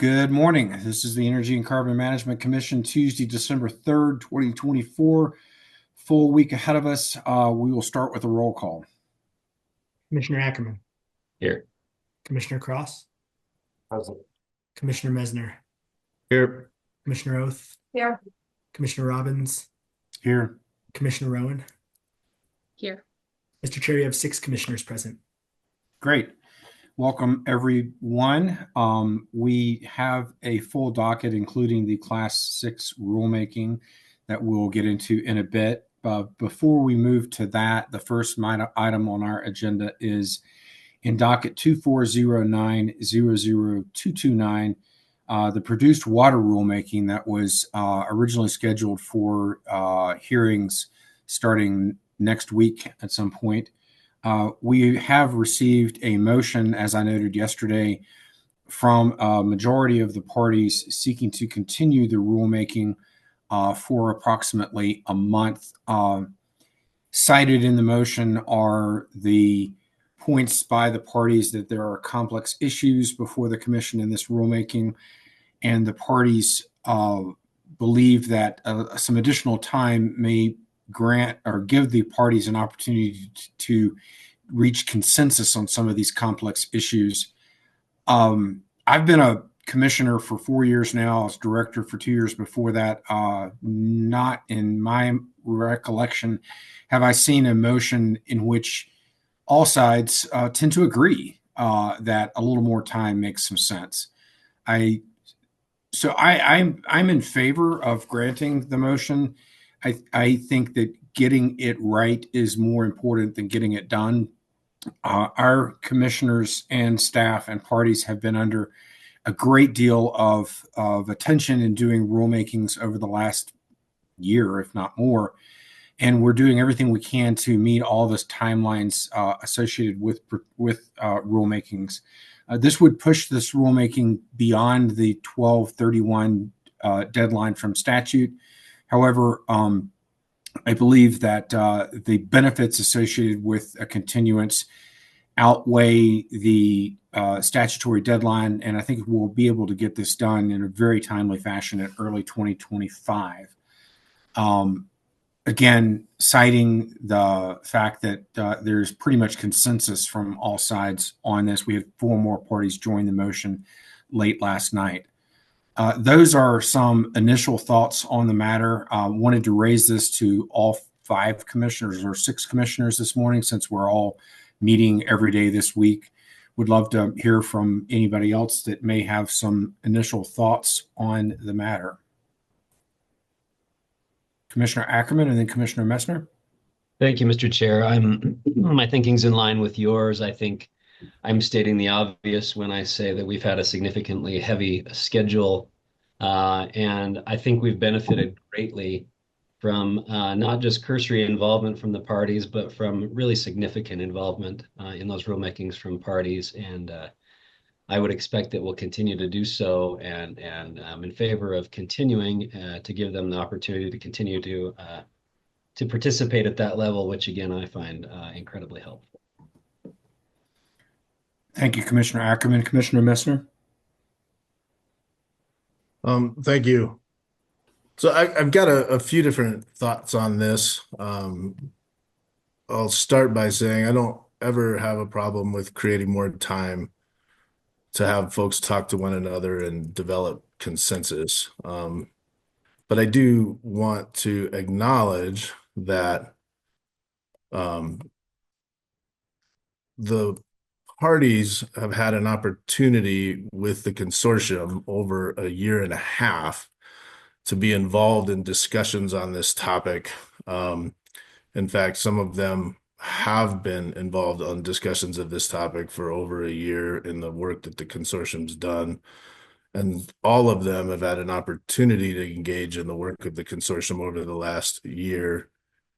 Good morning. This is the Energy and Carbon Management Commission, Tuesday, December 3rd, 2024. Full week ahead of us. We will start with a roll call. Commissioner Ackerman, Here. Commissioner Cross, Present. Commissioner Mesner, Here. Commissioner Oath, Here. Commissioner Robbins, Here. Commissioner Rowan. Here. Mr. Chair, you have 6 commissioners present. Great. Welcome, everyone. We have a full docket, including the Class 6 rulemaking that we'll get into in a bit. Before we move to that, the first item on our agenda is in docket 2409-00229, the produced water rulemaking that was originally scheduled for hearings starting next week at some point. We have received a motion, as I noted yesterday, from a majority of the parties seeking to continue the rulemaking for approximately a month. Cited in the motion are the points by the parties that there are complex issues before the commission in this rulemaking, and the parties believe that some additional time may grant or give the parties an opportunity to reach consensus on some of these complex issues. I've been a commissioner for 4 years now. I was director for 2 years before that. Not in my recollection have I seen a motion in which all sides tend to agree that a little more time makes some sense. I'm in favor of granting the motion. I think that getting it right is more important than getting it done. Our commissioners and staff and parties have been under a great deal of attention in doing rulemakings over the last year, if not more. And we're doing everything we can to meet all those timelines associated with rulemakings. This would push this rulemaking beyond the 12/31 deadline from statute. However, I believe that the benefits associated with a continuance outweigh the statutory deadline, and I think we'll be able to get this done in a very timely fashion in early 2025. Again, citing the fact that there's pretty much consensus from all sides on this. We had 4 more parties join the motion late last night. Those are some initial thoughts on the matter. Wanted to raise this to all 5 commissioners or 6 commissioners this morning, since we're all meeting every day this week. Would love to hear from anybody else that may have some initial thoughts on the matter. Commissioner Ackerman and then Commissioner Messner. Thank you, Mr. Chair. My thinking's in line with yours. I think I'm stating the obvious when I say that we've had a significantly heavy schedule, and I think we've benefited greatly from not just cursory involvement from the parties, but from really significant involvement in those rulemakings from parties. And I would expect that we'll continue to do so, and I'm in favor of continuing to give them the opportunity to continue to participate at that level, which again I find incredibly helpful. Thank you, Commissioner Ackerman. Commissioner Messner. Thank you. So I've got a few different thoughts on this. I'll start by saying I don't ever have a problem with creating more time to have folks talk to one another and develop consensus. But I do want to acknowledge that the parties have had an opportunity with the consortium over a year and a half to be involved in discussions on this topic. In fact, some of them have been involved on discussions of this topic for over a year in the work that the consortium's done. And all of them have had an opportunity to engage in the work of the consortium over the last year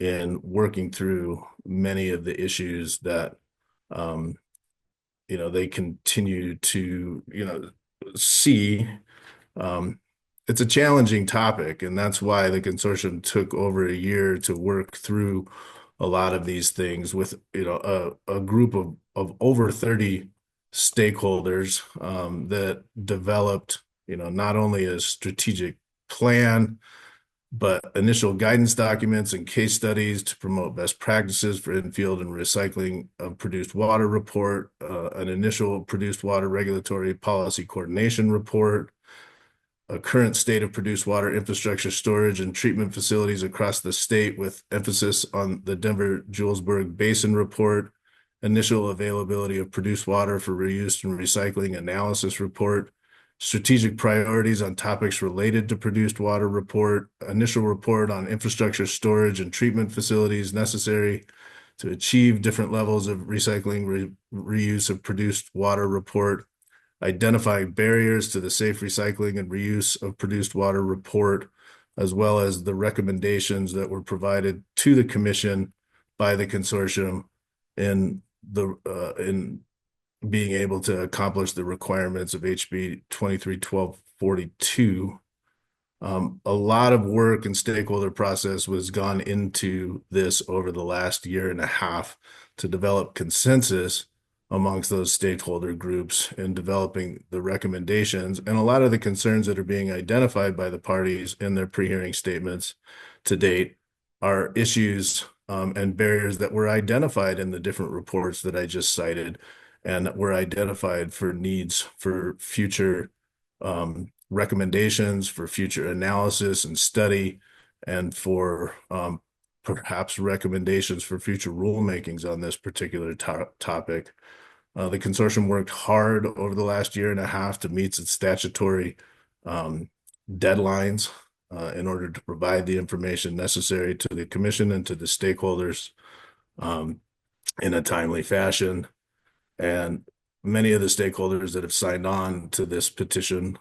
in working through many of the issues that they continue to see. It's a challenging topic, and that's why the consortium took over a year to work through a lot of these things with a group of over 30 stakeholders that developed not only a strategic plan, but initial guidance documents and case studies to promote best practices for infield and recycling of produced water report, an initial produced water regulatory policy coordination report, a current state of produced water infrastructure storage and treatment facilities across the state with emphasis on the Denver-Julesburg Basin report, initial availability of produced water for reuse and recycling analysis report, strategic priorities on topics related to produced water report, initial report on infrastructure storage and treatment facilities necessary to achieve different levels of recycling, reuse of produced water report, identify barriers to the safe recycling and reuse of produced water report, as well as the recommendations that were provided to the commission by the consortium in being able to accomplish the requirements of HB 23-1242. A lot of work and stakeholder process was gone into this over the last year and a half to develop consensus amongst those stakeholder groups in developing the recommendations. And a lot of the concerns that are being identified by the parties in their pre-hearing statements to date are issues and barriers that were identified in the different reports that I just cited and were identified for needs for future recommendations, for future analysis and study, and for perhaps recommendations for future rulemakings on this particular topic. The consortium worked hard over the last year and a half to meet its statutory deadlines in order to provide the information necessary to the commission and to the stakeholders in a timely fashion. And many of the stakeholders that have signed on to this petition,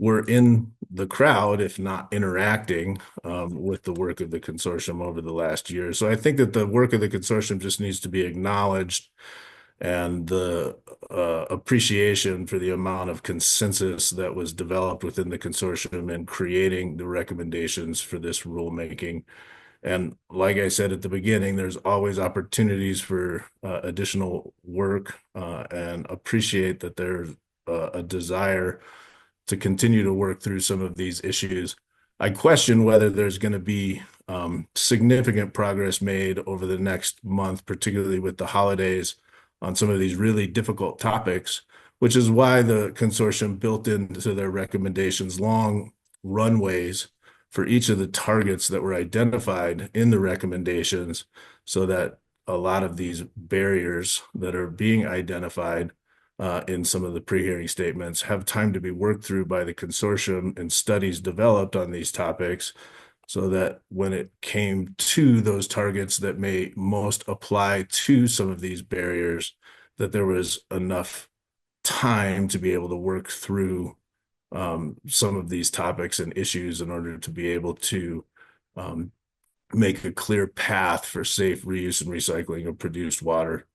were in the crowd, if not interacting with the work of the consortium over the last year. So I think that the work of the consortium just needs to be acknowledged, and the appreciation for the amount of consensus that was developed within the consortium in creating the recommendations for this rulemaking. And like I said at the beginning, there's always opportunities for additional work, and appreciate that there's a desire to continue to work through some of these issues. I question whether there's going to be significant progress made over the next month, particularly with the holidays, on some of these really difficult topics, which is why the consortium built into their recommendations long runways for each of the targets that were identified in the recommendations, so that a lot of these barriers that are being identified in some of the pre-hearing statements have time to be worked through by the consortium and studies developed on these topics, so that when it came to those targets that may most apply to some of these barriers, that there was enough time to be able to work through some of these topics and issues in order to be able to make a clear path for safe reuse and recycling of produced water,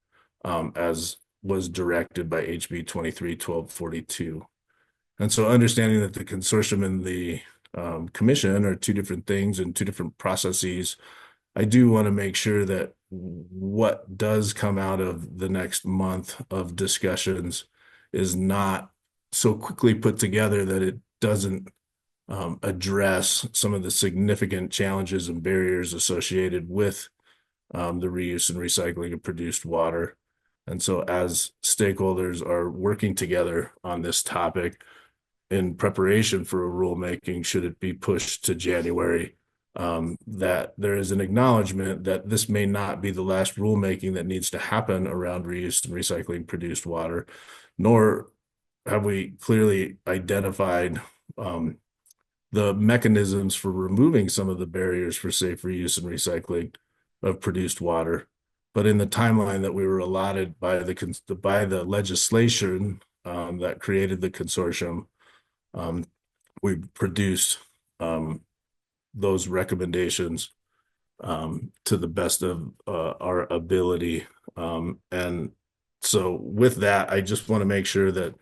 as was directed by HB 23-1242. And so understanding that the consortium and the commission are two different things and two different processes, I do want to make sure that what does come out of the next month of discussions is not so quickly put together that it doesn't address some of the significant challenges and barriers associated with the reuse and recycling of produced water. And so as stakeholders are working together on this topic in preparation for a rulemaking, should it be pushed to January, that there is an acknowledgement that this may not be the last rulemaking that needs to happen around reuse and recycling produced water, nor have we clearly identified the mechanisms for removing some of the barriers for safe reuse and recycling of produced water. But in the timeline that we were allotted by the legislation that created the consortium, we produced those recommendations to the best of our ability. And so with that, I just want to make sure that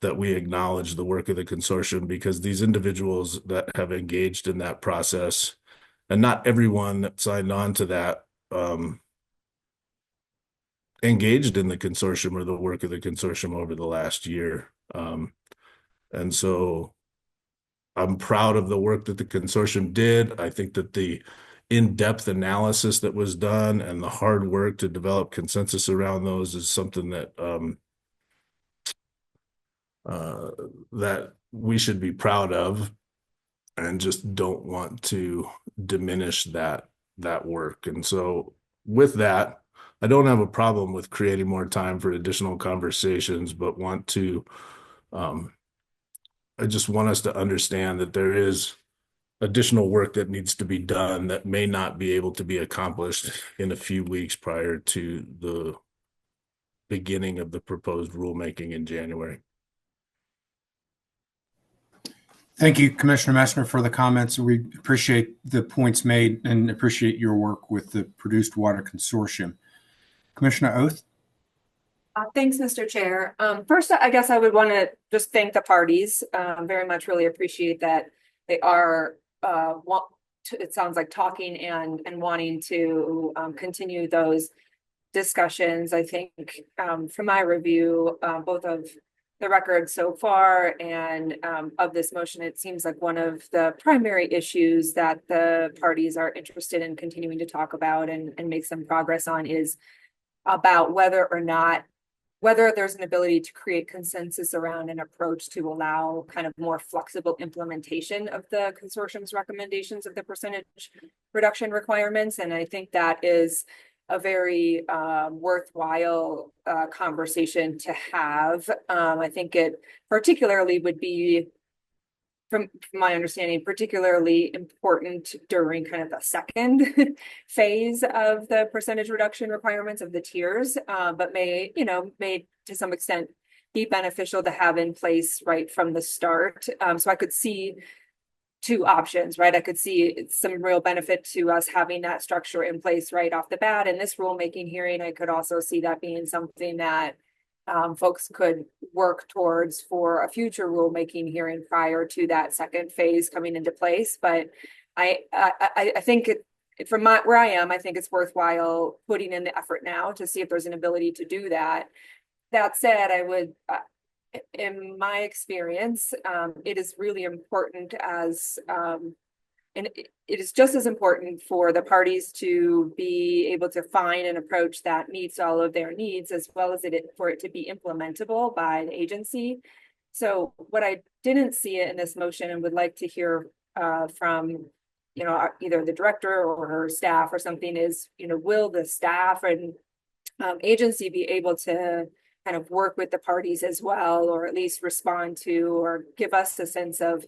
that we acknowledge the work of the consortium, because these individuals that have engaged in that process, and not everyone that signed on to that engaged in the consortium or the work of the consortium over the last year. And so I'm proud of the work that the consortium did. I think that the in-depth analysis that was done and the hard work to develop consensus around those is something that that we should be proud of, and just don't want to diminish that work. And so with that, I don't have a problem with creating more time for additional conversations, but I just want us to understand that there is additional work that needs to be done that may not be able to be accomplished in a few weeks prior to the beginning of the proposed rulemaking in January. Thank you, Commissioner Messner, for the comments. We appreciate the points made and appreciate your work with the Produced Water Consortium. Commissioner Oath? Thanks, Mr. Chair. First, I guess I would want to just thank the parties. Very much really appreciate that they are, it sounds like, talking and wanting to continue those discussions. I think from my review, both of the record so far and of this motion, it seems like one of the primary issues that the parties are interested in continuing to talk about and make some progress on is about whether there's an ability to create consensus around an approach to allow kind of more flexible implementation of the consortium's recommendations of the percentage reduction requirements. And I think that is a very worthwhile conversation to have. I think it particularly would be, from my understanding, particularly important during kind of the second phase of the percentage reduction requirements of the tiers, but may to some extent be beneficial to have in place right from the start. So I could see two options, right? I could see some real benefit to us having that structure in place right off the bat. In this rulemaking hearing, I could also see that being something that folks could work towards for a future rulemaking hearing prior to that second phase coming into place. But I think from where I am, I think it's worthwhile putting in the effort now to see if there's an ability to do that. That said, I would, in my experience, it is really important and it is just as important for the parties to be able to find an approach that meets all of their needs, as well as for it to be implementable by the agency. So what I didn't see in this motion and would like to hear from either the director or her staff or something is, will the staff and agency be able to kind of work with the parties as well, or at least respond to or give us a sense of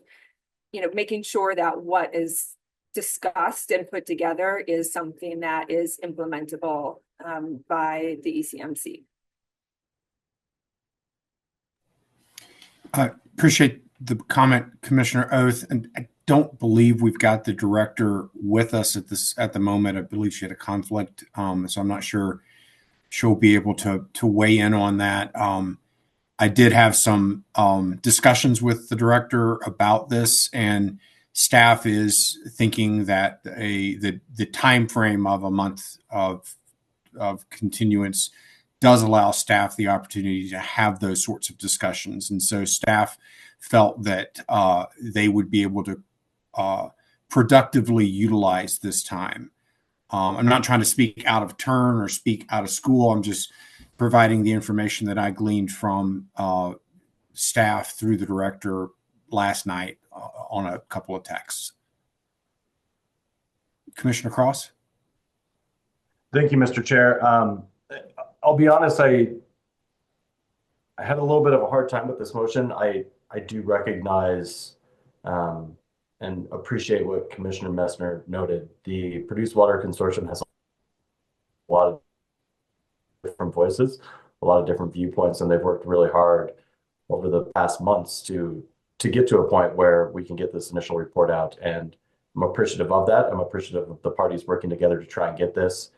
making sure that what is discussed and put together is something that is implementable by the ECMC. I appreciate the comment, Commissioner Oath, and I don't believe we've got the director with us at the moment. I believe she had a conflict, so I'm not sure she'll be able to weigh in on that. I did have some discussions with the director about this, and staff is thinking that the time frame of a month of continuance does allow staff the opportunity to have those sorts of discussions. And so staff felt that they would be able to productively utilize this time. I'm not trying to speak out of turn or speak out of school. I'm just providing the information that I gleaned from staff through the director last night on a couple of texts. Commissioner Cross? Thank you, Mr. Chair. I'll be honest, I had a little bit of a hard time with this motion. I do recognize and appreciate what Commissioner Messner noted. The Produced Water Consortium has a lot of different voices, a lot of different viewpoints, and they've worked really hard over the past months to get to a point where we can get this initial report out. And I'm appreciative of that. I'm appreciative of the parties working together to try and get this.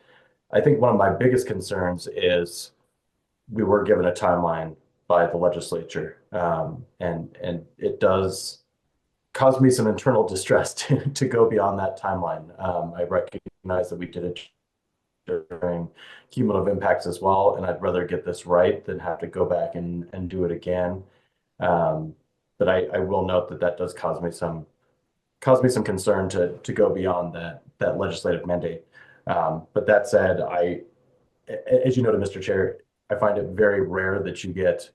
I think one of my biggest concerns is we were given a timeline by the legislature, and it does cause me some internal distress to go beyond that timeline. I recognize that we did a during cumulative impacts as well. And I'd rather get this right than have to go back and do it again. But I will note that that does cause me some concern to go beyond that legislative mandate. But that said, as you noted, Mr. Chair, I find it very rare that you get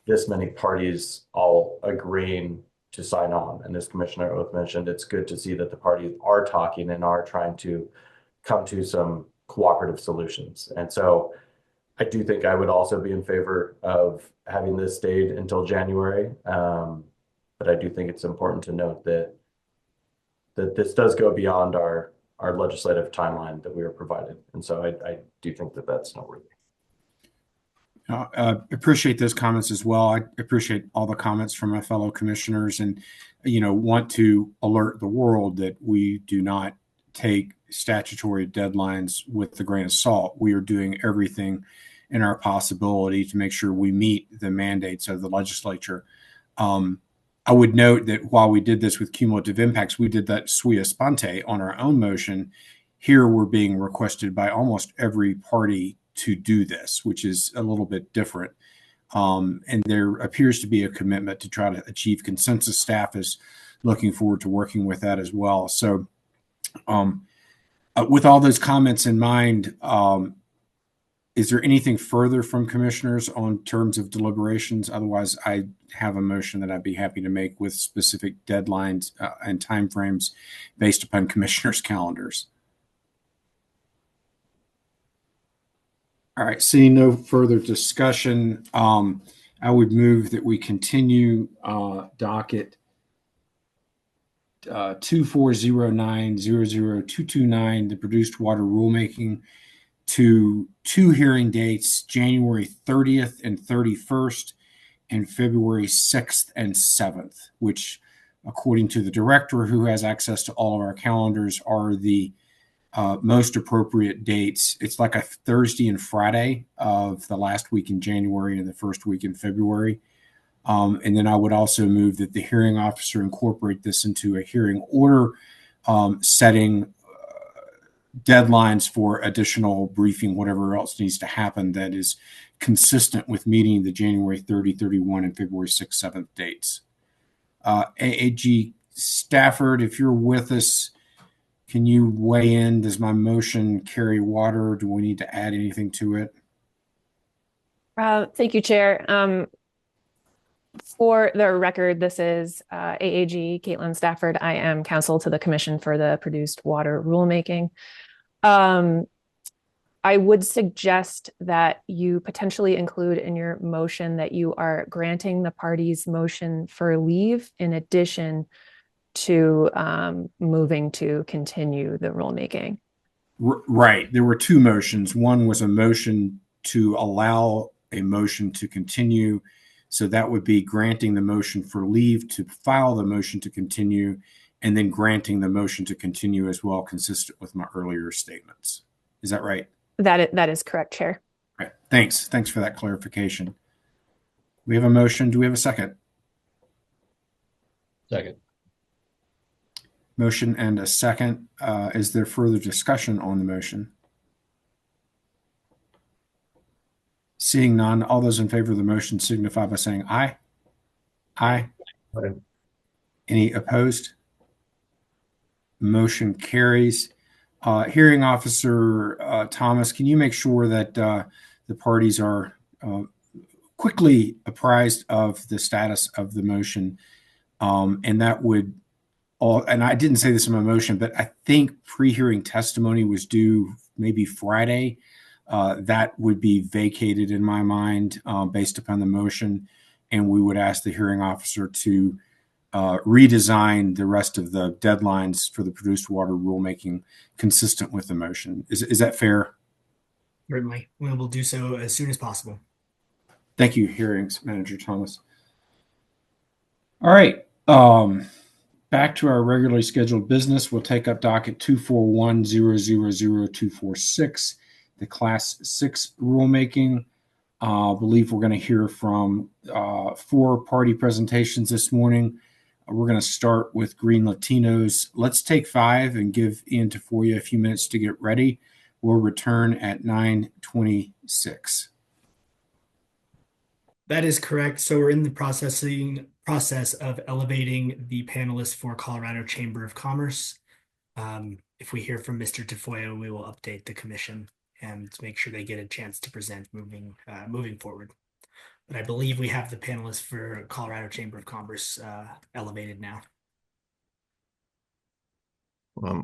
this many parties all agreeing to sign on. And as Commissioner Oath mentioned, it's good to see that the parties are talking and are trying to come to some cooperative solutions. And so I do think I would also be in favor of having this stayed until January. But I do think it's important to note that this does go beyond our legislative timeline that we were provided. And so I do think that that's noteworthy. Appreciate those comments as well. I appreciate all the comments from my fellow commissioners, and want to alert the world that we do not take statutory deadlines with the grain of salt. We are doing everything in our possibility to make sure we meet the mandates of the legislature. I would note that while we did this with cumulative impacts, we did that sua sponte on our own motion. Here we're being requested by almost every party to do this, which is a little bit different. And there appears to be a commitment to try to achieve consensus. Staff is looking forward to working with that as well. So with all those comments in mind, is there anything further from commissioners on terms of deliberations? Otherwise, I have a motion that I'd be happy to make with specific deadlines and timeframes based upon commissioners' calendars. All right, seeing no further discussion, I would move that we continue docket 2409-00229, the produced water rulemaking, to two hearing dates, January 30th and 31st and February 6th and 7th, which, according to the director who has access to all of our calendars, are the most appropriate dates. It's like a Thursday and Friday of the last week in January and the first week in February. And then I would also move that the hearing officer incorporate this into a hearing order, setting deadlines for additional briefing, whatever else needs to happen that is consistent with meeting the January 30, 31, and February 6th, 7th dates. AAG Stafford, if you're with us, can you weigh in? Does my motion carry water? Do we need to add anything to it? Thank you, Chair. For the record, this is AAG Caitlin Stafford. I am counsel to the Commission for the produced water rulemaking. I would suggest that you potentially include in your motion that you are granting the party's motion for leave in addition to moving to continue the rulemaking. Right. There were two motions. One was a motion to allow a motion to continue. So that would be granting the motion for leave to file the motion to continue, and then granting the motion to continue as well, consistent with my earlier statements. Is that right? That is correct, Chair. Right. Thanks. Thanks for that clarification. We have a motion. Do we have a second? Second. Motion and a second. Is there further discussion on the motion? Seeing none, all those in favor of the motion signify by saying aye. Aye. Aye. Any opposed? Motion carries. Hearing officer Thomas, can you make sure that the parties are quickly apprised of the status of the motion? And that would and I didn't say this in my motion, but I think pre-hearing testimony was due maybe Friday. That would be vacated in my mind based upon the motion, and we would ask the hearing officer to redesign the rest of the deadlines for the produced water rulemaking consistent with the motion. Is that fair? Certainly. We will do so as soon as possible. Thank you, Hearings Manager Thomas. All right. Back to our regularly scheduled business. We'll take up docket 241-000-246, the Class 6 rulemaking. I believe we're going to hear from 4 party presentations this morning. We're going to start with Green Latinos. Let's take 5 and give Ian Tafoya a few minutes to get ready. will return at 9:26. That is correct. So we're in the process of elevating the panelists for Colorado Chamber of Commerce. If we hear from Mr. Tafoya, we will update the commission and make sure they get a chance to present moving forward. But I believe we have the panelists for Colorado Chamber of Commerce elevated now.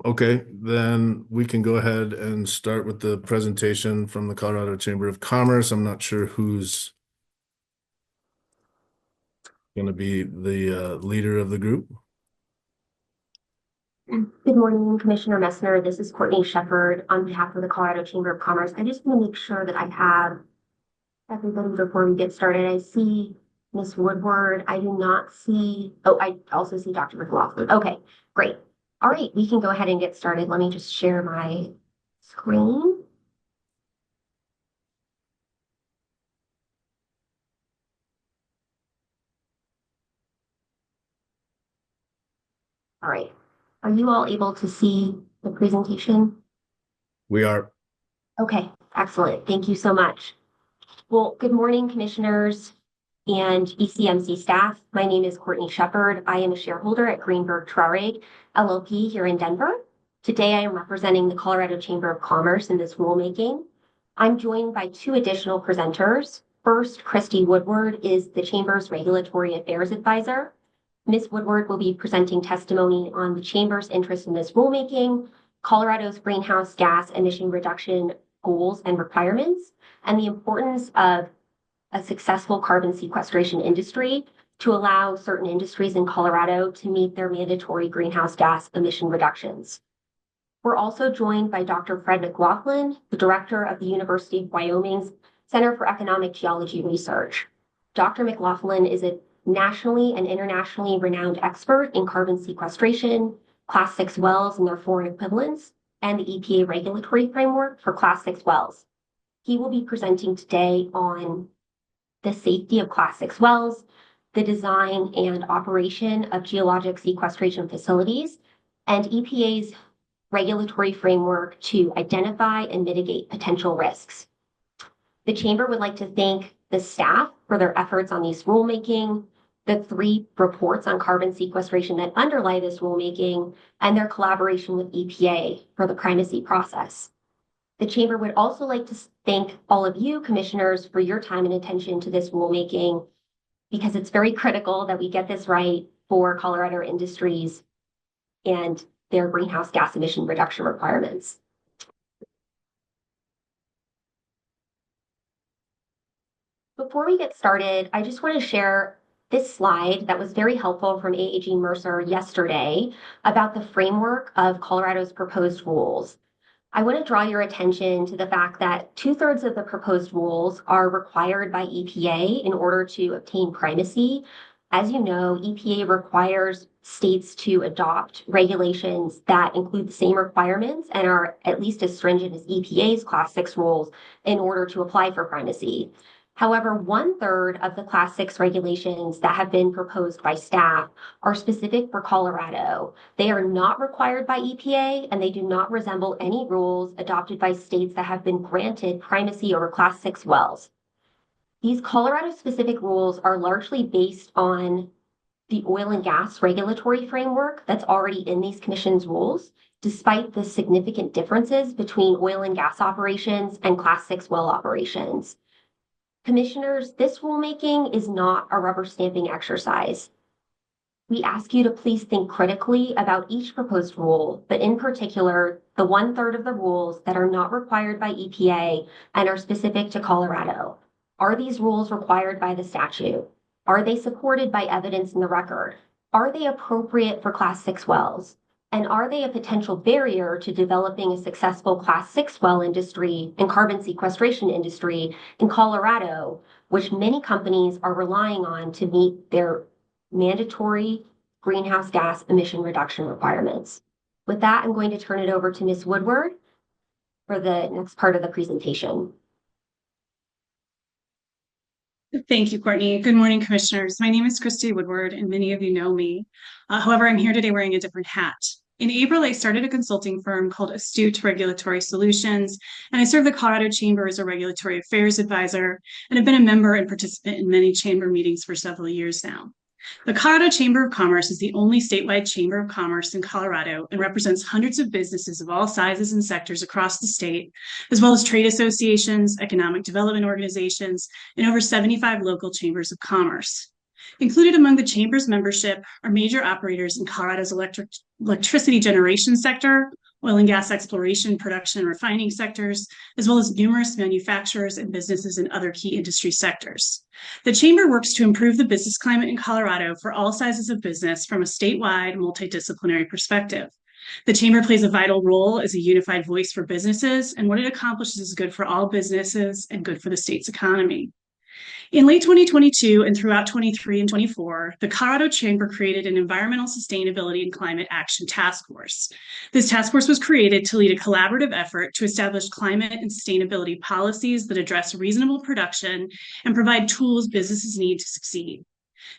Okay, then we can go ahead and start with the presentation from the Colorado Chamber of Commerce. I'm not sure who's going to be the leader of the group. Good morning, Commissioner Messner. This is Courtney Shepard on behalf of the Colorado Chamber of Commerce. I just want to make sure that I have everybody before we get started. I see Ms. Woodward. I do not see, oh, I also see Dr. McLaughlin. Okay, great. All right, we can go ahead and get started. Let me just share my screen. All right. Are you all able to see the presentation? We are. Okay, excellent. Thank you so much. Well, good morning, commissioners and ECMC staff. My name is Courtney Shepard. I am a shareholder at Greenberg Traurig LLP here in Denver. Today, I am representing the Colorado Chamber of Commerce in this rulemaking. I'm joined by two additional presenters. First, Christy Woodward is the Chamber's Regulatory Affairs Advisor. Ms. Woodward will be presenting testimony on the Chamber's interest in this rulemaking, Colorado's greenhouse gas emission reduction goals and requirements, and the importance of a successful carbon sequestration industry to allow certain industries in Colorado to meet their mandatory greenhouse gas emission reductions. We're also joined by Dr. Fred McLaughlin, the director of the University of Wyoming's Center for Economic Geology Research. Dr. McLaughlin is a nationally and internationally renowned expert in carbon sequestration, Class 6 wells and their foreign equivalents, and the EPA regulatory framework for Class 6 wells. He will be presenting today on the safety of Class 6 wells, the design and operation of geologic sequestration facilities, and EPA's regulatory framework to identify and mitigate potential risks. The Chamber would like to thank the staff for their efforts on these rulemaking, the 3 reports on carbon sequestration that underlie this rulemaking, and their collaboration with EPA for the primacy process. The Chamber would also like to thank all of you, commissioners, for your time and attention to this rulemaking, because it's very critical that we get this right for Colorado industries and their greenhouse gas emission reduction requirements. Before we get started, I just want to share this slide that was very helpful from AAG Mercer yesterday about the framework of Colorado's proposed rules. I want to draw your attention to the fact that 2/3 of the proposed rules are required by EPA in order to obtain primacy. As you know, EPA requires states to adopt regulations that include the same requirements and are at least as stringent as EPA's Class 6 rules in order to apply for primacy. However, 1/3 of the Class 6 regulations that have been proposed by staff are specific for Colorado. They are not required by EPA, and they do not resemble any rules adopted by states that have been granted primacy over Class 6 wells. These Colorado-specific rules are largely based on the oil and gas regulatory framework that's already in these commission's rules, despite the significant differences between oil and gas operations and Class 6 well operations. Commissioners, this rulemaking is not a rubber stamping exercise. We ask you to please think critically about each proposed rule, but in particular, the 1/3 of the rules that are not required by EPA and are specific to Colorado. Are these rules required by the statute? Are they supported by evidence in the record? Are they appropriate for Class 6 wells? And are they a potential barrier to developing a successful Class 6 well industry and carbon sequestration industry in Colorado, which many companies are relying on to meet their mandatory greenhouse gas emission reduction requirements? With that, I'm going to turn it over to Ms. Woodward for the next part of the presentation. Thank you, Courtney. Good morning, commissioners. My name is Christy Woodward, and many of you know me. However, I'm here today wearing a different hat. In April, I started a consulting firm called Astute Regulatory Solutions, and I serve the Colorado Chamber as a regulatory affairs advisor, and have been a member and participant in many chamber meetings for several years now. The Colorado Chamber of Commerce is the only statewide chamber of commerce in Colorado and represents hundreds of businesses of all sizes and sectors across the state, as well as trade associations, economic development organizations, and over 75 local chambers of commerce. Included among the chamber's membership are major operators in Colorado's electricity generation sector, oil and gas exploration, production, and refining sectors, as well as numerous manufacturers and businesses in other key industry sectors. The chamber works to improve the business climate in Colorado for all sizes of business from a statewide, multidisciplinary perspective. The chamber plays a vital role as a unified voice for businesses, and what it accomplishes is good for all businesses and good for the state's economy. In late 2022 and throughout 23 and 24, the Colorado Chamber created an Environmental Sustainability and Climate Action Task Force. This task force was created to lead a collaborative effort to establish climate and sustainability policies that address reasonable production and provide tools businesses need to succeed.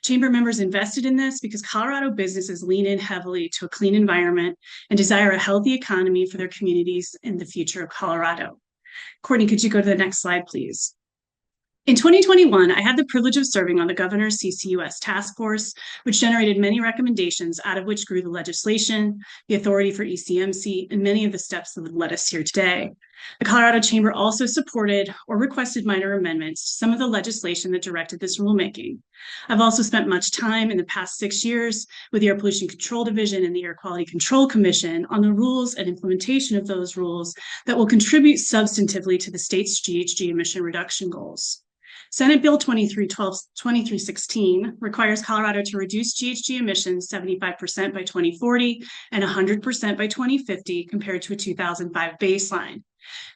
Chamber members invested in this because Colorado businesses lean in heavily to a clean environment and desire a healthy economy for their communities in the future of Colorado. Courtney, could you go to the next slide, please? In 2021, I had the privilege of serving on the governor's CCUS task force, which generated many recommendations, out of which grew the legislation, the authority for ECMC, and many of the steps that have led us here today. The Colorado Chamber also supported or requested minor amendments to some of the legislation that directed this rulemaking. I've also spent much time in the past 6 years with the Air Pollution Control Division and the Air Quality Control Commission on the rules and implementation of those rules that will contribute substantively to the state's GHG emission reduction goals. Senate Bill 2316 requires Colorado to reduce GHG emissions 75% by 2040 and 100% by 2050 compared to a 2005 baseline.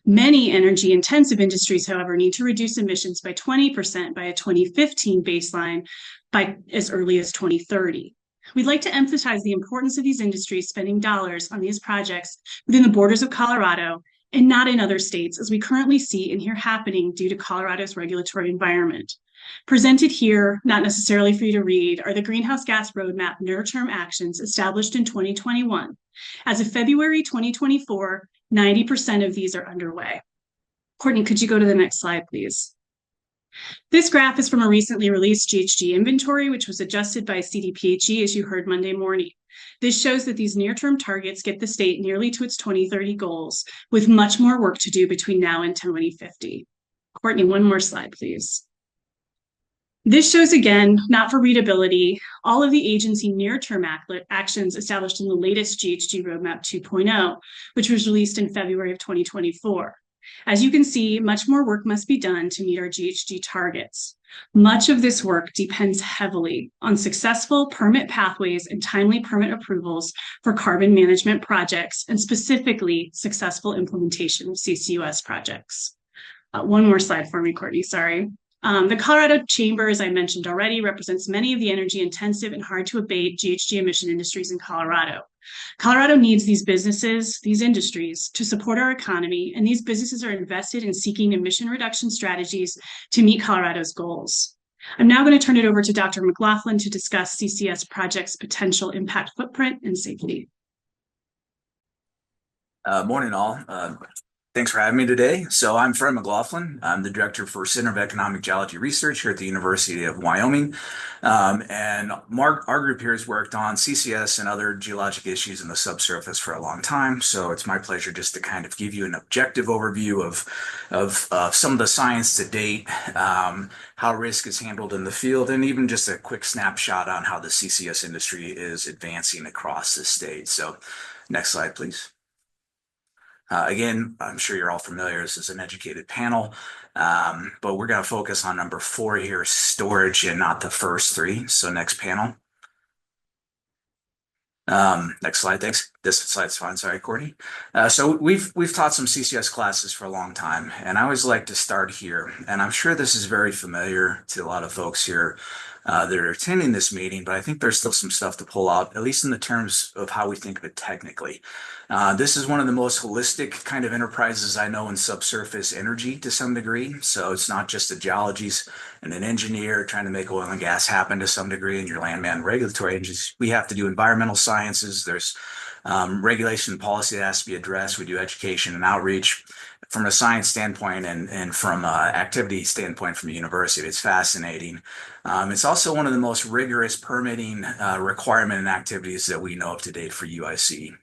Many energy-intensive industries, however, need to reduce emissions by 20% by a 2015 baseline by as early as 2030. We'd like to emphasize the importance of these industries spending dollars on these projects within the borders of Colorado and not in other states, as we currently see and hear happening due to Colorado's regulatory environment. Presented here, not necessarily for you to read, are the Greenhouse Gas Roadmap near-term actions established in 2021. As of February 2024, 90% of these are underway. Courtney, could you go to the next slide, please? This graph is from a recently released GHG inventory, which was adjusted by CDPHE, as you heard Monday morning. This shows that these near-term targets get the state nearly to its 2030 goals, with much more work to do between now and 2050. Courtney, one more slide, please. This shows, again, not for readability, all of the agency near-term actions established in the latest GHG Roadmap 2.0, which was released in February of 2024. As you can see, much more work must be done to meet our GHG targets. Much of this work depends heavily on successful permit pathways and timely permit approvals for carbon management projects, and specifically successful implementation of CCUS projects. One more slide for me, Courtney, sorry. The Colorado Chamber, as I mentioned already, represents many of the energy-intensive and hard-to-abate GHG emission industries in Colorado. Colorado needs these businesses, these industries, to support our economy, and these businesses are invested in seeking emission reduction strategies to meet Colorado's goals. I'm now going to turn it over to Dr. McLaughlin to discuss CCS projects' potential impact footprint and safety. Morning, all. Thanks for having me today. So I'm Fred McLaughlin. I'm the director for Center of Economic Geology Research here at the University of Wyoming. And our group here has worked on CCS and other geologic issues in the subsurface for a long time. So it's my pleasure just to kind of give you an objective overview of some of the science to date, how risk is handled in the field, and even just a quick snapshot on how the CCS industry is advancing across the state. So next slide, please. Again, I'm sure you're all familiar. This is an educated panel, but we're going to focus on number 4 here, storage, and not the first 3. So next panel. Next slide, thanks. This slide's fine. Sorry, Courtney. So we've taught some CCS classes for a long time, and I always like to start here. And I'm sure this is very familiar to a lot of folks here that are attending this meeting, but I think there's still some stuff to pull out, at least in the terms of how we think of it technically. This is one of the most holistic kind of enterprises I know in subsurface energy to some degree. So it's not just a geologist and an engineer trying to make oil and gas happen to some degree, and your landman regulatory agencies. We have to do environmental sciences. There's regulation and policy that has to be addressed. We do education and outreach from a science standpoint and from activity standpoint from the university. It's fascinating. It's also one of the most rigorous permitting requirement and activities that we know of to date for UIC.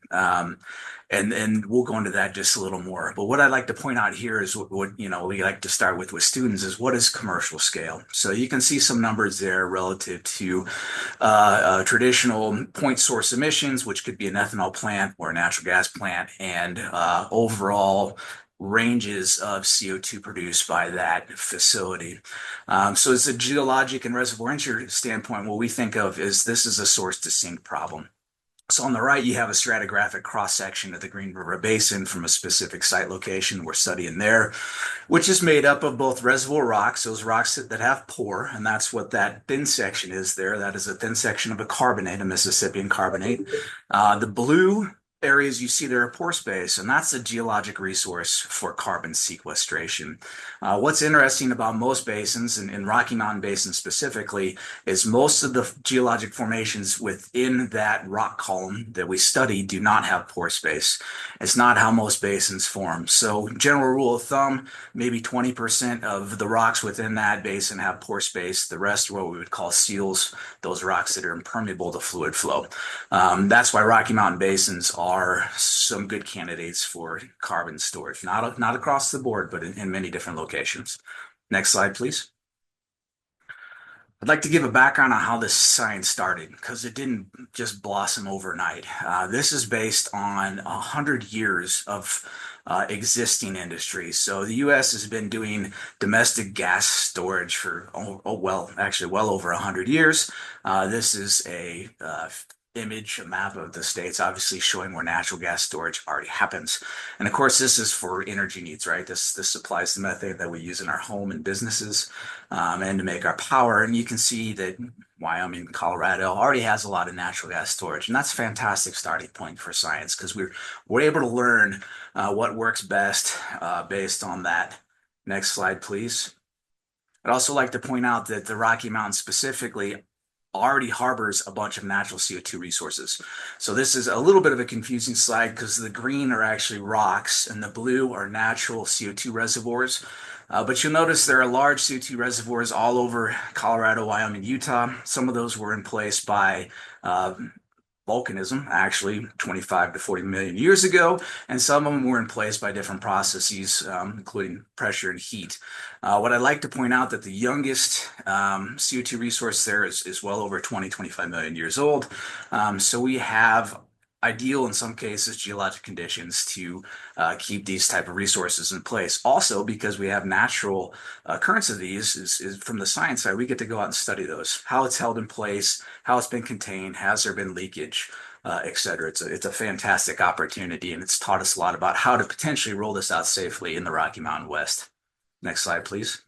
And we'll go into that just a little more. But what I'd like to point out here is what we like to start with students is what is commercial scale. So you can see some numbers there relative to traditional point source emissions, which could be an ethanol plant or a natural gas plant, and overall ranges of CO2 produced by that facility. So as a geologic and reservoir entry standpoint, what we think of is this is a source to sink problem. So on the right, you have a stratigraphic cross-section of the Green River Basin from a specific site location we're studying there, which is made up of both reservoir rocks, those rocks that have pore, and that's what that thin section is there. That is a thin section of a carbonate, a Mississippian carbonate. The blue areas you see there are pore space, and that's a geologic resource for carbon sequestration. What's interesting about most basins, and Rocky Mountain Basin specifically, is most of the geologic formations within that rock column that we study do not have pore space. It's not how most basins form. So general rule of thumb, maybe 20% of the rocks within that basin have pore space. The rest are what we would call seals, those rocks that are impermeable to fluid flow. That's why Rocky Mountain Basins are some good candidates for carbon storage, not across the board, but in many different locations. Next slide, please. I'd like to give a background on how this science started, because it didn't just blossom overnight. This is based on 100 years of existing industry. So the U.S. has been doing domestic gas storage for, actually well over 100 years. This is a map of the states, obviously showing where natural gas storage already happens. And of course, this is for energy needs, right? This supplies the methane that we use in our home and businesses and to make our power. And you can see that Wyoming, Colorado already has a lot of natural gas storage. And that's a fantastic starting point for science, because we're able to learn what works best based on that. Next slide, please. I'd also like to point out that the Rocky Mountains specifically already harbors a bunch of natural CO2 resources. So this is a little bit of a confusing slide, because the green are actually rocks and the blue are natural CO2 reservoirs. But you'll notice there are large CO2 reservoirs all over Colorado, Wyoming, Utah. Some of those were in place by volcanism, actually 25 to 40 million years ago, and some of them were in place by different processes, including pressure and heat. What I'd like to point out that the youngest CO2 resource there is well over 25 million years old. So we have ideal, in some cases, geologic conditions to keep these type of resources in place. Also, because we have natural occurrence of these is from the science side, we get to go out and study those, how it's held in place, how it's been contained, has there been leakage, et cetera. It's a fantastic opportunity, and it's taught us a lot about how to potentially roll this out safely in the Rocky Mountain West. Next slide, please.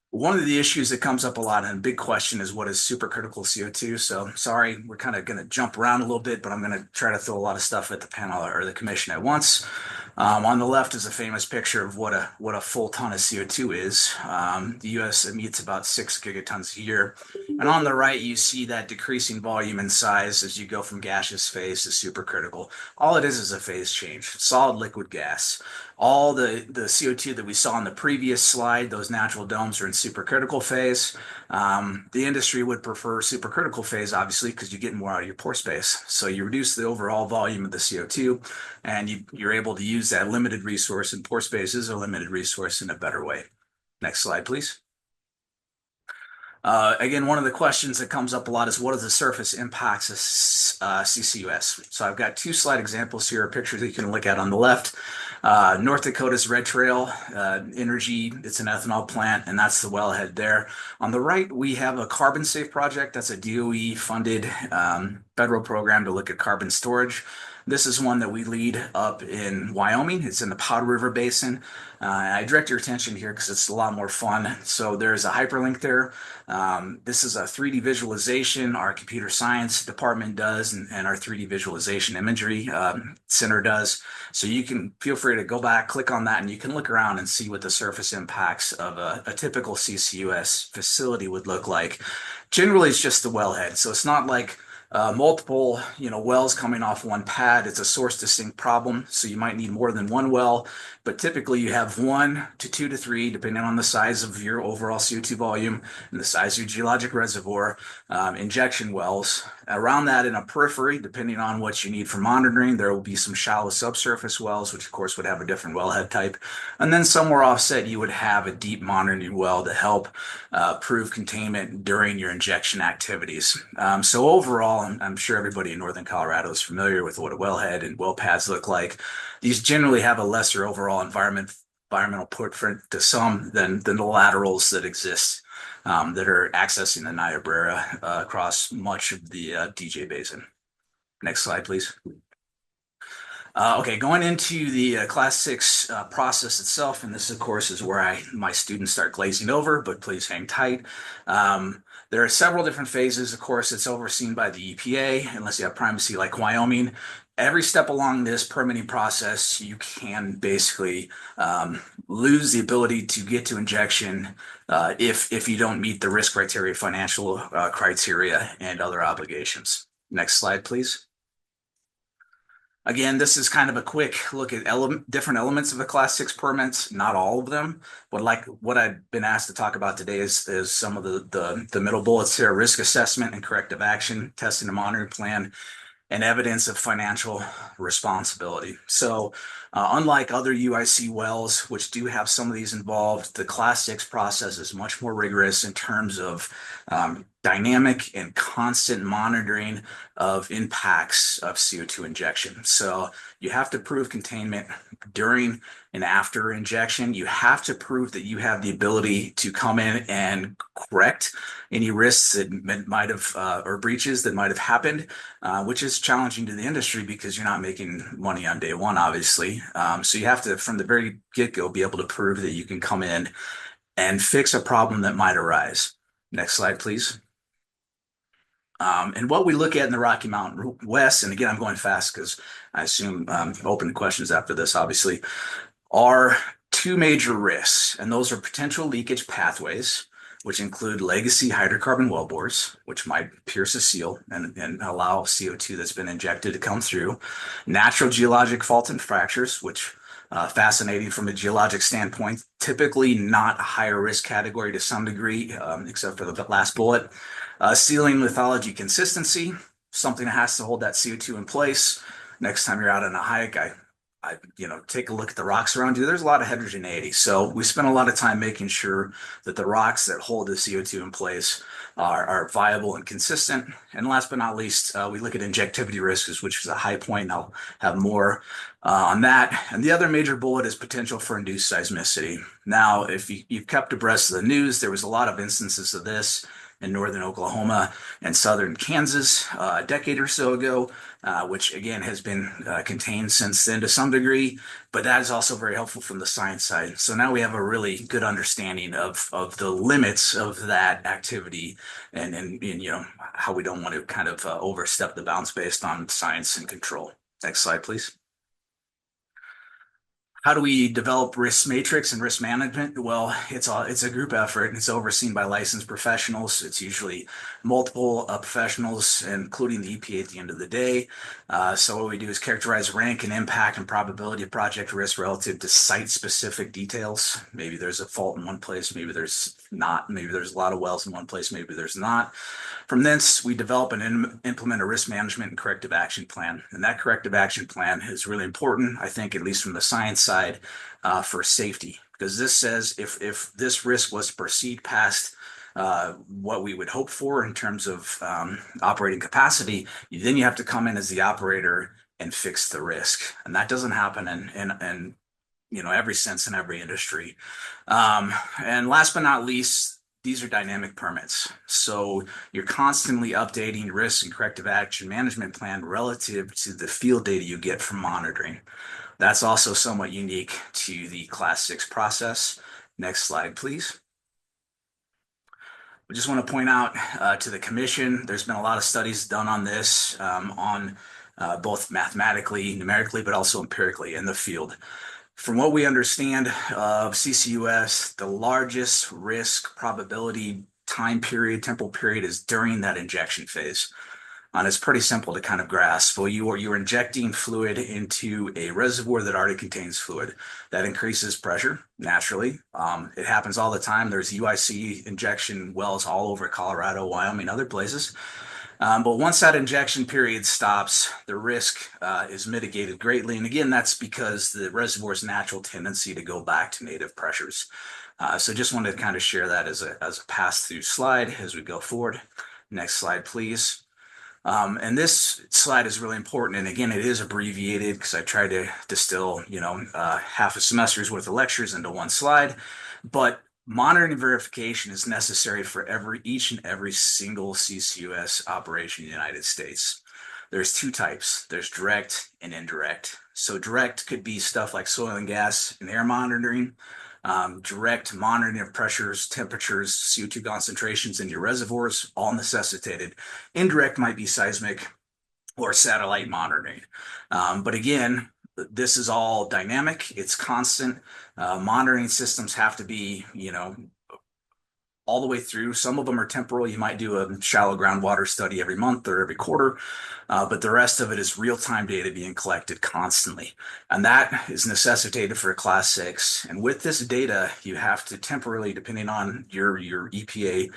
One of the issues that comes up a lot and a big question is what is supercritical CO2? So sorry, we're kind of going to jump around a little bit, but I'm going to try to throw a lot of stuff at the panel or the commission at once. On the left is a famous picture of what a full ton of CO2 is. The U.S. emits about 6 gigatons a year. And on the right, you see that decreasing volume and size as you go from gaseous phase to supercritical. All it is a phase change, solid liquid gas. All the CO2 that we saw in the previous slide, those natural domes are in supercritical phase. The industry would prefer supercritical phase, obviously, because you get more out of your pore space. So you reduce the overall volume of the CO2, and you're able to use that limited resource, and pore space is a limited resource in a better way. Next slide, please. Again, one of the questions that comes up a lot is what are the surface impacts of CCUS? So I've got 2 slide examples here, a picture that you can look at on the left. North Dakota's Red Trail Energy, it's an ethanol plant, and that's the wellhead there. On the right, we have a carbon safe project. That's a DOE-funded federal program to look at carbon storage. This is one that we lead up in Wyoming. It's in the Powder River Basin. I direct your attention here because it's a lot more fun. So there's a hyperlink there. This is a 3D visualization our computer science department does, and our 3D visualization imagery center does. So you can feel free to go back, click on that, and you can look around and see what the surface impacts of a typical CCUS facility would look like. Generally, it's just the wellhead. So it's not like multiple, wells coming off one pad. It's a source distinct problem, so you might need more than one well, but typically you have 1 to 2 to 3, depending on the size of your overall CO2 volume and the size of your geologic reservoir, injection wells. Around that in a periphery, depending on what you need for monitoring, there will be some shallow subsurface wells, which of course would have a different wellhead type. And then somewhere offset, you would have a deep monitoring well to help prove containment during your injection activities. So overall, I'm sure everybody in Northern Colorado is familiar with what a wellhead and well pads look like. These generally have a lesser overall environmental footprint to some than the laterals that exist that are accessing the Niobrara across much of the DJ Basin. Next slide, please. Okay, going into the Class 6 process itself, and this, of course, is where my students start glazing over, but please hang tight. There are several different phases. Of course, it's overseen by the EPA, unless you have primacy like Wyoming. Every step along this permitting process, you can basically lose the ability to get to injection if you don't meet the risk criteria, financial criteria, and other obligations. Next slide, please. Again, this is kind of a quick look at different elements of the Class 6 permits, not all of them, but like what I've been asked to talk about today is some of the middle bullets here: risk assessment and corrective action, testing and monitoring plan, and evidence of financial responsibility. So unlike other UIC wells, which do have some of these involved, the Class 6 process is much more rigorous in terms of dynamic and constant monitoring of impacts of CO2 injection. So you have to prove containment during and after injection. You have to prove that you have the ability to come in and correct any risks that might have or breaches that might have happened, which is challenging to the industry because you're not making money on day one, obviously. So you have to, from the very get-go, be able to prove that you can come in and fix a problem that might arise. Next slide, please. And what we look at in the Rocky Mountain West, and again, I'm going fast because I assume open to questions after this, obviously, are two major risks, and those are potential leakage pathways, which include legacy hydrocarbon wellbores, which might pierce a seal and allow CO2 that's been injected to come through, natural geologic fault and fractures, which fascinating from a geologic standpoint, typically not a higher risk category to some degree, except for the last bullet. Sealing lithology consistency, something that has to hold that CO2 in place. Next time you're out on a hike, take a look at the rocks around you. There's a lot of heterogeneity. So we spend a lot of time making sure that the rocks that hold the CO2 in place are viable and consistent. And last but not least, we look at injectivity risks, which is a high point. And I'll have more on that. And the other major bullet is potential for induced seismicity. Now, if you've kept abreast of the news, there was a lot of instances of this in northern Oklahoma and southern Kansas a decade or so ago, which again has been contained since then to some degree, but that is also very helpful from the science side. So now we have a really good understanding of the limits of that activity and how we don't want to kind of overstep the bounds based on science and control. Next slide, please. How do we develop risk matrix and risk management? Well, it's a group effort and it's overseen by licensed professionals. It's usually multiple professionals, including the EPA at the end of the day. So what we do is characterize rank and impact and probability of project risk relative to site-specific details. Maybe there's a fault in one place, maybe there's not. Maybe there's a lot of wells in one place, maybe there's not. From this, we develop and implement a risk management and corrective action plan. And that corrective action plan is really important, I think, at least from the science side, for safety, because this says if this risk was to proceed past what we would hope for in terms of operating capacity, then you have to come in as the operator and fix the risk. And that doesn't happen in every sense in every industry. And last but not least, these are dynamic permits. So you're constantly updating risk and corrective action management plan relative to the field data you get from monitoring. That's also somewhat unique to the Class 6 process. Next slide, please. I just want to point out to the commission, there's been a lot of studies done on this, both mathematically, numerically, but also empirically in the field. From what we understand of CCUS, the largest risk probability temporal period is during that injection phase. And it's pretty simple to kind of grasp. Well, you're injecting fluid into a reservoir that already contains fluid. That increases pressure naturally. It happens all the time. There's UIC injection wells all over Colorado, Wyoming, other places. But once that injection period stops, the risk is mitigated greatly. And again, that's because the reservoir's natural tendency to go back to native pressures. So just wanted to kind of share that as a pass-through slide as we go forward. Next slide, please. And this slide is really important. And again, it is abbreviated because I tried to distill, half a semester's worth of lectures into one slide. But monitoring and verification is necessary for each and every single CCUS operation in the United States. There's two types. There's direct and indirect. So direct could be stuff like soil and gas and air monitoring. Direct monitoring of pressures, temperatures, CO2 concentrations in your reservoirs, all necessitated. Indirect might be seismic or satellite monitoring. But again, this is all dynamic. It's constant. Monitoring systems have to be, all the way through. Some of them are temporal. You might do a shallow groundwater study every month or every quarter, but the rest of it is real-time data being collected constantly. And that is necessitated for a Class 6. And with this data, you have to temporarily, depending on your EPA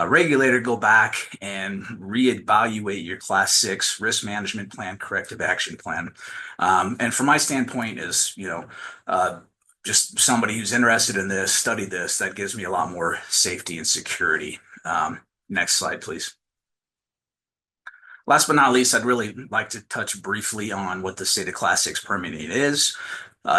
regulator, go back and reevaluate your Class 6 risk management plan, corrective action plan. And from my standpoint is, just somebody who's interested in this, study this, that gives me a lot more safety and security. Next slide, please. Last but not least, I'd really like to touch briefly on what the state of Class 6 permitting is.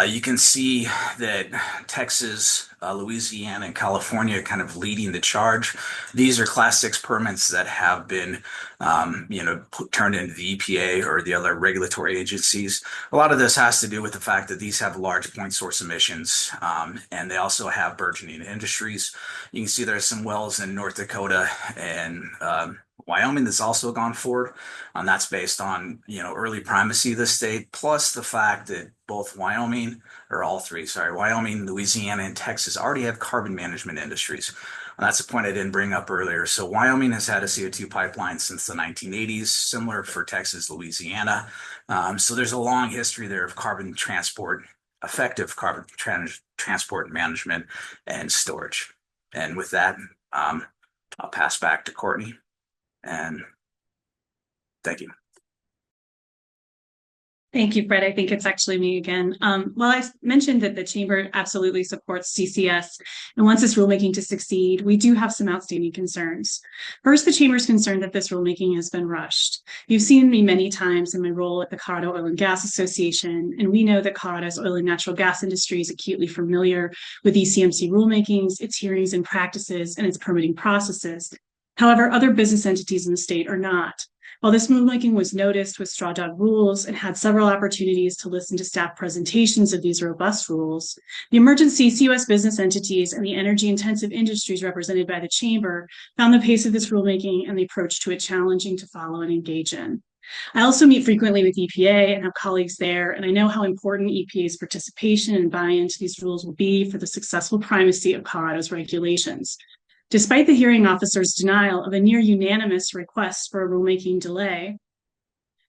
You can see that Texas, Louisiana, and California are kind of leading the charge. These are Class 6 permits that have been, turned into the EPA or the other regulatory agencies. A lot of this has to do with the fact that these have large point source emissions, and they also have burgeoning industries. You can see there's some wells in North Dakota and Wyoming that's also gone forward, and that's based on early primacy of the state, plus the fact that both Wyoming, Louisiana, and Texas already have carbon management industries. And that's a point I didn't bring up earlier. So Wyoming has had a CO2 pipeline since the 1980s, similar for Texas, Louisiana. So there's a long history there of effective carbon transport management and storage. And with that, I'll pass back to Courtney. And thank you. Thank you, Fred. I think it's actually me again. Well, I mentioned that the Chamber absolutely supports CCS and wants this rulemaking to succeed. We do have some outstanding concerns. First, the Chamber is concerned that this rulemaking has been rushed. You've seen me many times in my role at the Colorado Oil and Gas Association, and we know that Colorado's oil and natural gas industry is acutely familiar with ECMC rulemakings, its hearings and practices, and its permitting processes. However, other business entities in the state are not. While this rulemaking was noticed with straw dog rules and had several opportunities to listen to staff presentations of these robust rules, the emergent CCUS business entities and the energy-intensive industries represented by the Chamber found the pace of this rulemaking and the approach to it challenging to follow and engage in. I also meet frequently with EPA and have colleagues there, and I know how important EPA's participation and buy-in to these rules will be for the successful primacy of Colorado's regulations. Despite the hearing officer's denial of a near unanimous request for a rulemaking delay,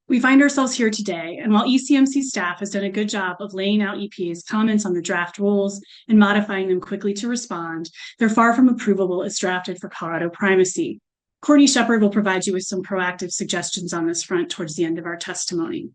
we find ourselves here today, and while ECMC staff has done a good job of laying out EPA's comments on the draft rules and modifying them quickly to respond, they're far from approvable as drafted for Colorado primacy. Courtney Shepard will provide you with some proactive suggestions on this front towards the end of our testimony.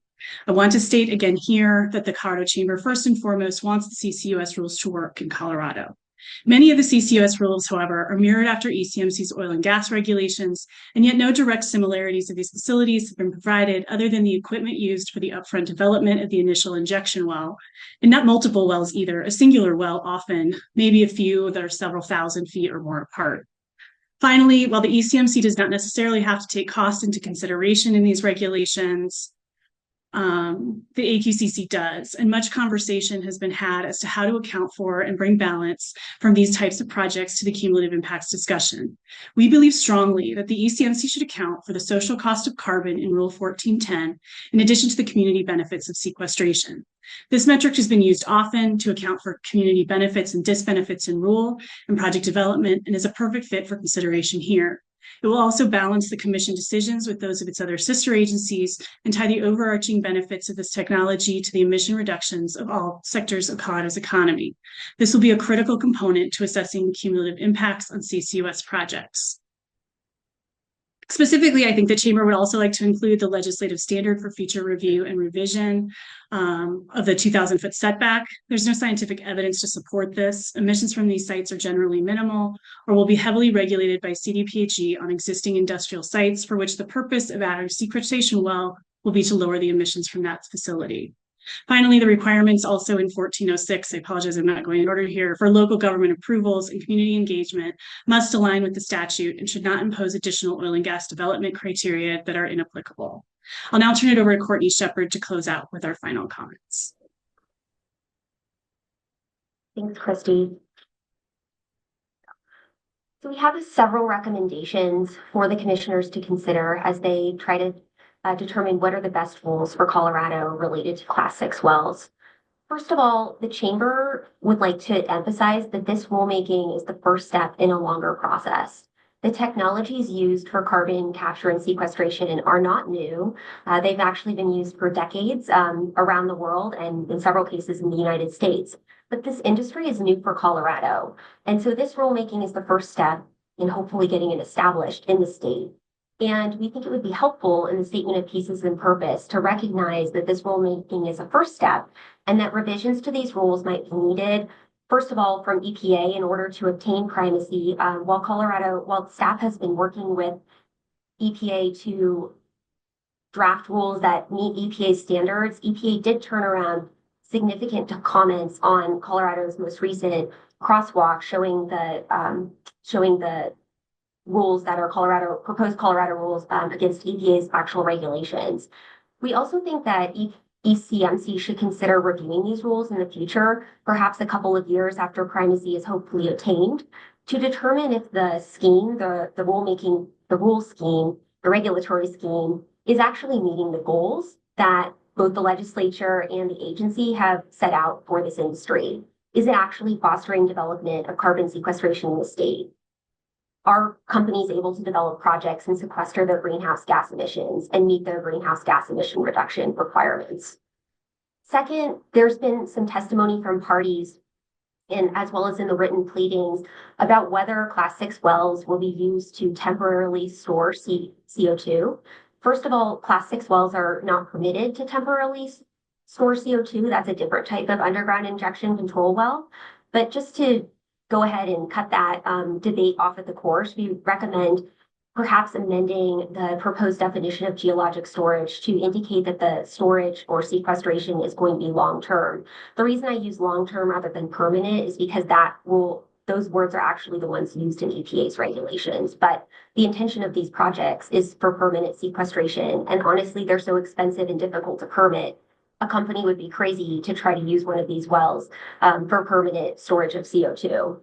I want to state again here that the Colorado Chamber first and foremost wants the CCUS rules to work in Colorado. Many of the CCUS rules, however, are mirrored after ECMC's oil and gas regulations, and yet no direct similarities of these facilities have been provided other than the equipment used for the upfront development of the initial injection well, and not multiple wells either, a singular well often, maybe a few that are several thousand feet or more apart. Finally, while the ECMC does not necessarily have to take cost into consideration in these regulations, the AQCC does, and much conversation has been had as to how to account for and bring balance from these types of projects to the cumulative impacts discussion. We believe strongly that the ECMC should account for the social cost of carbon in Rule 1410, in addition to the community benefits of sequestration. This metric has been used often to account for community benefits and disbenefits in rule and project development, and is a perfect fit for consideration here. It will also balance the commission decisions with those of its other sister agencies and tie the overarching benefits of this technology to the emission reductions of all sectors of Colorado's economy. This will be a critical component to assessing the cumulative impacts on CCUS projects. Specifically, I think the Chamber would also like to include the legislative standard for future review and revision of the 2,000-foot setback. There's no scientific evidence to support this. Emissions from these sites are generally minimal or will be heavily regulated by CDPHE on existing industrial sites for which the purpose of adding a sequestration well will be to lower the emissions from that facility. Finally, the requirements also in 1406, I apologize, I'm not going in order here, for local government approvals and community engagement must align with the statute and should not impose additional oil and gas development criteria that are inapplicable. I'll now turn it over to Courtney Shepard to close out with our final comments. Thanks, Christy. So we have several recommendations for the commissioners to consider as they try to determine what are the best rules for Colorado related to Class 6 wells. First of all, the Chamber would like to emphasize that this rulemaking is the first step in a longer process. The technologies used for carbon capture and sequestration are not new. They've actually been used for decades around the world and in several cases in the United States. But this industry is new for Colorado. And so this rulemaking is the first step in hopefully getting it established in the state. And we think it would be helpful in the statement of pieces and purpose to recognize that this rulemaking is a first step and that revisions to these rules might be needed, first of all, from EPA in order to obtain primacy. While staff has been working with EPA to draft rules that meet EPA standards, EPA did turn around significant comments on Colorado's most recent crosswalk showing the rules that are proposed Colorado rules against EPA's actual regulations. We also think that ECMC should consider reviewing these rules in the future, perhaps a couple of years after primacy is hopefully obtained, to determine if the scheme, the rule scheme, the regulatory scheme is actually meeting the goals that both the legislature and the agency have set out for this industry. Is it actually fostering development of carbon sequestration in the state? Are companies able to develop projects and sequester their greenhouse gas emissions and meet their greenhouse gas emission reduction requirements? Second, there's been some testimony from parties and as well as in the written pleadings about whether Class 6 wells will be used to temporarily store CO2. First of all, Class 6 wells are not permitted to temporarily store CO2. That's a different type of underground injection control well. But just to go ahead and cut that debate off at the course, we recommend perhaps amending the proposed definition of geologic storage to indicate that the storage or sequestration is going to be long-term. The reason I use long-term rather than permanent is because those words are actually the ones used in EPA's regulations. But the intention of these projects is for permanent sequestration. And honestly, they're so expensive and difficult to permit. A company would be crazy to try to use one of these wells for permanent storage of CO2.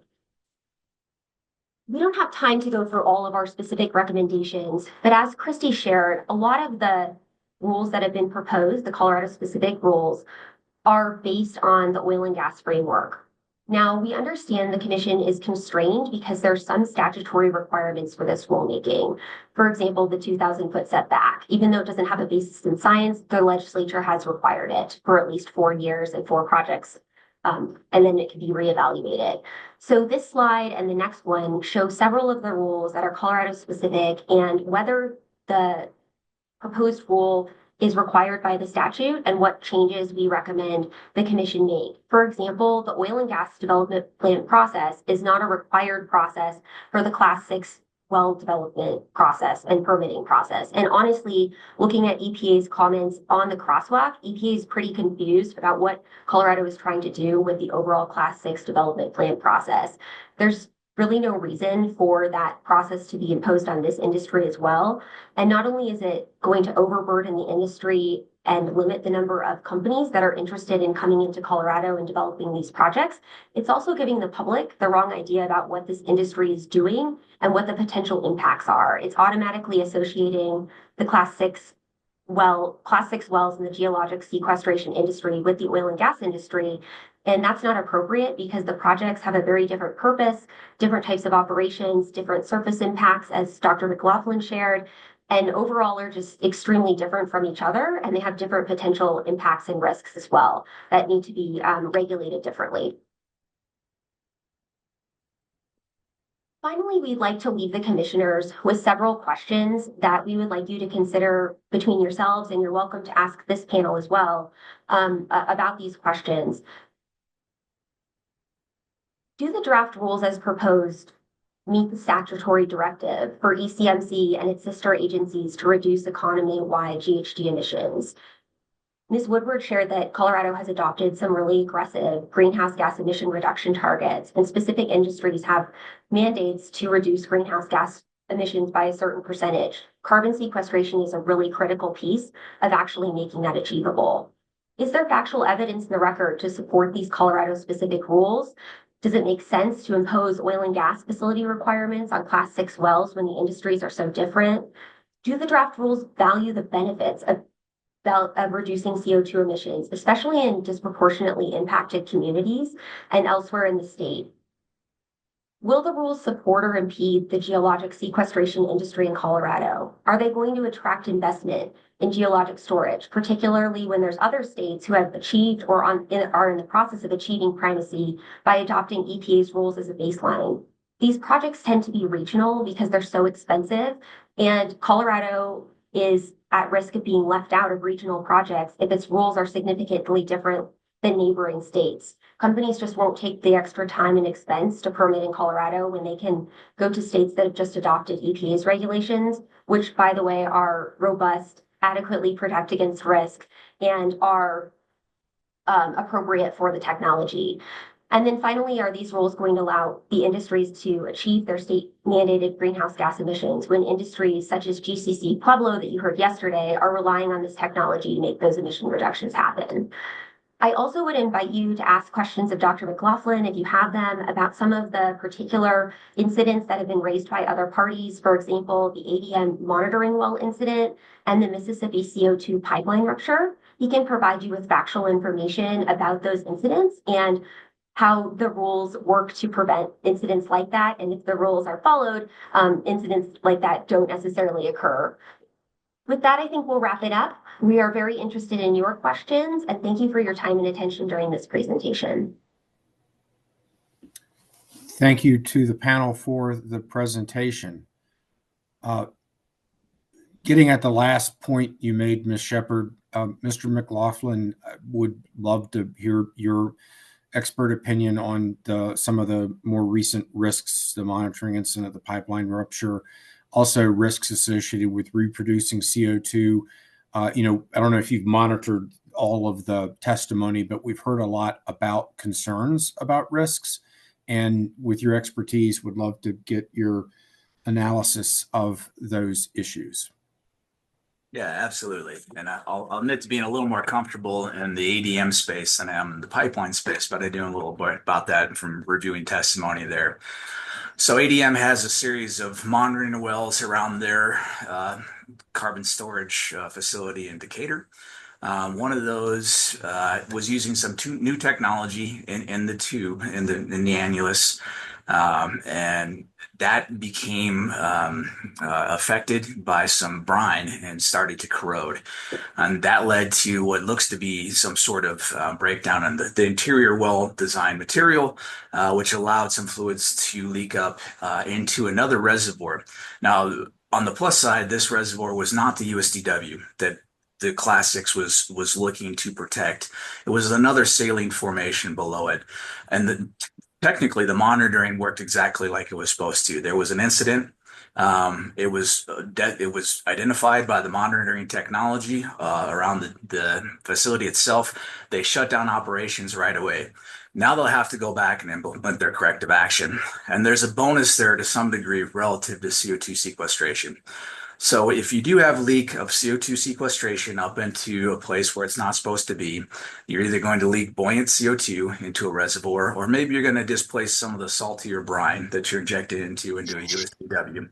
We don't have time to go through all of our specific recommendations, but as Christy shared, a lot of the rules that have been proposed, the Colorado specific rules, are based on the oil and gas framework. Now, we understand the commission is constrained because there's some statutory requirements for this rulemaking. For example, the 2,000-foot setback. Even though it doesn't have a basis in science, the legislature has required it for at least 4 years and 4 projects, and then it can be reevaluated. So this slide and the next one show several of the rules that are Colorado specific and whether the proposed rule is required by the statute and what changes we recommend the commission make. For example, the oil and gas development plan process is not a required process for the Class 6 well development process and permitting process. And honestly, looking at EPA's comments on the crosswalk, EPA is pretty confused about what Colorado is trying to do with the overall Class 6 development plan process. There's really no reason for that process to be imposed on this industry as well. And not only is it going to overburden the industry and limit the number of companies that are interested in coming into Colorado and developing these projects, it's also giving the public the wrong idea about what this industry is doing and what the potential impacts are. It's automatically associating the Class 6 wells in the geologic sequestration industry with the oil and gas industry. And that's not appropriate because the projects have a very different purpose, different types of operations, different surface impacts, as Dr. McLaughlin shared, and overall are just extremely different from each other. And they have different potential impacts and risks as well that need to be regulated differently. Finally, we'd like to leave the commissioners with several questions that we would like you to consider between yourselves, and you're welcome to ask this panel as well about these questions. Do the draft rules as proposed meet the statutory directive for ECMC and its sister agencies to reduce economy-wide GHG emissions? Ms. Woodward shared that Colorado has adopted some really aggressive greenhouse gas emission reduction targets, and specific industries have mandates to reduce greenhouse gas emissions by a certain percentage. Carbon sequestration is a really critical piece of actually making that achievable. Is there factual evidence in the record to support these Colorado-specific rules? Does it make sense to impose oil and gas facility requirements on Class 6 wells when the industries are so different? Do the draft rules value the benefits of reducing CO2 emissions, especially in disproportionately impacted communities and elsewhere in the state? Will the rules support or impede the geologic sequestration industry in Colorado? Are they going to attract investment in geologic storage, particularly when there's other states who have achieved or are in the process of achieving primacy by adopting EPA's rules as a baseline? These projects tend to be regional because they're so expensive, and Colorado is at risk of being left out of regional projects if its rules are significantly different than neighboring states. Companies just won't take the extra time and expense to permit in Colorado when they can go to states that have just adopted EPA's regulations, which, by the way, are robust, adequately protect against risk, and are appropriate for the technology. And then finally, are these rules going to allow the industries to achieve their state mandated greenhouse gas emissions when industries such as GCC Pueblo that you heard yesterday are relying on this technology to make those emission reductions happen? I also would invite you to ask questions of Dr. McLaughlin, if you have them, about some of the particular incidents that have been raised by other parties. For example, the ADM monitoring well incident and the Mississippi CO2 pipeline rupture. He can provide you with factual information about those incidents and how the rules work to prevent incidents like that. And if the rules are followed, incidents like that don't necessarily occur. With that, I think we'll wrap it up. We are very interested in your questions, and thank you for your time and attention during this presentation. Thank you to the panel for the presentation. Getting at the last point you made, Ms. Shepard, Mr. McLaughlin, would love to hear your expert opinion on some of the more recent risks, the monitoring incident, the pipeline rupture, also risks associated with reproducing CO2. I don't know if you've monitored all of the testimony, but we've heard a lot about concerns about risks. And with your expertise, would love to get your analysis of those issues. Yeah, absolutely. And I'll admit to being a little more comfortable in the ADM space than I am in the pipeline space, but I do a little bit about that from reviewing testimony there. So ADM has a series of monitoring wells around their carbon storage facility in Decatur. One of those was using some new technology in the tube, in the annulus, and that became affected by some brine and started to corrode. And that led to what looks to be some sort of breakdown in the interior well design material, which allowed some fluids to leak up into another reservoir. Now, on the plus side, this reservoir was not the USDW that the Class 6 was looking to protect. It was another saline formation below it. And technically, the monitoring worked exactly like it was supposed to. There was an incident. It was identified by the monitoring technology around the facility itself. They shut down operations right away. Now they'll have to go back and implement their corrective action. And there's a bonus there to some degree relative to CO2 sequestration. So if you do have leak of CO2 sequestration up into a place where it's not supposed to be, you're either going to leak buoyant CO2 into a reservoir, or maybe you're going to displace some of the saltier brine that you're injected into a USDW.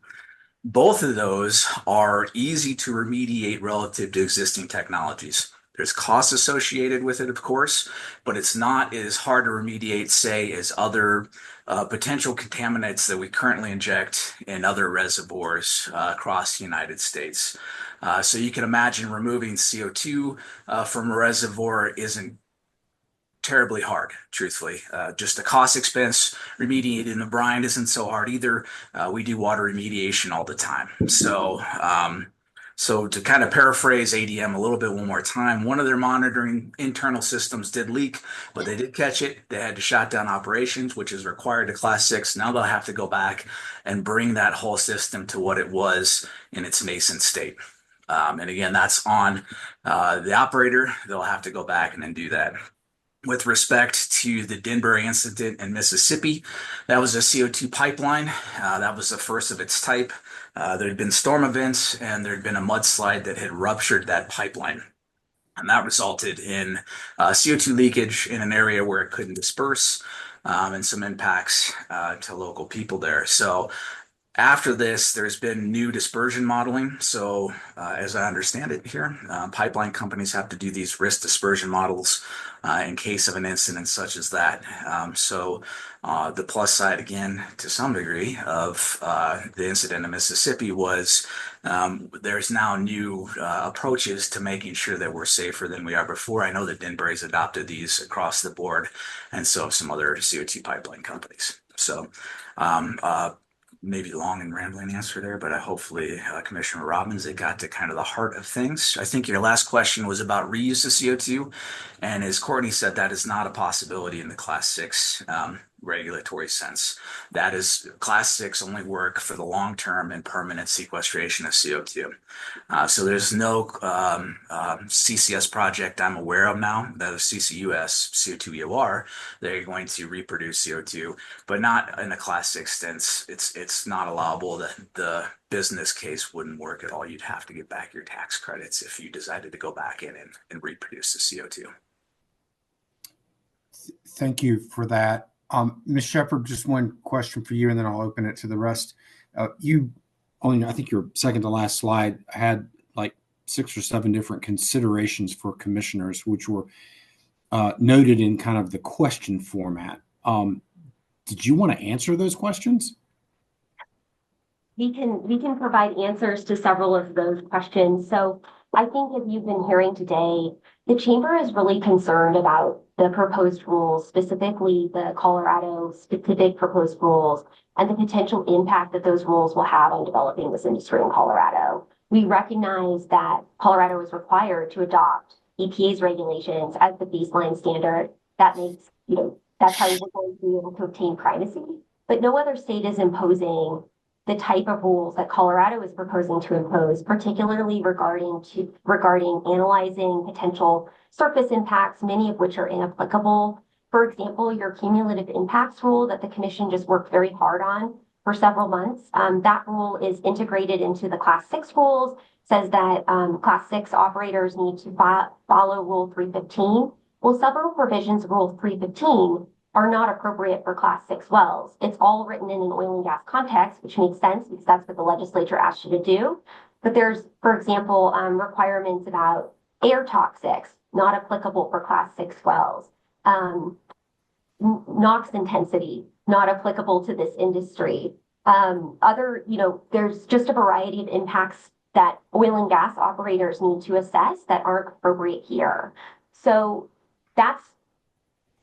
Both of those are easy to remediate relative to existing technologies. There's costs associated with it, of course, but it's not as hard to remediate, say, as other potential contaminants that we currently inject in other reservoirs across the United States. So you can imagine removing CO2 from a reservoir isn't terribly hard, truthfully. Just a cost expense. Remediating the brine isn't so hard either. We do water remediation all the time. So to kind of paraphrase ADM a little bit one more time, one of their monitoring internal systems did leak, but they did catch it. They had to shut down operations, which is required to Class 6. Now they'll have to go back and bring that whole system to what it was in its nascent state. And again, that's on the operator. They'll have to go back and then do that. With respect to the Denbury incident in Mississippi, that was a CO2 pipeline. That was the first of its type. There had been storm events and there had been a mudslide that had ruptured that pipeline. And that resulted in CO2 leakage in an area where it couldn't disperse and some impacts to local people there. So after this, there's been new dispersion modeling. So as I understand it here, pipeline companies have to do these risk dispersion models in case of an incident such as that. So the plus side, again, to some degree, of the incident in Mississippi was there's now new approaches to making sure that we're safer than we are before. I know that Denbury's adopted these across the board, and so have some other CO2 pipeline companies. So maybe long and rambling answer there, but hopefully Commissioner Robbins, it got to kind of the heart of things. I think your last question was about reuse of CO2. And as Courtney said, that is not a possibility in the Class 6 regulatory sense. That is, Class 6 only work for the long-term and permanent sequestration of CO2. So there's no CCS project I'm aware of now, that is CCUS, CO2 EOR, they're going to reproduce CO2, but not in a Class 6 sense. It's not allowable. The business case wouldn't work at all. You'd have to get back your tax credits if you decided to go back in and reproduce the CO2. Thank you for that. Ms. Shepherd, just one question for you, and then I'll open it to the rest. You only, I think your second to last slide had like 6 or 7 different considerations for commissioners, which were noted in kind of the question format. Did you want to answer those questions? We can provide answers to several of those questions. So I think as you've been hearing today, the Chamber is really concerned about the proposed rules, specifically the Colorado specific proposed rules, and the potential impact that those rules will have on developing this industry in Colorado. We recognize that Colorado is required to adopt EPA's regulations as the baseline standard. That makes, that's how we're going to be able to obtain primacy. But no other state is imposing the type of rules that Colorado is proposing to impose, particularly regarding analyzing potential surface impacts, many of which are inapplicable. For example, your cumulative impacts rule that the Commission just worked very hard on for several months, that rule is integrated into the Class 6 rules, says that Class 6 operators need to follow Rule 315. Well, several provisions of Rule 315 are not appropriate for Class 6 wells. It's all written in an oil and gas context, which makes sense because that's what the legislature asked you to do. But there's, for example, requirements about air toxics, not applicable for Class 6 wells. NOx intensity, not applicable to this industry. There's just a variety of impacts that oil and gas operators need to assess that aren't appropriate here. So that's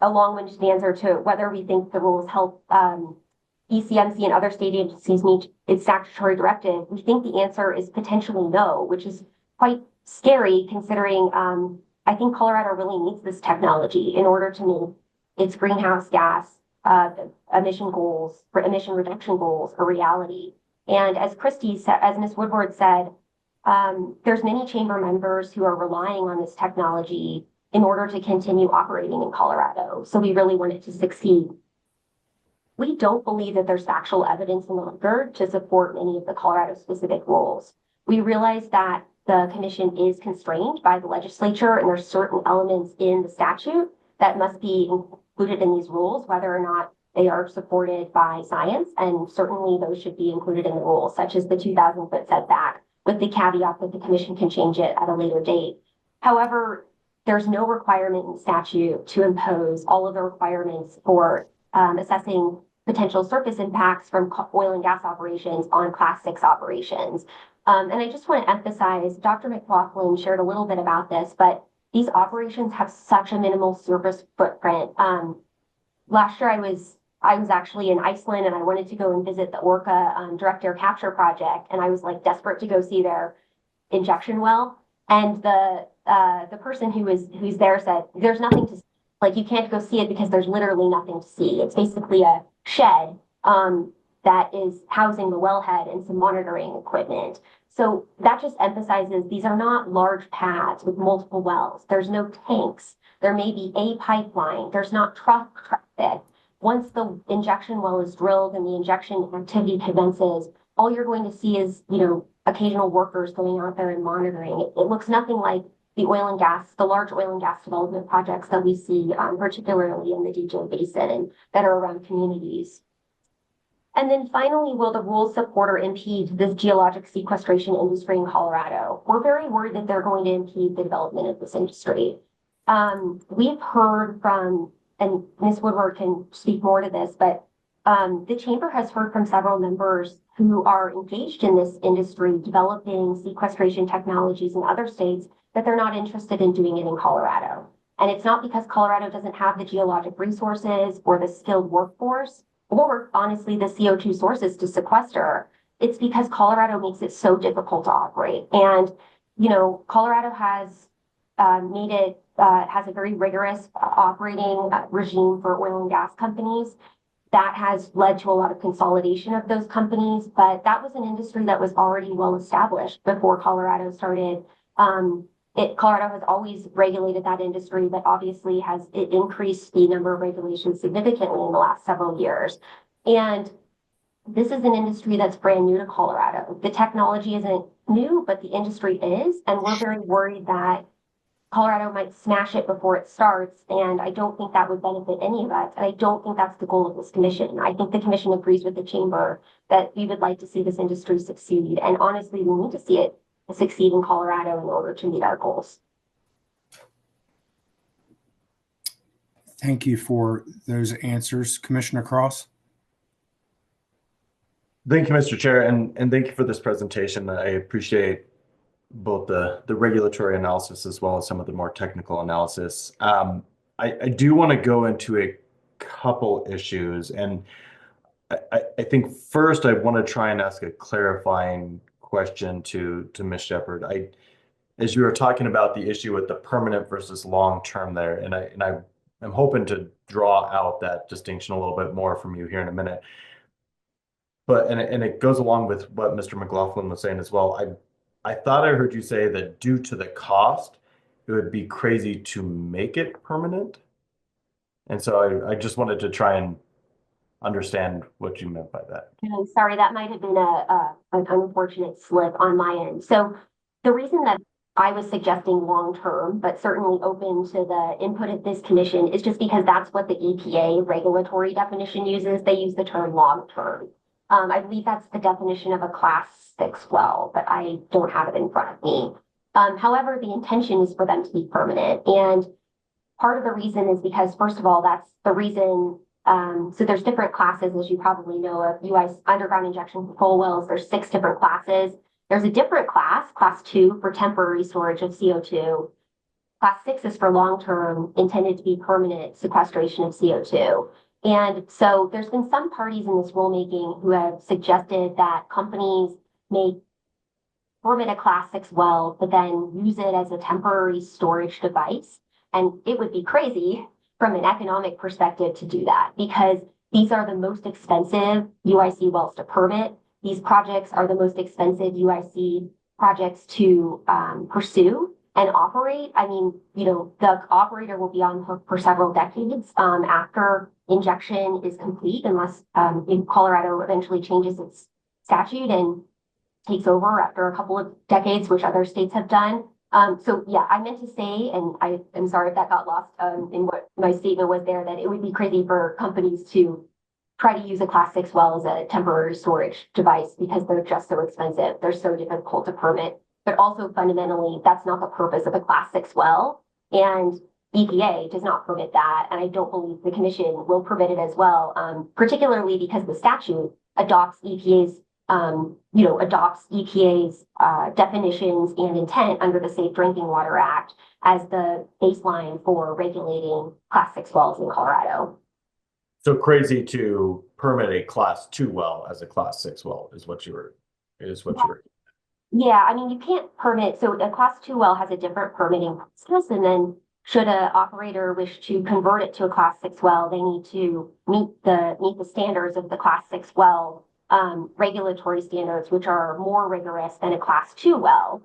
a long-winded answer to whether we think the rules help ECMC and other state agencies meet its statutory directive. We think the answer is potentially no, which is quite scary considering I think Colorado really needs this technology in order to meet its greenhouse gas emission reduction goals a reality. And as Christy said, as Ms. Woodward said, there's many chamber members who are relying on this technology in order to continue operating in Colorado. So we really want it to succeed. We don't believe that there's factual evidence in the record to support any of the Colorado specific rules. We realize that the Commission is constrained by the legislature and there's certain elements in the statute that must be included in these rules, whether or not they are supported by science, and certainly those should be included in the rules, such as the 2,000-foot setback, with the caveat that the Commission can change it at a later date. However, there's no requirement in statute to impose all of the requirements for assessing potential surface impacts from oil and gas operations on Class 6 operations. And I just want to emphasize, Dr. McLaughlin shared a little bit about this, but these operations have such a minimal surface footprint. Last year I was actually in Iceland and I wanted to go and visit the Orca direct air capture project, and I was like desperate to go see their injection well. And the person who's there said, there's nothing to see. Like, you can't go see it because there's literally nothing to see. It's basically a shed that is housing the wellhead and some monitoring equipment. So that just emphasizes these are not large pads with multiple wells. There's no tanks. There may be a pipeline. There's not truck traffic. Once the injection well is drilled and the injection activity commences, all you're going to see is, occasional workers going out there and monitoring. It looks nothing like the large oil and gas development projects that we see, particularly in the DJ Basin and that are around communities. And then finally, will the rules support or impede this geologic sequestration industry in Colorado? We're very worried that they're going to impede the development of this industry. We've heard from, and Ms. Woodward can speak more to this, but the chamber has heard from several members who are engaged in this industry, developing sequestration technologies in other states, that they're not interested in doing it in Colorado. And it's not because Colorado doesn't have the geologic resources or the skilled workforce, or honestly, the CO2 sources to sequester. It's because Colorado makes it so difficult to operate. And, Colorado has has a very rigorous operating regime for oil and gas companies. That has led to a lot of consolidation of those companies, but that was an industry that was already well established before Colorado started. Colorado has always regulated that industry, but obviously it increased the number of regulations significantly in the last several years. And this is an industry that's brand new to Colorado. The technology isn't new, but the industry is, and we're very worried that Colorado might smash it before it starts, and I don't think that would benefit any of us, and I don't think that's the goal of this commission. I think the commission agrees with the chamber that we would like to see this industry succeed, and honestly, we need to see it succeed in Colorado in order to meet our goals. Thank you for those answers, Commissioner Cross. Thank you, Mr. Chair, and thank you for this presentation. I appreciate both the regulatory analysis as well as some of the more technical analysis. I do want to go into a couple issues, and I think first I want to try and ask a clarifying question to Ms. Shepard. As you were talking about the issue with the permanent versus long-term there, and I'm hoping to draw out that distinction a little bit more from you here in a minute. But and it goes along with what Mr. McLaughlin was saying as well. I thought I heard you say that due to the cost, it would be crazy to make it permanent. And so I just wanted to try and understand what you meant by that. Sorry, that might have been an unfortunate slip on my end. So the reason that I was suggesting long-term, but certainly open to the input of this commission, is just because that's what the EPA regulatory definition uses. They use the term long-term. I believe that's the definition of a Class 6 well, but I don't have it in front of me. However, the intention is for them to be permanent. And part of the reason is because, first of all, that's the reason. So there's different classes, as you probably know, of US underground injection control wells. There's 6 different classes. There's a different class, Class 2, for temporary storage of CO2. Class 6 is for long-term, intended to be permanent sequestration of CO2. And so there's been some parties in this rulemaking who have suggested that companies may permit a Class 6 well, but then use it as a temporary storage device. And it would be crazy from an economic perspective to do that, because these are the most expensive UIC wells to permit. These projects are the most expensive UIC projects to pursue and operate. I mean, the operator will be on the hook for several decades after injection is complete, unless Colorado eventually changes its statute and takes over after a couple of decades, which other states have done. So yeah, I meant to say, and I am sorry if that got lost in what my statement was there, that it would be crazy for companies to try to use a Class 6 well as a temporary storage device because they're just so expensive. They're so difficult to permit. But also fundamentally, that's not the purpose of a Class 6 well. And EPA does not permit that, and I don't believe the commission will permit it as well, particularly because the statute adopts EPA's definitions and intent under the Safe Drinking Water Act as the baseline for regulating Class 6 wells in Colorado. So crazy to permit a Class 2 well as a Class 6 well is what you were. Yeah, I mean, you can't permit, so a Class 2 well has a different permitting process, and then should an operator wish to convert it to a Class 6 well, they need to meet the standards of the Class 6 well regulatory standards, which are more rigorous than a Class 2 well.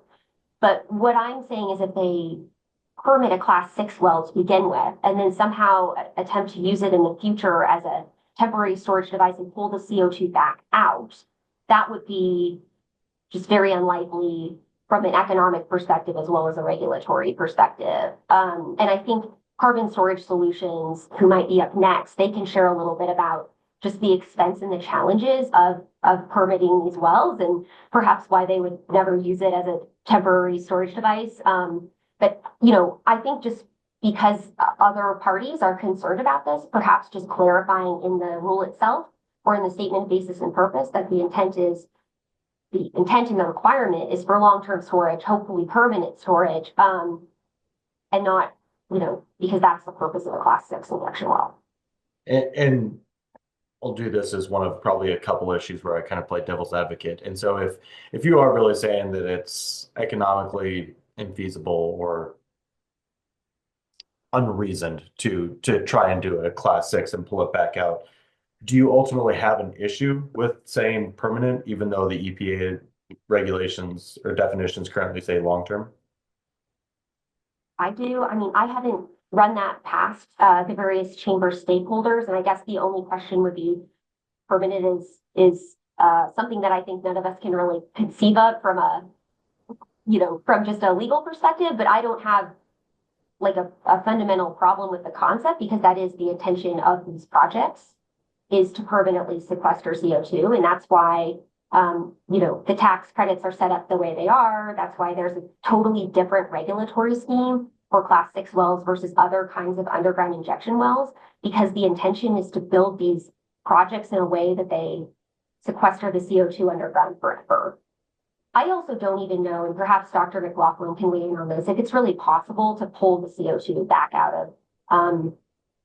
But what I'm saying is if they permit a Class 6 well to begin with, and then somehow attempt to use it in the future as a temporary storage device and pull the CO2 back out, that would be just very unlikely from an economic perspective as well as a regulatory perspective. And I think Carbon Storage Solutions, who might be up next, they can share a little bit about just the expense and the challenges of permitting these wells and perhaps why they would never use it as a temporary storage device. But, I think just because other parties are concerned about this, perhaps just clarifying in the rule itself or in the statement of basis and purpose that the intent and the requirement is for long-term storage, hopefully permanent storage, and not, because that's the purpose of a Class 6 injection well. And I'll do this as one of probably a couple issues where I kind of play devil's advocate. And so if you are really saying that it's economically infeasible or unreasoned to try and do a Class 6 and pull it back out, do you ultimately have an issue with saying permanent, even though the EPA regulations or definitions currently say long-term? I do. I mean, I haven't run that past the various chamber stakeholders, and I guess the only question would be permanent is something that I think none of us can really conceive of from from just a legal perspective, but I don't have like a fundamental problem with the concept because that is the intention of these projects, is to permanently sequester CO2. And that's why, the tax credits are set up the way they are. That's why there's a totally different regulatory scheme for Class 6 wells versus other kinds of underground injection wells, because the intention is to build these projects in a way that they sequester the CO2 underground forever. I also don't even know, and perhaps Dr. McLaughlin can weigh in on this, if it's really possible to pull the CO2 back out of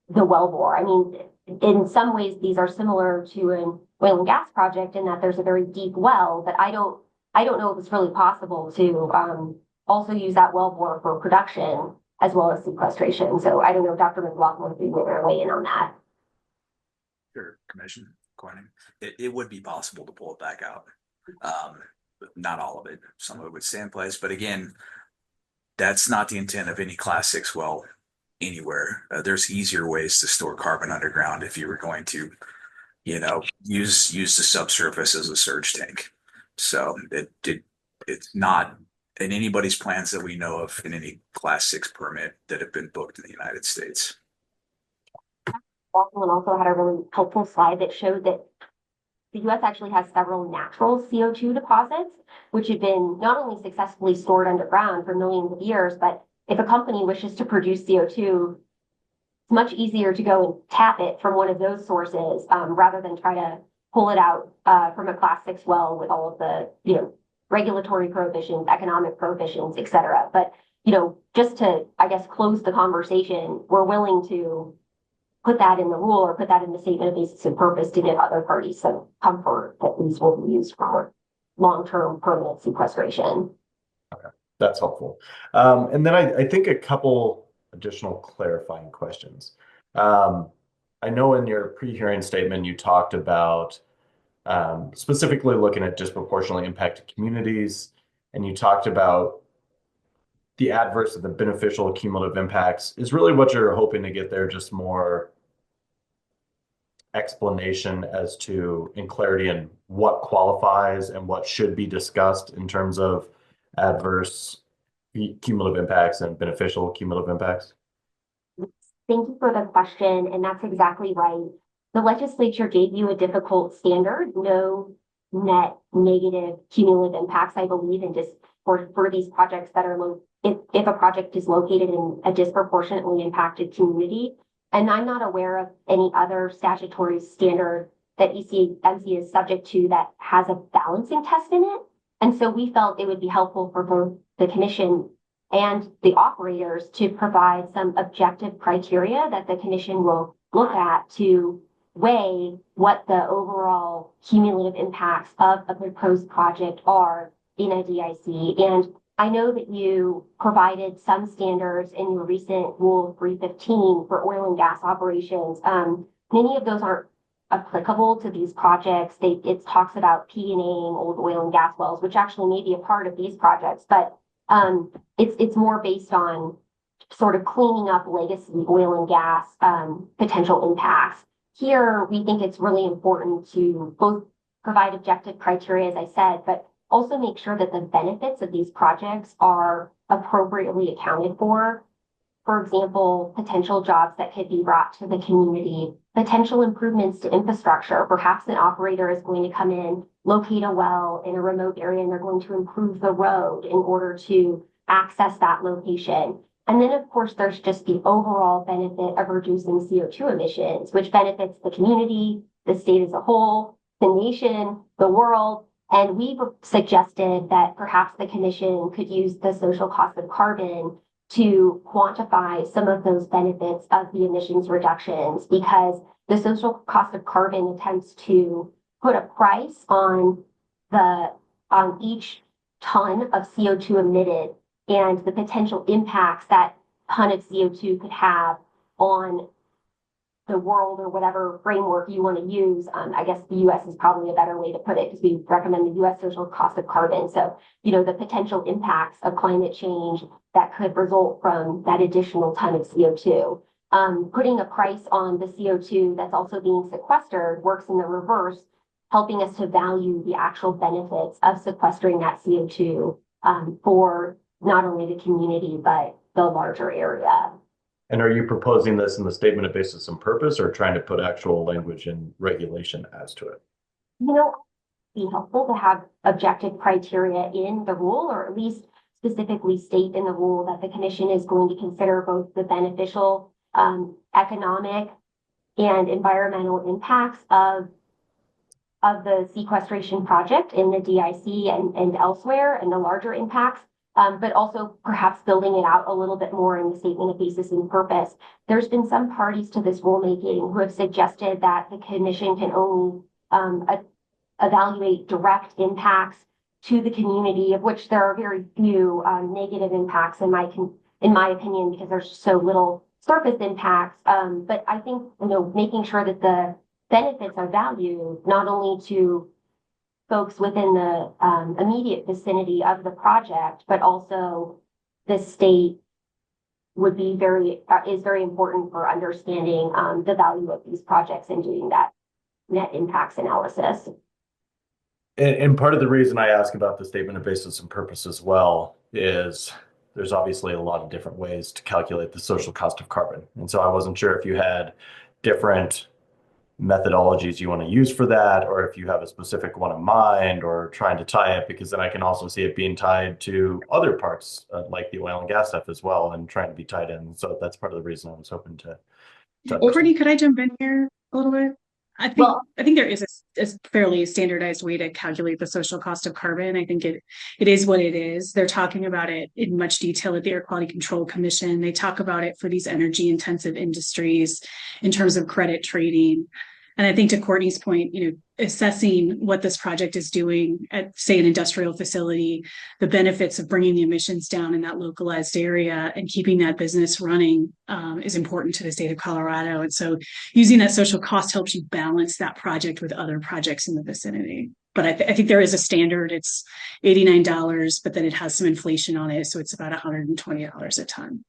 the wellbore. I mean, in some ways, these are similar to an oil and gas project in that there's a very deep well, but I don't know if it's really possible to also use that wellbore for production as well as sequestration. So I don't know, Dr. McLaughlin, if you want to weigh in on that. Sure, Commissioner Corning. It would be possible to pull it back out. Not all of it. Some of it would stay in place. But again, that's not the intent of any Class 6 well anywhere. There's easier ways to store carbon underground if you were going to, use the subsurface as a surge tank. So it's not in anybody's plans that we know of in any Class 6 permit that have been booked in the United States. Lachlan also had a really helpful slide that showed that the U.S. actually has several natural CO2 deposits, which have been not only successfully stored underground for millions of years, but if a company wishes to produce CO2, it's much easier to go and tap it from one of those sources rather than try to pull it out from a Class 6 well with all of the, regulatory prohibitions, economic prohibitions, et cetera. But, just to, I guess, close the conversation, we're willing to put that in the rule or put that in the statement of basis and purpose to give other parties some comfort that these will be used for long-term permanent sequestration. Okay, that's helpful. And then I think a couple additional clarifying questions. I know in your pre-hearing statement, you talked about specifically looking at disproportionately impacted communities, and you talked about the adverse and the beneficial cumulative impacts. Is really what you're hoping to get there just more explanation as to, in clarity, in what qualifies and what should be discussed in terms of adverse cumulative impacts and beneficial cumulative impacts? Thank you for the question, and that's exactly right. The legislature gave you a difficult standard, no net negative cumulative impacts, I believe, and just for these projects that are if a project is located in a disproportionately impacted community. And I'm not aware of any other statutory standard that ECMC is subject to that has a balancing test in it. And so we felt it would be helpful for both the commission and the operators to provide some objective criteria that the commission will look at to weigh what the overall cumulative impacts of a proposed project are in a DIC. And I know that you provided some standards in your recent Rule 315 for oil and gas operations. Many of those aren't applicable to these projects. It talks about P&Aing old oil and gas wells, which actually may be a part of these projects, but it's more based on sort of cleaning up legacy oil and gas potential impacts. Here, we think it's really important to both provide objective criteria, as I said, but also make sure that the benefits of these projects are appropriately accounted for. For example, potential jobs that could be brought to the community, potential improvements to infrastructure. Perhaps an operator is going to come in, locate a well in a remote area, and they're going to improve the road in order to access that location. And then, of course, there's just the overall benefit of reducing CO2 emissions, which benefits the community, the state as a whole, the nation, the world. And we've suggested that perhaps the commission could use the social cost of carbon to quantify some of those benefits of the emissions reductions, because the social cost of carbon attempts to put a price on each ton of CO2 emitted and the potential impacts that ton of CO2 could have on the world, or whatever framework you want to use. I guess the US is probably a better way to put it, because we recommend the US social cost of carbon. So, the potential impacts of climate change that could result from that additional ton of CO2. Putting a price on the CO2 that's also being sequestered works in the reverse, helping us to value the actual benefits of sequestering that CO2 for not only the community, but the larger area. And are you proposing this in the statement of basis and purpose, or trying to put actual language and regulation as to it? It'd be helpful to have objective criteria in the rule, or at least specifically state in the rule that the commission is going to consider both the beneficial economic and environmental impacts of the sequestration project in the DIC and elsewhere, and the larger impacts. But also perhaps building it out a little bit more in the statement of basis and purpose. There's been some parties to this rulemaking who have suggested that the commission can only evaluate direct impacts to the community, of which there are very few negative impacts in my opinion, because there's so little surface impacts. But I think making sure that the benefits are valued not only to folks within the immediate vicinity of the project, but also the state is very important for understanding the value of these projects and doing that net impacts analysis. And part of the reason I ask about the statement of basis and purpose as well is there's obviously a lot of different ways to calculate the social cost of carbon. And so I wasn't sure if you had different methodologies you want to use for that, or if you have a specific one in mind, or trying to tie it, because then I can also see it being tied to other parts like the oil and gas stuff as well, and trying to be tied in. So that's part of the reason I was hoping to Brittany, could I jump in here a little bit? I think there is a fairly standardized way to calculate the social cost of carbon. I think it is what it is. They're talking about it in much detail at the Air Quality Control Commission. They talk about it for these energy intensive industries in terms of credit trading. And I think to Courtney's point, assessing what this project is doing at, say, an industrial facility, the benefits of bringing the emissions down in that localized area and keeping that business running is important to the state of Colorado. And so using that social cost helps you balance that project with other projects in the vicinity. But I think there is a standard. It's $89, but then it has some inflation on it. So it's about $120 a ton.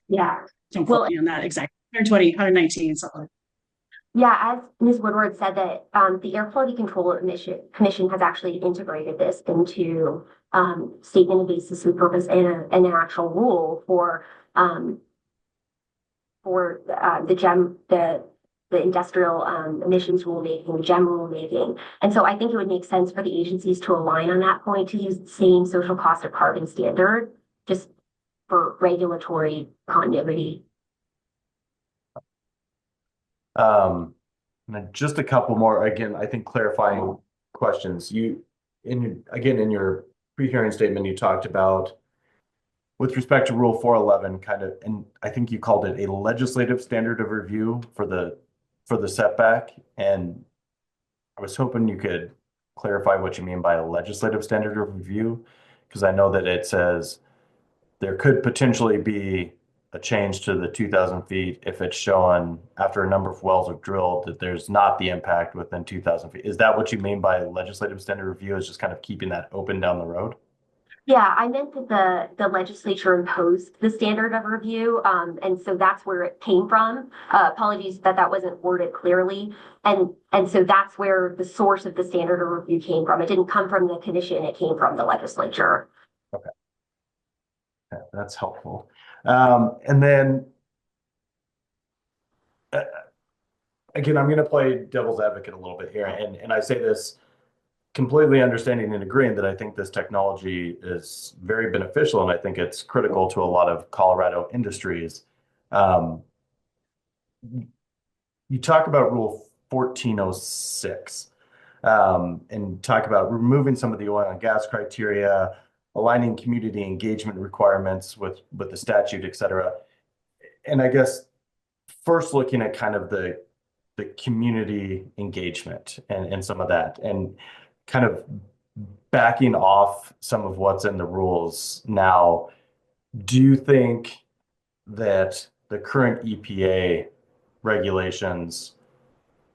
Yeah. Don't quote me on that exactly. 120, 119, something like that. Yeah, as Ms. Woodward said, that the Air Quality Control Commission has actually integrated this into statement of basis and purpose and an actual rule for the industrial emissions rulemaking, GEM rulemaking. And so I think it would make sense for the agencies to align on that point, to use the same social cost of carbon standard, just for regulatory continuity. And then just a couple more, again, I think clarifying questions. In your pre-hearing statement, you talked about with respect to Rule 411, kind of, and I think you called it a legislative standard of review for the setback. And I was hoping you could clarify what you mean by a legislative standard of review, because I know that it says there could potentially be a change to the 2,000 feet if it's shown after a number of wells are drilled that there's not the impact within 2,000 feet. Is that what you mean by legislative standard review, is just kind of keeping that open down the road? Yeah, I meant that the legislature imposed the standard of review, and so that's where it came from. Apologies that wasn't worded clearly, and so that's where the source of the standard of review came from. It didn't come from the commission; it came from the legislature. Okay, that's helpful. And then again, I'm going to play devil's advocate a little bit here, and I say this completely understanding and agreeing that I think this technology is very beneficial, and I think it's critical to a lot of Colorado industries. You talk about Rule 1406, and talk about removing some of the oil and gas criteria, aligning community engagement requirements with the statute, et cetera. And I guess first looking at kind of the community engagement and some of that, and kind of backing off some of what's in the rules now, do you think that the current EPA regulations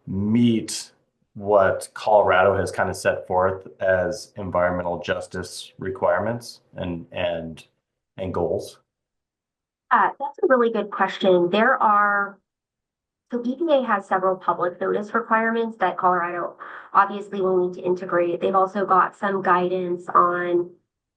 meet what Colorado has kind of set forth as environmental justice requirements and goals? That's a really good question. So EPA has several public notice requirements that Colorado obviously will need to integrate. They've also got some guidance on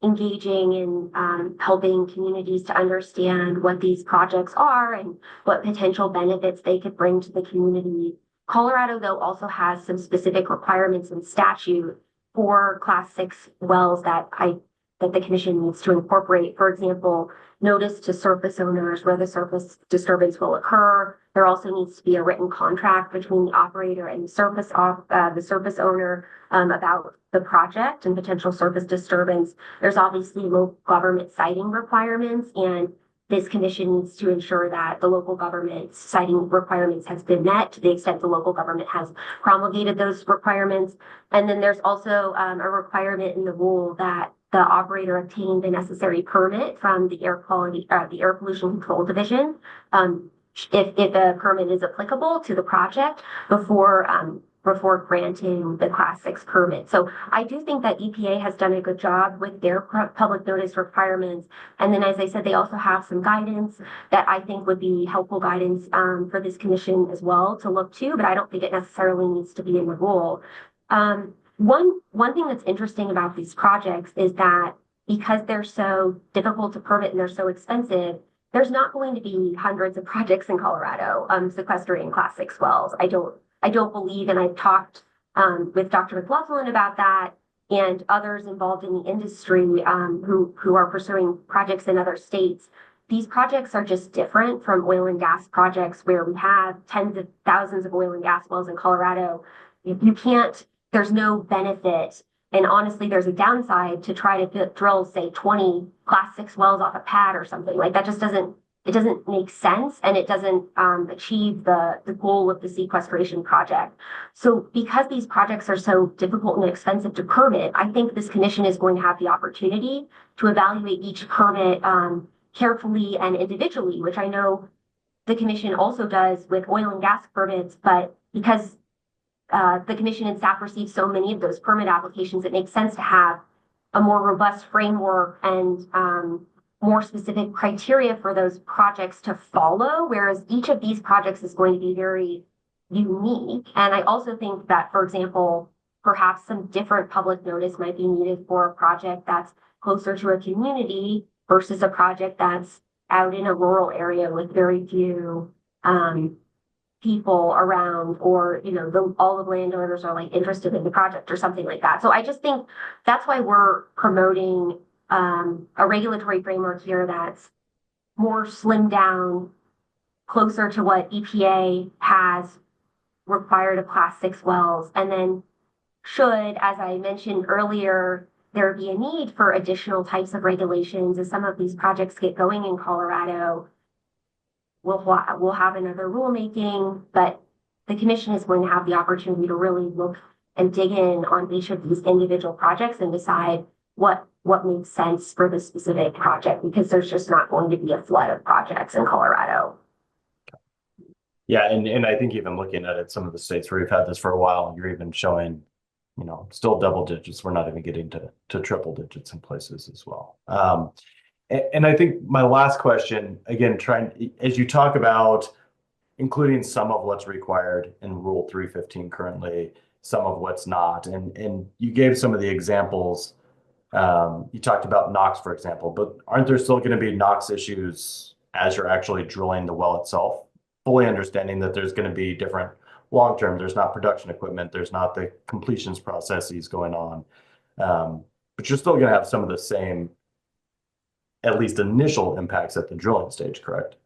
engaging and helping communities to understand what these projects are and what potential benefits they could bring to the community. Colorado, though, also has some specific requirements in statute for Class 6 wells that the commission needs to incorporate. For example, notice to surface owners where the surface disturbance will occur. There also needs to be a written contract between the operator and the surface owner about the project and potential surface disturbance. There's obviously local government siting requirements, and this commission needs to ensure that the local government's siting requirements has been met to the extent the local government has promulgated those requirements. And then there's also a requirement in the rule that the operator obtain the necessary permit from the air pollution control division, if a permit is applicable to the project before granting the Class 6 permit. So I do think that EPA has done a good job with their public notice requirements. And then, as I said, they also have some guidance that I think would be helpful guidance for this commission as well to look to, but I don't think it necessarily needs to be in the rule. One thing that's interesting about these projects is that because they're so difficult to permit and they're so expensive, there's not going to be hundreds of projects in Colorado sequestering Class 6 wells. I don't believe, and I've talked with Dr. McLaughlin about that and others involved in the industry who are pursuing projects in other states. These projects are just different from oil and gas projects where we have tens of thousands of oil and gas wells in Colorado. There's no benefit. And honestly, there's a downside to try to drill, say, 20 Class 6 wells off a pad or something. Like that just doesn't make sense, and it doesn't achieve the goal of the sequestration project. So because these projects are so difficult and expensive to permit, I think this commission is going to have the opportunity to evaluate each permit carefully and individually, which I know the commission also does with oil and gas permits, but because the commission and staff receive so many of those permit applications, it makes sense to have a more robust framework and more specific criteria for those projects to follow, whereas each of these projects is going to be very unique. And I also think that, for example, perhaps some different public notice might be needed for a project that's closer to a community versus a project that's out in a rural area with very few people around, or all the landowners are like interested in the project or something like that. So I just think that's why we're promoting a regulatory framework here that's more slimmed down, closer to what EPA has required of Class 6 wells. And then should, as I mentioned earlier, there be a need for additional types of regulations as some of these projects get going in Colorado, we'll have another rulemaking, but the commission is going to have the opportunity to really look and dig in on each of these individual projects and decide what makes sense for the specific project, because there's just not going to be a flood of projects in Colorado. Yeah, and I think even looking at it, some of the states where we've had this for a while, you're even showing, still double digits. We're not even getting to triple digits in places as well. And I think my last question, again, as you talk about including some of what's required in Rule 315 currently, some of what's not, and you gave some of the examples. You talked about NOx, for example, but aren't there still going to be NOx issues as you're actually drilling the well itself? Fully understanding that there's going to be different long-term, there's not production equipment, there's not the completions processes going on. But you're still going to have some of the same, at least initial impacts at the drilling stage, correct?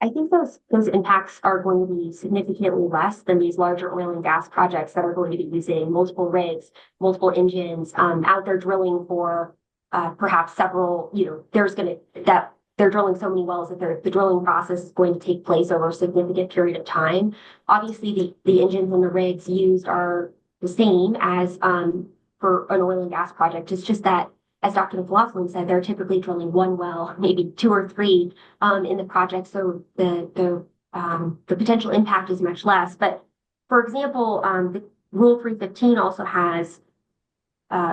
I think those impacts are going to be significantly less than these larger oil and gas projects that are going to be using multiple rigs, multiple engines, out there drilling for perhaps several, they're drilling so many wells that the drilling process is going to take place over a significant period of time. Obviously, the engines and the rigs used are the same as for an oil and gas project. It's just that, as Dr. McLaughlin said, they're typically drilling one well, maybe two or three in the project, so the potential impact is much less. But for example, the Rule 315 also has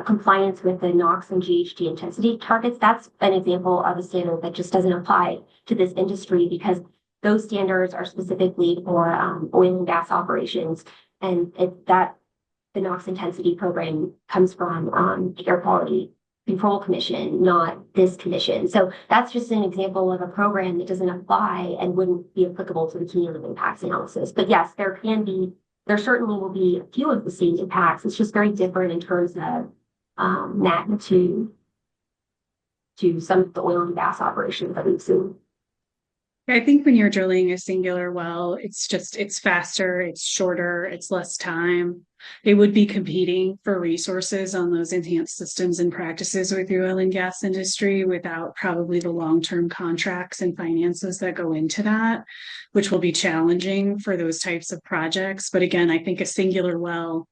compliance with the NOx and GHG intensity targets. That's an example of a standard that just doesn't apply to this industry, because those standards are specifically for oil and gas operations, and the NOx intensity program comes from the Air Quality Control Commission, not this commission. So that's just an example of a program that doesn't apply and wouldn't be applicable to the cumulative impacts analysis. But yes, there certainly will be a few of the same impacts. It's just very different in terms of magnitude to some of the oil and gas operations that we've seen. I think when you're drilling a singular well, it's faster, it's shorter, it's less time. They would be competing for resources on those enhanced systems and practices with the oil and gas industry without probably the long-term contracts and finances that go into that, which will be challenging for those types of projects. But again, I think a singular well,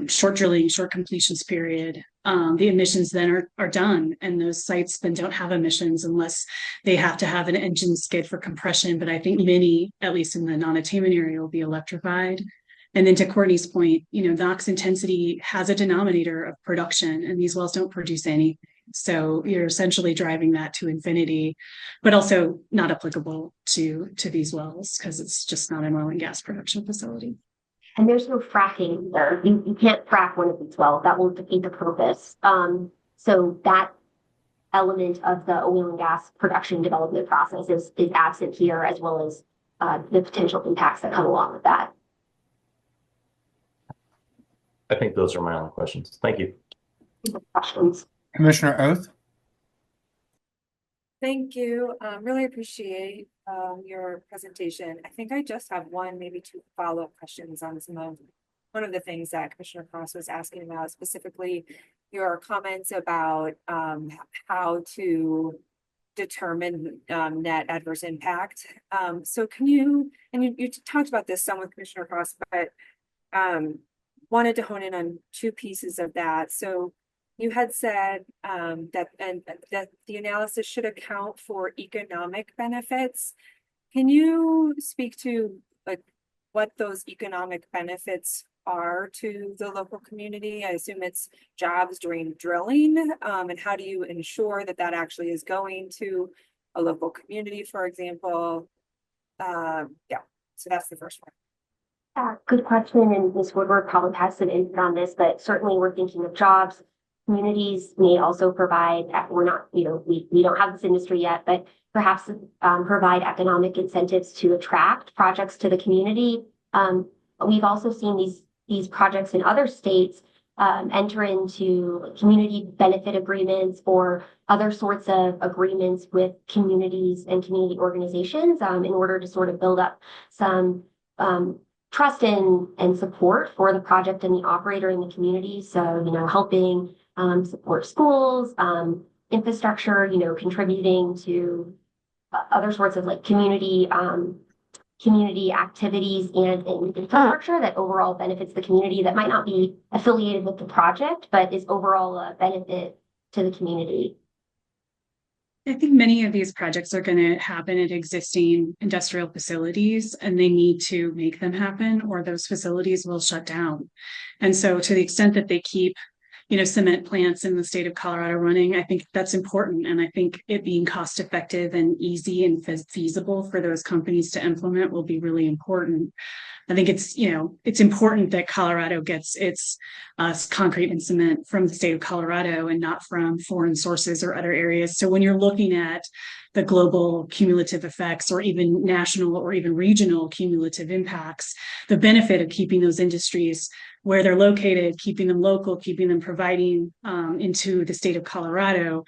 short drilling, short completions period, the emissions then are done, and those sites then don't have emissions unless they have to have an engine skid for compression. But I think many, at least in the non-attainment area, will be electrified. And then to Courtney's point, NOx intensity has a denominator of production, and these wells don't produce anything. So you're essentially driving that to infinity, but also not applicable to these wells because it's just not an oil and gas production facility. And there's no fracking there. You can't frack one of these wells. That will defeat the purpose. So that element of the oil and gas production development process is absent here, as well as the potential impacts that come along with that. I think those are my only questions. Thank you. Questions? Commissioner Oath? Thank you. Really appreciate your presentation. I think I just have one, maybe two follow-up questions on some of one of the things that Commissioner Cross was asking about, specifically your comments about how to determine net adverse impact. So can you, and you talked about this some with Commissioner Cross, but wanted to hone in on two pieces of that. So you had said that the analysis should account for economic benefits. Can you speak to what those economic benefits are to the local community? I assume it's jobs during drilling, and how do you ensure that actually is going to a local community, for example? So that's the first one. Good question, and Ms. Woodward probably has some input on this, but certainly we're thinking of jobs. Communities may also provide, we're not, we don't have this industry yet, but perhaps provide economic incentives to attract projects to the community. We've also seen these projects in other states enter into community benefit agreements or other sorts of agreements with communities and community organizations in order to sort of build up some trust and support for the project and the operator in the community. So, helping support schools, infrastructure, contributing to other sorts of like community activities and infrastructure that overall benefits the community that might not be affiliated with the project, but is overall a benefit to the community. I think many of these projects are going to happen at existing industrial facilities, and they need to make them happen or those facilities will shut down. And so to the extent that they keep cement plants in the state of Colorado running, I think that's important. And I think it being cost effective and easy and feasible for those companies to implement will be really important. I think it's important that Colorado gets its concrete and cement from the state of Colorado and not from foreign sources or other areas. So when you're looking at the global cumulative effects or even national or even regional cumulative impacts, the benefit of keeping those industries where they're located, keeping them local, keeping them providing into the state of Colorado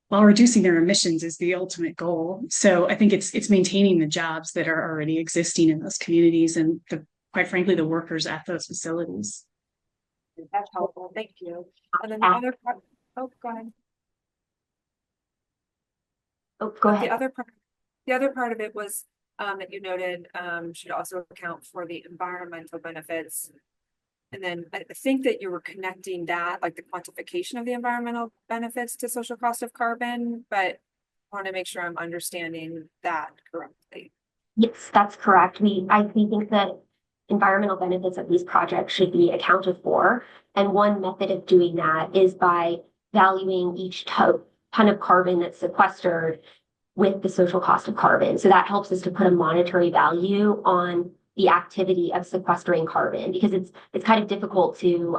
while reducing their emissions is the ultimate goal. So I think it's maintaining the jobs that are already existing in those communities and quite frankly, the workers at those facilities. That's helpful. Thank you. And then the other part, go ahead. Go ahead. The other part of it was that you noted should also account for the environmental benefits. And then I think that you were connecting that, like the quantification of the environmental benefits to social cost of carbon, but I want to make sure I'm understanding that correctly. Yes, that's correct. I think that environmental benefits of these projects should be accounted for. And one method of doing that is by valuing each ton of carbon that's sequestered with the social cost of carbon. So that helps us to put a monetary value on the activity of sequestering carbon, because it's kind of difficult to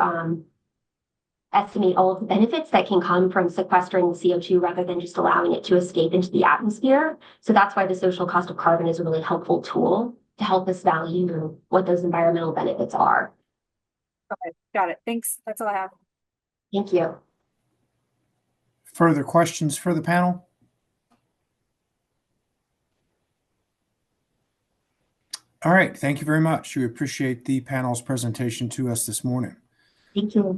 estimate all of the benefits that can come from sequestering the CO2 rather than just allowing it to escape into the atmosphere. So that's why the social cost of carbon is a really helpful tool to help us value what those environmental benefits are. Okay, got it. Thanks. That's all I have. Thank you. Further questions for the panel? All right, thank you very much. We appreciate the panel's presentation to us this morning. Thank you.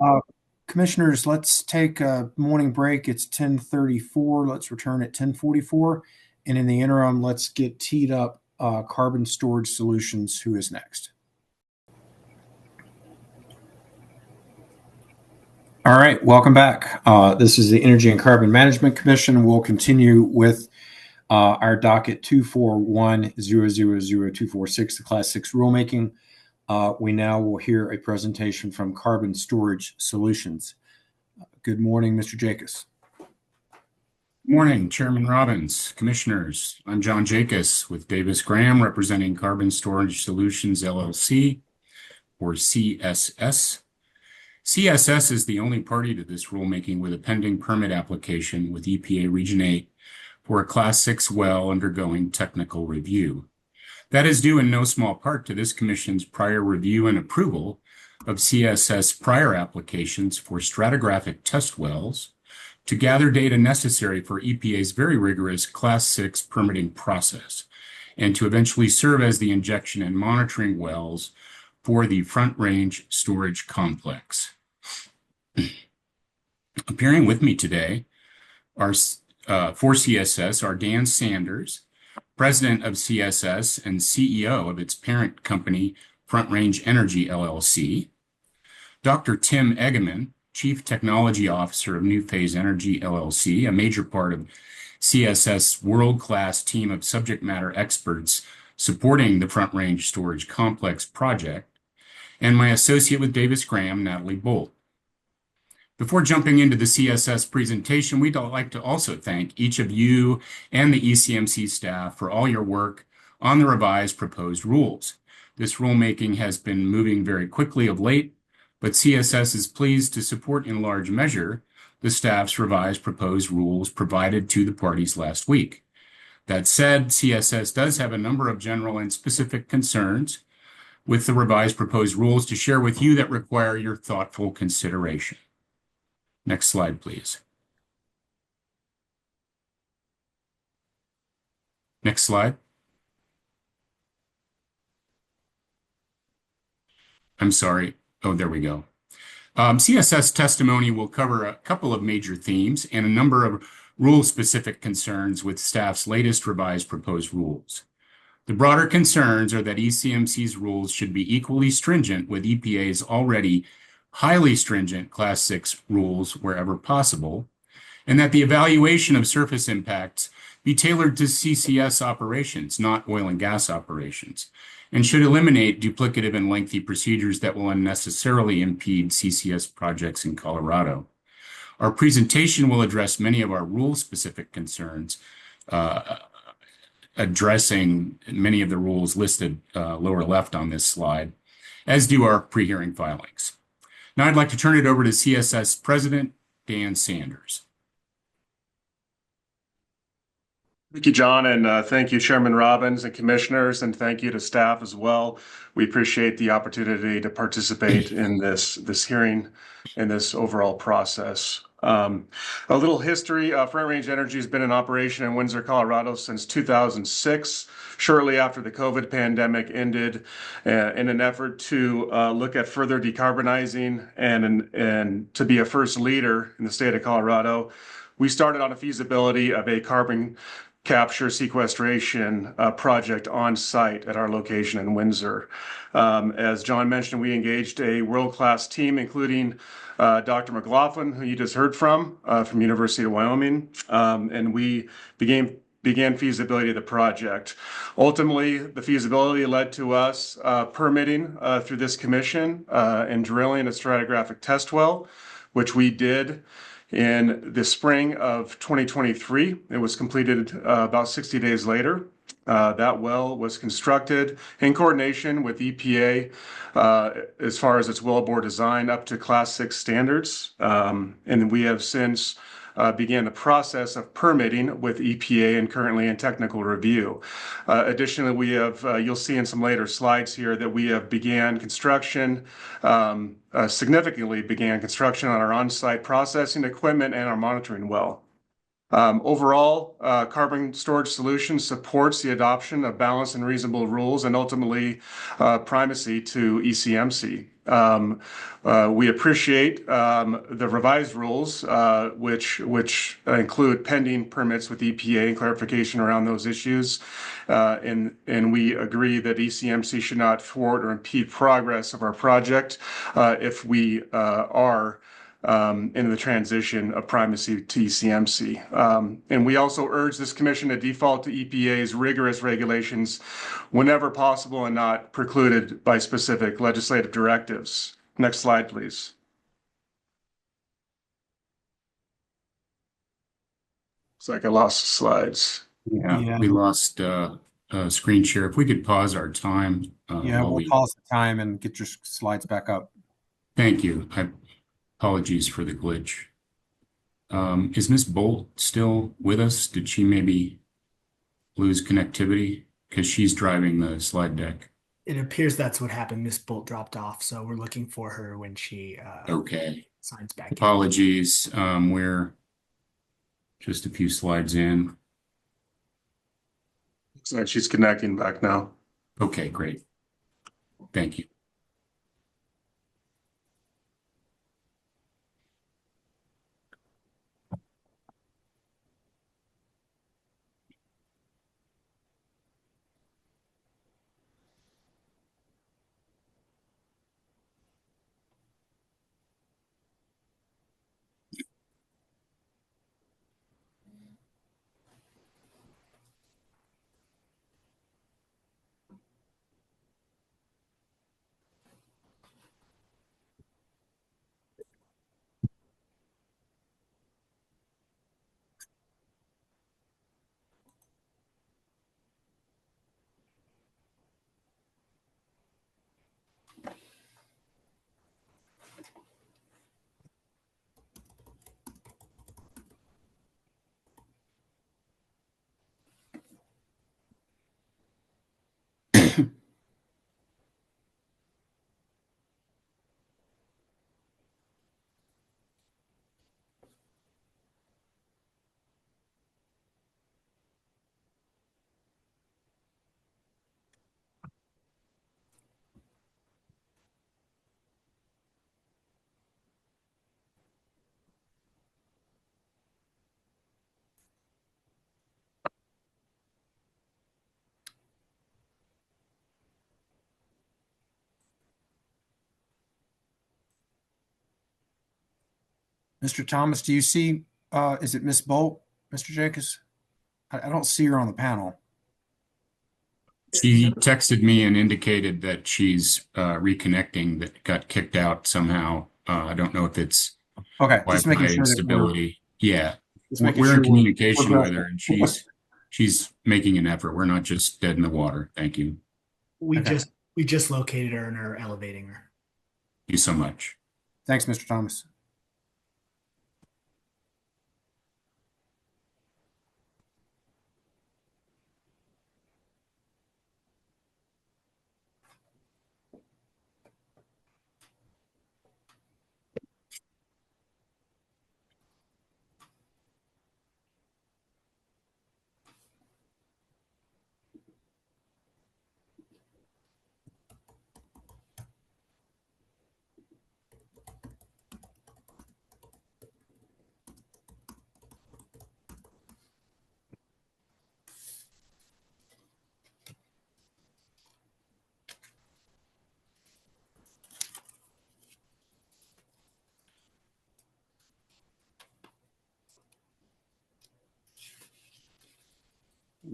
Commissioners, let's take a morning break. It's 10:34. Let's return at 10:44. And in the interim, let's get teed up Carbon Storage Solutions, who is next. All right, welcome back. This is the Energy and Carbon Management Commission. We'll continue with our docket 241-000246, the Class 6 rulemaking. We now will hear a presentation from Carbon Storage Solutions. Good morning, Mr. Jacobs. Good morning, Chairman Robbins, Commissioners. I'm John Jacobs with Davis Graham, representing Carbon Storage Solutions, LLC, or CSS. CSS is the only party to this rulemaking with a pending permit application with EPA Region 8 for a Class 6 well undergoing technical review. That is due in no small part to this Commission's prior review and approval of CSS prior applications for stratigraphic test wells to gather data necessary for EPA's very rigorous Class 6 permitting process, and to eventually serve as the injection and monitoring wells for the Front Range Storage Complex. Appearing with me today are for CSS are Dan Sanders, President of CSS and CEO of its parent company, Front Range Energy, LLC, Dr. Tim Eggeman, Chief Technology Officer of New Phase Energy, LLC, a major part of CSS' world-class team of subject matter experts supporting the Front Range Storage Complex project, and my associate with Davis Graham, Natalie Bolt. Before jumping into the CSS presentation, we'd like to also thank each of you and the ECMC staff for all your work on the revised proposed rules. This rulemaking has been moving very quickly of late, but CSS is pleased to support in large measure the staff's revised proposed rules provided to the parties last week. That said, CSS does have a number of general and specific concerns with the revised proposed rules to share with you that require your thoughtful consideration. Next slide, please. Next slide. I'm sorry. Oh, there we go. CSS testimony will cover a couple of major themes and a number of rule-specific concerns with staff's latest revised proposed rules. The broader concerns are that ECMC's rules should be equally stringent with EPA's already highly stringent Class 6 rules wherever possible, and that the evaluation of surface impacts be tailored to CCS operations, not oil and gas operations, and should eliminate duplicative and lengthy procedures that will unnecessarily impede CCS projects in Colorado. Our presentation will address many of our rule-specific concerns, addressing many of the rules listed lower left on this slide, as do our pre-hearing filings. Now I'd like to turn it over to CSS President Dan Sanders. Thank you, John, and thank you, Chairman Robbins and commissioners, and thank you to staff as well. We appreciate the opportunity to participate in this hearing and this overall process. A little history. Front Range Energy has been in operation in Windsor, Colorado since 2006, shortly after the COVID pandemic ended, in an effort to look at further decarbonizing and to be a first leader in the state of Colorado. We started on a feasibility of a carbon capture sequestration project on site at our location in Windsor. As John mentioned, we engaged a world-class team, including Dr. McLaughlin, who you just heard from University of Wyoming, and we began feasibility of the project. Ultimately, the feasibility led to us permitting through this commission and drilling a stratigraphic test well, which we did in the spring of 2023. It was completed about 60 days later. That well was constructed in coordination with EPA as far as its wellbore design up to Class 6 standards. And we have since began the process of permitting with EPA and currently in technical review. Additionally, we have, you'll see in some later slides here that we have began construction, significantly began construction on our on-site processing equipment and our monitoring well. Overall, carbon storage solutions supports the adoption of balanced and reasonable rules and ultimately primacy to ECMC. We appreciate the revised rules, which include pending permits with EPA and clarification around those issues. And we agree that ECMC should not thwart or impede progress of our project if we are in the transition of primacy to ECMC. And we also urge this commission to default to EPA's rigorous regulations whenever possible and not precluded by specific legislative directives. Next slide, please. Looks like I lost slides. Yeah. We lost screen share. If we could pause our time. We'll pause the time and get your slides back up. Thank you. Apologies for the glitch. Is Ms. Bolt still with us? Did she maybe lose connectivity? Because she's driving the slide deck. It appears that's what happened. Miss Bolt dropped off, so we're looking for her when she signs back in. Apologies. We're just a few slides in. Looks like she's connecting back now. Okay, great. Thank you. Mr. Thomas, do you see, is it Miss Bolt, Mr. Jacobs? I don't see her on the panel. She texted me and indicated that she's reconnecting, that got kicked out somehow. I don't know if it's Okay, just making Wi-Fi sure that instability. Yeah, just making we're sure in communication we're with her, and she's making an effort. We're not just dead in the water. Thank you. Okay. We just located her and are elevating her. Thank you so much. Thanks, Mr. Thomas.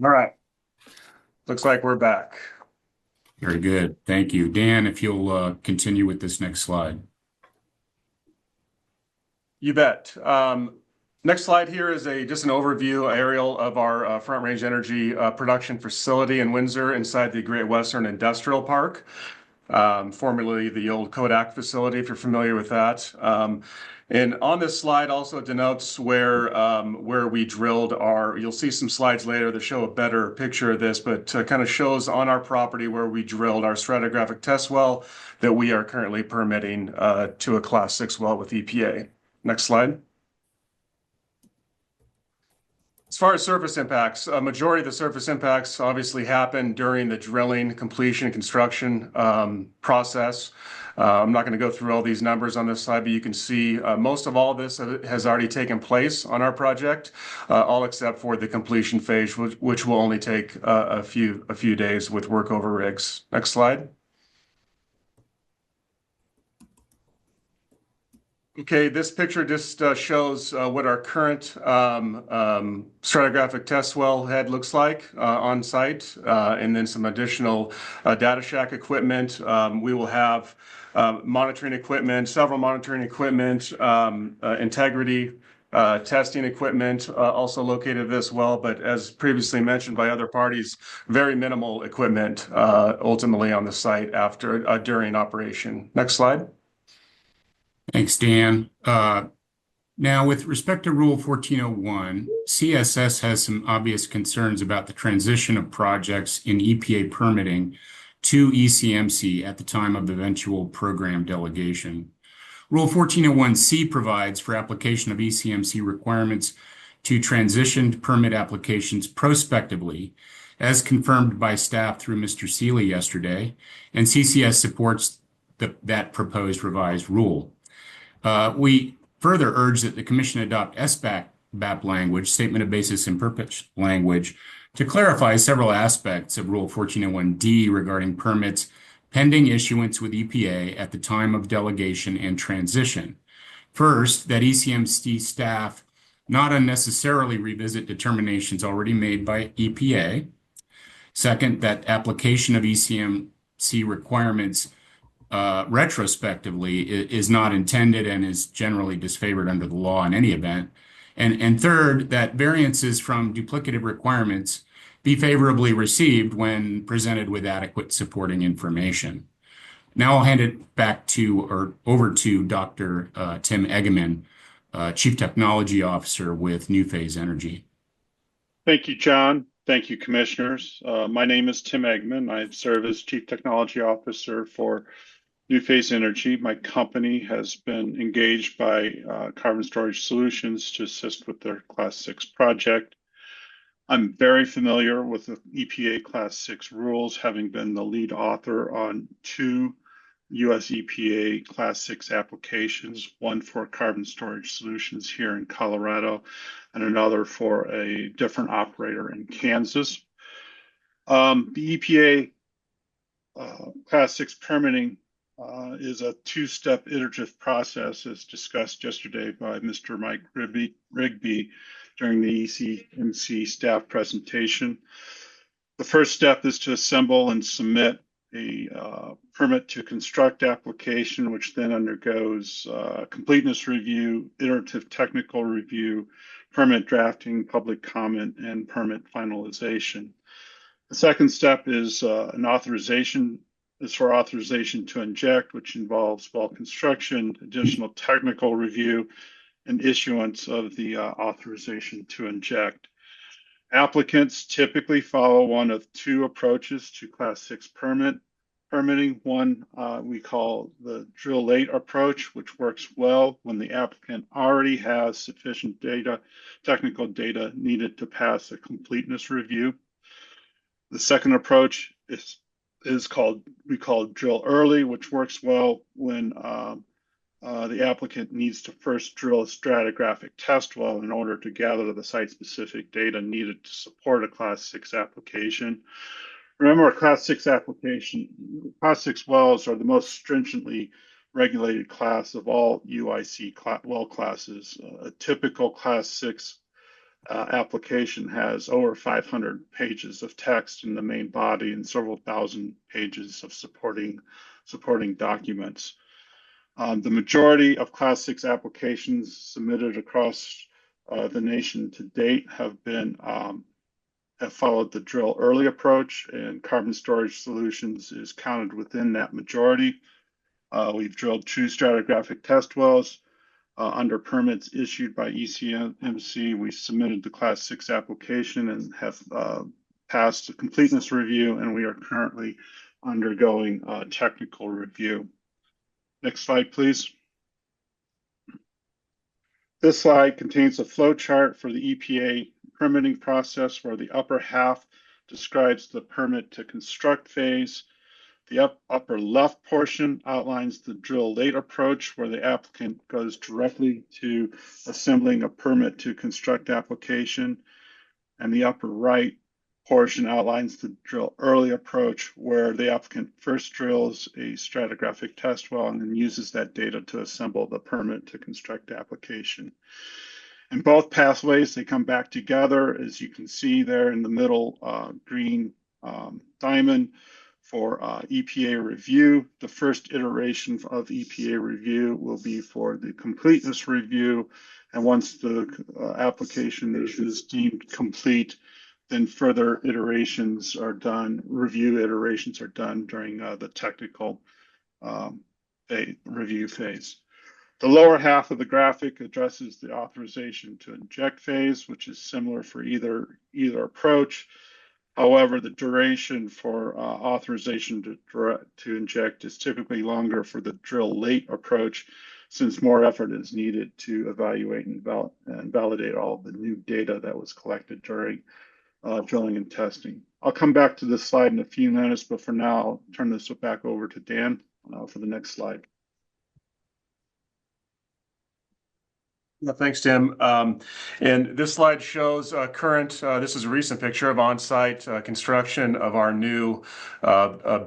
All right. Looks like we're back. Very good. Thank you. Dan, if you'll continue with this next slide. You bet. Next slide here is just an overview aerial of our Front Range Energy production facility in Windsor inside the Great Western Industrial Park, formerly the old Kodak facility, if you're familiar with that. And on this slide also denotes where we drilled you'll see some slides later that show a better picture of this, but kind of shows on our property where we drilled our stratigraphic test well that we are currently permitting to a Class 6 well with EPA. Next slide. As far as surface impacts, a majority of the surface impacts obviously happen during the drilling, completion, and construction process. I'm not going to go through all these numbers on this slide, but you can see most of all this has already taken place on our project, all except for the completion phase, which will only take a few days with workover rigs. Next slide. Okay, this picture just shows what our current stratigraphic test well head looks like on site, and then some additional data shack equipment. We will have monitoring equipment, several monitoring equipment, integrity testing equipment also located at this well, but as previously mentioned by other parties, very minimal equipment ultimately on the site during operation. Next slide. Thanks, Dan. Now, with respect to Rule 1401, CSS has some obvious concerns about the transition of projects in EPA permitting to ECMC at the time of eventual program delegation. Rule 1401C provides for application of ECMC requirements to transitioned permit applications prospectively, as confirmed by staff through Mr. Seeley yesterday, and CCS supports that proposed revised rule. We further urge that the Commission adopt SBAP language, Statement of Basis and Purpose language, to clarify several aspects of Rule 1401D regarding permits pending issuance with EPA at the time of delegation and transition. First, that ECMC staff not unnecessarily revisit determinations already made by EPA. Second, that application of ECMC requirements retrospectively is not intended and is generally disfavored under the law in any event. And third, that variances from duplicative requirements be favorably received when presented with adequate supporting information. Now I'll hand it over to Dr. Tim Eggman, Chief Technology Officer with New Phase Energy. Thank you, John. Thank you, Commissioners. My name is Tim Eggman. I serve as Chief Technology Officer for New Phase Energy. My company has been engaged by Carbon Storage Solutions to assist with their Class 6 project. I'm very familiar with the EPA Class 6 rules, having been the lead author on 2 US EPA Class 6 applications, one for Carbon Storage Solutions here in Colorado and another for a different operator in Kansas. The EPA Class 6 permitting is a two-step iterative process as discussed yesterday by Mr. Mike Rigby during the ECMC staff presentation. The first step is to assemble and submit a permit to construct application, which then undergoes completeness review, iterative technical review, permit drafting, public comment, and permit finalization. The second step is for authorization to inject, which involves well construction, additional technical review, and issuance of the authorization to inject. Applicants typically follow one of two approaches to Class 6 permitting. One we call the drill late approach, which works well when the applicant already has sufficient technical data needed to pass a completeness review. The second approach we call drill early, which works well when the applicant needs to first drill a stratigraphic test well in order to gather the site-specific data needed to support a Class 6 application. Remember, Class 6 wells are the most stringently regulated class of all UIC well classes. A typical Class 6 application has over 500 pages of text in the main body and several thousand pages of supporting documents. The majority of Class 6 applications submitted across the nation to date have followed the drill early approach, and carbon storage solutions is counted within that majority. We've drilled 2 stratigraphic test wells under permits issued by ECMC. We submitted the Class 6 application and have passed the completeness review, and we are currently undergoing technical review. Next slide, please. This slide contains a flow chart for the EPA permitting process where the upper half describes the permit to construct phase. The upper left portion outlines the drill late approach where the applicant goes directly to assembling a permit to construct application. And the upper right portion outlines the drill early approach where the applicant first drills a stratigraphic test well and then uses that data to assemble the permit to construct application. In both pathways, they come back together, as you can see there in the middle green diamond for EPA review. The first iteration of EPA review will be for the completeness review. And once the application is deemed complete, then further iterations are done, review iterations are done during the technical review phase. The lower half of the graphic addresses the authorization to inject phase, which is similar for either approach. However, the duration for authorization to inject is typically longer for the drill late approach, since more effort is needed to evaluate and validate all of the new data that was collected during drilling and testing. I'll come back to this slide in a few minutes, but for now, I'll turn this back over to Dan for the next slide. Yeah, thanks, Tim. And this slide shows this is a recent picture of on-site construction of our new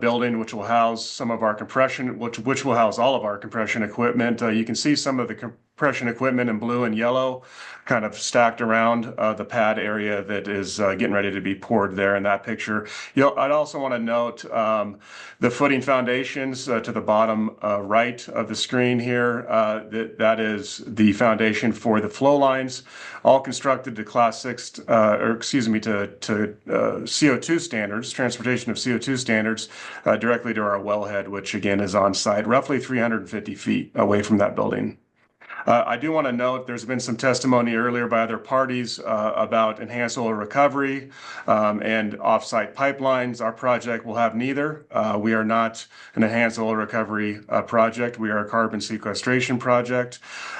building, which will house some of our compression, which will house all of our compression equipment. You can see some of the compression equipment in blue and yellow kind of stacked around the pad area that is getting ready to be poured there in that picture. I'd also want to note the footing foundations to the bottom right of the screen here. That is the foundation for the flow lines, all constructed to Class 6, to CO2 standards, transportation of CO2 standards, directly to our wellhead, which again is on site, roughly 350 feet away from that building. I do want to note there's been some testimony earlier by other parties about enhanced oil recovery and offsite pipelines. Our project will have neither. We are not an enhanced oil recovery project. We are a carbon sequestration project.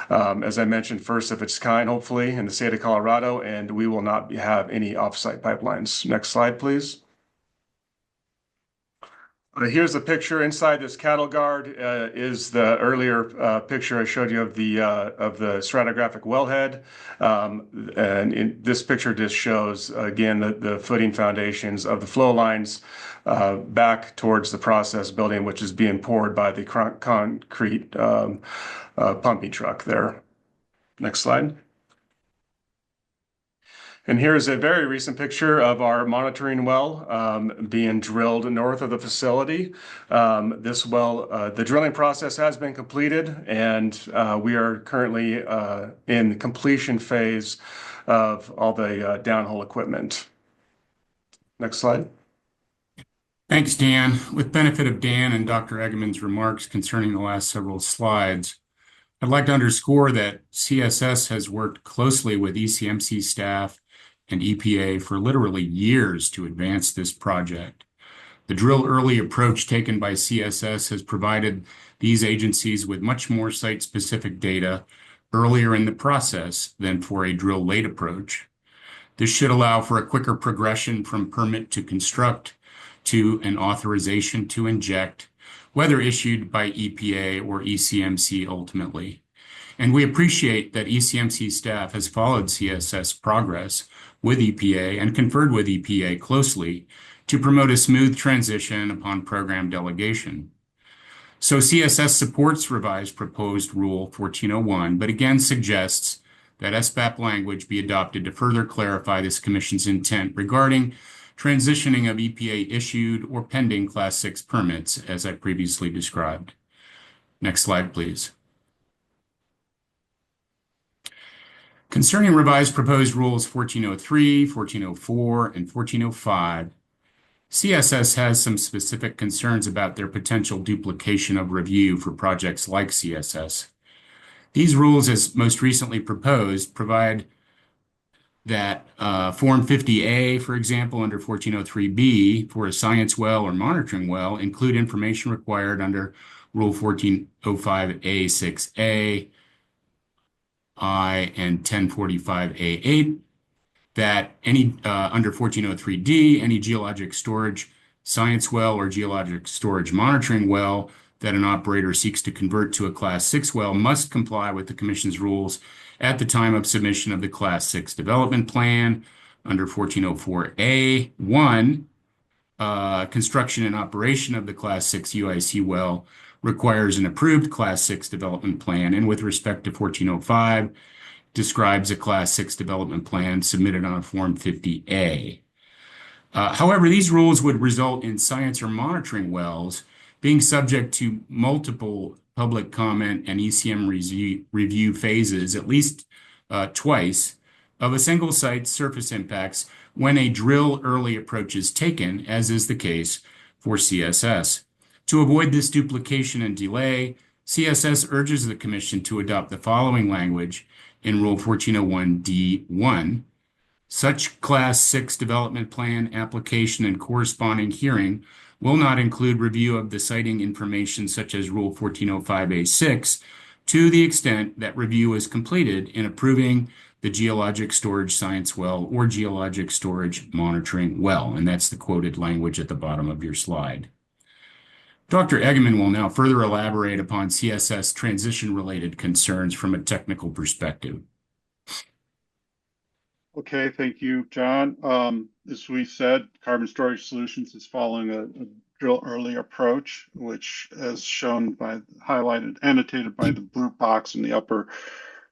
As I mentioned, first of its kind, hopefully, in the state of Colorado, and we will not have any offsite pipelines. Next slide, please. Here's a picture inside this cattle guard. Is the earlier picture I showed you of the stratigraphic wellhead, and this picture just shows again the footing foundations of the flow lines back towards the process building, which is being poured by the concrete pumping truck there. Next slide. And here's a very recent picture of our monitoring well being drilled north of the facility. This well, the drilling process has been completed, and we are currently in the completion phase of all the downhole equipment. Next slide. Thanks, Dan. With benefit of Dan and Dr. Eggeman's remarks concerning the last several slides, I'd like to underscore that CSS has worked closely with ECMC staff and EPA for literally years to advance this project. The drill early approach taken by CSS has provided these agencies with much more site-specific data earlier in the process than for a drill late approach. This should allow for a quicker progression from permit to construct to an authorization to inject, whether issued by EPA or ECMC ultimately. And we appreciate that ECMC staff has followed CSS progress with EPA and conferred with EPA closely to promote a smooth transition upon program delegation. So CSS supports revised proposed Rule 1401, but again suggests that SBAP language be adopted to further clarify this Commission's intent regarding transitioning of EPA issued or pending Class 6 permits, as I previously described. Next slide, please. Concerning revised proposed rules 1403, 1404, and 1405, CSS has some specific concerns about their potential duplication of review for projects like CSS. These rules, as most recently proposed, provide that Form 50A, for example, under 1403B, for a science well or monitoring well, include information required under Rule 1405A6A, I, and 1045A8, that any under 1403D, any geologic storage science well or geologic storage monitoring well that an operator seeks to convert to a Class 6 well must comply with the Commission's rules at the time of submission of the Class 6 development plan. Under 1404A1, construction and operation of the Class 6 UIC well requires an approved Class 6 development plan, and with respect to 1405, describes a Class 6 development plan submitted on a Form 50A. However, these rules would result in science or monitoring wells being subject to multiple public comment and ECM review phases, at least twice, of a single site's surface impacts when a drill early approach is taken, as is the case for CSS. To avoid this duplication and delay, CSS urges the Commission to adopt the following language in Rule 1401D1. Such Class 6 development plan application and corresponding hearing will not include review of the siting information such as Rule 1405A6 to the extent that review is completed in approving the geologic storage science well or geologic storage monitoring well. And that's the quoted language at the bottom of your slide. Dr. Eggeman will now further elaborate upon CSS transition-related concerns from a technical perspective. Okay, thank you, John. As we said, Carbon Storage Solutions is following a drill early approach, which as shown by highlighted, annotated by the blue box in the upper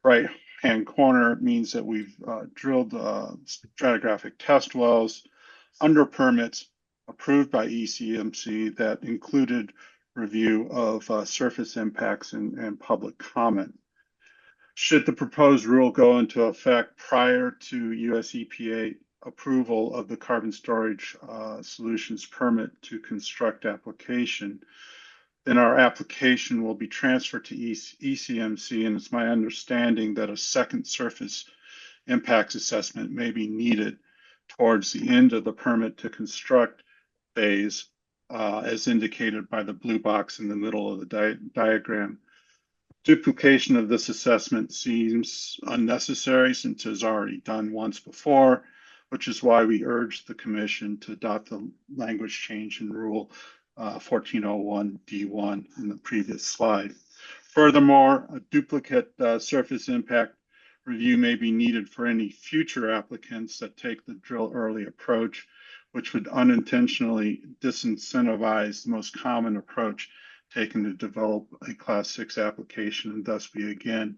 right-hand corner, means that we've drilled stratigraphic test wells under permits approved by ECMC that included review of surface impacts and public comment. Should the proposed rule go into effect prior to US EPA approval of the Carbon Storage Solutions permit to construct application, then our application will be transferred to ECMC, and it's my understanding that a second surface impacts assessment may be needed towards the end of the permit to construct phase, as indicated by the blue box in the middle of the diagram. Duplication of this assessment seems unnecessary since it was already done once before, which is why we urge the Commission to adopt the language change in Rule 1401 D1 in the previous slide. Furthermore, a duplicate surface impact review may be needed for any future applicants that take the drill early approach, which would unintentionally disincentivize the most common approach taken to develop a Class 6 application, and thus we again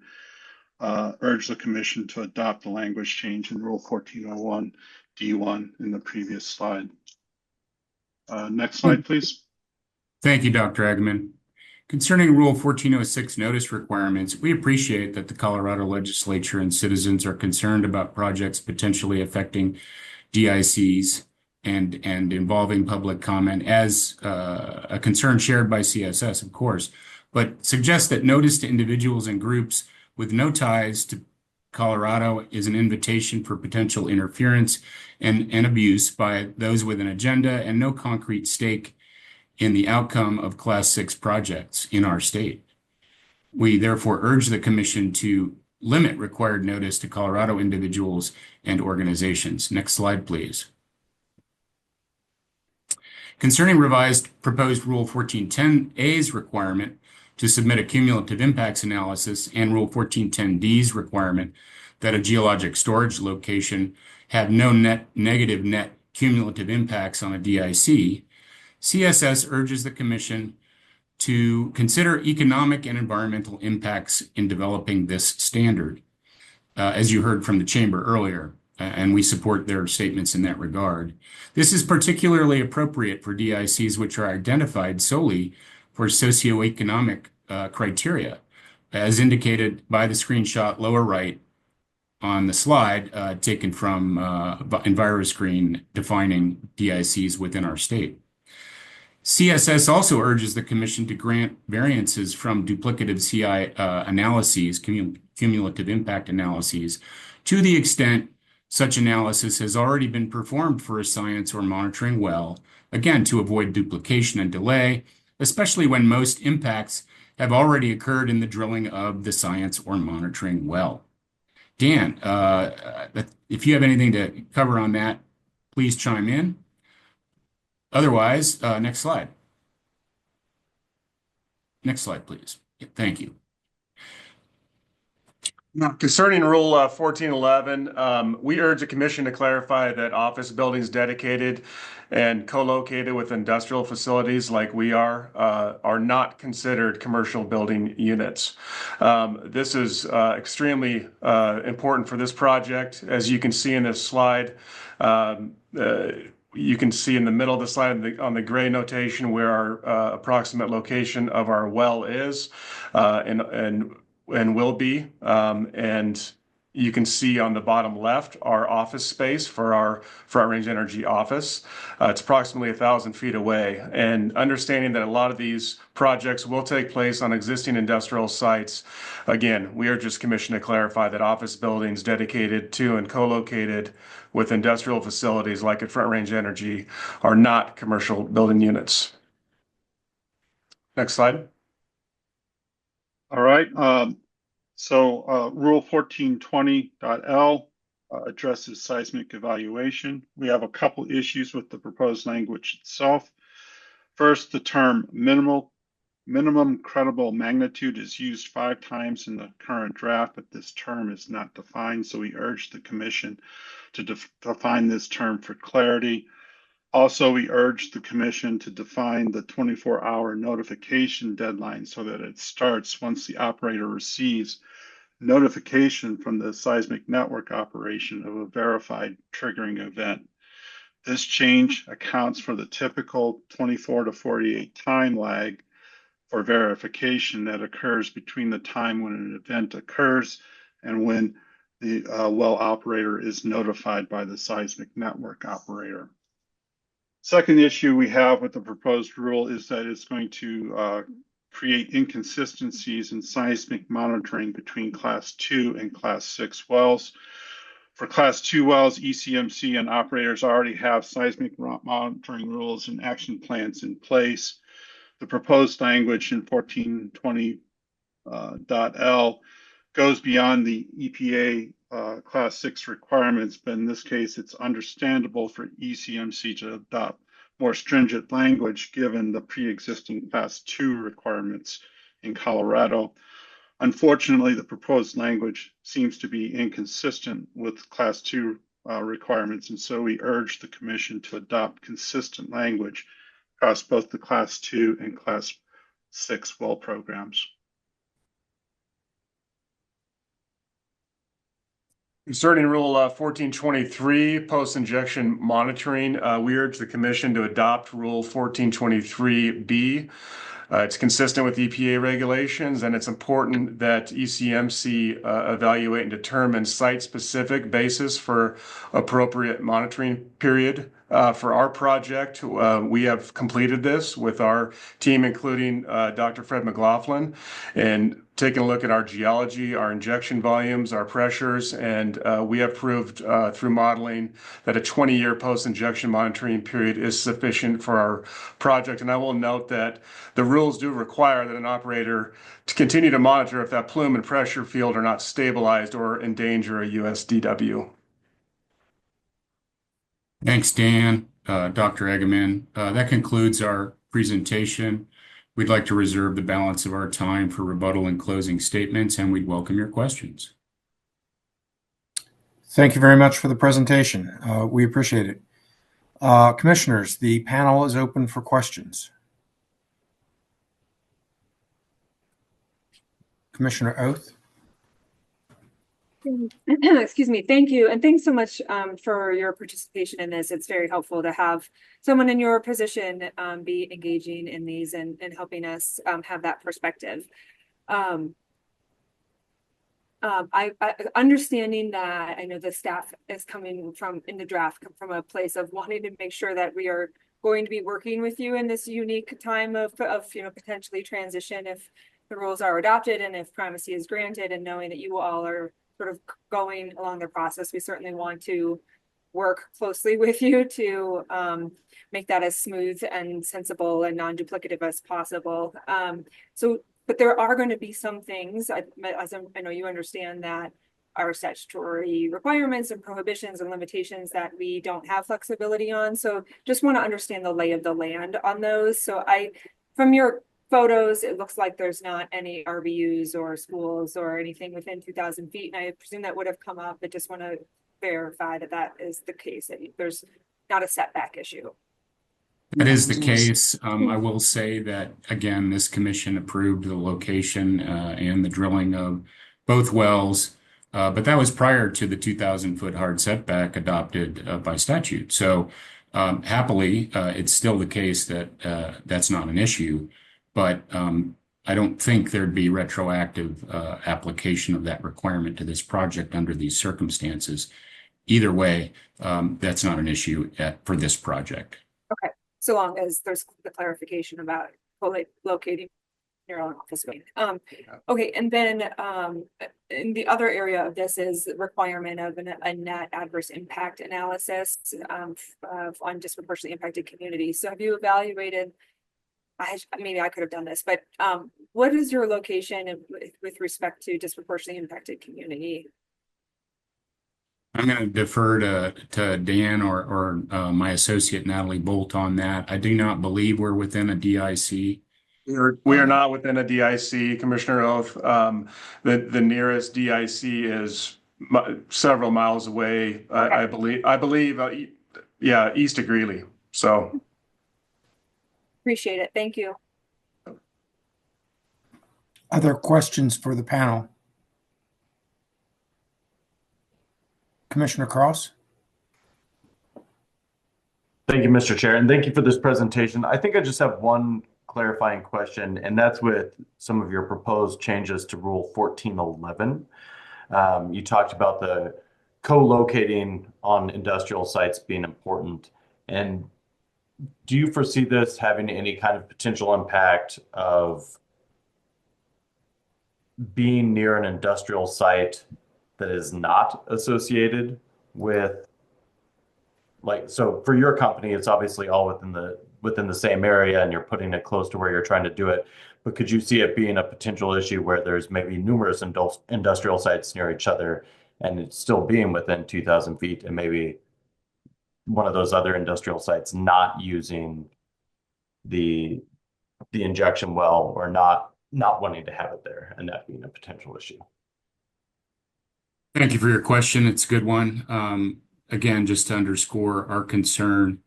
urge the Commission to adopt the language change in Rule 1401 D1 in the previous slide. Next slide, please. Thank you, Dr. Agman. Concerning Rule 1406 notice requirements, we appreciate that the Colorado legislature and citizens are concerned about projects potentially affecting DICs and involving public comment as a concern shared by CSS, of course, but suggest that notice to individuals and groups with no ties to Colorado is an invitation for potential interference and abuse by those with an agenda and no concrete stake in the outcome of Class 6 projects in our state. We therefore urge the Commission to limit required notice to Colorado individuals and organizations. Next slide, please. Concerning revised proposed Rule 1410A's requirement to submit a cumulative impacts analysis and Rule 1410D's requirement that a geologic storage location have no negative net cumulative impacts on a DIC, CSS urges the Commission to consider economic and environmental impacts in developing this standard, as you heard from the Chamber earlier, and we support their statements in that regard. This is particularly appropriate for DICs which are identified solely for socioeconomic criteria, as indicated by the screenshot lower right on the slide taken from EnviroScreen defining DICs within our state. CSS also urges the Commission to grant variances from duplicative CI analyses, cumulative impact analyses, to the extent such analysis has already been performed for a science or monitoring well, again, to avoid duplication and delay, especially when most impacts have already occurred in the drilling of the science or monitoring well. Dan, if you have anything to cover on that, please chime in. Otherwise, next slide. Next slide, please. Thank you. Now, concerning Rule 1411, we urge the Commission to clarify that office buildings dedicated and co-located with industrial facilities like we are not considered commercial building units. This is extremely important for this project. As you can see in this slide, you can see in the middle of the slide on the gray notation where our approximate location of our well is and will be. And you can see on the bottom left our office space for our Front Range Energy office. It's approximately 1,000 feet away. And understanding that a lot of these projects will take place on existing industrial sites, again, we urge this Commission to clarify that office buildings dedicated to and co-located with industrial facilities like at Front Range Energy are not commercial building units. Next slide. All right. Rule 1420.L addresses seismic evaluation. We have a couple issues with the proposed language itself. First, the term minimum credible magnitude is used 5 times in the current draft, but this term is not defined, so we urge the Commission to define this term for clarity. Also, we urge the Commission to define the 24-hour notification deadline so that it starts once the operator receives notification from the seismic network operation of a verified triggering event. This change accounts for the typical 24 to 48 time lag for verification that occurs between the time when an event occurs and when the well operator is notified by the seismic network operator. Second issue we have with the proposed rule is that it's going to create inconsistencies in seismic monitoring between Class 2 and Class 6 wells. For Class 2 wells, ECMC and operators already have seismic monitoring rules and action plans in place. The proposed language in 1420.L goes beyond the EPA Class 6 requirements, but in this case, it's understandable for ECMC to adopt more stringent language given the pre-existing Class 2 requirements in Colorado. Unfortunately, the proposed language seems to be inconsistent with Class 2 requirements, and so we urge the Commission to adopt consistent language across both the Class 2 and Class 6 well programs. Concerning Rule 1423, post-injection monitoring, we urge the Commission to adopt Rule 1423B. It's consistent with EPA regulations, and it's important that ECMC evaluate and determine site-specific basis for appropriate monitoring period. For our project, we have completed this with our team, including Dr. Fred McLaughlin, and taking a look at our geology, our injection volumes, our pressures, and we have proved through modeling that a 20-year post-injection monitoring period is sufficient for our project. And I will note that the rules do require that an operator to continue to monitor if that plume and pressure field are not stabilized or endanger a USDW. Thanks, Dan. Dr. Egeman. That concludes our presentation. We'd like to reserve the balance of our time for rebuttal and closing statements, and we'd welcome your questions. Thank you very much for the presentation. We appreciate it. Commissioners, the panel is open for questions. Commissioner Oath. Excuse me. Thank you. And thanks so much for your participation in this. It's very helpful to have someone in your position be engaging in these and helping us have that perspective. Understanding that I know the staff is coming from in the draft from a place of wanting to make sure that we are going to be working with you in this unique time of potentially transition if the rules are adopted and if primacy is granted, and knowing that you all are sort of going along the process, we certainly want to work closely with you to make that as smooth and sensible and non-duplicative as possible. But there are going to be some things, as I know you understand, that are statutory requirements and prohibitions and limitations that we don't have flexibility on. So just want to understand the lay of the land on those. So from your photos, it looks like there's not any RBUs or schools or anything within 2,000 feet. And I presume that would have come up, but just want to verify that that is the case, that there's not a setback issue. That is the case. I will say that, again, this commission approved the location and the drilling of both wells, but that was prior to the 2,000-foot hard setback adopted by statute. So happily, it's still the case that that's not an issue, but I don't think there'd be retroactive application of that requirement to this project under these circumstances. Either way, that's not an issue for this project. Okay. So long as there's the clarification about locating your own office building. Okay, and then in the other area of this is the requirement of a net adverse impact analysis on disproportionately impacted communities. So have you evaluated, maybe I could have done this, but what is your location with respect to disproportionately impacted community? I'm going to defer to Dan or my associate Natalie Bolt on that. I do not believe we're within a DIC. We are not within a DIC, Commissioner Oath. The nearest DIC is several miles away. Okay. I believe, yeah, east of Greeley. So appreciate it. Thank you. Other questions for the panel? Commissioner Cross. Thank you, Mr. Chair, and thank you for this presentation. I think I just have one clarifying question, and that's with some of your proposed changes to Rule 1411. You talked about the co-locating on industrial sites being important. And do you foresee this having any kind of potential impact of being near an industrial site that is not associated with, like, so for your company, it's obviously all within the same area and you're putting it close to where you're trying to do it. But could you see it being a potential issue where there's maybe numerous industrial sites near each other and it's still being within 2,000 feet and maybe one of those other industrial sites not using the injection well, or not wanting to have it there, and that being a potential issue. Thank you for your question. It's a good one. Again, just to underscore our concern,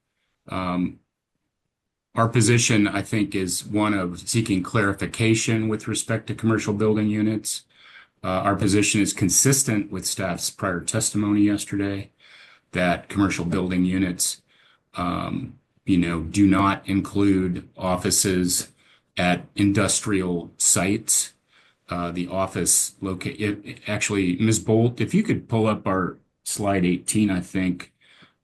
our position, I think, is one of seeking clarification with respect to commercial building units. Our position is consistent with staff's prior testimony yesterday that commercial building units, do not include offices at industrial sites. The office actually, Ms. Bolt, if you could pull up our slide 18, I think,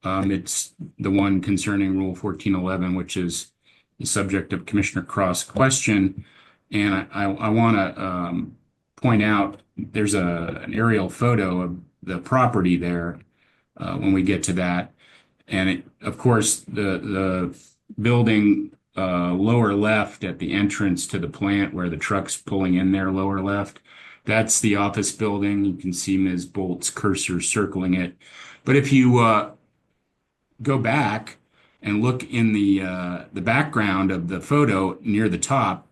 it's the one concerning Rule 1411, which is the subject of Commissioner Cross' question. And I want to point out there's an aerial photo of the property there when we get to that. And of course, the building lower left at the entrance to the plant where the truck's pulling in there, lower left, that's the office building. You can see Ms. Bolt's cursor circling it. But if you go back and look in the background of the photo near the top,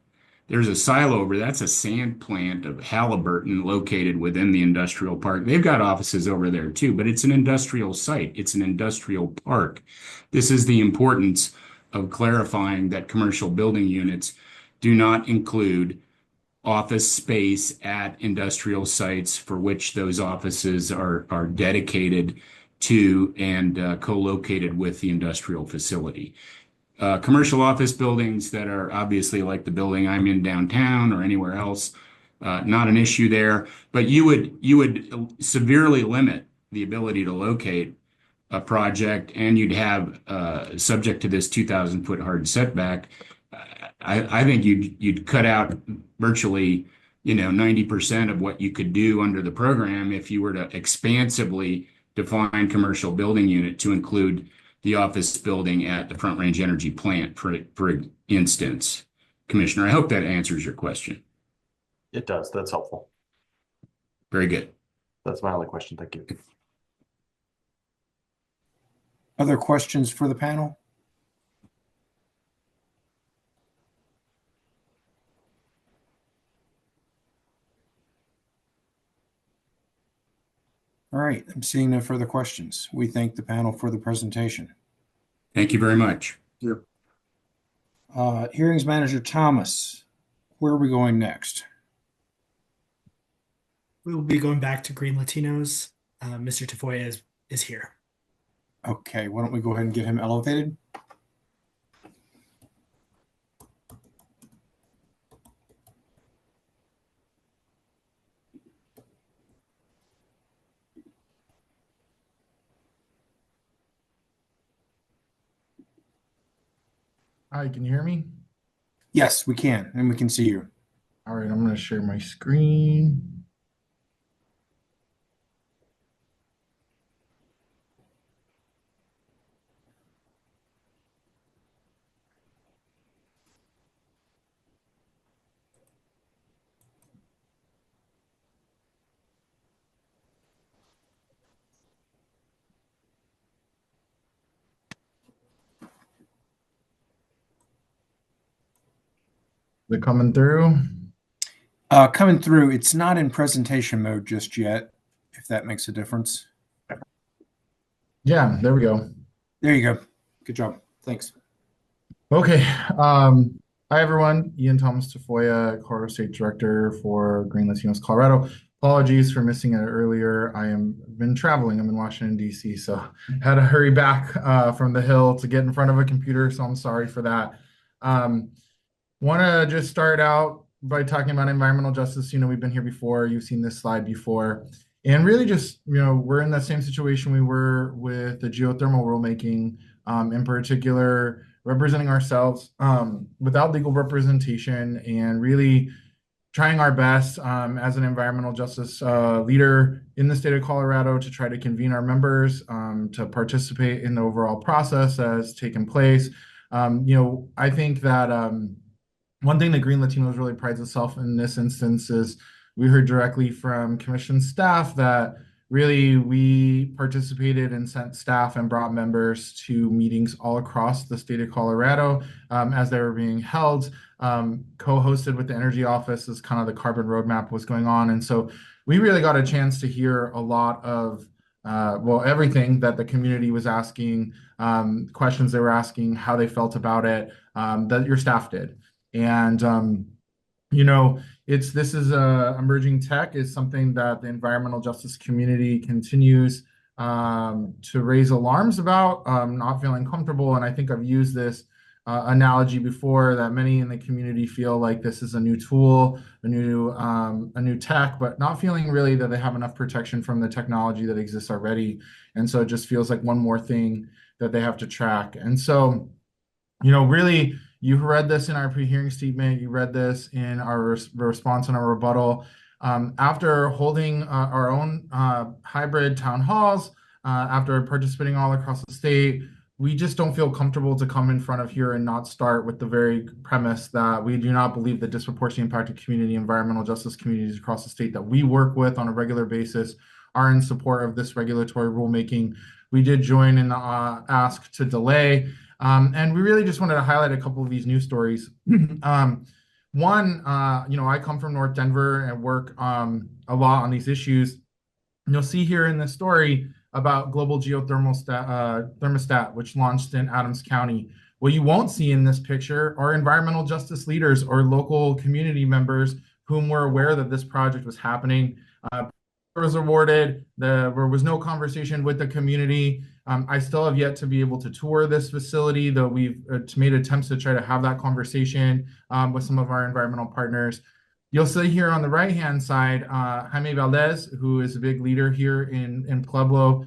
there's a silo over. That's a sand plant of Halliburton located within the industrial park. They've got offices over there too, but it's an industrial site. It's an industrial park. This is the importance of clarifying that commercial building units do not include office space at industrial sites for which those offices are dedicated to and co-located with the industrial facility. Commercial office buildings that are obviously like the building I'm in downtown or anywhere else, not an issue there. But you would severely limit the ability to locate a project, and you'd have subject to this 2,000-foot hard setback. I think you'd cut out virtually 90% of what you could do under the program if you were to expansively define commercial building unit to include the office building at the Front Range Energy plant, for instance. Commissioner, I hope that answers your question. It does. That's helpful. Very good. That's my only question. Thank you. Other questions for the panel? All right, I'm seeing no further questions. We thank the panel for the presentation. Thank you very much. Yeah. Hearings Manager Thomas, where are we going next? We will be going back to Green Latinos. Mr. Tafoya is here. Okay, why don't we go ahead and get him elevated? Hi, can you hear me? Yes, we can, and we can see you. All right, I'm going to share my screen. Is it coming through? Coming through. It's not in presentation mode just yet, if that makes a difference. Yeah, there we go. There you go. Good job. Thanks. Okay. Hi, everyone. Ian Thomas Tafoya, Colorado State Director for Green Latinos Colorado. Apologies for missing it earlier. Been traveling. I'm in Washington, D.C., so had to hurry back from the Hill to get in front of a computer, so I'm sorry for that. Want to just start out by talking about environmental justice. We've been here before. You've seen this slide before. And really just, we're in that same situation we were with the geothermal rulemaking, in particular, representing ourselves without legal representation, and really trying our best as an environmental justice leader in the state of Colorado to try to convene our members to participate in the overall process that has taken place. I think that one thing that Green Latinos really prides itself in this instance is we heard directly from commission staff that really, we participated and sent staff and brought members to meetings all across the state of Colorado as they were being held, co-hosted with the Energy Office as kind of the carbon roadmap was going on. And so we really got a chance to hear a lot of everything that the community was asking, questions they were asking, how they felt about it, that your staff did. And this is emerging tech is something that the environmental justice community continues to raise alarms about, not feeling comfortable. And I think I've used this analogy before, that many in the community feel like this is a new tool, a new tech, but not feeling really that they have enough protection from the technology that exists already. And so it just feels like one more thing that they have to track. And so, really, you've read this in our pre-hearing statement. You read this in our response and our rebuttal. After holding our own hybrid town halls, after participating all across the state, we just don't feel comfortable to come in front of here and not start with the very premise that we do not believe the disproportionately impacted community, environmental justice communities across the state that we work with on a regular basis are in support of this regulatory rulemaking. We did join in the ask to delay. And we really just wanted to highlight a couple of these news stories. One, I come from North Denver and work a lot on these issues. And you'll see here in this story about global geothermal thermostat, which launched in Adams County. What you won't see in this picture are environmental justice leaders or local community members whom were aware that this project was happening. Was awarded. There was no conversation with the community. I still have yet to be able to tour this facility, though we've made attempts to try to have that conversation with some of our environmental partners. You'll see here on the right-hand side, Jaime Valdez, who is a big leader here in Pueblo,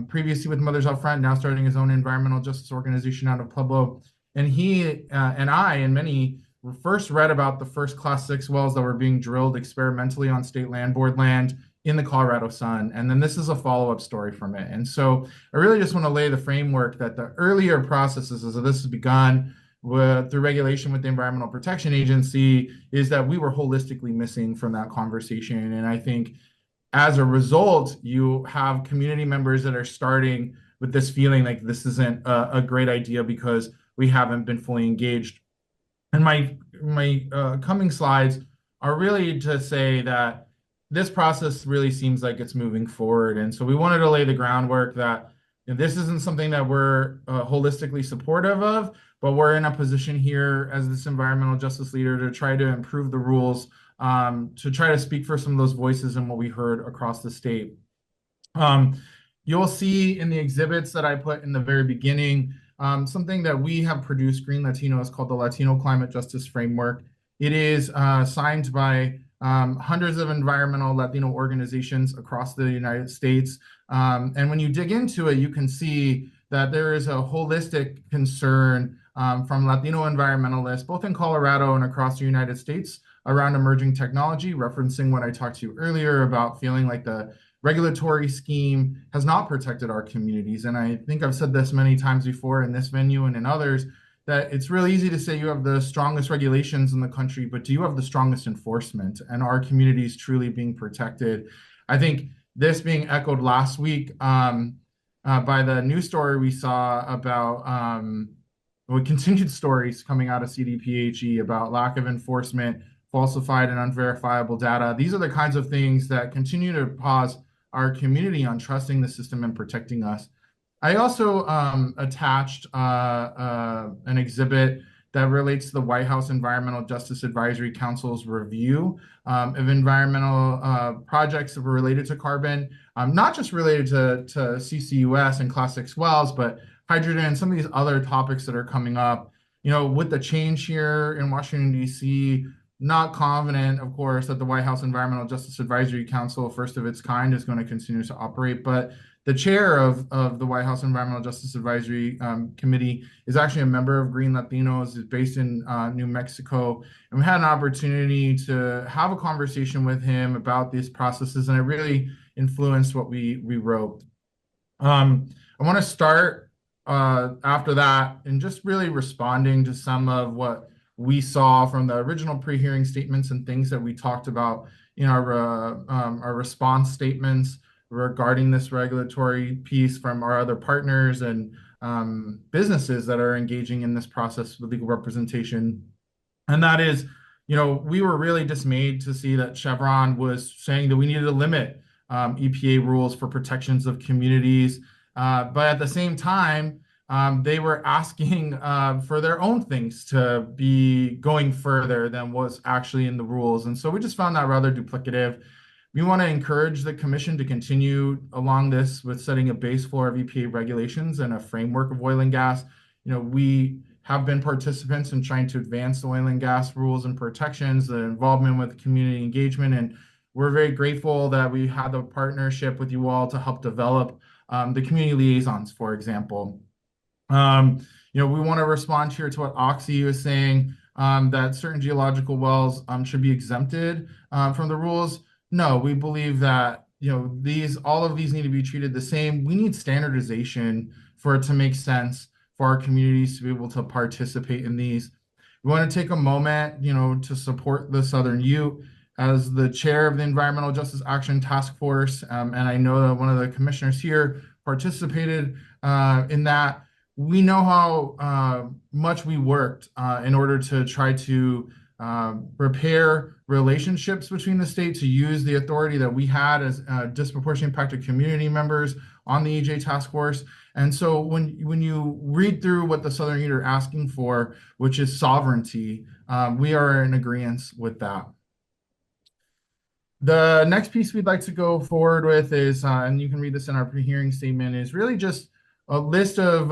previously with Mothers Out Front, now starting his own environmental justice organization out of Pueblo. And he and I and many first read about the first Class 6 wells that were being drilled experimentally on state land board land in the Colorado Sun. And then this is a follow-up story from it. And so I really just want to lay the framework that the earlier processes as this has begun through regulation with the Environmental Protection Agency is that we were holistically missing from that conversation. And I think as a result, you have community members that are starting with this feeling like this isn't a great idea because we haven't been fully engaged. And my coming slides are really to say that this process really seems like it's moving forward. And so we wanted to lay the groundwork that this isn't something that we're holistically supportive of, but we're in a position here as this environmental justice leader to try to improve the rules, to try to speak for some of those voices and what we heard across the state. You'll see in the exhibits that I put in the very beginning, something that we have produced, Green Latinos, called the Latino Climate Justice Framework. It is signed by hundreds of environmental Latino organizations across the United States. And when you dig into it, you can see that there is a holistic concern from Latino environmentalists, both in Colorado and across the United States, around emerging technology, referencing what I talked to you earlier about feeling like the regulatory scheme has not protected our communities. And I think I've said this many times before in this venue and in others, that it's really easy to say you have the strongest regulations in the country, but do you have the strongest enforcement? And are communities truly being protected? I think this being echoed last week by the news story we saw about continued stories coming out of CDPHE about lack of enforcement, falsified and unverifiable data. These are the kinds of things that continue to pause our community on trusting the system and protecting us. I also attached an exhibit that relates to the White House Environmental Justice Advisory Council's review of environmental projects that were related to carbon, not just related to CCUS and Class 6 wells, but hydrogen and some of these other topics that are coming up. With the change here in Washington, D.C., not confident, of course, that the White House Environmental Justice Advisory Council, first of its kind, is going to continue to operate. But the chair of the White House Environmental Justice Advisory Committee is actually a member of Green Latinos, is based in New Mexico. And we had an opportunity to have a conversation with him about these processes, and it really influenced what we wrote. I want to start after that and just really responding to some of what we saw from the original pre-hearing statements and things that we talked about in our response statements, regarding this regulatory piece from our other partners and businesses that are engaging in this process with legal representation. And that is, we were really dismayed to see that Chevron was saying that we needed to limit EPA rules for protections of communities. But at the same time, they were asking for their own things to be going further than what's actually in the rules. And so we just found that rather duplicative. We want to encourage the commission to continue along this with setting a base floor of EPA regulations and a framework of oil and gas. We have been participants in trying to advance the oil and gas rules and protections, the involvement with community engagement, and we're very grateful that we had the partnership with you all to help develop the community liaisons, for example. We want to respond here to what Oxy was saying, that certain geological wells should be exempted from the rules. No, we believe that all of these need to be treated the same. We need standardization for it to make sense for our communities to be able to participate in these. We want to take a moment, to support the Southern Ute as the chair of the Environmental Justice Action Task Force. And I know that one of the commissioners here participated in that. We know how much we worked in order to try to repair relationships between the state, to use the authority that we had as disproportionately impacted community members on the EJ task force. And so when you read through what the Southern Ute are asking for, which is sovereignty, we are in agreement with that. The next piece we'd like to go forward with is, and you can read this in our pre-hearing statement, is really just a list of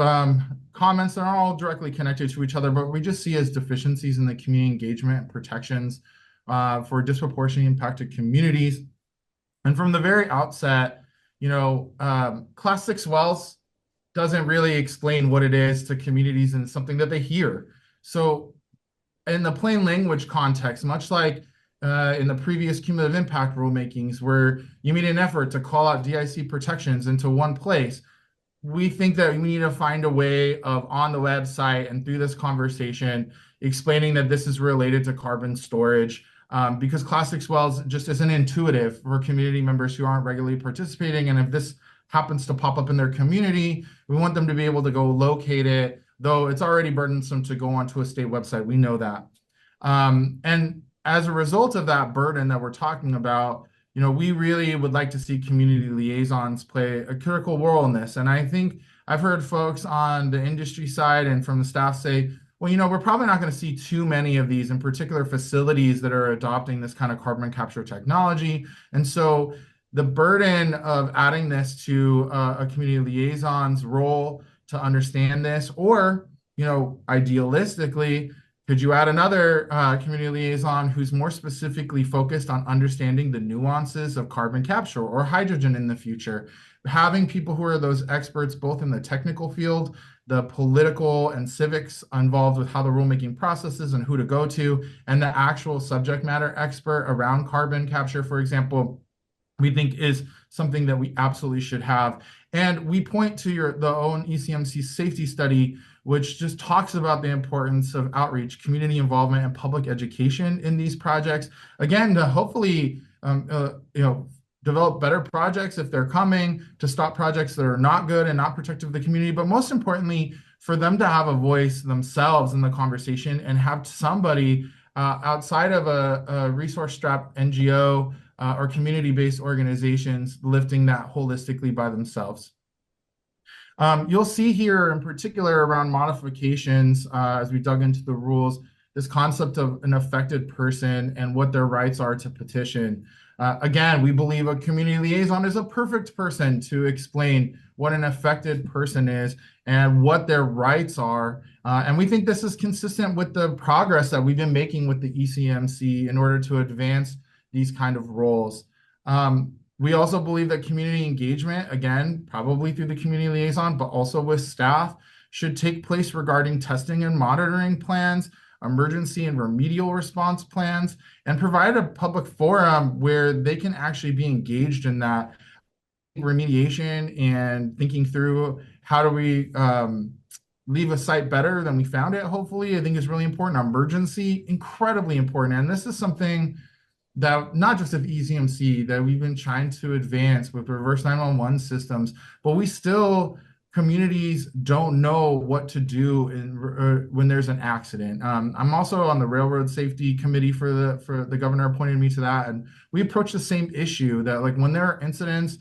comments that are all directly connected to each other, but we just see as deficiencies in the community engagement and protections for disproportionately impacted communities. And from the very outset, Class 6 wells doesn't really explain what it is to communities and something that they hear. So in the plain language context, much like in the previous cumulative impact rulemakings, where you made an effort to call out DIC protections into one place, we think that we need to find a way of, on the website and through this conversation, explaining that this is related to carbon storage, because Class 6 wells just isn't intuitive for community members who aren't regularly participating. And if this happens to pop up in their community, we want them to be able to go locate it, though it's already burdensome to go onto a state website. We know that. And as a result of that burden that we're talking about, we really would like to see community liaisons play a critical role in this. And I think I've heard folks on the industry side and from the staff say, well, we're probably not going to see too many of these, in particular facilities that are adopting this kind of carbon capture technology. And so the burden of adding this to a community liaison's role to understand this, or, idealistically, could you add another community liaison who's more specifically focused on understanding the nuances of carbon capture or hydrogen in the future? Having people who are those experts, both in the technical field, the political and civics involved with how the rulemaking processes and who to go to, and the actual subject matter expert around carbon capture, for example, we think is something that we absolutely should have. And we point to the own ECMC safety study, which just talks about the importance of outreach, community involvement, and public education in these projects. Again, to hopefully, develop better projects if they're coming, to stop projects that are not good and not protective of the community, but most importantly, for them to have a voice themselves in the conversation and have somebody outside of a resource-strapped NGO or community-based organizations lifting that holistically by themselves. You'll see here in particular around modifications, as we dug into the rules, this concept of an affected person and what their rights are to petition. Again, we believe a community liaison is a perfect person to explain what an affected person is and what their rights are. And we think this is consistent with the progress that we've been making with the ECMC in order to advance these kind of roles. We also believe that community engagement, again, probably through the community liaison, but also with staff, should take place regarding testing and monitoring plans, emergency and remedial response plans, and provide a public forum where they can actually be engaged in that remediation and thinking through how do we leave a site better than we found it, hopefully, I think is really important. Emergency, incredibly important. And this is something that not just of ECMC, that we've been trying to advance with reverse 911 systems, but communities don't know what to do when there's an accident. I'm also on the Railroad Safety Committee for the governor appointed me to that, and we approach the same issue that like when there are incidents,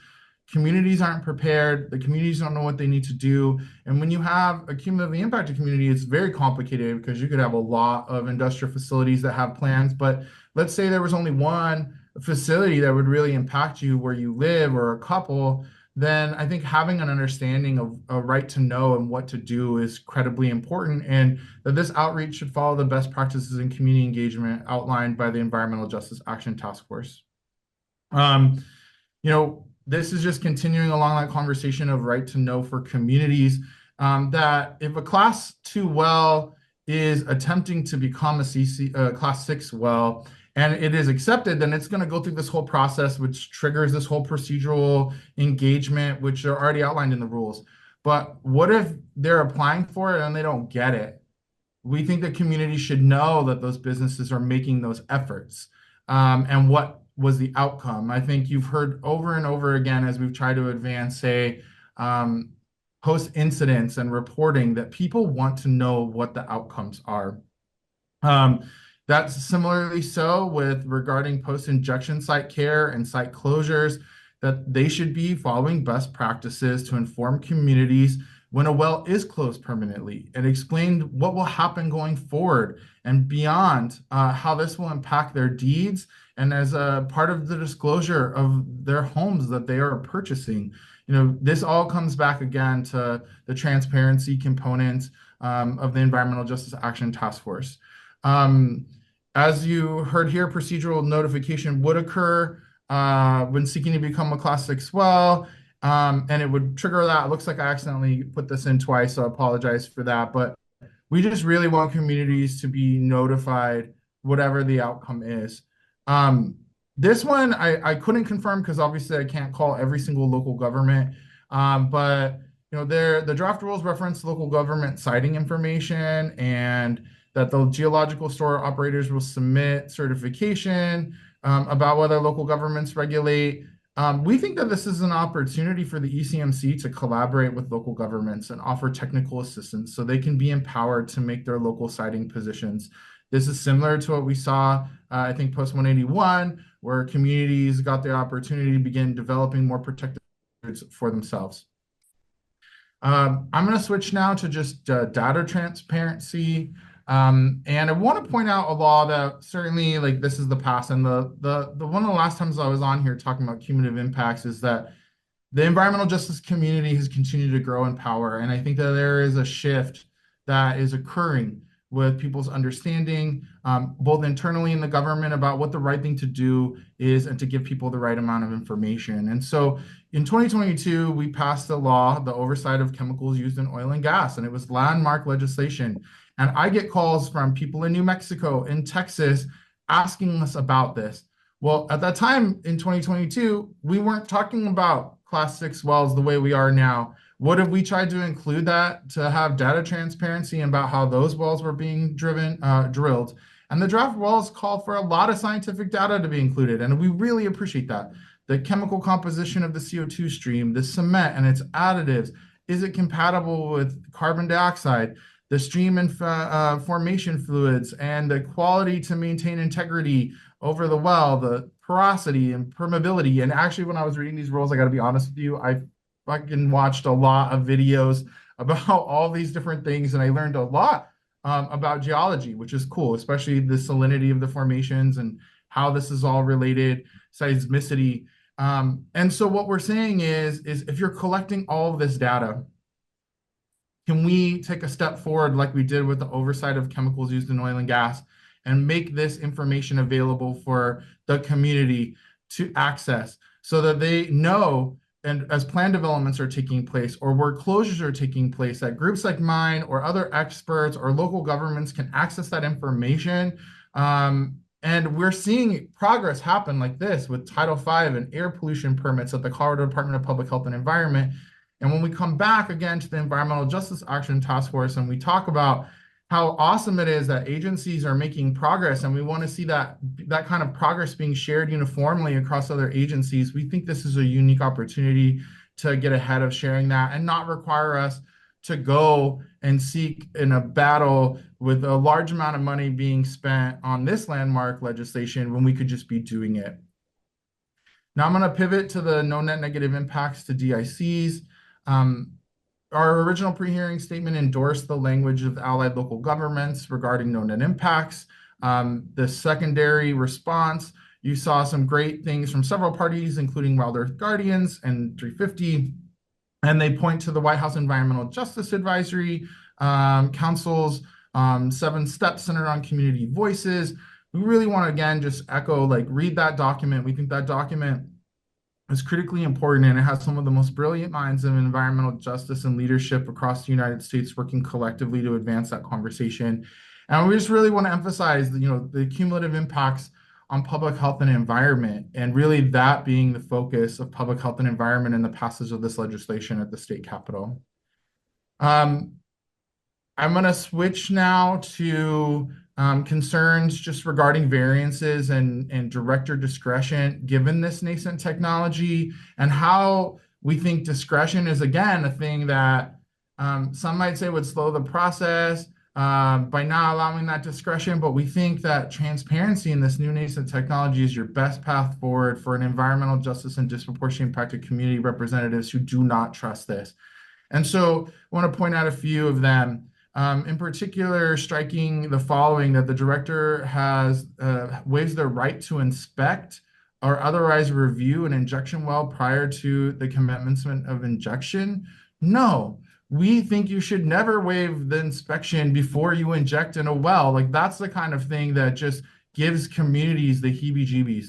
communities aren't prepared, the communities don't know what they need to do, and when you have a cumulatively impacted community, it's very complicated because you could have a lot of industrial facilities that have plans, but let's say there was only one facility that would really impact you where you live or a couple, then I think having an understanding of a right to know and what to do is incredibly important, and that this outreach should follow the best practices in community engagement outlined by the Environmental Justice Action Task Force. This is just continuing along that conversation of right to know for communities, that if a class 2 well is attempting to become a class 6 well, and it is accepted, then it's going to go through this whole process, which triggers this whole procedural engagement, which are already outlined in the rules. But what if they're applying for it and they don't get it? We think the community should know that those businesses are making those efforts, and what was the outcome. I think you've heard over and over again as we've tried to advance, say, post incidents and reporting, that people want to know what the outcomes are. That's similarly so with regarding post-injection site care and site closures, that they should be following best practices to inform communities when a well is closed permanently and explain what will happen going forward and beyond, how this will impact their deeds and as a part of the disclosure of their homes that they are purchasing. This all comes back again to the transparency component of the Environmental Justice Action Task Force. As you heard here, procedural notification would occur when seeking to become a class 6 well, and it would trigger that. It looks like I accidentally put this in twice, so I apologize for that. But we just really want communities to be notified whatever the outcome is. This one I couldn't confirm because obviously I can't call every single local government, but the draft rules reference local government siting information, and that the geological store operators will submit certification about whether local governments regulate. We think that this is an opportunity for the ECMC to collaborate with local governments and offer technical assistance so they can be empowered to make their local siting positions. This is similar to what we saw, I think, post 181, where communities got the opportunity to begin developing more protected for themselves. I'm going to switch now to just data transparency. And I want to point out a law that certainly, like, this is the past, and the one of the last times I was on here talking about cumulative impacts is that the environmental justice community has continued to grow in power, and I think that there is a shift that is occurring with people's understanding, both internally in the government about what the right thing to do is and to give people the right amount of information. And so in 2022, we passed a law, the oversight of chemicals used in oil and gas, and it was landmark legislation. And I get calls from people in New Mexico, in Texas, asking us about this. Well, at that time in 2022, we weren't talking about class 6 wells the way we are now. What if we tried to include that to have data transparency about how those wells were being drilled? And the draft wells call for a lot of scientific data to be included, and we really appreciate that. The chemical composition of the CO2 stream, the cement and its additives, is it compatible with carbon dioxide? The stream and formation fluids and the quality to maintain integrity over the well, the porosity and permeability. And actually, when I was reading these rules, I got to be honest with you, I fucking watched a lot of videos about all these different things, and I learned a lot about geology, which is cool, especially the salinity of the formations and how this is all related, seismicity. And so what we're saying is if you're collecting all of this data, can we take a step forward like we did with the oversight of chemicals used in oil and gas and make this information available for the community to access so that they know, and as plan developments are taking place or where closures are taking place, that groups like mine or other experts or local governments can access that information. And we're seeing progress happen like this with Title V and air pollution permits at the Colorado Department of Public Health and Environment. And when we come back again to the Environmental Justice Action Task Force and we talk about how awesome it is that agencies are making progress, and we want to see that kind of progress being shared uniformly across other agencies. We think this is a unique opportunity to get ahead of sharing that and not require us to go and seek in a battle with a large amount of money being spent on this landmark legislation when we could just be doing it. Now I'm going to pivot to the no net negative impacts to DICs. Our original pre-hearing statement endorsed the language of allied local governments regarding no net impacts. The secondary response, you saw some great things from several parties, including Wild Earth Guardians and 350, and they point to the White House Environmental Justice Advisory Council's 7 steps centered on community voices. We really want to, again, just echo, like, read that document. We think that document is critically important, and it has some of the most brilliant minds of environmental justice and leadership across the United States working collectively to advance that conversation. And we just really want to emphasize the cumulative impacts on public health and environment, and really that being the focus of public health and environment in the passage of this legislation at the state capitol. I'm going to switch now to concerns just regarding variances and director discretion given this nascent technology, and how we think discretion is, again, a thing that some might say would slow the process by not allowing that discretion. But we think that transparency in this new nascent technology is your best path forward for an environmental justice and disproportionately impacted community representatives who do not trust this. And so I want to point out a few of them. In particular, striking the following: that the director has waives their right to inspect or otherwise review an injection well prior to the commencement of injection. No, we think you should never waive the inspection before you inject in a well. Like, that's the kind of thing that just gives communities the heebie-jeebies.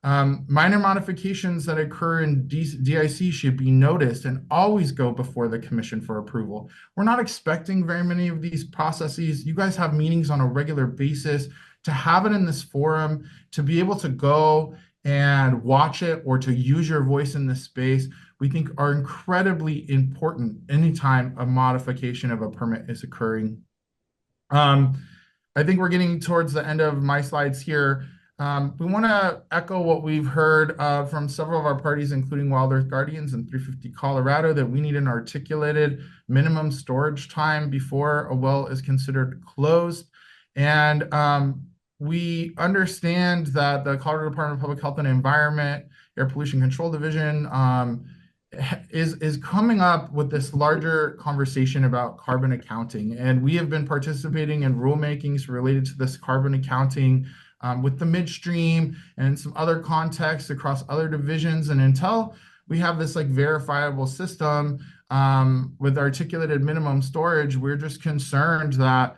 Minor modifications that occur in DIC should be noticed and always go before the commission for approval. We're not expecting very many of these processes. You guys have meetings on a regular basis. To have it in this forum, to be able to go and watch it or to use your voice in this space, we think are incredibly important anytime a modification of a permit is occurring. I think we're getting towards the end of my slides here. We want to echo what we've heard from several of our parties, including Wild Earth Guardians and 350 Colorado, that we need an articulated minimum storage time before a well is considered closed. And we understand that the Colorado Department of Public Health and Environment, Air Pollution Control Division, is coming up with this larger conversation about carbon accounting. And we have been participating in rulemakings related to this carbon accounting with the midstream and some other contexts across other divisions. And until we have this verifiable system with articulated minimum storage, we're just concerned that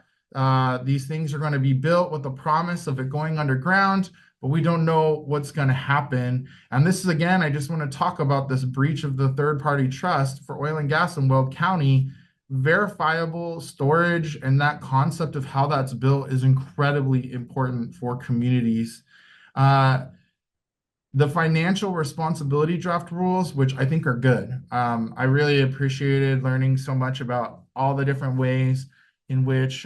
these things are going to be built with the promise of it going underground, but we don't know what's going to happen. And this is, again, I just want to talk about this breach of the third-party trust for oil and gas in Weld County. Verifiable storage and that concept of how that's built is incredibly important for communities. The financial responsibility draft rules, which I think are good. I really appreciated learning so much about all the different ways in which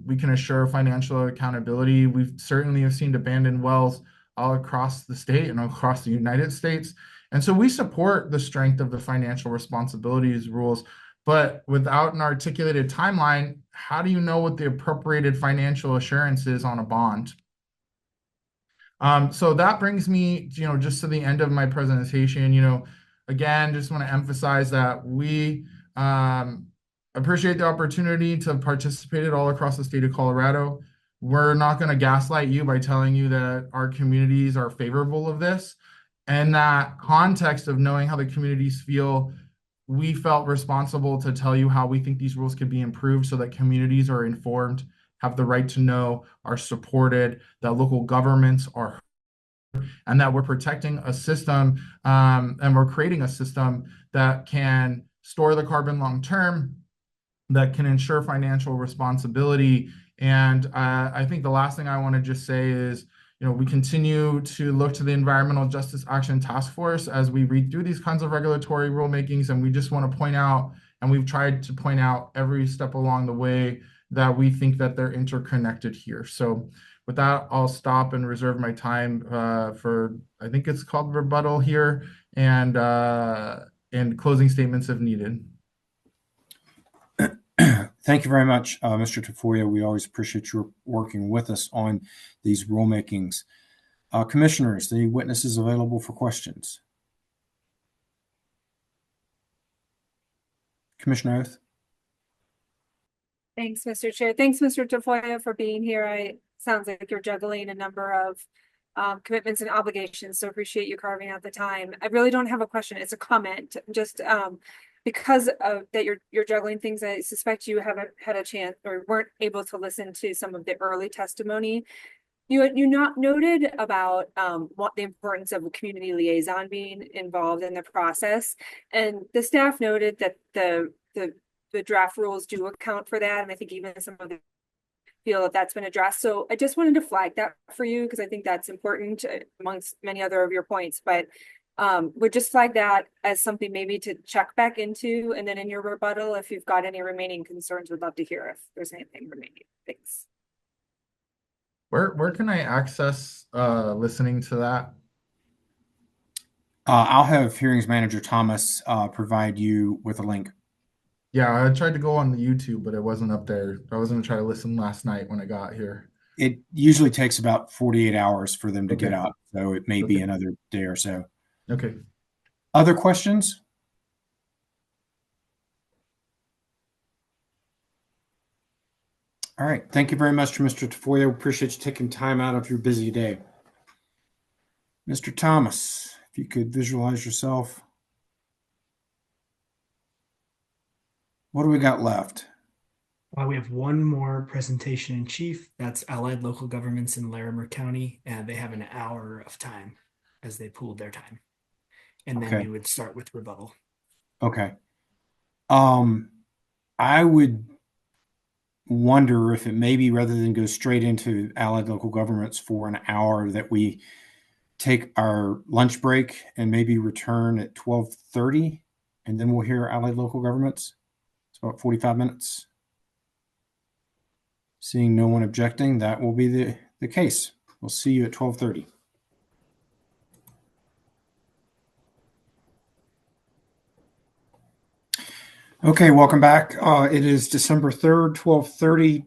we can assure financial accountability. We've certainly have seen abandoned wells all across the state and across the United States. And so we support the strength of the financial responsibilities rules. But without an articulated timeline, how do you know what the appropriated financial assurance is on a bond? So that brings me, just to the end of my presentation. Again, just want to emphasize that we appreciate the opportunity to participate all across the state of Colorado. We're not going to gaslight you by telling you that our communities are favorable of this. And that context of knowing how the communities feel, we felt responsible to tell you how we think these rules could be improved so that communities are informed, have the right to know, are supported, that local governments are, and that we're protecting a system and we're creating a system that can store the carbon long term, that can ensure financial responsibility. And I think the last thing I want to just say is, we continue to look to the Environmental Justice Action Task Force as we read through these kinds of regulatory rulemakings. And we just want to point out, and we've tried to point out every step along the way, that we think that they're interconnected here. So with that, I'll stop and reserve my time for, I think it's called rebuttal here, and closing statements if needed. Thank you very much, Mr. Tafoya. We always appreciate your working with us on these rulemakings. Commissioners, the witnesses available for questions. Commissioner Oath. Thanks, Mr. Chair. Thanks, Mr. Tafoya, for being here. Sounds like you're juggling a number of commitments and obligations, so appreciate you carving out the time. I really don't have a question. It's a comment. Just because of that you're juggling things, I suspect you haven't had a chance or weren't able to listen to some of the early testimony. You not noted about what the importance of a community liaison being involved in the process, and the staff noted that the draft rules do account for that, and I think even some of the feel that that's been addressed. So I just wanted to flag that for you because I think that's important amongst many other of your points, but would just flag that as something maybe to check back into, and then in your rebuttal, if you've got any remaining concerns, would love to hear if there's anything remaining. Thanks. Where can I access listening to that? I'll have Hearings Manager Thomas provide you with a link. Yeah, I tried to go on the YouTube, but it wasn't up there. I was going to try to listen last night when I got here. It usually takes about 48 hours for them to get up, so it may be another day or so. Okay. Other questions? All right. Thank you very much to Mr. Tafoya. Appreciate you taking time out of your busy day. Mr. Thomas, if you could visualize yourself. What do we got left? We have one more presentation in chief. That's Allied Local Governments in Larimer County, and they have an hour of time as they pooled their time. And then we would start with rebuttal. Okay. I would wonder if it maybe rather than go straight into Allied Local Governments for an hour that we take our lunch break and maybe return at 12:30, and then we'll hear Allied Local Governments. It's about 45 minutes. Seeing no one objecting, that will be the case. We'll see you at 12:30. Okay, welcome back. It is December 3rd, 12:30.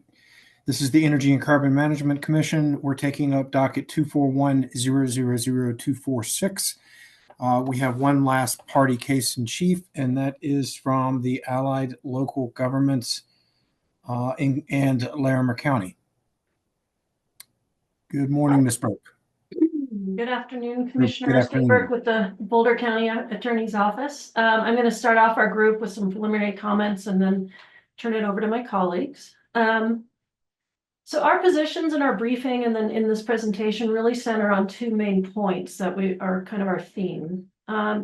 This is the Energy and Carbon Management Commission. We're taking up docket 241-000-246. We have one last party case in chief, and that is from the Allied Local Governments and Larimer County. Good morning, Ms. Burke. Good afternoon, Commissioner Steve Burke with the Boulder County Attorney's Office. I'm going to start off our group with some preliminary comments and then turn it over to my colleagues. So our positions in our briefing and then in this presentation really center on two main points that we are kind of our theme.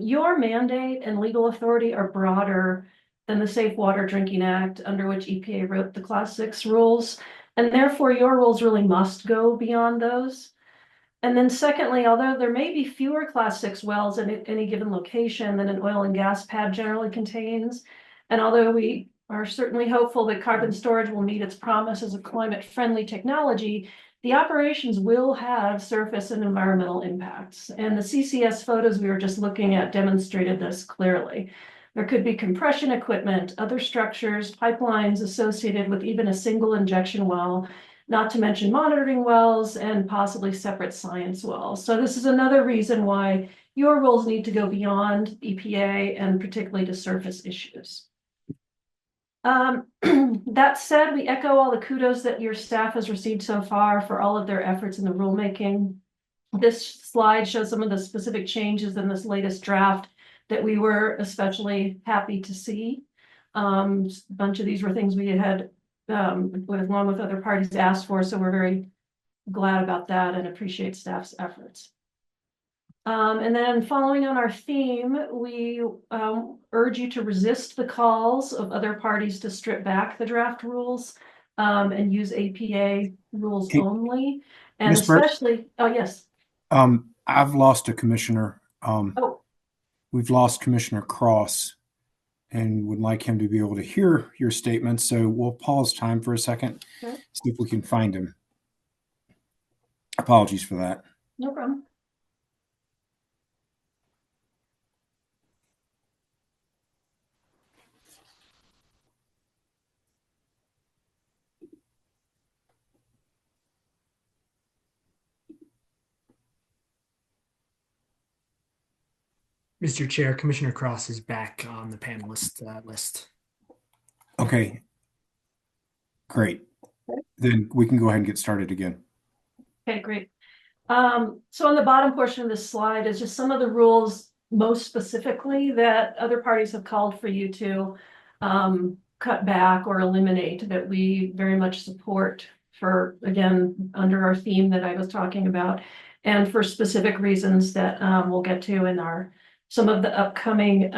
Your mandate and legal authority are broader than the Safe Water Drinking Act, under which EPA wrote the Class 6 rules, and therefore your rules really must go beyond those. And then secondly, although there may be fewer Class 6 wells in any given location than an oil and gas pad generally contains, and although we are certainly hopeful that carbon storage will meet its promise as a climate-friendly technology, the operations will have surface and environmental impacts. And the CCS photos we were just looking at demonstrated this clearly. There could be compression equipment, other structures, pipelines associated with even a single injection well, not to mention monitoring wells and possibly separate science wells. So this is another reason why your rules need to go beyond EPA and particularly to surface issues. That said, we echo all the kudos that your staff has received so far for all of their efforts in the rulemaking. This slide shows some of the specific changes in this latest draft that we were especially happy to see. A bunch of these were things we had along with other parties asked for, so we're very glad about that and appreciate staff's efforts. And then following on our theme, we urge you to resist the calls of other parties to strip back the draft rules and use APA rules only. And Ms. especially, oh yes. I've lost a commissioner. We've lost Commissioner Cross, and would like him to be able to hear your statement. So we'll pause time for a second, Okay. see if we can find him. Apologies for that. No problem. Mr. Chair, Commissioner Cross is back on the panelist list. Okay, great. Then we can go ahead and get started again. Okay, great. So on the bottom portion of this slide is just some of the rules, most specifically that other parties have called for you to cut back or eliminate, that we very much support for, again, under our theme that I was talking about, and for specific reasons that we'll get to in some of the upcoming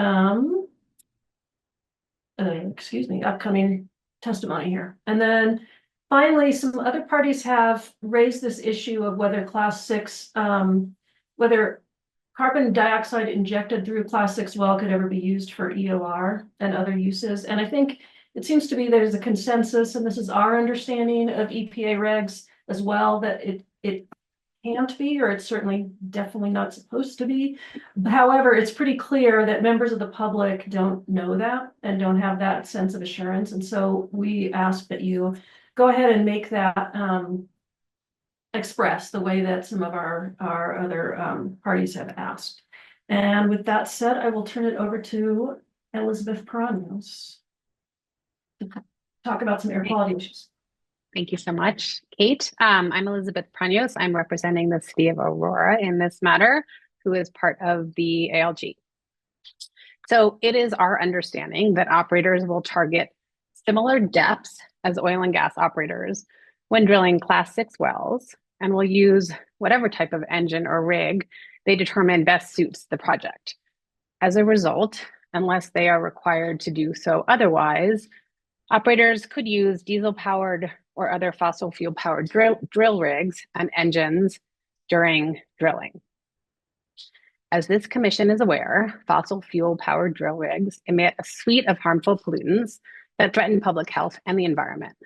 upcoming testimony here. And then finally, some other parties have raised this issue of whether Class 6, whether carbon dioxide injected through Class 6 well could ever be used for EOR and other uses. And I think it seems to be there's a consensus, and this is our understanding of EPA regs as well, that it can't be, or it's certainly definitely not supposed to be. However, it's pretty clear that members of the public don't know that and don't have that sense of assurance. And so we ask that you go ahead and make that express the way that some of our other parties have asked. And with that said, I will turn it over to Elizabeth Paranos to talk about some air quality issues. Thank you so much, Kate. I'm Elizabeth Pranos. I'm representing the city of Aurora in this matter, who is part of the ALG. So it is our understanding that operators will target similar depths as oil and gas operators when drilling Class 6 wells, and will use whatever type of engine or rig they determine best suits the project. As a result, unless they are required to do so otherwise, operators could use diesel-powered or other fossil fuel-powered drill rigs and engines during drilling. As this commission is aware, fossil fuel-powered drill rigs emit a suite of harmful pollutants that threaten public health and the environment.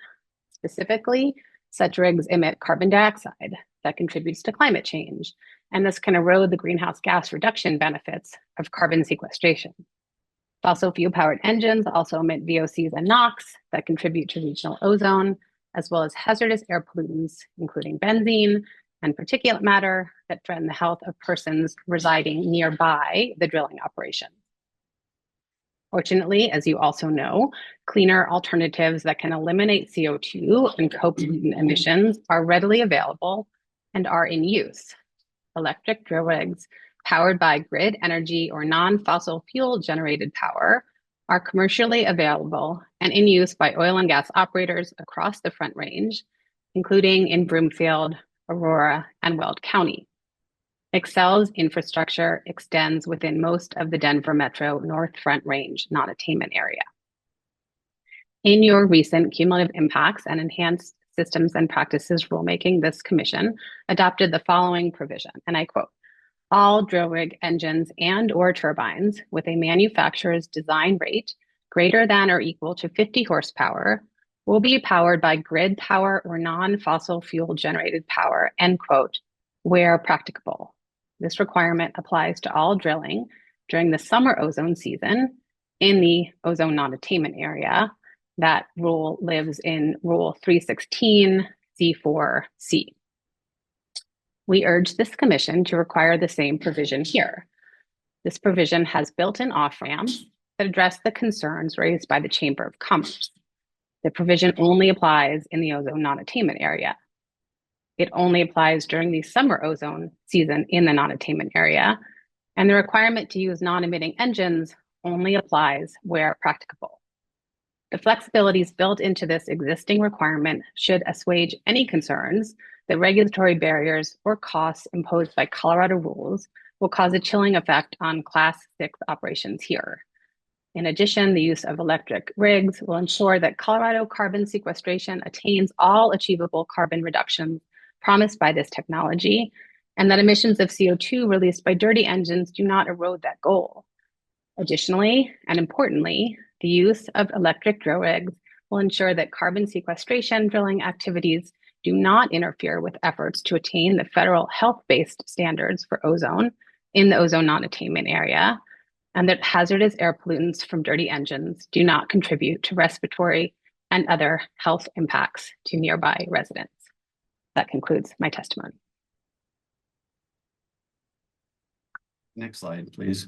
Specifically, such rigs emit carbon dioxide that contributes to climate change, and this can erode the greenhouse gas reduction benefits of carbon sequestration. Fossil fuel-powered engines also emit VOCs and NOx that contribute to regional ozone, as well as hazardous air pollutants, including benzene and particulate matter that threaten the health of persons residing nearby the drilling operation. Fortunately, as you also know, cleaner alternatives that can eliminate CO2 and co-pollutant emissions are readily available and are in use. Electric drill rigs powered by grid energy or non-fossil fuel generated power are commercially available and in use by oil and gas operators across the Front Range, including in Broomfield, Aurora, and Weld County. Xcel's infrastructure extends within most of the Denver Metro North Front Range non-attainment area. In your recent cumulative impacts and enhanced systems and practices rulemaking, this commission adopted the following provision, and I quote, "All drill rig engines and or turbines with a manufacturer's design rate greater than or equal to 50 horsepower will be powered by grid power or non-fossil fuel generated power," end quote, where practicable. This requirement applies to all drilling during the summer ozone season in the ozone non-attainment area. That rule lives in Rule 316 C4C. We urge this commission to require the same provision here. This provision has built-in off-ramps that address the concerns raised by the Chamber of Commerce. The provision only applies in the ozone non-attainment area. It only applies during the summer ozone season in the non-attainment area, and the requirement to use non-emitting engines only applies where practicable. The flexibilities built into this existing requirement should assuage any concerns that regulatory barriers or costs imposed by Colorado rules will cause a chilling effect on Class 6 operations here. In addition, the use of electric rigs will ensure that Colorado carbon sequestration attains all achievable carbon reductions promised by this technology, and that emissions of CO2 released by dirty engines do not erode that goal. Additionally, and importantly, the use of electric drill rigs will ensure that carbon sequestration drilling activities do not interfere with efforts to attain the federal health-based standards for ozone in the ozone non-attainment area, and that hazardous air pollutants from dirty engines do not contribute to respiratory and other health impacts to nearby residents. That concludes my testimony. Next slide, please.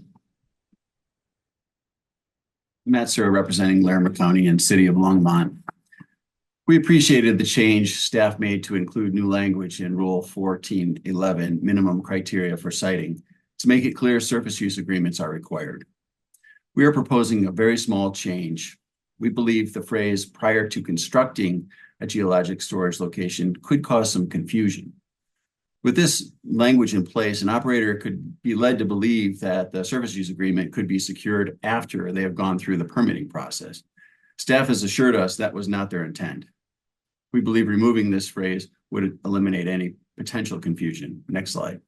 Matt Sura, representing Larimer County and City of Longmont. We appreciated the change staff made to include new language in Rule 1411, minimum criteria for siting, to make it clear surface use agreements are required. We are proposing a very small change. We believe the phrase prior to constructing a geologic storage location could cause some confusion. With this language in place, an operator could be led to believe that the surface use agreement could be secured after they have gone through the permitting process. Staff has assured us that was not their intent. We believe removing this phrase would eliminate any potential confusion. Next slide.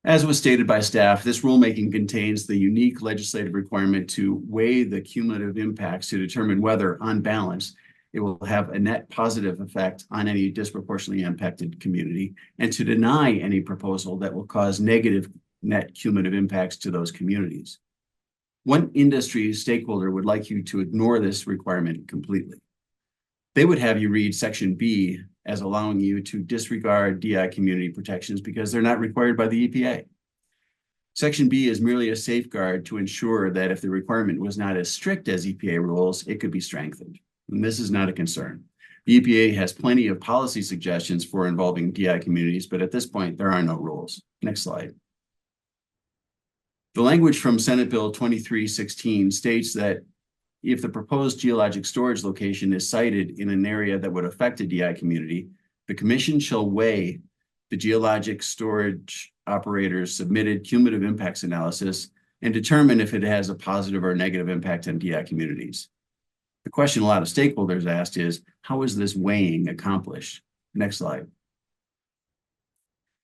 As was stated by staff, this rulemaking contains the unique legislative requirement to weigh the cumulative impacts to determine whether, on balance, it will have a net positive effect on any disproportionately impacted community, and to deny any proposal that will cause negative net cumulative impacts to those communities. One industry stakeholder would like you to ignore this requirement completely. They would have you read Section B as allowing you to disregard DI community protections because they're not required by the EPA. Section B is merely a safeguard to ensure that if the requirement was not as strict as EPA rules, it could be strengthened. And this is not a concern. The EPA has plenty of policy suggestions for involving DI communities, but at this point, there are no rules. Next slide. The language from Senate Bill 2316 states that if the proposed geologic storage location is sited in an area that would affect a DI community, the commission shall weigh the geologic storage operator's submitted cumulative impacts analysis and determine if it has a positive or negative impact on DI communities. The question a lot of stakeholders asked is, how is this weighing accomplished? Next slide.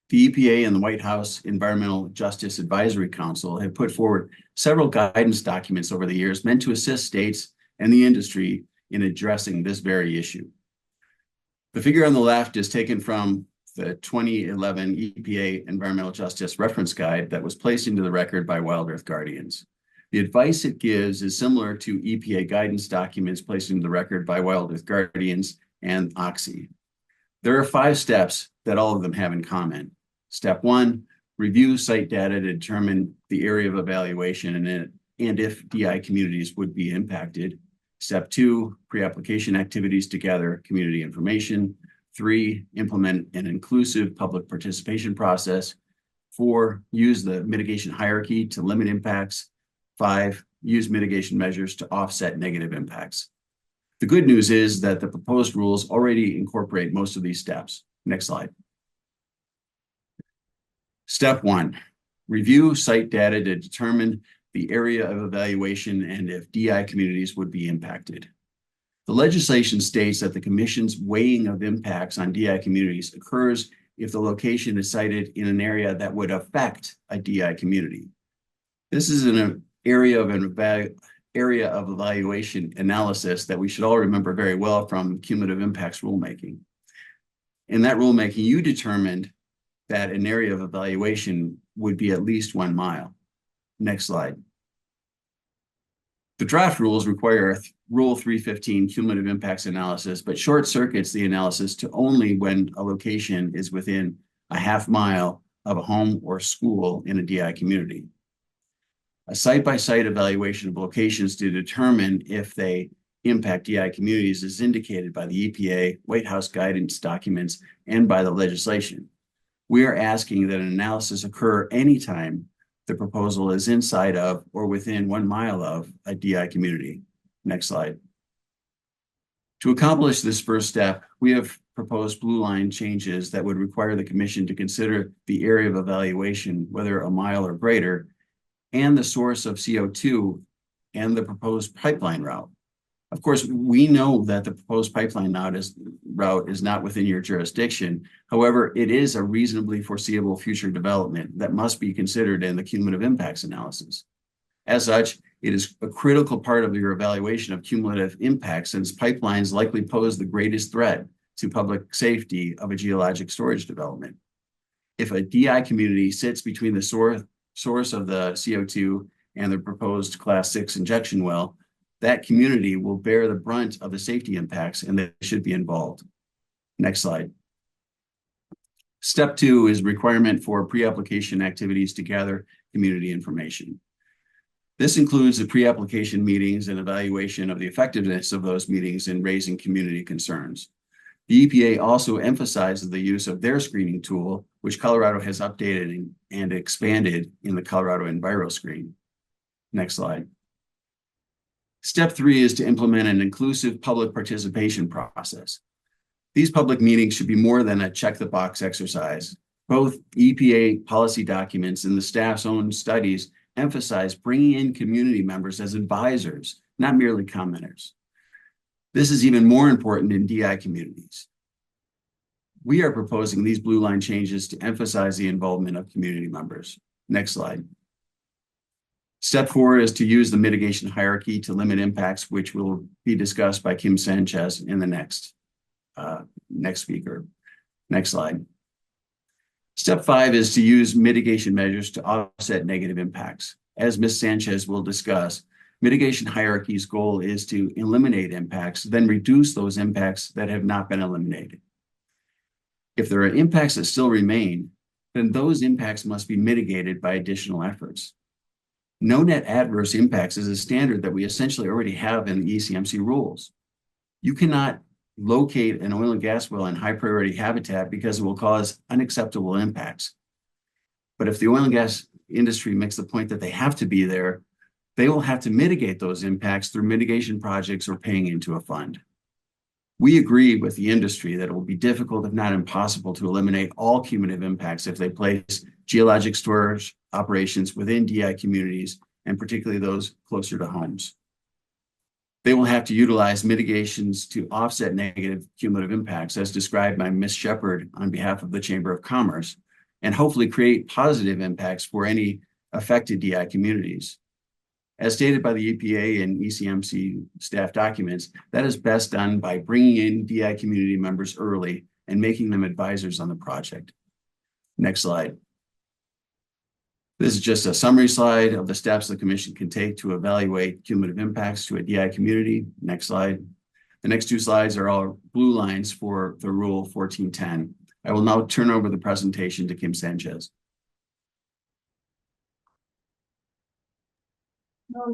The EPA and the White House Environmental Justice Advisory Council have put forward several guidance documents over the years meant to assist states and the industry in addressing this very issue. The figure on the left is taken from the 2011 EPA Environmental Justice Reference Guide that was placed into the record by Wild Earth Guardians. The advice it gives is similar to EPA guidance documents placed into the record by Wild Earth Guardians and Oxy. There are 5 steps that all of them have in common. Step 1, review site data to determine the area of evaluation and if DI communities would be impacted. Step 2, pre-application activities to gather community information. 3, implement an inclusive public participation process. 4, use the mitigation hierarchy to limit impacts. 5, use mitigation measures to offset negative impacts. The good news is that the proposed rules already incorporate most of these steps. Next slide. Step 1, review site data to determine the area of evaluation and if DI communities would be impacted. The legislation states that the Commission's weighing of impacts on DI communities occurs if the location is sited in an area that would affect a DI community. This is an area of evaluation analysis that we should all remember very well from cumulative impacts rulemaking. In that rulemaking, you determined that an area of evaluation would be at least 1 mile. Next slide. The draft rules require a Rule 315 cumulative impacts analysis, but short circuits the analysis to only when a location is within a half mile of a home or school in a DI community. A site-by-site evaluation of locations to determine if they impact DI communities is indicated by the EPA, White House guidance documents, and by the legislation. We are asking that an analysis occur anytime the proposal is inside of or within 1 mile of a DI community. Next slide. To accomplish this first step, we have proposed blue line changes that would require the Commission to consider the area of evaluation, whether a mile or greater, and the source of CO2 and the proposed pipeline route. Of course, we know that the proposed pipeline route is not within your jurisdiction. However, it is a reasonably foreseeable future development that must be considered in the cumulative impacts analysis. As such, it is a critical part of your evaluation of cumulative impact since pipelines likely pose the greatest threat to public safety of a geologic storage development. If a DI community sits between the source of the CO2 and the proposed Class 6 injection well, that community will bear the brunt of the safety impacts and they should be involved. Next slide. Step 2 is requirement for pre-application activities to gather community information. This includes the pre-application meetings and evaluation of the effectiveness of those meetings in raising community concerns. The EPA also emphasizes the use of their screening tool, which Colorado has updated and expanded in the Colorado EnviroScreen. Next slide. Step 3 is to implement an inclusive public participation process. These public meetings should be more than a check-the-box exercise. Both EPA policy documents and the staff's own studies emphasize bringing in community members as advisors, not merely commenters. This is even more important in DI communities. We are proposing these blue line changes to emphasize the involvement of community members. Next slide. Step 4 is to use the mitigation hierarchy to limit impacts, which will be discussed by Kim Sanchez in the next speaker. Next slide. Step 5 is to use mitigation measures to offset negative impacts. As Ms. Sanchez will discuss, mitigation hierarchy's goal is to eliminate impacts, then reduce those impacts that have not been eliminated. If there are impacts that still remain, then those impacts must be mitigated by additional efforts. No net adverse impacts is a standard that we essentially already have in the ECMC rules. You cannot locate an oil and gas well in high priority habitat because it will cause unacceptable impacts. But if the oil and gas industry makes the point that they have to be there, they will have to mitigate those impacts through mitigation projects or paying into a fund. We agree with the industry that it will be difficult, if not impossible, to eliminate all cumulative impacts if they place geologic storage operations within DI communities, and particularly those closer to homes. They will have to utilize mitigations to offset negative cumulative impacts, as described by Ms. Shepard on behalf of the Chamber of Commerce, and hopefully create positive impacts for any affected DI communities. As stated by the EPA and ECMC staff documents, that is best done by bringing in DI community members early and making them advisors on the project. Next slide. This is just a summary slide of the steps the Commission can take to evaluate cumulative impacts to a DI community. Next slide. The next 2 slides are all blue lines for the Rule 1410. I will now turn over the presentation to Kim Sanchez.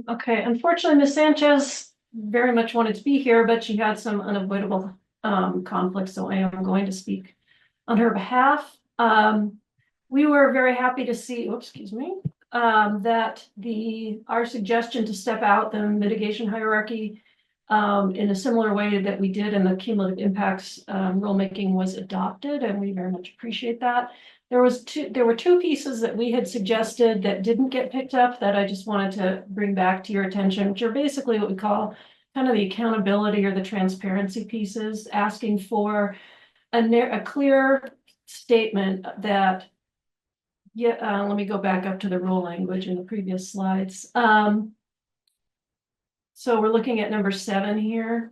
Okay, unfortunately, Ms. Sanchez very much wanted to be here, but she had some unavoidable conflicts, so I am going to speak on her behalf. We were very happy to see, that our suggestion to step out the mitigation hierarchy in a similar way that we did in the cumulative impacts rulemaking was adopted, and we very much appreciate that. There were 2 pieces that we had suggested that didn't get picked up that I just wanted to bring back to your attention, which are basically what we call kind of the accountability or the transparency pieces, asking for a clear statement that, let me go back up to the rule language in the previous slides. So we're looking at number 7 here.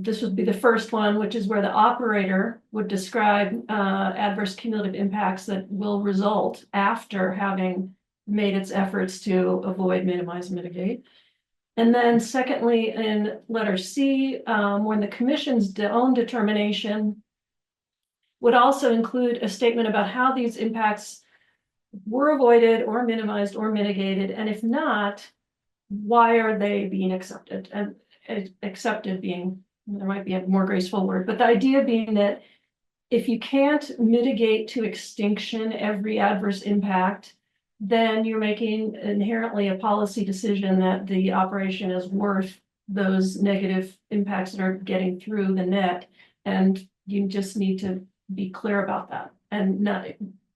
This would be the first one, which is where the operator would describe adverse cumulative impacts that will result after having made its efforts to avoid, minimize, mitigate. And then secondly, in letter C, when the Commission's own determination would also include a statement about how these impacts were avoided or minimized or mitigated, and if not, why are they being accepted? And accepted being, there might be a more graceful word, but the idea being that if you can't mitigate to extinction every adverse impact, then you're making inherently a policy decision that the operation is worth those negative impacts that are getting through the net. And you just need to be clear about that and not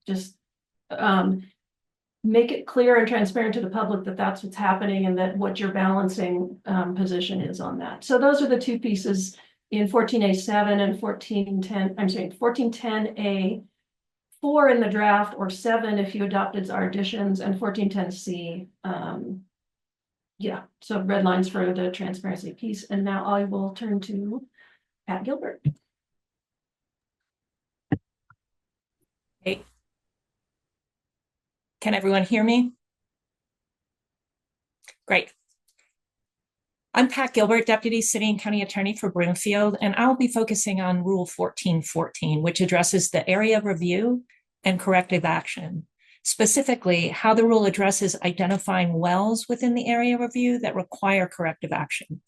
just make it clear and transparent to the public that that's what's happening and that what your balancing position is on that. So those are the 2 pieces in 14A7 and 1410, I'm sorry, 1410A4. 4 in the draft, or 7 if you adopted our additions, and 1410C. Yeah, so red lines for the transparency piece. And now I will turn to Pat Gilbert. Hey. Can everyone hear me? Great. I'm Pat Gilbert, Deputy City and County Attorney for Broomfield, and I'll be focusing on Rule 1414, which addresses the area of review and corrective action. Specifically, how the rule addresses identifying wells within the area of review that require corrective action.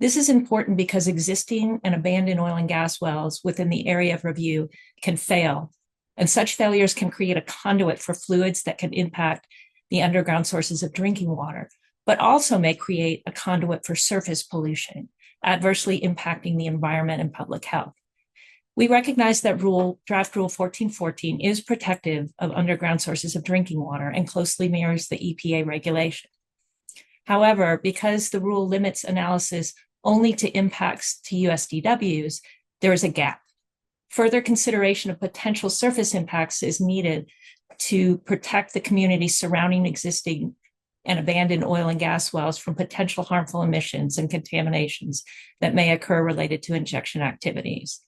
This is important because existing and abandoned oil and gas wells within the area of review can fail, and such failures can create a conduit for fluids that can impact the underground sources of drinking water, but also may create a conduit for surface pollution, adversely impacting the environment and public health. We recognize that Draft Rule 1414 is protective of underground sources of drinking water and closely mirrors the EPA regulation. However, because the rule limits analysis only to impacts to USDWs, there is a gap. Further consideration of potential surface impacts is needed to protect the community surrounding existing and abandoned oil and gas wells from potential harmful emissions and contaminations that may occur related to injection activities.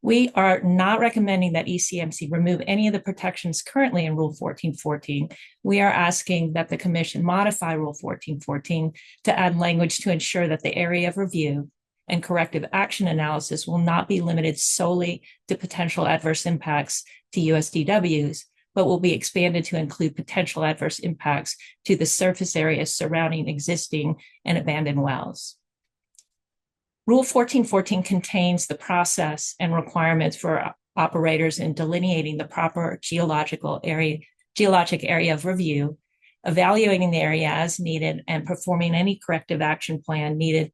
We are not recommending that ECMC remove any of the protections currently in Rule 1414. We are asking that the Commission modify Rule 1414 to add language to ensure that the area of review and corrective action analysis will not be limited solely to potential adverse impacts to USDWs, but will be expanded to include potential adverse impacts to the surface areas surrounding existing and abandoned wells. Rule 1414 contains the process and requirements for operators in delineating the proper geologic area of review, evaluating the area as needed, and performing any corrective action plan needed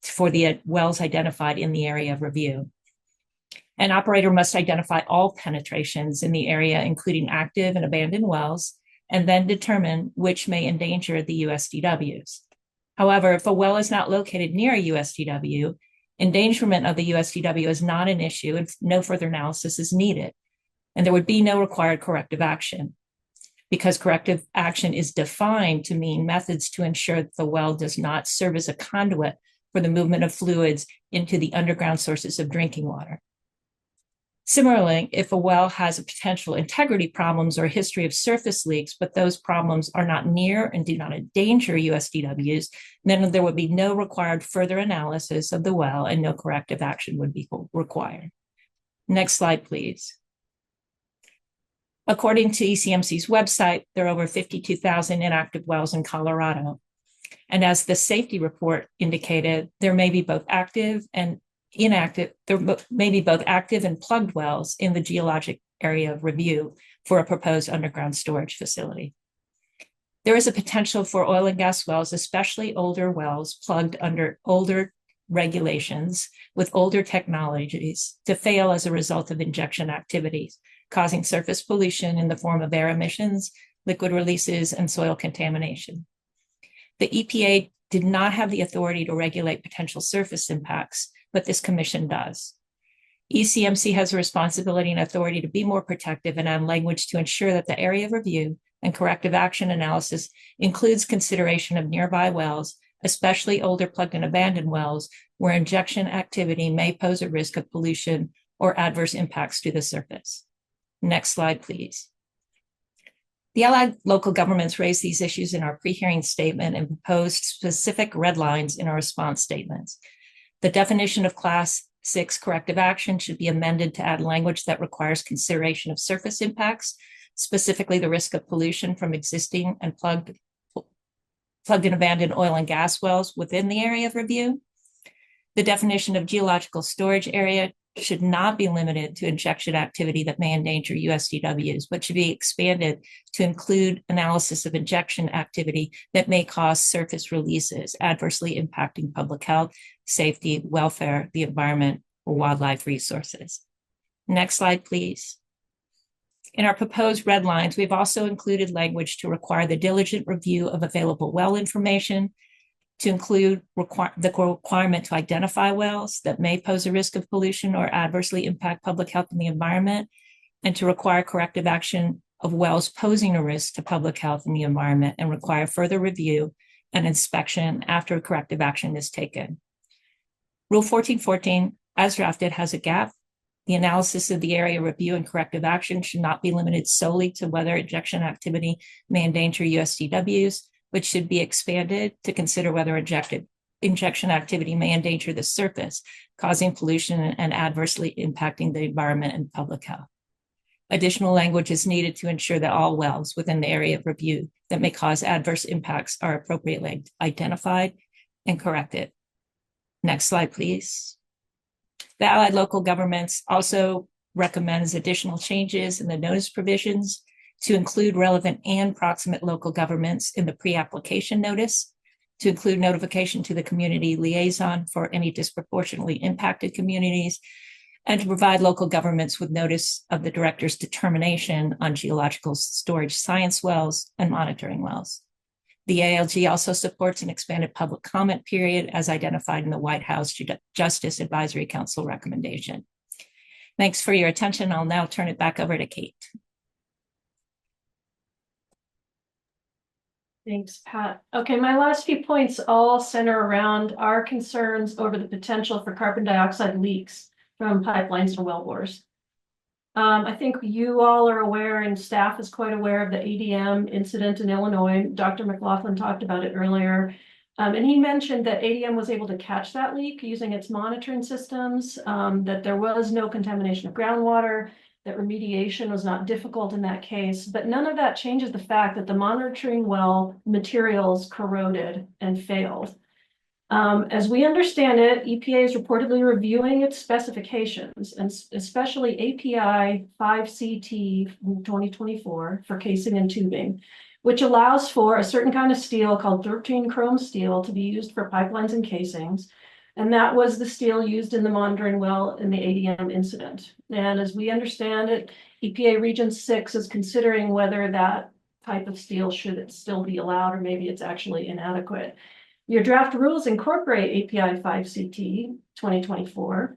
for the wells identified in the area of review. An operator must identify all penetrations in the area, including active and abandoned wells, and then determine which may endanger the USDWs. However, if a well is not located near a USDW, endangerment of the USDW is not an issue and no further analysis is needed, and there would be no required corrective action, because corrective action is defined to mean methods to ensure that the well does not serve as a conduit for the movement of fluids into the underground sources of drinking water. Similarly, if a well has a potential integrity problems or a history of surface leaks, but those problems are not near and do not endanger USDWs, then there would be no required further analysis of the well and no corrective action would be required. Next slide, please. According to ECMC's website, there are over 52,000 inactive wells in Colorado. And as the safety report indicated, there may be both active and inactive, there may be both active and plugged wells in the geologic area of review for a proposed underground storage facility. There is a potential for oil and gas wells, especially older wells plugged under older regulations with older technologies, to fail as a result of injection activities, causing surface pollution in the form of air emissions, liquid releases, and soil contamination. The EPA did not have the authority to regulate potential surface impacts, but this commission does. ECMC has a responsibility and authority to be more protective and add language to ensure that the area of review and corrective action analysis includes consideration of nearby wells, especially older plugged and abandoned wells, where injection activity may pose a risk of pollution or adverse impacts to the surface. Next slide, please. The allied local governments raised these issues in our pre-hearing statement and proposed specific red lines in our response statements. The definition of Class 6 corrective action should be amended to add language that requires consideration of surface impacts, specifically the risk of pollution from existing and plugged and abandoned oil and gas wells within the area of review. The definition of geological storage area should not be limited to injection activity that may endanger USDWs, but should be expanded to include analysis of injection activity that may cause surface releases, adversely impacting public health, safety, welfare, the environment, or wildlife resources. Next slide, please. In our proposed red lines, we've also included language to require the diligent review of available well information, to include the requirement to identify wells that may pose a risk of pollution or adversely impact public health and the environment, and to require corrective action of wells posing a risk to public health and the environment and require further review and inspection after corrective action is taken. Rule 1414, as drafted, has a gap. The analysis of the area review and corrective action should not be limited solely to whether injection activity may endanger USDWs, which should be expanded to consider whether injection activity may endanger the surface, causing pollution and adversely impacting the environment and public health. Additional language is needed to ensure that all wells within the area of review that may cause adverse impacts are appropriately identified and corrected. Next slide, please. The Allied Local Governments also recommends additional changes in the notice provisions to include relevant and proximate local governments in the pre-application notice, to include notification to the community liaison for any disproportionately impacted communities, and to provide local governments with notice of the director's determination on geological storage science wells and monitoring wells. The ALG also supports an expanded public comment period as identified in the White House Justice Advisory Council recommendation. Thanks for your attention. I'll now turn it back over to Kate. Thanks, Pat. Okay, my last few points all center around our concerns over the potential for carbon dioxide leaks from pipelines and wellbores. I think you all are aware, and staff is quite aware, of the ADM incident in Illinois. Dr. McLaughlin talked about it earlier. And he mentioned that ADM was able to catch that leak using its monitoring systems, that there was no contamination of groundwater, that remediation was not difficult in that case. But none of that changes the fact that the monitoring well materials corroded and failed. As we understand it, EPA is reportedly reviewing its specifications, and especially API 5CT 2024 for casing and tubing, which allows for a certain kind of steel called 13 chrome steel to be used for pipelines and casings. And that was the steel used in the monitoring well in the ADM incident. And as we understand it, EPA Region 6 is considering whether that type of steel should still be allowed, or maybe it's actually inadequate. Your draft rules incorporate API 5CT 2024,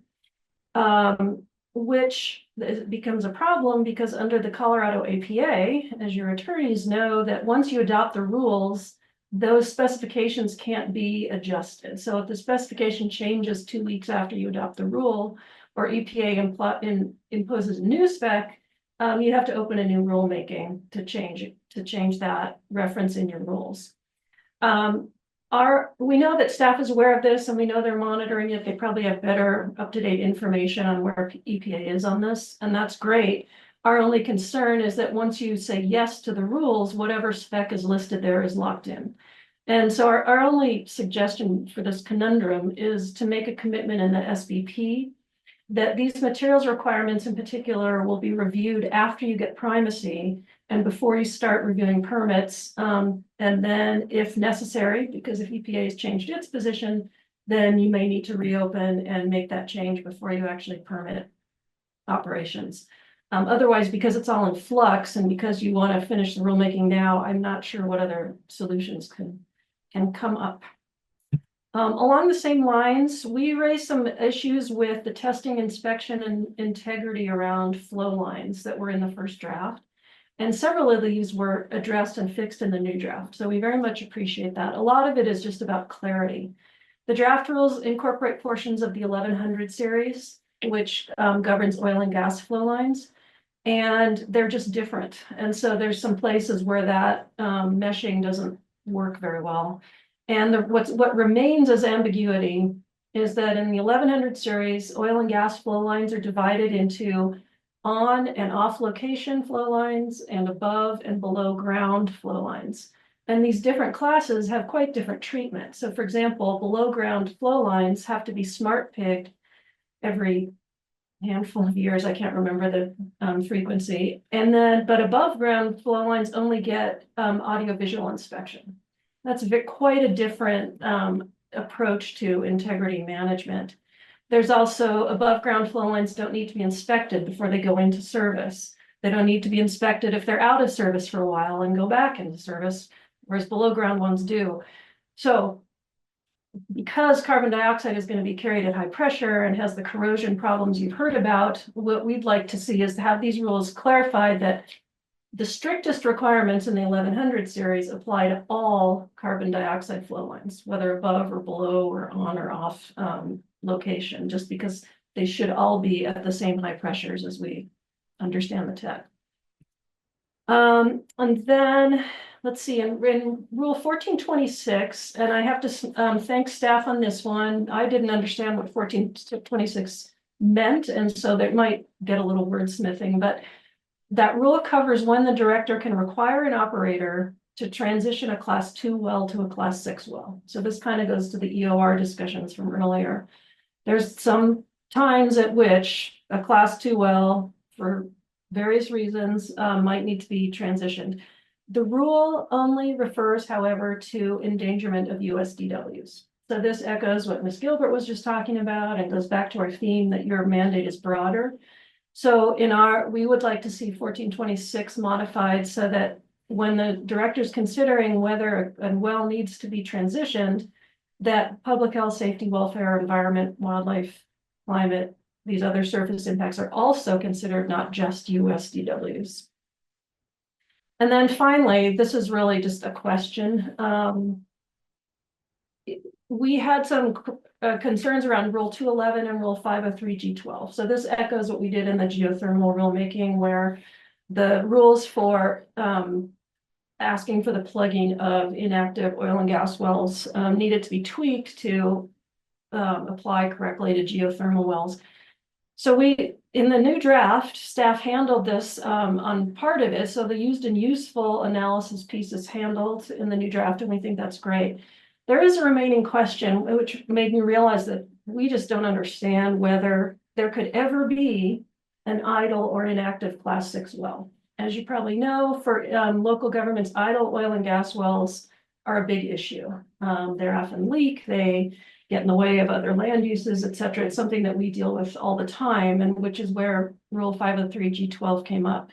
which becomes a problem because under the Colorado APA, as your attorneys know, that once you adopt the rules, those specifications can't be adjusted. So if the specification changes 2 weeks after you adopt the rule, or EPA imposes a new spec, you have to open a new rulemaking to change that reference in your rules. We know that staff is aware of this, and we know they're monitoring it. They probably have better up-to-date information on where EPA is on this, and that's great. Our only concern is that once you say yes to the rules, whatever spec is listed there is locked in. And so our only suggestion for this conundrum is to make a commitment in the SBP that these materials requirements in particular will be reviewed after you get primacy and before you start reviewing permits. And then if necessary, because if EPA has changed its position, then you may need to reopen and make that change before you actually permit operations. Otherwise, because it's all in flux and because you want to finish the rulemaking now, I'm not sure what other solutions can come up. Along the same lines, we raised some issues with the testing, inspection, and integrity around flow lines that were in the first draft. And several of these were addressed and fixed in the new draft. So we very much appreciate that. A lot of it is just about clarity. The draft rules incorporate portions of the 1100 series, which governs oil and gas flow lines. And they're just different. And so there's some places where that meshing doesn't work very well. And what remains as ambiguity is that in the 1100 series, oil and gas flow lines are divided into on and off location flow lines and above and below ground flow lines. And these different classes have quite different treatment. So for example, below ground flow lines have to be smart pigged every handful of years. I can't remember the frequency. And then, but above ground flow lines only get audiovisual inspection. That's quite a different approach to integrity management. There's also above ground flow lines don't need to be inspected before they go into service. They don't need to be inspected if they're out of service for a while and go back into service, whereas below ground ones do. So because carbon dioxide is going to be carried at high pressure and has the corrosion problems you've heard about, what we'd like to see is to have these rules clarified that the strictest requirements in the 1100 series apply to all carbon dioxide flow lines, whether above or below or on or off location, just because they should all be at the same high pressures as we understand the tech. And then let's see, in Rule 1426, and I have to thank staff on this one. I didn't understand what 1426 meant, and so that might get a little wordsmithing, but that rule covers when the director can require an operator to transition a class 2 well to a class 6 well. So this kind of goes to the EOR discussions from earlier. There's some times at which a class 2 well, for various reasons, might need to be transitioned. The rule only refers, however, to endangerment of USDWs. So this echoes what Ms. Gilbert was just talking about and goes back to our theme that your mandate is broader. So we would like to see 1426 modified so that when the director's considering whether a well needs to be transitioned, that public health, safety, welfare, environment, wildlife, climate, these other surface impacts are also considered, not just USDWs. And then finally, this is really just a question. We had some concerns around Rule 211 and Rule 503G12. So this echoes what we did in the geothermal rulemaking, where the rules for asking for the plugging of inactive oil and gas wells needed to be tweaked to apply correctly to geothermal wells. So in the new draft, staff handled this on part of it. So the used and useful analysis piece is handled in the new draft, and we think that's great. There is a remaining question, which made me realize that we just don't understand whether there could ever be an idle or inactive class 6 well. As you probably know, for local governments, idle oil and gas wells are a big issue. They're often leak, they get in the way of other land uses, et cetera. It's something that we deal with all the time, and which is where Rule 503G12 came up.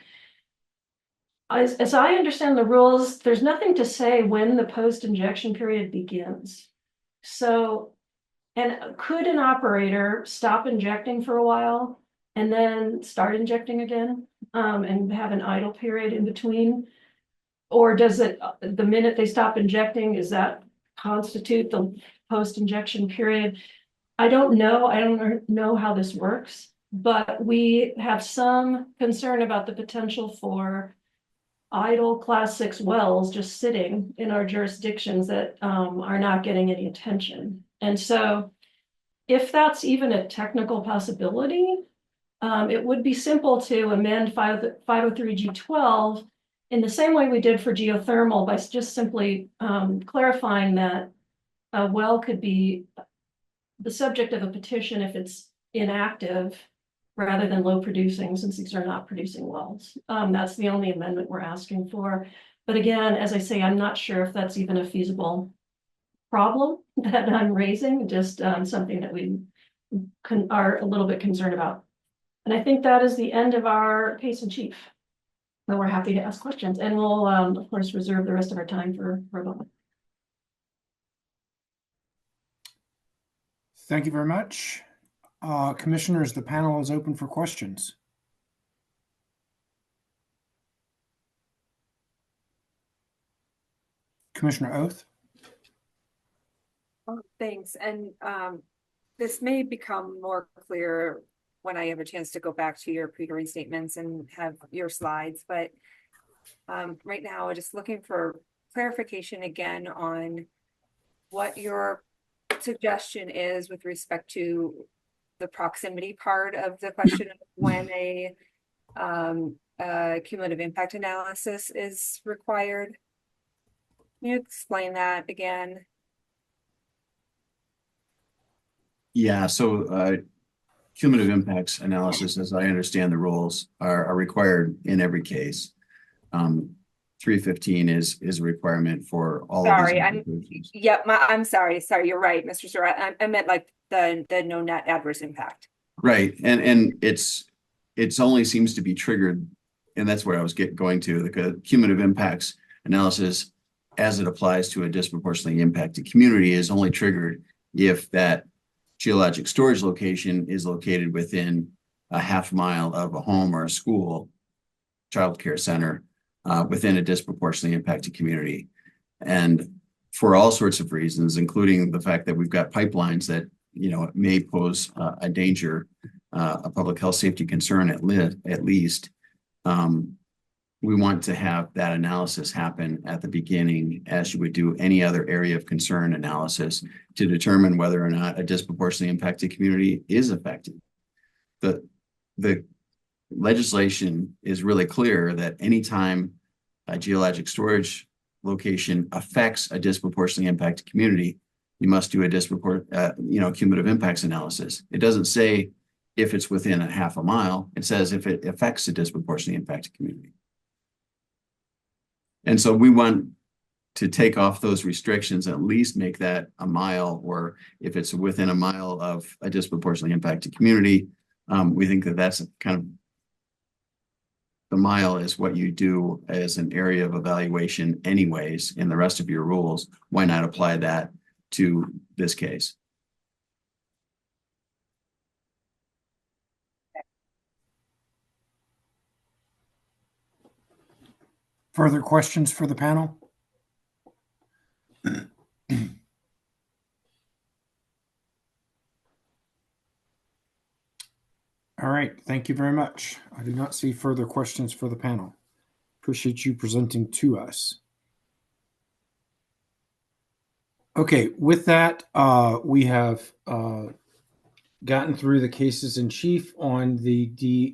As I understand the rules, there's nothing to say when the post-injection period begins. So, and could an operator stop injecting for a while and then start injecting again and have an idle period in between? Or does it, the minute they stop injecting, does that constitute the post-injection period? I don't know. I don't know how this works, but we have some concern about the potential for idle class 6 wells just sitting in our jurisdictions that are not getting any attention. And so if that's even a technical possibility, it would be simple to amend 503G12 in the same way we did for geothermal by just simply clarifying that a well could be the subject of a petition if it's inactive rather than low producing, since these are not producing wells. That's the only amendment we're asking for. But again, as I say, I'm not sure if that's even a feasible problem that I'm raising, just something that we are a little bit concerned about. And I think that is the end of our case in chief. So we're happy to ask questions, and we'll of course reserve the rest of our time for a moment. Thank you very much. Commissioners, the panel is open for questions. Commissioner Oath. Oh, thanks. And this may become more clear when I have a chance to go back to your pre-hearing statements and have your slides. But right now, I'm just looking for clarification again on what your suggestion is with respect to the proximity part of the question of when a cumulative impact analysis is required. Can you explain that again? Yeah, so cumulative impacts analysis, as I understand the rules, are required in every case. 315 is a requirement for all of these applications. I'm sorry, you're right, Mr. Surratt. I meant like the no net adverse impact. Right, and it's only seems to be triggered, and that's where I was going to. The cumulative impacts analysis as it applies to a disproportionately impacted community is only triggered if that geologic storage location is located within a half mile of a home or a school, childcare center, within a disproportionately impacted community. And for all sorts of reasons, including the fact that we've got pipelines that, may pose a danger, a public health safety concern at least, we want to have that analysis happen at the beginning, as you would do any other area of concern analysis, to determine whether or not a disproportionately impacted community is affected. The legislation is really clear that anytime a geologic storage location affects a disproportionately impacted community, you must do a cumulative impacts analysis. It doesn't say if it's within a half a mile. It says if it affects a disproportionately impacted community. And so we want to take off those restrictions, at least make that a mile, or if it's within a mile of a disproportionately impacted community, we think that that's kind of the mile is what you do as an area of evaluation anyways in the rest of your rules. Why not apply that to this case? Further questions for the panel? All right, thank you very much. I do not see further questions for the panel. Appreciate you presenting to us. Okay, with that, we have gotten through the cases in chief on the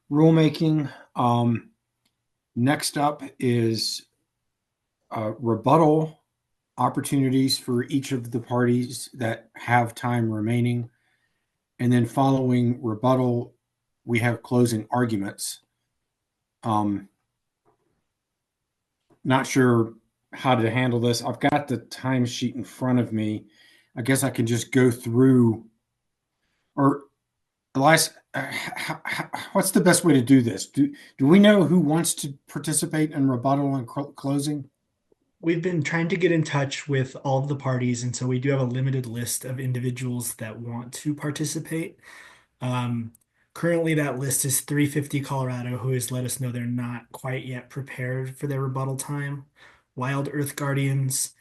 rulemaking. Next up is rebuttal opportunities for each of the parties that have time remaining. And then following rebuttal, we have closing arguments. Not sure how to handle this. I've got the timesheet in front of me. I guess I can just go through, or Elias, what's the best way to do this? Do we know who wants to participate in rebuttal and closing? We've been trying to get in touch with all of the parties, and so we do have a limited list of individuals that want to participate. Currently, that list is 350 Colorado, who has let us know they're not quite yet prepared for their rebuttal time. Wild Earth Guardians,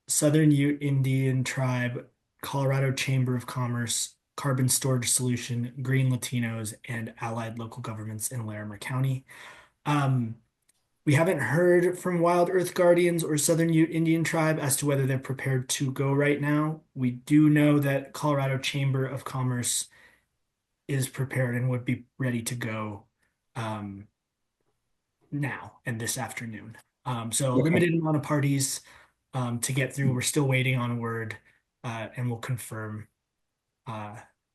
Southern Ute Indian Tribe, Colorado Chamber of Commerce, Carbon Storage Solution, Green Latinos, and allied local governments in Larimer County. We haven't heard from Wild Earth Guardians or Southern Ute Indian Tribe as to whether they're prepared to go right now. We do know that Colorado Chamber of Commerce is prepared and would be ready to go now and this afternoon. So a limited amount of parties to get through. We're still waiting on word, and we'll confirm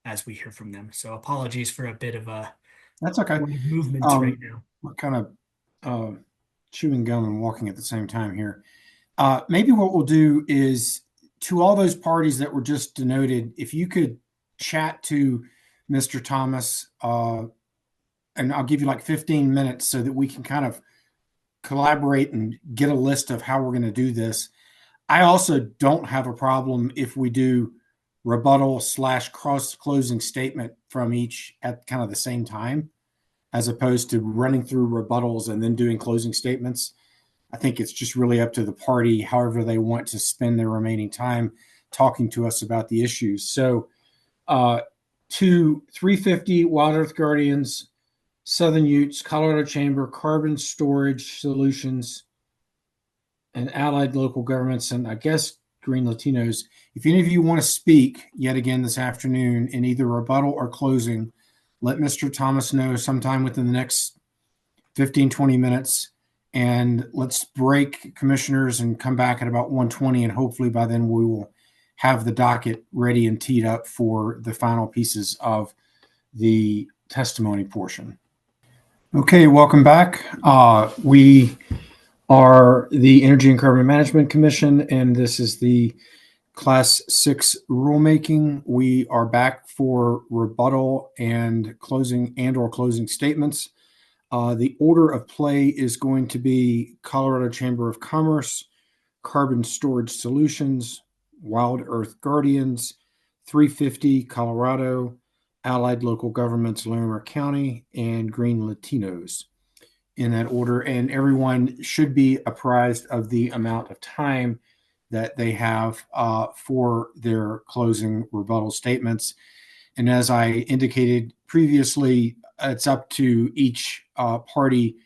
as we hear from them. So apologies for a bit of a that's okay movement right now. We're kind of chewing gum and walking at the same time here. Maybe what we'll do is, to all those parties that were just denoted, if you could chat to Mr. Thomas, and I'll give you like 15 minutes so that we can kind of collaborate and get a list of how we're going to do this. I also don't have a problem if we do rebuttal / cross closing statement from each at kind of the same time, as opposed to running through rebuttals and then doing closing statements. I think it's just really up to the party, however they want to spend their remaining time talking to us about the issues. So to 350 Wild Earth Guardians, Southern Utes, Colorado Chamber, Carbon Storage Solutions, and allied local governments, and I guess Green Latinos. If any of you want to speak yet again this afternoon in either rebuttal or closing, let Mr. Thomas know sometime within the next 15, 20 minutes, and let's break, commissioners, and come back at about 1:20, and hopefully by then we will have the docket ready and teed up for the final pieces of the testimony portion. Okay, welcome back. We are the Energy and Carbon Management Commission, and this is the Class 6 rulemaking. We are back for rebuttal and closing statements. The order of play is going to be Colorado Chamber of Commerce, Carbon Storage Solutions, Wild Earth Guardians, 350 Colorado, Allied Local Governments Larimer County, and Green Latinos in that order. And everyone should be apprised of the amount of time that they have for their closing rebuttal statements. And as I indicated previously, it's up to each party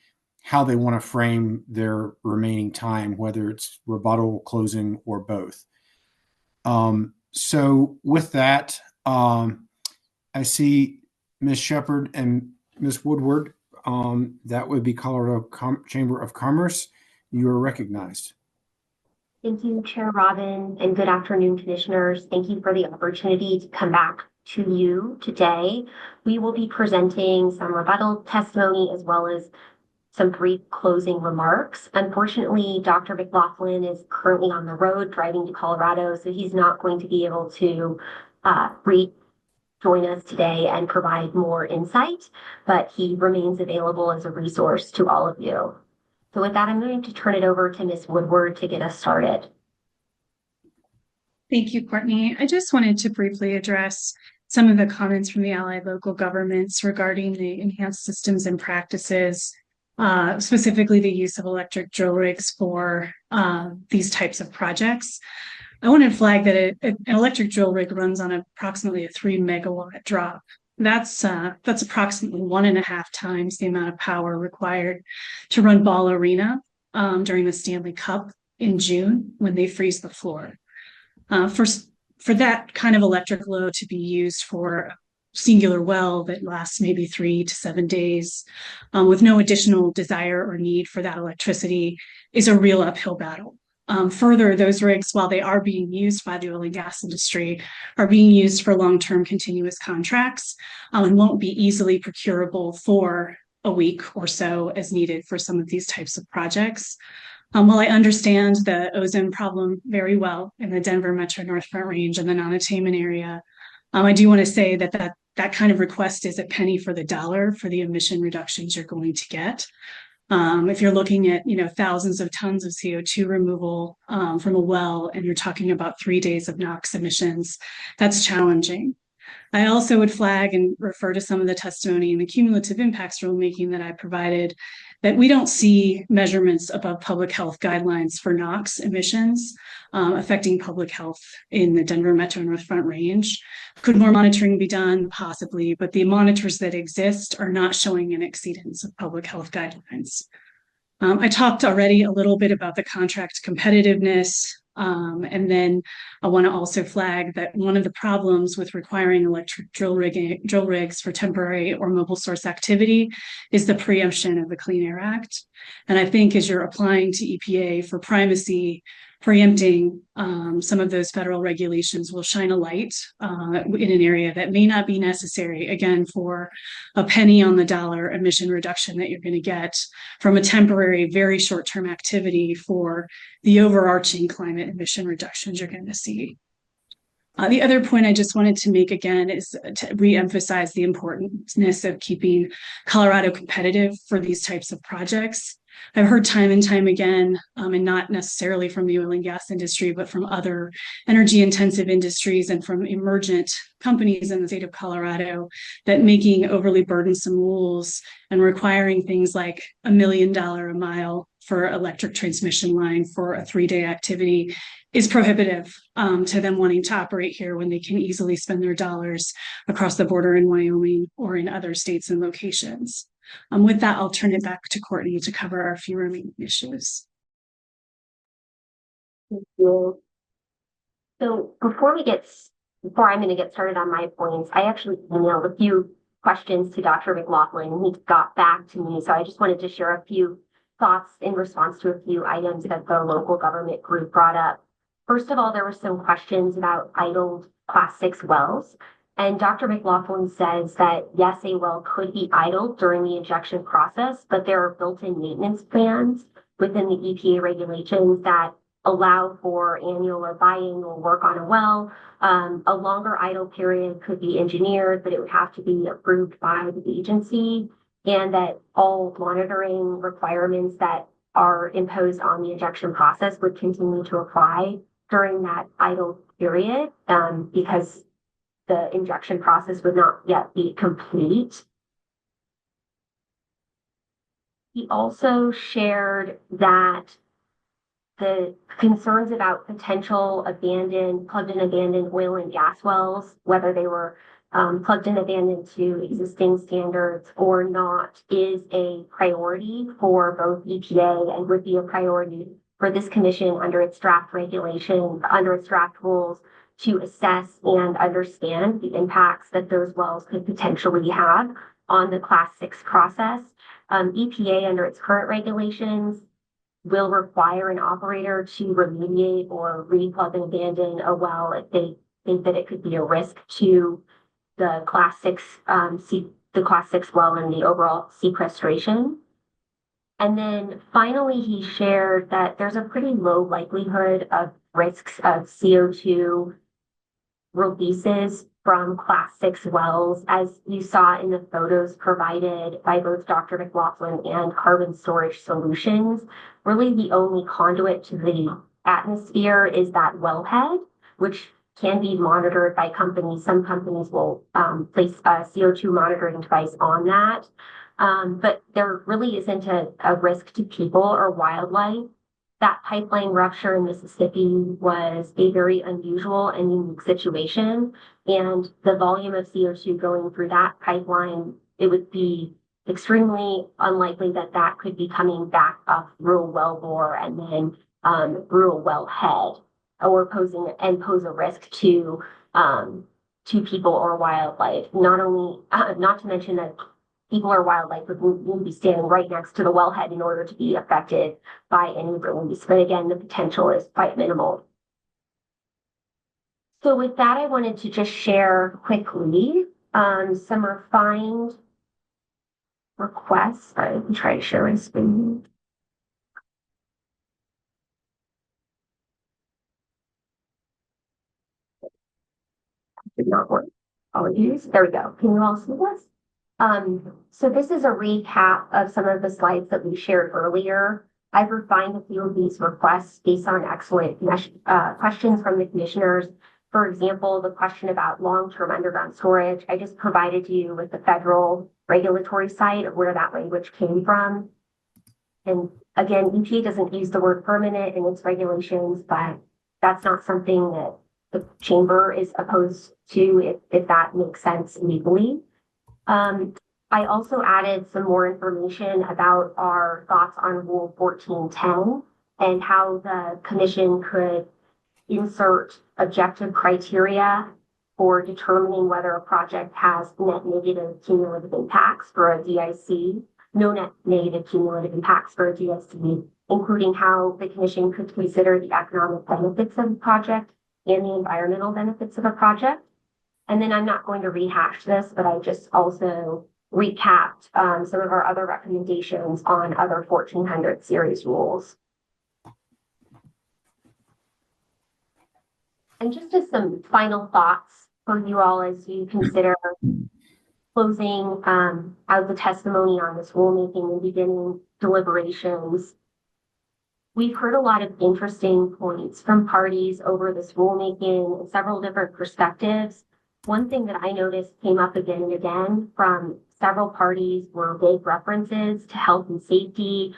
how they want to frame their remaining time, whether it's rebuttal, closing, or both. So with that, I see Ms. Shepard and Ms. Woodward. That would be Colorado Chamber of Commerce. You are recognized. Thank you, Chair Robin, and good afternoon, commissioners. Thank you for the opportunity to come back to you today. We will be presenting some rebuttal testimony as well as some brief closing remarks. Unfortunately, Dr. McLaughlin is currently on the road driving to Colorado, so he's not going to be able to join us today and provide more insight, but he remains available as a resource to all of you. So with that, I'm going to turn it over to Ms. Woodward to get us started. Thank you, Courtney. I just wanted to briefly address some of the comments from the allied local governments regarding the enhanced systems and practices, specifically the use of electric drill rigs for these types of projects. I want to flag that an electric drill rig runs on approximately a 3 megawatt drop. That's approximately 1.5 times the amount of power required to run Ball Arena during the Stanley Cup in June when they freeze the floor. For that kind of electric load to be used for a singular well that lasts maybe 3 to 7 days with no additional desire or need for that electricity is a real uphill battle. Further, those rigs, while they are being used by the oil and gas industry, are being used for long-term continuous contracts and won't be easily procurable for a week or so as needed for some of these types of projects. While I understand the ozone problem very well in the Denver Metro North Front Range and the non-attainment area, I do want to say that kind of request is a penny for the dollar for the emission reductions you're going to get. If you're looking at, thousands of tons of CO2 removal from a well, and you're talking about 3 days of NOx emissions, that's challenging. I also would flag and refer to some of the testimony in the cumulative impacts rulemaking that I provided that we don't see measurements above public health guidelines for NOx emissions affecting public health in the Denver Metro North Front Range. Could more monitoring be done? Possibly, but the monitors that exist are not showing an exceedance of public health guidelines. I talked already a little bit about the contract competitiveness. And then I want to also flag that one of the problems with requiring electric drill rigs for temporary or mobile source activity is the preemption of the Clean Air Act. And I think as you're applying to EPA for primacy, preempting some of those federal regulations will shine a light in an area that may not be necessary, again, for a penny on the dollar emission reduction that you're going to get from a temporary, very short-term activity for the overarching climate emission reductions you're going to see. The other point I just wanted to make again is to reemphasize the importance of keeping Colorado competitive for these types of projects. I've heard time and time again, and not necessarily from the oil and gas industry, but from other energy intensive industries and from emergent companies in the state of Colorado, that making overly burdensome rules and requiring things like $1 million a mile for electric transmission line for a 3-day activity is prohibitive to them wanting to operate here when they can easily spend their dollars across the border in Wyoming or in other states and locations. With that, I'll turn it back to Courtney to cover our few remaining issues. Thank you. So before I'm going to get started on my points, I actually emailed a few questions to Dr. McLaughlin, and he got back to me. So I just wanted to share a few thoughts in response to a few items that the local government group brought up. First of all, there were some questions about idled Class 6 wells. And Dr. McLaughlin says that yes, a well could be idled during the injection process, but there are built-in maintenance plans within the EPA regulations that allow for annual or biannual work on a well. A longer idle period could be engineered, but it would have to be approved by the agency. and that all monitoring requirements that are imposed on the injection process would continue to apply during that idle period, because the injection process would not yet be complete. He also shared that the concerns about potential plugged in abandoned oil and gas wells, whether they were plugged in abandoned to existing standards or not, is a priority for both EPA and would be a priority for this commission under its draft regulations, under its draft rules, to assess and understand the impacts that those wells could potentially have on the Class 6 process. EPA, under its current regulations, will require an operator to remediate or replug and abandon a well if they think that it could be a risk to the Class 6 the Class 6 well and the overall sequestration. And then finally, he shared that there's a pretty low likelihood of risks of CO2 releases from Class 6 wells, as you saw in the photos provided by both Dr. McLaughlin and Carbon Storage Solutions. Really, the only conduit to the atmosphere is that wellhead, which can be monitored by companies. Some companies will place a CO2 monitoring device on that. But there really isn't a risk to people or wildlife. That pipeline rupture in Mississippi was a very unusual and unique situation. And the volume of CO2 going through that pipeline, it would be extremely unlikely that that could be coming back up through a wellbore and then through a wellhead, or pose a risk to people or wildlife. Not to mention that people or wildlife would be standing right next to the wellhead in order to be affected by any release. But again, the potential is quite minimal. So with that, I wanted to just share quickly some refined requests. I can try to share my screen. Did not work. Apologies. There we go. Can you all see this? So this is a recap of some of the slides that we shared earlier. I've refined a few of these requests based on excellent questions from the commissioners. For example, the question about long-term underground storage, I just provided you with the federal regulatory site of where that language came from. And again, EPA doesn't use the word permanent in its regulations, but that's not something that the chamber is opposed to if that makes sense legally. I also added some more information about our thoughts on Rule 1410 and how the commission could insert objective criteria for determining whether a project has net negative cumulative impacts for a DIC, no net negative cumulative impacts for a DIC, including how the commission could consider the economic benefits of the project and the environmental benefits of a project. And then I'm not going to rehash this, but I just also recapped some of our other recommendations on other 1400 series rules. And just as some final thoughts for you all as you consider closing out the testimony on this rulemaking and beginning deliberations, we've heard a lot of interesting points from parties over this rulemaking and several different perspectives. One thing that I noticed came up again and again from several parties were vague references to health and safety,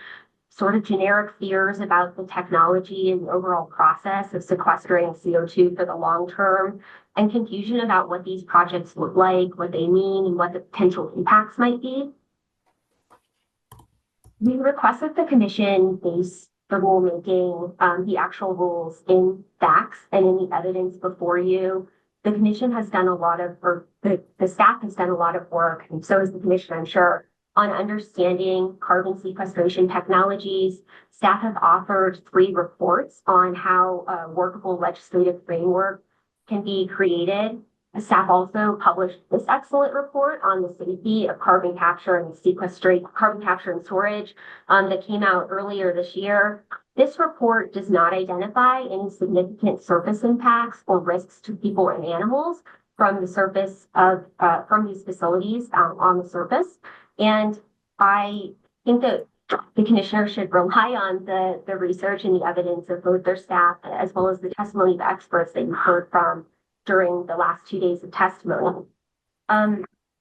sort of generic fears about the technology and the overall process of sequestering CO2 for the long term, and confusion about what these projects look like, what they mean, and what the potential impacts might be. We request that the commission base the rulemaking, the actual rules in facts and in the evidence before you. The commission has done a lot of, or the staff has done a lot of work, and so has the commission, I'm sure, on understanding carbon sequestration technologies. Staff have offered 3 reports on how a workable legislative framework can be created. The staff also published this excellent report on the safety of carbon capture and storage that came out earlier this year. This report does not identify any significant surface impacts or risks to people and animals from the surface of from these facilities on the surface. And I think that the commissioner should rely on the research and the evidence of both their staff as well as the testimony of experts that you heard from during the last 2 days of testimony.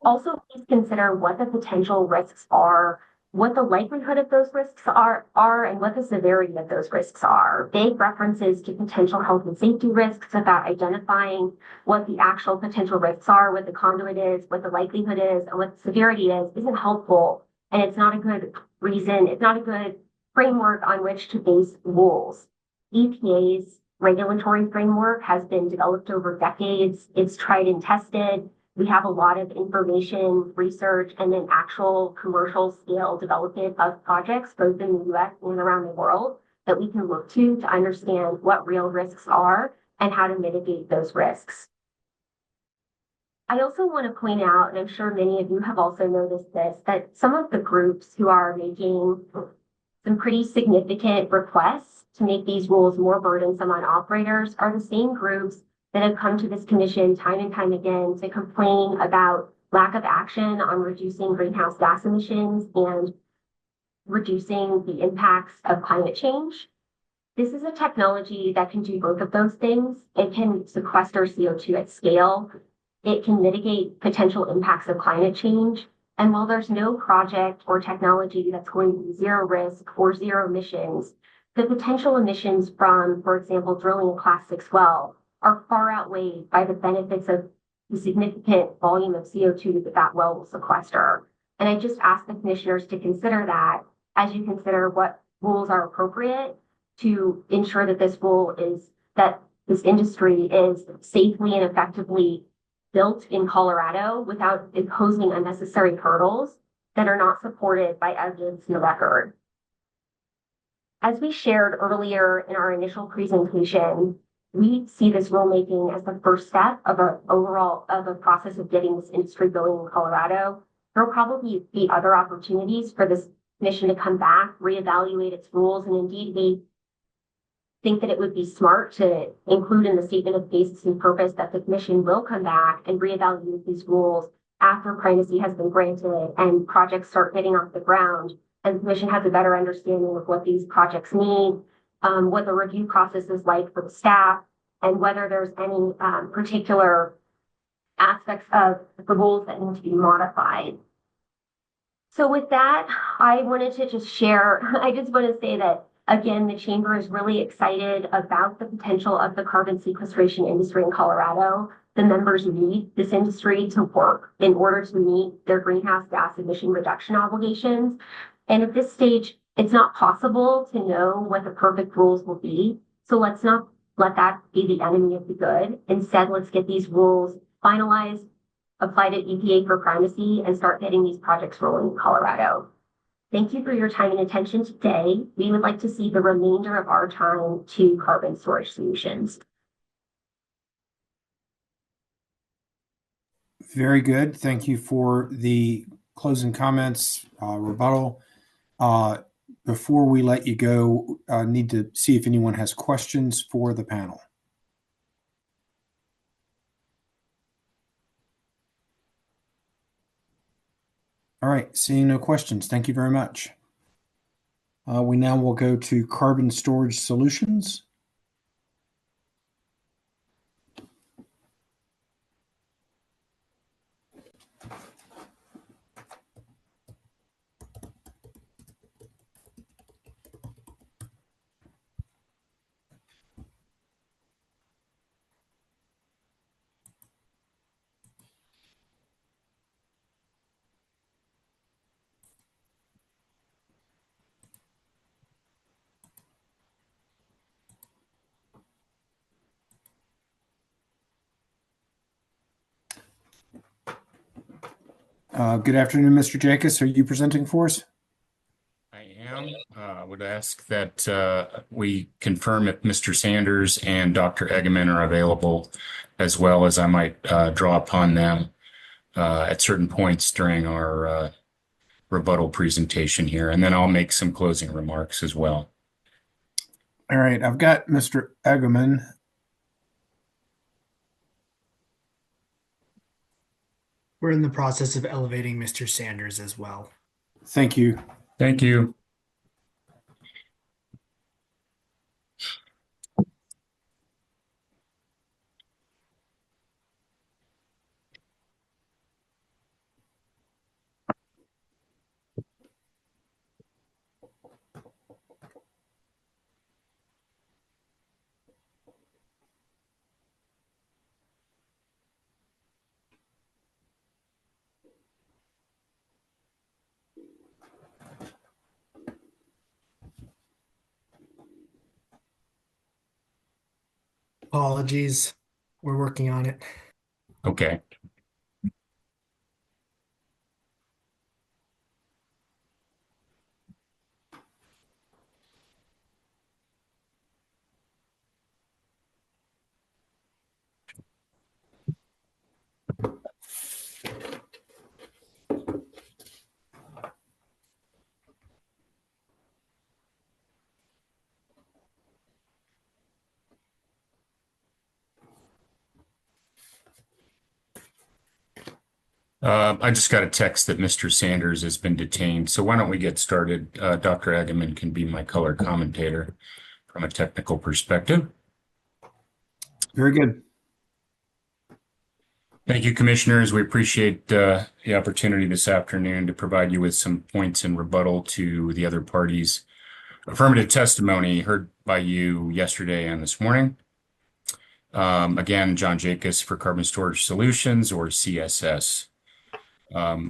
Also, please consider what the potential risks are, what the likelihood of those risks are, and what the severity of those risks are. Vague references to potential health and safety risks about identifying what the actual potential risks are, what the conduit is, what the likelihood is, and what the severity is, isn't helpful. And it's not a good reason, it's not a good framework on which to base rules. EPA's regulatory framework has been developed over decades. It's tried and tested. We have a lot of information, research, and then actual commercial scale development of projects, both in the US and around the world, that we can look to understand what real risks are and how to mitigate those risks. I also want to point out, and I'm sure many of you have also noticed this, that some of the groups who are making some pretty significant requests to make these rules more burdensome on operators are the same groups that have come to this commission time and time again to complain about lack of action on reducing greenhouse gas emissions and reducing the impacts of climate change. This is a technology that can do both of those things. It can sequester CO2 at scale. It can mitigate potential impacts of climate change. And while there's no project or technology that's going to be zero risk or zero emissions, the potential emissions from, for example, drilling a Class 6 well are far outweighed by the benefits of the significant volume of CO2 that that well will sequester. And I just ask the commissioners to consider that as you consider what rules are appropriate to ensure that this industry is safely and effectively built in Colorado without imposing unnecessary hurdles that are not supported by evidence in the record. As we shared earlier in our initial presentation, we see this rulemaking as the first step of a process of getting this industry going in Colorado. There will probably be other opportunities for this commission to come back, reevaluate its rules, and indeed we think that it would be smart to include in the statement of basis and purpose that the commission will come back and reevaluate these rules after primacy has been granted and projects start getting off the ground, and the commission has a better understanding of what these projects need, what the review process is like for the staff, and whether there's any particular aspects of the rules that need to be modified. So with that, I wanted to just share, I just want to say that, again, the chamber is really excited about the potential of the carbon sequestration industry in Colorado. The members need this industry to work in order to meet their greenhouse gas emission reduction obligations. And at this stage, it's not possible to know what the perfect rules will be. So let's not let that be the enemy of the good. Instead, let's get these rules finalized, applied at EPA for primacy, and start getting these projects rolling in Colorado. Thank you for your time and attention today. We would like to see the remainder of our time to carbon storage solutions. Very good. Thank you for the closing comments, rebuttal. Before we let you go, I need to see if anyone has questions for the panel. All right, seeing no questions, thank you very much. We now will go to carbon storage solutions. Good afternoon, Mr. Jacobs. Are you presenting for us? I am. I would ask that we confirm if Mr. Sanders and Dr. Egeman are available, as well as I might draw upon them at certain points during our rebuttal presentation here, and then I'll make some closing remarks as well. All right, I've got Mr. Egeman. We're in the process of elevating Mr. Sanders as well. Thank you. Thank you. Apologies. We're working on it. Okay. I just got a text that Mr. Sanders has been detained. So why don't we get started? Dr. Agaman can be my color commentator from a technical perspective. Very good. Thank you, commissioners. We appreciate the opportunity this afternoon to provide you with some points in rebuttal to the other parties' affirmative testimony heard by you yesterday and this morning. Again, John Jacobs for Carbon Storage Solutions, or CSS.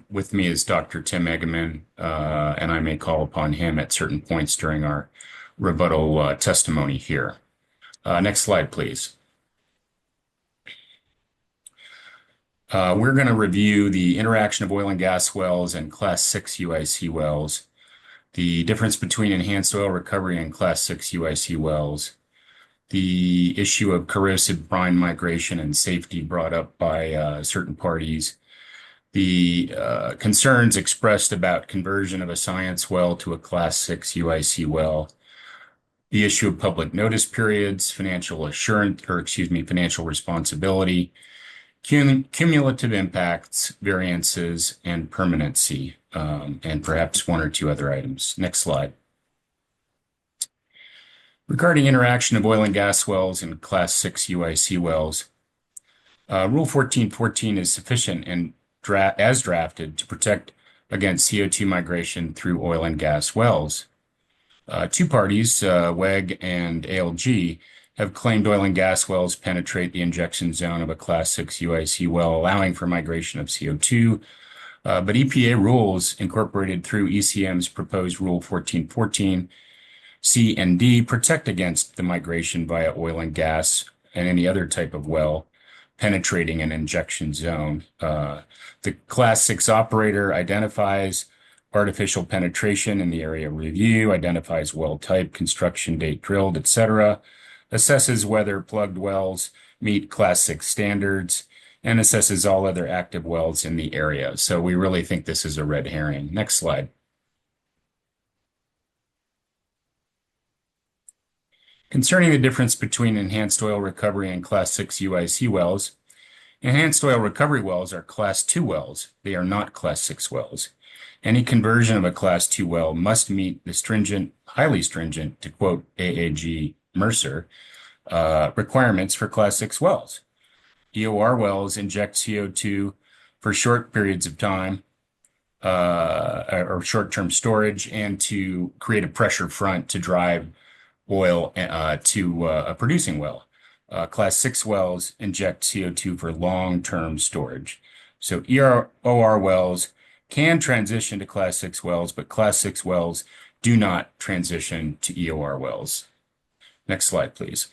With me is Dr. Tim Egeman, and I may call upon him at certain points during our rebuttal testimony here. Next slide, please. We're going to review the interaction of oil and gas wells and Class 6 UIC wells, the difference between enhanced oil recovery and Class 6 UIC wells, the issue of corrosive brine migration and safety brought up by certain parties, the concerns expressed about conversion of a science well to a Class 6 UIC well, the issue of public notice periods, financial responsibility, cumulative impacts, variances, and permanency, and perhaps one or two other items. Next slide. Regarding interaction of oil and gas wells and Class 6 UIC wells, Rule 1414 is sufficient and as drafted to protect against CO2 migration through oil and gas wells. Two parties, WEG and ALG, have claimed oil and gas wells penetrate the injection zone of a Class 6 UIC well, allowing for migration of CO2. But EPA rules incorporated through ECM's proposed Rule 1414 C and D protect against the migration via oil and gas and any other type of well penetrating an injection zone. The Class 6 operator identifies artificial penetration in the area of review, identifies well type, construction date drilled, etc., assesses whether plugged wells meet Class 6 standards, and assesses all other active wells in the area. So we really think this is a red herring. Next slide. Concerning the difference between enhanced oil recovery and Class 6 UIC wells, enhanced oil recovery wells are Class 2 wells. They are not Class 6 wells. Any conversion of a Class 2 well must meet the stringent, highly stringent, to quote AAG Mercer, requirements for Class 6 wells. EOR wells inject CO2 for short periods of time or short-term storage and to create a pressure front to drive oil to a producing well. Class 6 wells inject CO2 for long-term storage. So EOR wells can transition to Class 6 wells, but Class 6 wells do not transition to EOR wells. Next slide, please.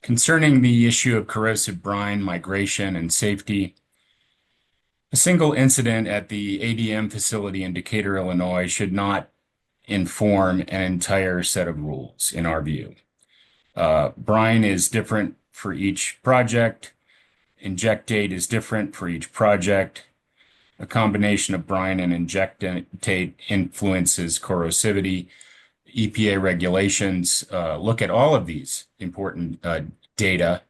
Concerning the issue of corrosive brine migration and safety, a single incident at the ADM facility in Decatur, Illinois should not inform an entire set of rules, in our view. Brine is different for each project. Injectate is different for each project. A combination of brine and injectate influences corrosivity. EPA regulations look at all of these important data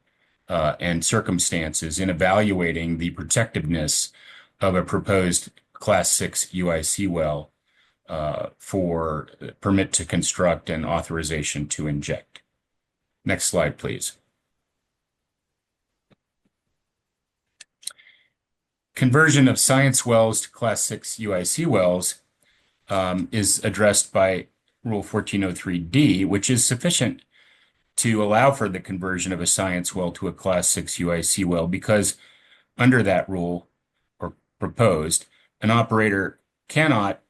and circumstances in evaluating the protectiveness of a proposed Class 6 UIC well for permit to construct and authorization to inject. Next slide, please. Conversion of science wells to Class 6 UIC wells is addressed by Rule 1403D, which is sufficient to allow for the conversion of a science well to a Class 6 UIC well, because under that rule, or proposed, an operator cannot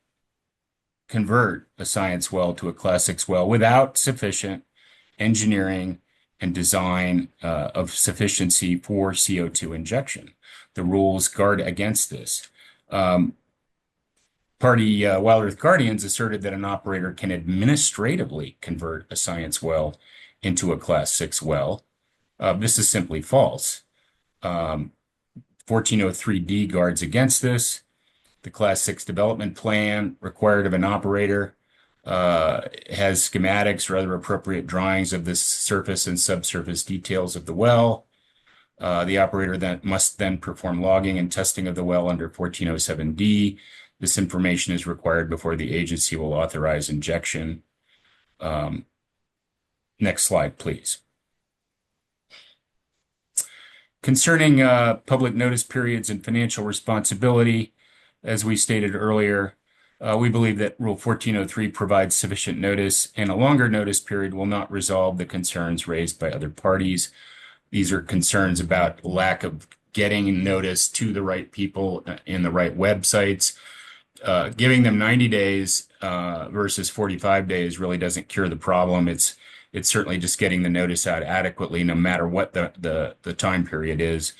convert a science well to a Class 6 well without sufficient engineering and design of sufficiency for CO2 injection. The rules guard against this. Wild Earth Guardians asserted that an operator can administratively convert a science well into a Class 6 well. This is simply false. 1403D guards against this. The Class 6 development plan required of an operator has schematics or other appropriate drawings of the surface and subsurface details of the well. The operator must then perform logging and testing of the well under 1407D. This information is required before the agency will authorize injection. Next slide, please. Concerning public notice periods and financial responsibility, as we stated earlier, we believe that Rule 1403 provides sufficient notice, and a longer notice period will not resolve the concerns raised by other parties. These are concerns about lack of getting notice to the right people in the right websites. Giving them 90 days versus 45 days really doesn't cure the problem. It's certainly just getting the notice out adequately, no matter what the time period is.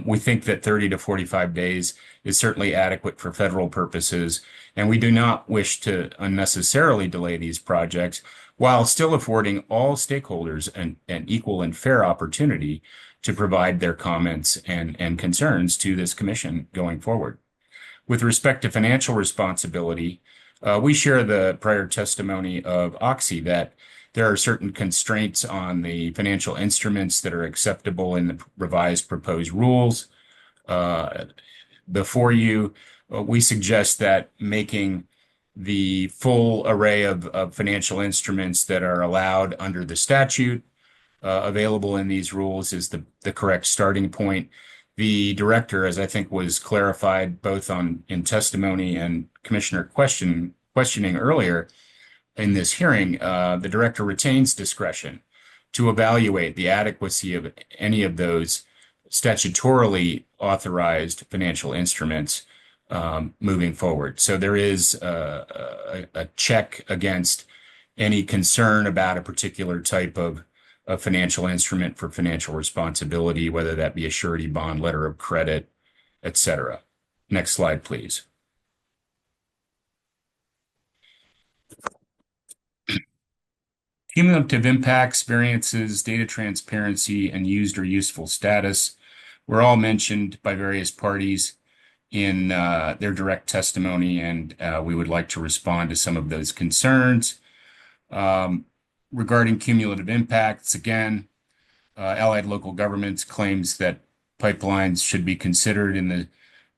We think that 30 to 45 days is certainly adequate for federal purposes, and we do not wish to unnecessarily delay these projects while still affording all stakeholders an equal and fair opportunity to provide their comments and concerns to this commission going forward. With respect to financial responsibility, we share the prior testimony of Oxy that there are certain constraints on the financial instruments that are acceptable in the revised proposed rules. Before you, we suggest that making the full array of financial instruments that are allowed under the statute available in these rules is the correct starting point. The director, as I think was clarified both in testimony and commissioner questioning earlier in this hearing, the director retains discretion to evaluate the adequacy of any of those statutorily authorized financial instruments moving forward. So there is a check against any concern about a particular type of financial instrument for financial responsibility, whether that be a surety bond, letter of credit, etc. Next slide, please. Cumulative impacts, variances, data transparency, and used or useful status were all mentioned by various parties in their direct testimony, and we would like to respond to some of those concerns. Regarding cumulative impacts, again, Allied Local Governments claims that pipelines should be considered in the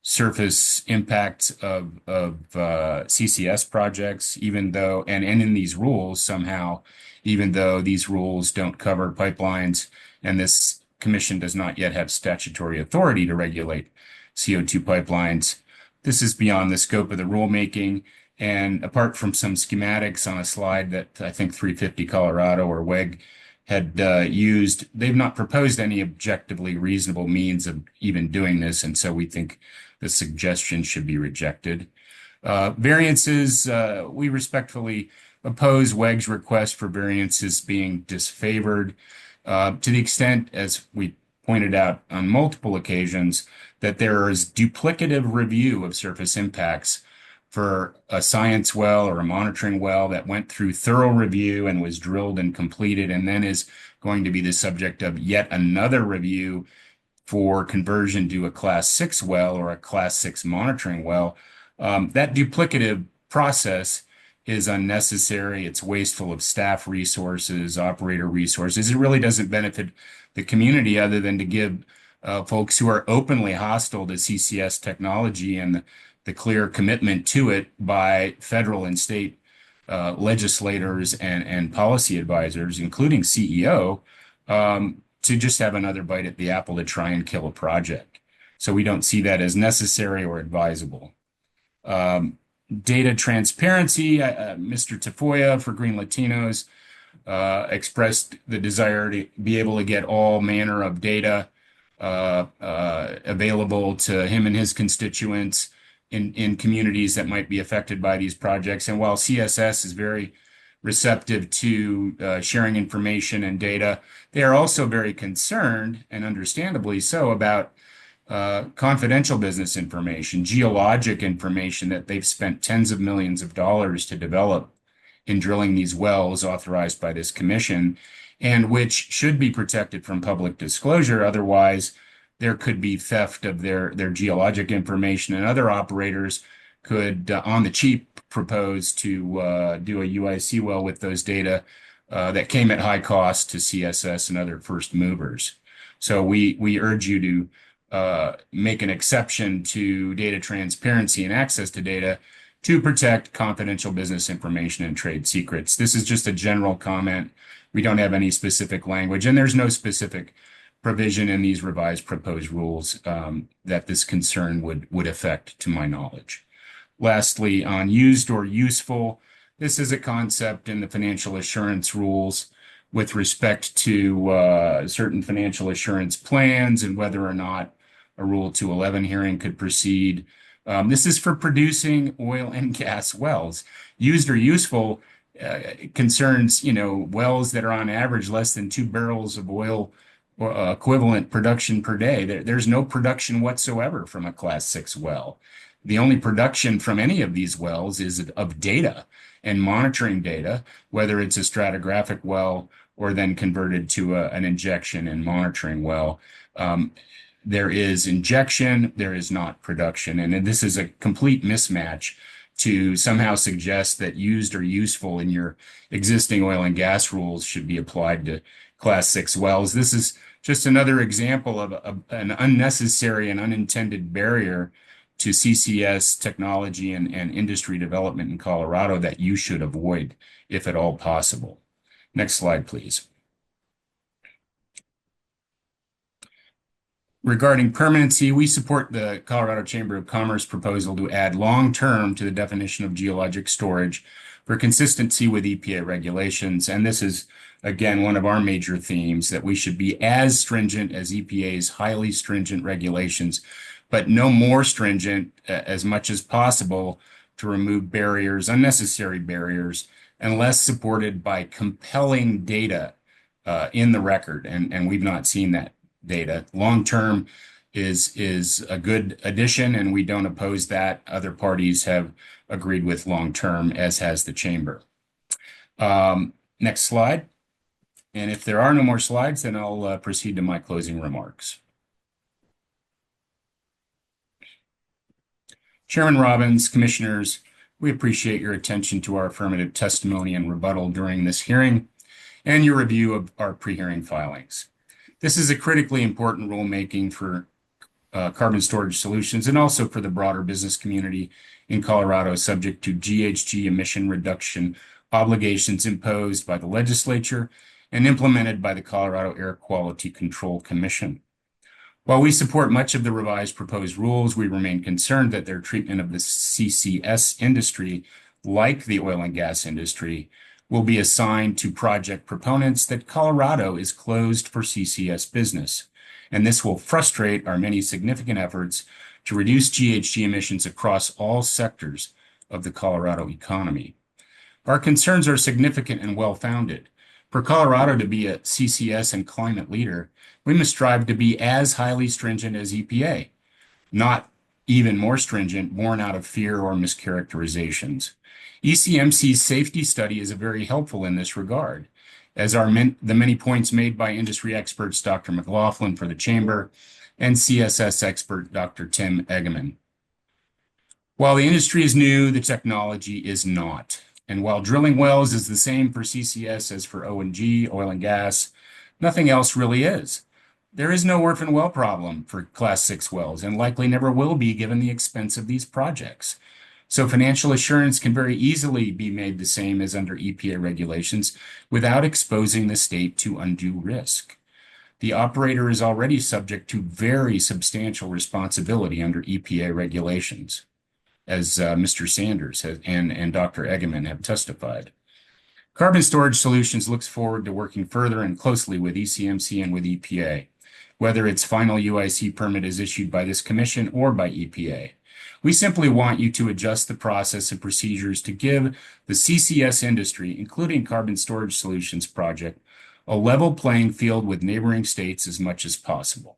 surface impacts of CCS projects, even though, and in these rules somehow, even though these rules don't cover pipelines, and this commission does not yet have statutory authority to regulate CO2 pipelines. This is beyond the scope of the rulemaking. And apart from some schematics on a slide that I think 350 Colorado or WEG had used, they've not proposed any objectively reasonable means of even doing this. And so we think the suggestion should be rejected. Variances, we respectfully oppose WEG's request for variances being disfavored to the extent, as we pointed out on multiple occasions, that there is duplicative review of surface impacts for a science well or a monitoring well that went through thorough review and was drilled and completed, and then is going to be the subject of yet another review for conversion to a Class 6 well or a Class 6 monitoring well. That duplicative process is unnecessary. It's wasteful of staff resources, operator resources. It really doesn't benefit the community other than to give folks who are openly hostile to CCS technology and the clear commitment to it by federal and state legislators and policy advisors, including CEO, to just have another bite at the apple to try and kill a project. So we don't see that as necessary or advisable. Data transparency, Mr. Tafoya for Green Latinos expressed the desire to be able to get all manner of data available to him and his constituents in communities that might be affected by these projects. And while CSS is very receptive to sharing information and data, they are also very concerned, and understandably so, about confidential business information, geologic information that they've spent tens of millions of dollars to develop in drilling these wells authorized by this commission, and which should be protected from public disclosure. Otherwise, there could be theft of their geologic information, and other operators could, on the cheap, propose to do a UIC well with those data that came at high cost to CSS and other first movers. So we urge you to make an exception to data transparency and access to data to protect confidential business information and trade secrets. This is just a general comment. We don't have any specific language, and there's no specific provision in these revised proposed rules that this concern would affect, to my knowledge. Lastly, on used or useful, this is a concept in the financial assurance rules with respect to certain financial assurance plans and whether or not a Rule 211 hearing could proceed. This is for producing oil and gas wells. Used or useful concerns, wells that are on average less than 2 barrels of oil equivalent production per day. There's no production whatsoever from a Class 6 well. The only production from any of these wells is of data and monitoring data, whether it's a stratigraphic well or then converted to an injection and monitoring well. There is injection, there is not production. And this is a complete mismatch to somehow suggest that used or useful in your existing oil and gas rules should be applied to Class 6 wells. This is just another example of an unnecessary and unintended barrier to CCS technology and industry development in Colorado that you should avoid if at all possible. Next slide, please. Regarding permanency, we support the Colorado Chamber of Commerce proposal to add long-term to the definition of geologic storage for consistency with EPA regulations. And this is, again, one of our major themes, that we should be as stringent as EPA's highly stringent regulations, but no more stringent as much as possible to remove barriers, unnecessary barriers, unless supported by compelling data in the record. And we've not seen that data. Long-term is a good addition, and we don't oppose that. Other parties have agreed with long-term, as has the chamber. Next slide. And if there are no more slides, then I'll proceed to my closing remarks. Chairman Robbins, commissioners, we appreciate your attention to our affirmative testimony and rebuttal during this hearing and your review of our pre-hearing filings. This is a critically important rulemaking for carbon storage solutions and also for the broader business community in Colorado, subject to GHG emission reduction obligations imposed by the legislature and implemented by the Colorado Air Quality Control Commission. While we support much of the revised proposed rules, we remain concerned that their treatment of the CCS industry, like the oil and gas industry, will be assigned to project proponents that Colorado is closed for CCS business. And this will frustrate our many significant efforts to reduce GHG emissions across all sectors of the Colorado economy. Our concerns are significant and well-founded. For Colorado to be a CCS and climate leader, we must strive to be as highly stringent as EPA, not even more stringent, born out of fear or mischaracterizations. ECMC's safety study is very helpful in this regard, as are the many points made by industry experts Dr. McLaughlin for the Chamber and CSS expert Dr. Tim Eggeman. While the industry is new, the technology is not. And while drilling wells is the same for CCS as for O&G, oil and gas, nothing else really is. There is no orphan well problem for Class 6 wells and likely never will be given the expense of these projects. So financial assurance can very easily be made the same as under EPA regulations without exposing the state to undue risk. The operator is already subject to very substantial responsibility under EPA regulations, as Mr. Sanders and Dr. Eggeman have testified. Carbon Storage Solutions looks forward to working further and closely with ECMC and with EPA, whether its final UIC permit is issued by this commission or by EPA. We simply want you to adjust the process and procedures to give the CCS industry, including Carbon Storage Solutions project, a level playing field with neighboring states as much as possible.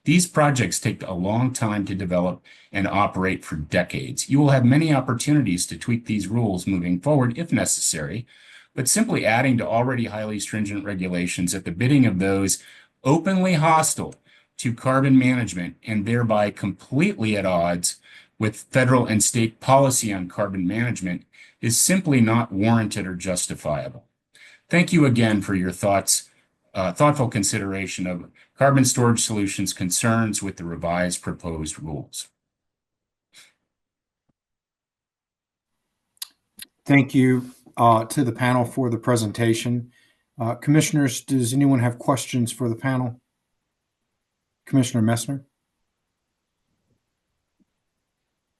These projects take a long time to develop and operate for decades. You will have many opportunities to tweak these rules moving forward if necessary, but simply adding to already highly stringent regulations at the bidding of those openly hostile to carbon management and thereby completely at odds with federal and state policy on carbon management is simply not warranted or justifiable. Thank you again for your thoughtful consideration of Carbon Storage Solutions' concerns with the revised proposed rules. Thank you to the panel for the presentation. Commissioners, does anyone have questions for the panel? Commissioner Messner?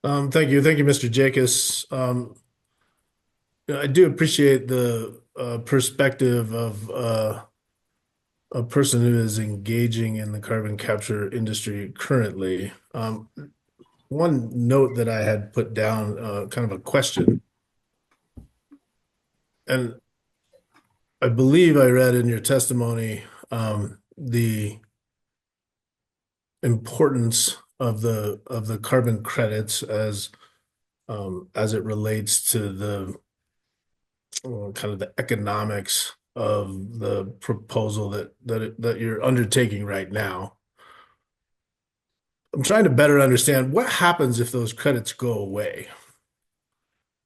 Thank you, Mr. Jacobs. I do appreciate the perspective of a person who is engaging in the carbon capture industry currently. One note that I had put down, kind of a question, and I believe I read in your testimony the importance of the carbon credits as it relates to the kind of the economics of the proposal that you're undertaking right now. I'm trying to better understand what happens if those credits go away.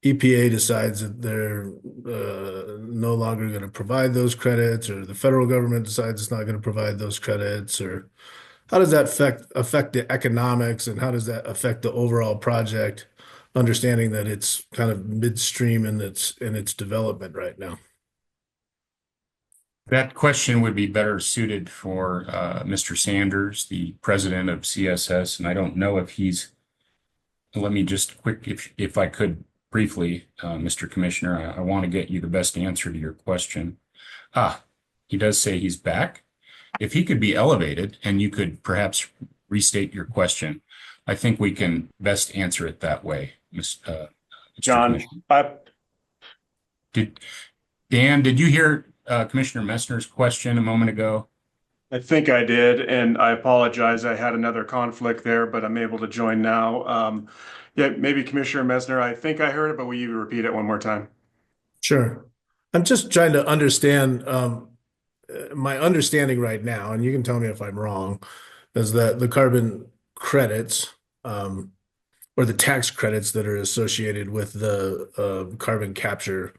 EPA decides that they're no longer going to provide those credits, or the federal government decides it's not going to provide those credits, or how does that affect the economics, and how does that affect the overall project, understanding that it's kind of midstream in its development right now? That question would be better suited for Mr. Sanders, the president of CSS, and I don't know if let me just if I could briefly, Mr. Commissioner, I want to get you the best answer to your question. He does say he's back. If he could be elevated and you could perhaps restate your question, I think we can best answer it that way, Mr. John, Dan, did you hear Commissioner Messner's question a moment ago? I think I did, and I apologize. I had another conflict there, but I'm able to join now. Yeah, maybe Commissioner Messner, I think I heard it, but will you repeat it one more time? Sure. I'm just trying to understand, my understanding right now, and you can tell me if I'm wrong, is that the carbon credits, or the tax credits that are associated with the carbon capture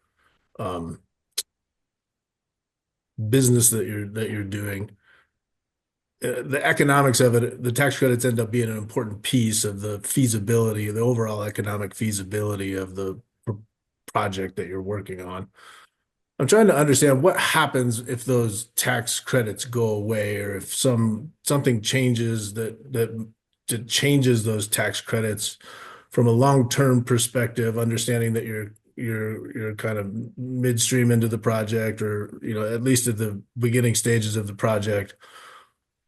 business that you're doing, the economics of it, the tax credits end up being an important piece of the feasibility, the overall economic feasibility of the project that you're working on. I'm trying to understand what happens if those tax credits go away, or if something changes that changes those tax credits from a long-term perspective, understanding that you're kind of midstream into the project, or at least at the beginning stages of the project.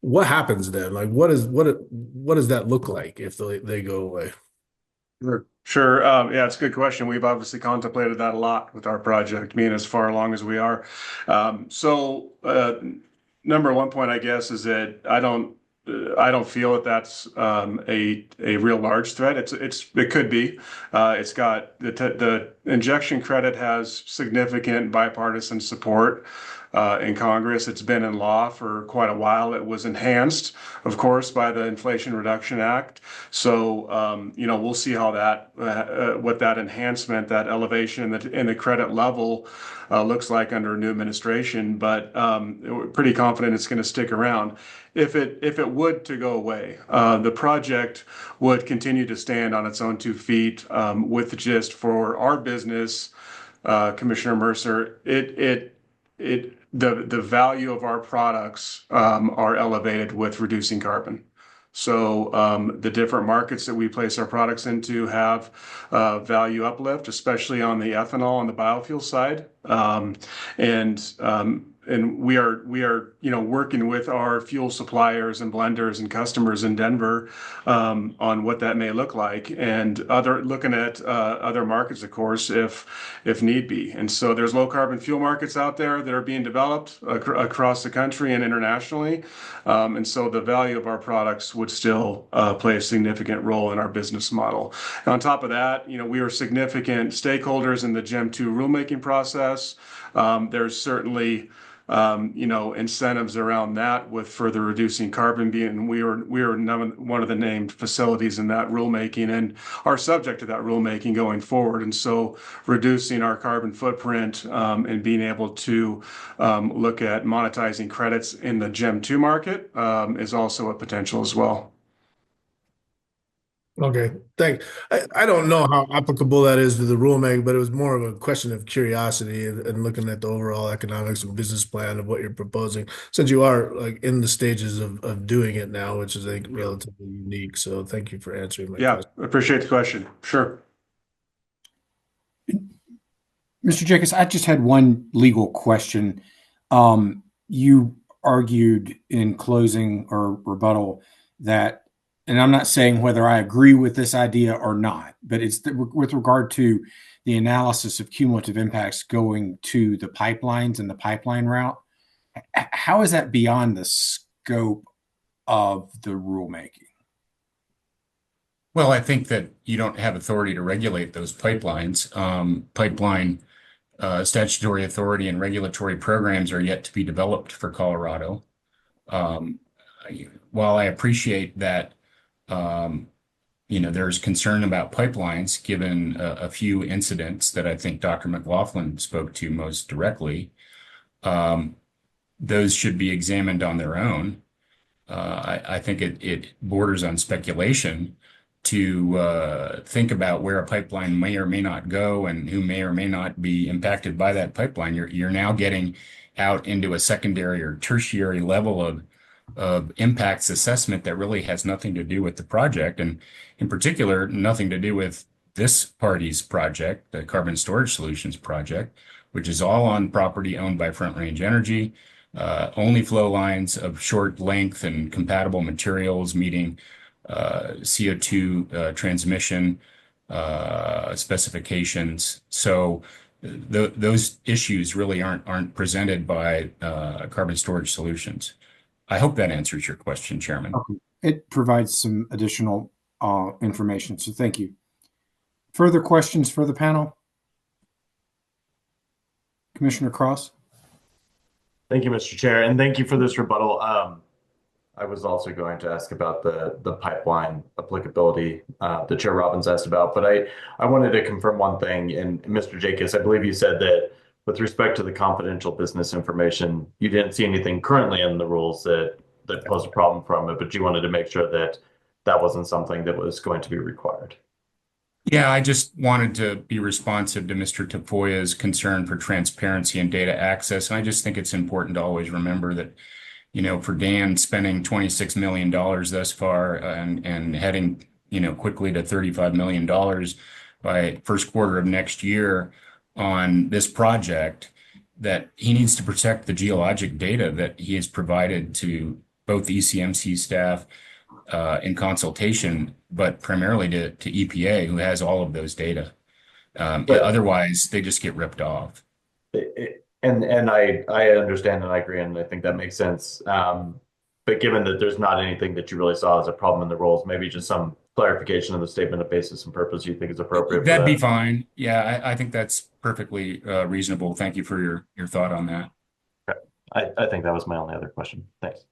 What happens then? Like, what does that look like if they go away? Sure. Yeah, it's a good question. We've obviously contemplated that a lot with our project, being as far along as we are. Number one point, I guess, is that I don't feel that that's a real large threat. It could be. It's got the injection credit has significant bipartisan support. in Congress. It's been in law for quite a while. It was enhanced, of course, by the Inflation Reduction Act. So, we'll see how what that enhancement, that elevation in the credit level looks like under a new administration. But we're pretty confident it's going to stick around. If it would to go away, the project would continue to stand on its own 2 feet, with just for our business, Commissioner Mercer, the value of our products are elevated with reducing carbon. So the different markets that we place our products into have value uplift, especially on the ethanol and the biofuel side. And we are working with our fuel suppliers and blenders and customers in Denver on what that may look like, and looking at other markets, of course, if need be. And so there's low carbon fuel markets out there that are being developed across the country and internationally. And so the value of our products would still play a significant role in our business model. And on top of that, we are significant stakeholders in the GEM 2 rulemaking process. There's certainly incentives around that, with further reducing carbon being we are one of the named facilities in that rulemaking and are subject to that rulemaking going forward. And so reducing our carbon footprint and being able to look at monetizing credits in the GEM 2 market is also a potential as well. Okay, thanks. I don't know how applicable that is to the rulemaking, but it was more of a question of curiosity and looking at the overall economics and business plan of what you're proposing, since you are in the stages of doing it now, which is relatively unique. So thank you for answering my question. I appreciate the question. Sure. Mr. Jacobs, I just had one legal question. You argued in closing or rebuttal that, and I'm not saying whether I agree with this idea or not, but it's with regard to the analysis of cumulative impacts going to the pipelines and the pipeline route. How is that beyond the scope of the rulemaking? Well, I think that you don't have authority to regulate those pipelines. Pipeline statutory authority and regulatory programs are yet to be developed for Colorado. While I appreciate that there's concern about pipelines, given a few incidents that I think Dr. McLaughlin spoke to most directly. Those should be examined on their own. I think it borders on speculation to think about where a pipeline may or may not go and who may or may not be impacted by that pipeline. You're now getting out into a secondary or tertiary level of impacts assessment that really has nothing to do with the project, and in particular, nothing to do with this party's project, the Carbon Storage Solutions project, which is all on property owned by Front Range Energy, only flow lines of short length and compatible materials meeting CO2 transmission specifications. So those issues really aren't presented by Carbon Storage Solutions. I hope that answers your question, Chairman. Okay. It provides some additional information, so thank you. Further questions for the panel? Commissioner Cross? Thank you, Mr. Chair, and thank you for this rebuttal. I was also going to ask about the pipeline applicability that Chair Robbins asked about, but I wanted to confirm one thing. And Mr. Jacobs, I believe you said that with respect to the confidential business information, you didn't see anything currently in the rules that posed a problem from it, but you wanted to make sure that that wasn't something that was going to be required. Yeah, I just wanted to be responsive to Mr. Tafoya's concern for transparency and data access. And I just think it's important to always remember that, for Dan spending $26 million thus far and heading, quickly to $35 million by first quarter of next year on this project, that he needs to protect the geologic data that he has provided to both the ECMC staff in consultation, but primarily to EPA, who has all of those data. Otherwise, they just get ripped off. And I understand and I agree, and I think that makes sense. But given that there's not anything that you really saw as a problem in the rules, maybe just some clarification of the statement of basis and purpose you think is appropriate. That'd be fine. Yeah, I think that's perfectly reasonable. Thank you for your thought on that. Okay. I think that was my only other question. Thanks.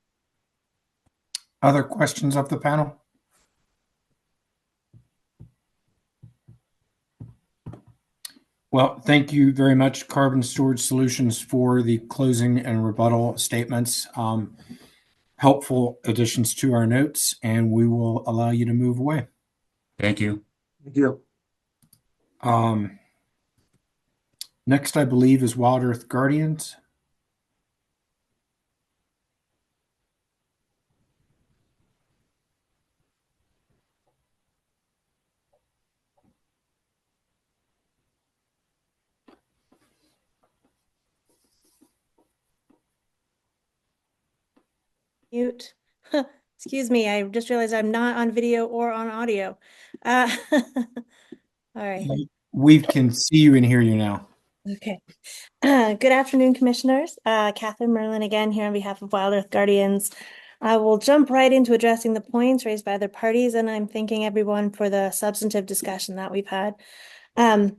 Other questions of the panel? Well, thank you very much, Carbon Storage Solutions, for the closing and rebuttal statements. Helpful additions to our notes, and we will allow you to move away. Thank you. Thank you. Next, I believe, is Wild Earth Guardians. Mute. Excuse me, I just realized I'm not on video or on audio. All right. We can see you and hear you now. Okay. Good afternoon, commissioners. Catherine Merlin again here on behalf of Wild Earth Guardians. I will jump right into addressing the points raised by other parties, and I'm thanking everyone for the substantive discussion that we've had. The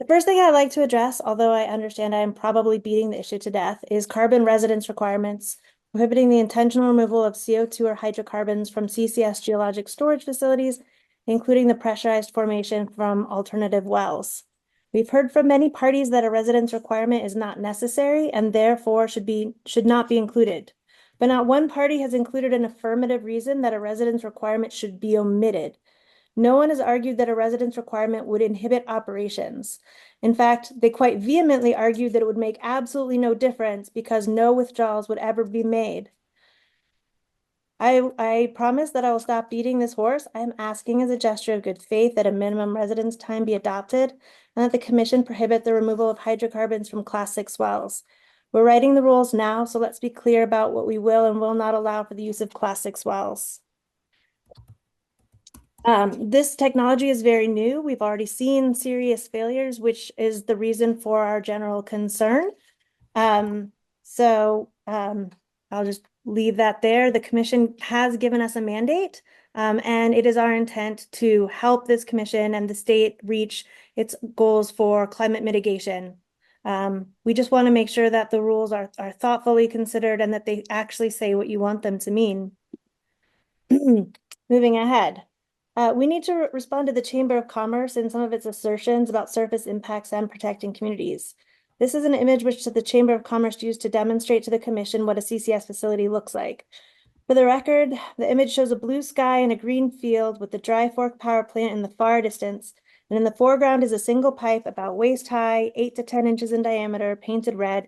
first thing I'd like to address, although I understand I am probably beating the issue to death, is carbon residence requirements, prohibiting the intentional removal of CO2 or hydrocarbons from CCS geologic storage facilities, including the pressurized formation from alternative wells. We've heard from many parties that a residence requirement is not necessary and therefore should not be included. But not one party has included an affirmative reason that a residence requirement should be omitted. No one has argued that a residence requirement would inhibit operations. In fact, they quite vehemently argued that it would make absolutely no difference because no withdrawals would ever be made. I promise that I will stop beating this horse. I am asking as a gesture of good faith that a minimum residence time be adopted and that the commission prohibit the removal of hydrocarbons from Class 6 wells. We're writing the rules now, so let's be clear about what we will and will not allow for the use of Class 6 wells. This technology is very new. We've already seen serious failures, which is the reason for our general concern. I'll just leave that there. The commission has given us a mandate, and it is our intent to help this commission and the state reach its goals for climate mitigation. We just want to make sure that the rules are thoughtfully considered and that they actually say what you want them to mean. Moving ahead. We need to respond to the Chamber of Commerce and some of its assertions about surface impacts and protecting communities. This is an image which the Chamber of Commerce used to demonstrate to the Commission what a CCS facility looks like. For the record, the image shows a blue sky and a green field with the Dry Fork power plant in the far distance, and in the foreground is a single pipe about waist high, 8 to 10 inches in diameter, painted red,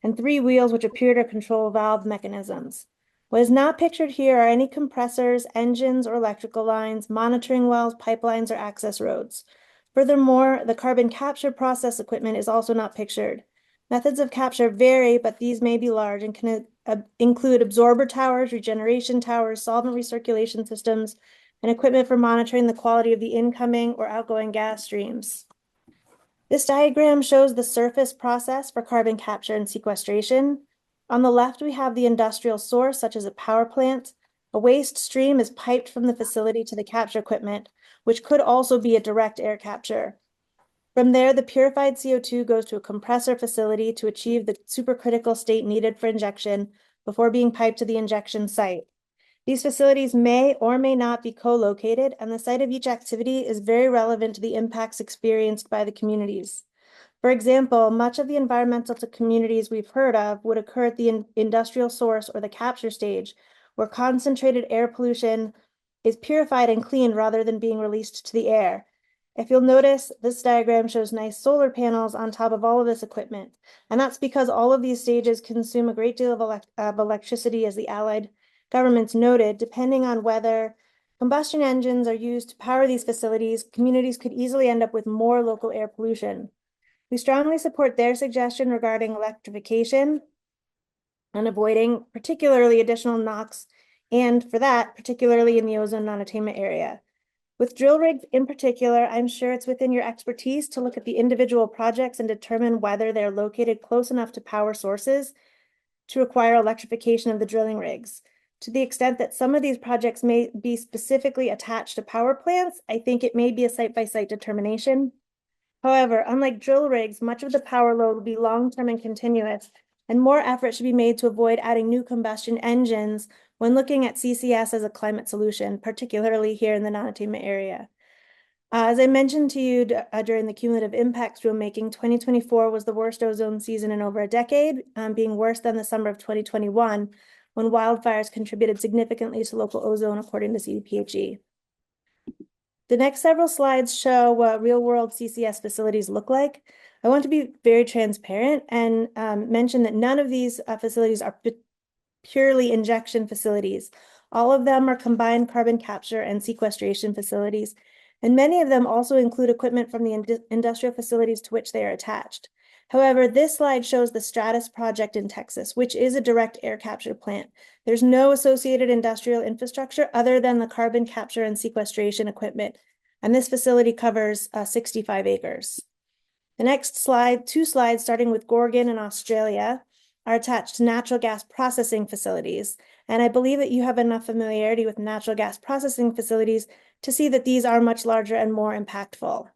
and 3 wheels which appear to control valve mechanisms. What is not pictured here are any compressors, engines, or electrical lines, monitoring wells, pipelines, or access roads. Furthermore, the carbon capture process equipment is also not pictured. Methods of capture vary, but these may be large and can include absorber towers, regeneration towers, solvent recirculation systems, and equipment for monitoring the quality of the incoming or outgoing gas streams. This diagram shows the surface process for carbon capture and sequestration. On the left, we have the industrial source, such as a power plant. A waste stream is piped from the facility to the capture equipment, which could also be a direct air capture. From there, the purified CO2 goes to a compressor facility to achieve the supercritical state needed for injection before being piped to the injection site. These facilities may or may not be co-located, and the site of each activity is very relevant to the impacts experienced by the communities. For example, much of the environmental communities we've heard of would occur at the industrial source or the capture stage, where concentrated air pollution is purified and cleaned rather than being released to the air. If you'll notice, this diagram shows nice solar panels on top of all of this equipment, and that's because all of these stages consume a great deal of electricity, as the Allied governments noted. Depending on whether combustion engines are used to power these facilities, communities could easily end up with more local air pollution. We strongly support their suggestion regarding electrification and avoiding particularly additional NOx, and for that, particularly in the ozone non-attainment area. With drill rigs in particular, I'm sure it's within your expertise to look at the individual projects and determine whether they're located close enough to power sources to require electrification of the drilling rigs. To the extent that some of these projects may be specifically attached to power plants, I think it may be a site-by-site determination. However, unlike drill rigs, much of the power load will be long-term and continuous, and more effort should be made to avoid adding new combustion engines when looking at CCS as a climate solution, particularly here in the non-attainment area. As I mentioned to you during the cumulative impacts rulemaking, 2024 was the worst ozone season in over a decade, being worse than the summer of 2021, when wildfires contributed significantly to local ozone, according to CDPHE. The next several slides show what real-world CCS facilities look like. I want to be very transparent and mention that none of these facilities are purely injection facilities. All of them are combined carbon capture and sequestration facilities, and many of them also include equipment from the industrial facilities to which they are attached. However, this slide shows the Stratus project in Texas, which is a direct air capture plant. There's no associated industrial infrastructure other than the carbon capture and sequestration equipment, and this facility covers 65 acres. The next slide, 2 slides, starting with Gorgon in Australia, are attached to natural gas processing facilities. And I believe that you have enough familiarity with natural gas processing facilities to see that these are much larger and more impactful.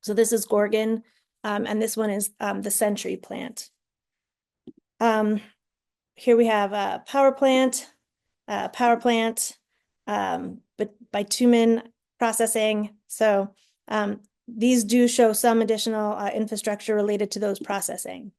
So this is Gorgon, and this one is the Century plant. Here we have a power plant, but bitumen processing. So these do show some additional infrastructure related to those processing.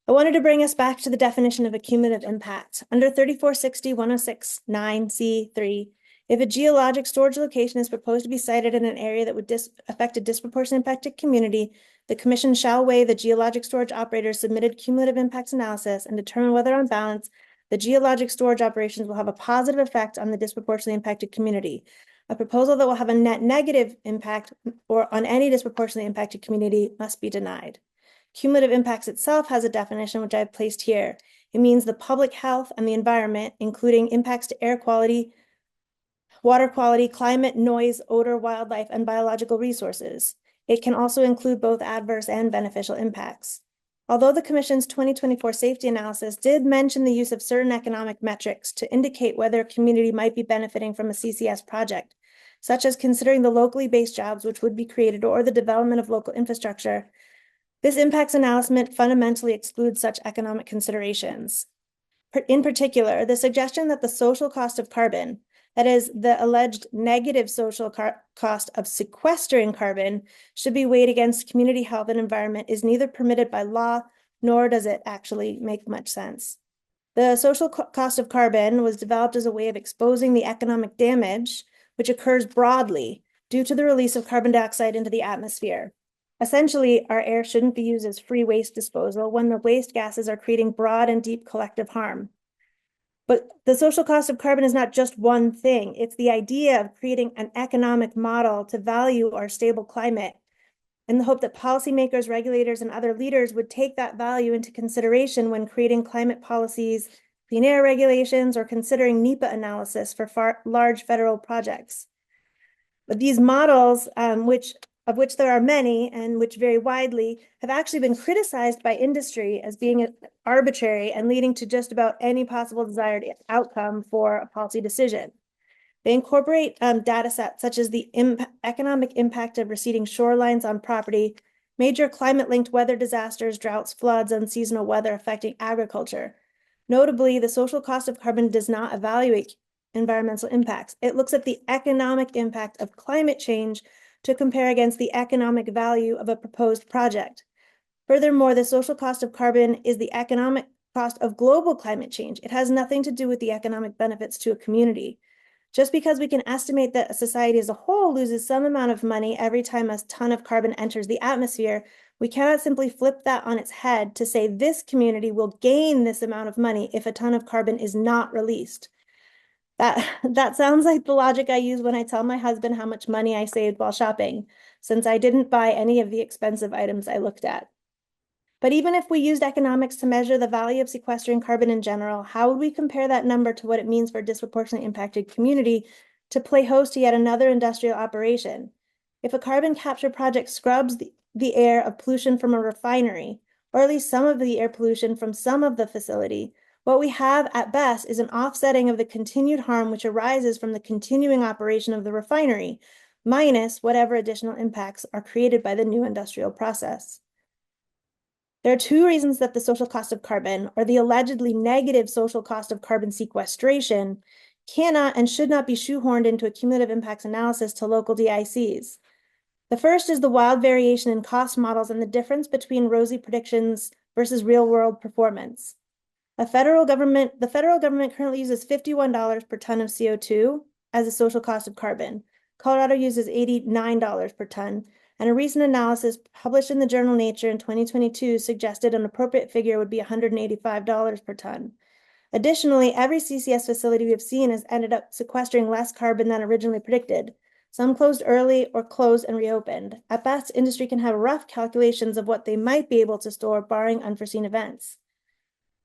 I wanted to bring us back to the definition of a cumulative impact. Under 3460-106-9C3, if a geologic storage location is proposed to be sited in an area that would affect a disproportionately impacted community, the Commission shall weigh the geologic storage operator's submitted cumulative impacts analysis and determine whether, on balance, the geologic storage operations will have a positive effect on the disproportionately impacted community. A proposal that will have a net negative impact or on any disproportionately impacted community must be denied. Cumulative impacts itself has a definition which I've placed here. It means the public health and the environment, including impacts to air quality, water quality, climate, noise, odor, wildlife, and biological resources. It can also include both adverse and beneficial impacts. Although the Commission's 2024 safety analysis did mention the use of certain economic metrics to indicate whether a community might be benefiting from a CCS project, such as considering the locally based jobs which would be created or the development of local infrastructure, this impacts analysis fundamentally excludes such economic considerations. In particular, the suggestion that the social cost of carbon, that is, the alleged negative social cost of sequestering carbon, should be weighed against community health and environment is neither permitted by law, nor does it actually make much sense. The social cost of carbon was developed as a way of exposing the economic damage which occurs broadly due to the release of carbon dioxide into the atmosphere. Essentially, our air shouldn't be used as free waste disposal when the waste gases are creating broad and deep collective harm. But the social cost of carbon is not just one thing. It's the idea of creating an economic model to value our stable climate in the hope that policymakers, regulators, and other leaders would take that value into consideration when creating climate policies, clean air regulations, or considering NEPA analysis for large federal projects. But these models, of which there are many and which vary widely, have actually been criticized by industry as being arbitrary and leading to just about any possible desired outcome for a policy decision. They incorporate data sets such as the economic impact of receding shorelines on property, major climate-linked weather disasters, droughts, floods, and seasonal weather affecting agriculture. Notably, the social cost of carbon does not evaluate environmental impacts. It looks at the economic impact of climate change to compare against the economic value of a proposed project. Furthermore, the social cost of carbon is the economic cost of global climate change. It has nothing to do with the economic benefits to a community. Just because we can estimate that a society as a whole loses some amount of money every time a ton of carbon enters the atmosphere, we cannot simply flip that on its head to say this community will gain this amount of money if a ton of carbon is not released. That sounds like the logic I use when I tell my husband how much money I saved while shopping, since I didn't buy any of the expensive items I looked at. But even if we used economics to measure the value of sequestering carbon in general, how would we compare that number to what it means for a disproportionately impacted community to play host to yet another industrial operation? If a carbon capture project scrubs the air of pollution from a refinery, or at least some of the air pollution from some of the facility, what we have at best is an offsetting of the continued harm which arises from the continuing operation of the refinery, minus whatever additional impacts are created by the new industrial process. There are two reasons that the social cost of carbon, or the allegedly negative social cost of carbon sequestration, cannot and should not be shoehorned into a cumulative impacts analysis to local DICs. The first is the wild variation in cost models and the difference between rosy predictions versus real-world performance. The federal government currently uses $51 per ton of CO2 as a social cost of carbon. Colorado uses $89 per ton, and a recent analysis published in the journal Nature in 2022 suggested an appropriate figure would be $185 per ton. Additionally, every CCS facility we have seen has ended up sequestering less carbon than originally predicted. Some closed early or closed and reopened. At best, industry can have rough calculations of what they might be able to store, barring unforeseen events.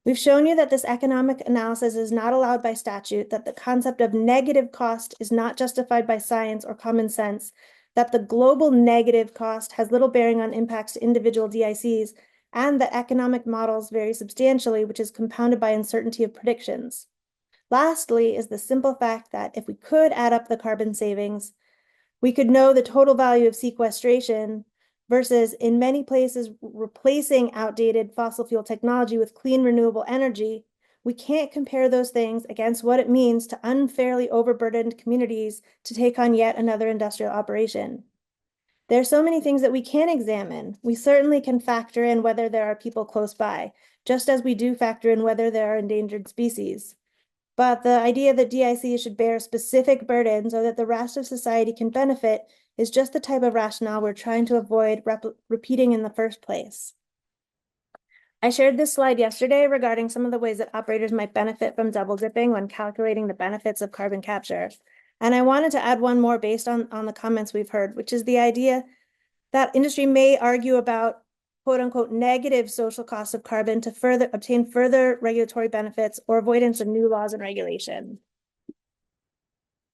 We've shown you that this economic analysis is not allowed by statute, that the concept of negative cost is not justified by science or common sense, that the global negative cost has little bearing on impacts to individual DICs, and that economic models vary substantially, which is compounded by uncertainty of predictions. Lastly is the simple fact that if we could add up the carbon savings, we could know the total value of sequestration versus, in many places, replacing outdated fossil fuel technology with clean renewable energy. We can't compare those things against what it means to unfairly overburdened communities to take on yet another industrial operation. There are so many things that we can examine. We certainly can factor in whether there are people close by, just as we do factor in whether there are endangered species. But the idea that DICs should bear specific burdens so that the rest of society can benefit is just the type of rationale we're trying to avoid repeating in the first place. I shared this slide yesterday regarding some of the ways that operators might benefit from double dipping when calculating the benefits of carbon capture. And I wanted to add one more based on the comments we've heard, which is the idea that industry may argue about quote unquote negative social costs of carbon to obtain further regulatory benefits or avoidance of new laws and regulation.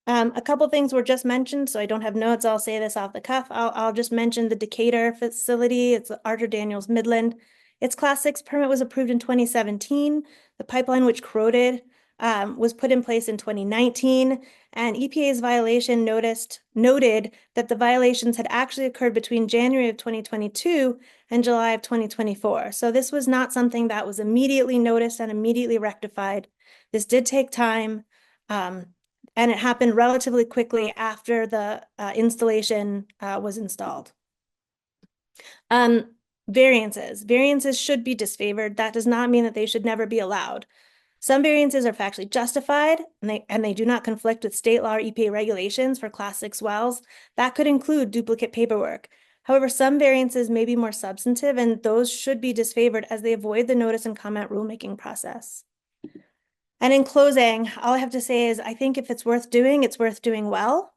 A couple things were just mentioned, so I don't have notes. I'll say this off the cuff. I'll just mention the Decatur facility. It's Archer Daniels Midland. Its Class 6 permit was approved in 2017. The pipeline which corroded was put in place in 2019, and EPA's violation noted that the violations had actually occurred between January of 2022 and July of 2024. So this was not something that was immediately noticed and immediately rectified. This did take time, and it happened relatively quickly after the installation was installed. Variances should be disfavored. That does not mean that they should never be allowed. Some variances are factually justified, and they do not conflict with state law or EPA regulations for Class 6 wells. That could include duplicate paperwork. However, some variances may be more substantive, and those should be disfavored as they avoid the notice and comment rulemaking process. And in closing, all I have to say is I think if it's worth doing well.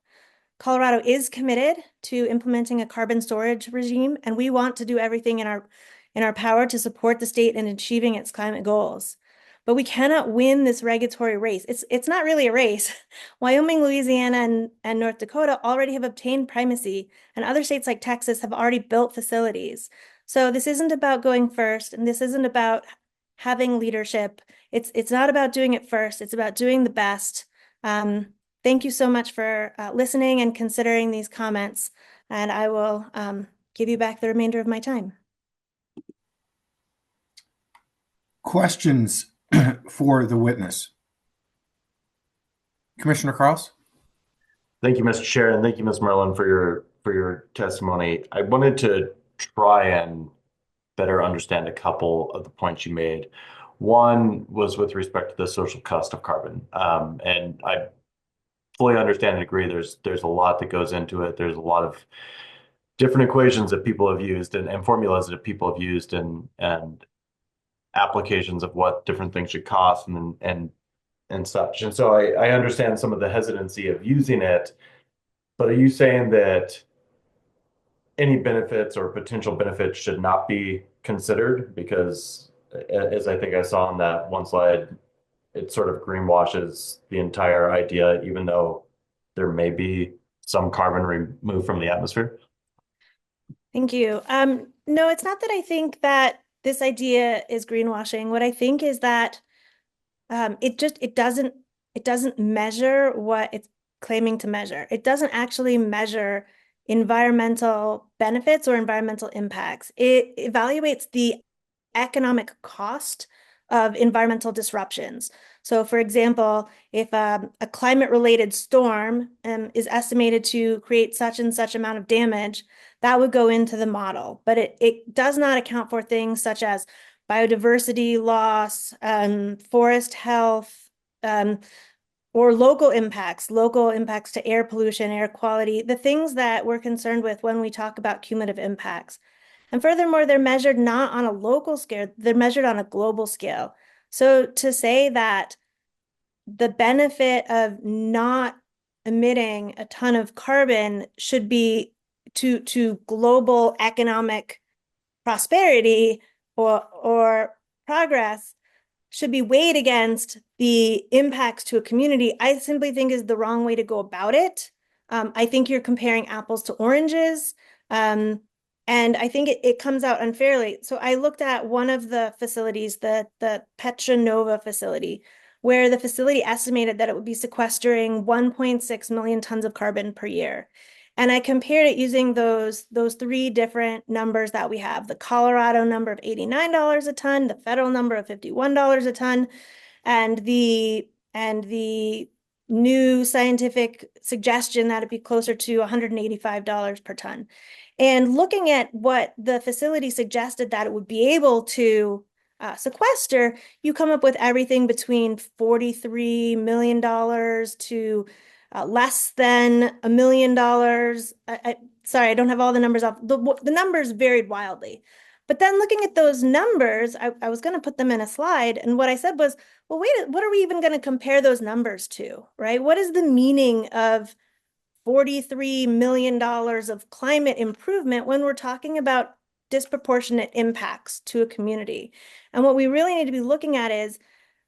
Colorado is committed to implementing a carbon storage regime, and we want to do everything in our power to support the state in achieving its climate goals. But we cannot win this regulatory race. It's not really a race. Wyoming, Louisiana, and North Dakota already have obtained primacy, and other states like Texas have already built facilities. So this isn't about going first, and this isn't about having leadership. It's not about doing it first. It's about doing the best. Thank you so much for listening and considering these comments, and I will give you back the remainder of my time. Questions for the witness? Commissioner Cross? Thank you, Mr. Chair, and thank you, Ms. Merlin, for your testimony. I wanted to try and better understand a couple of the points you made. One was with respect to the social cost of carbon, and I fully understand and agree. There's a lot that goes into it. There's a lot of different equations that people have used and formulas that people have used and applications of what different things should cost and such. And so I understand some of the hesitancy of using it, but are you saying that any benefits or potential benefits should not be considered? Because as I think I saw on that one slide, it sort of greenwashes the entire idea, even though there may be some carbon removed from the atmosphere. Thank you. No, it's not that I think that this idea is greenwashing. What I think is that it doesn't measure what it's claiming to measure. It doesn't actually measure environmental benefits or environmental impacts. It evaluates the economic cost of environmental disruptions. So for example, if a climate-related storm is estimated to create such and such amount of damage, that would go into the model. But it does not account for things such as biodiversity loss, forest health, or local impacts to air pollution, air quality, the things that we're concerned with when we talk about cumulative impacts. And furthermore, they're measured not on a local scale, they're measured on a global scale. So to say that the benefit of not emitting a ton of carbon should be to global economic prosperity or progress should be weighed against the impacts to a community, I simply think is the wrong way to go about it. I think you're comparing apples to oranges. And I think it comes out unfairly. So I looked at one of the facilities, the Petra Nova facility, where the facility estimated that it would be sequestering 1.6 million tons of carbon per year. And I compared it using those three different numbers that we have, the Colorado number of $89 a ton, the federal number of $51 a ton, and the new scientific suggestion that it'd be closer to $185 per ton. And looking at what the facility suggested that it would be able to sequester, you come up with everything between $43 million to less than $1 million. Sorry, I don't have all the numbers off. The numbers varied wildly. But then looking at those numbers, I was going to put them in a slide. And what I said was, well, wait, what are we even going to compare those numbers to, right? What is the meaning of $43 million of climate improvement when we're talking about disproportionate impacts to a community? And what we really need to be looking at is,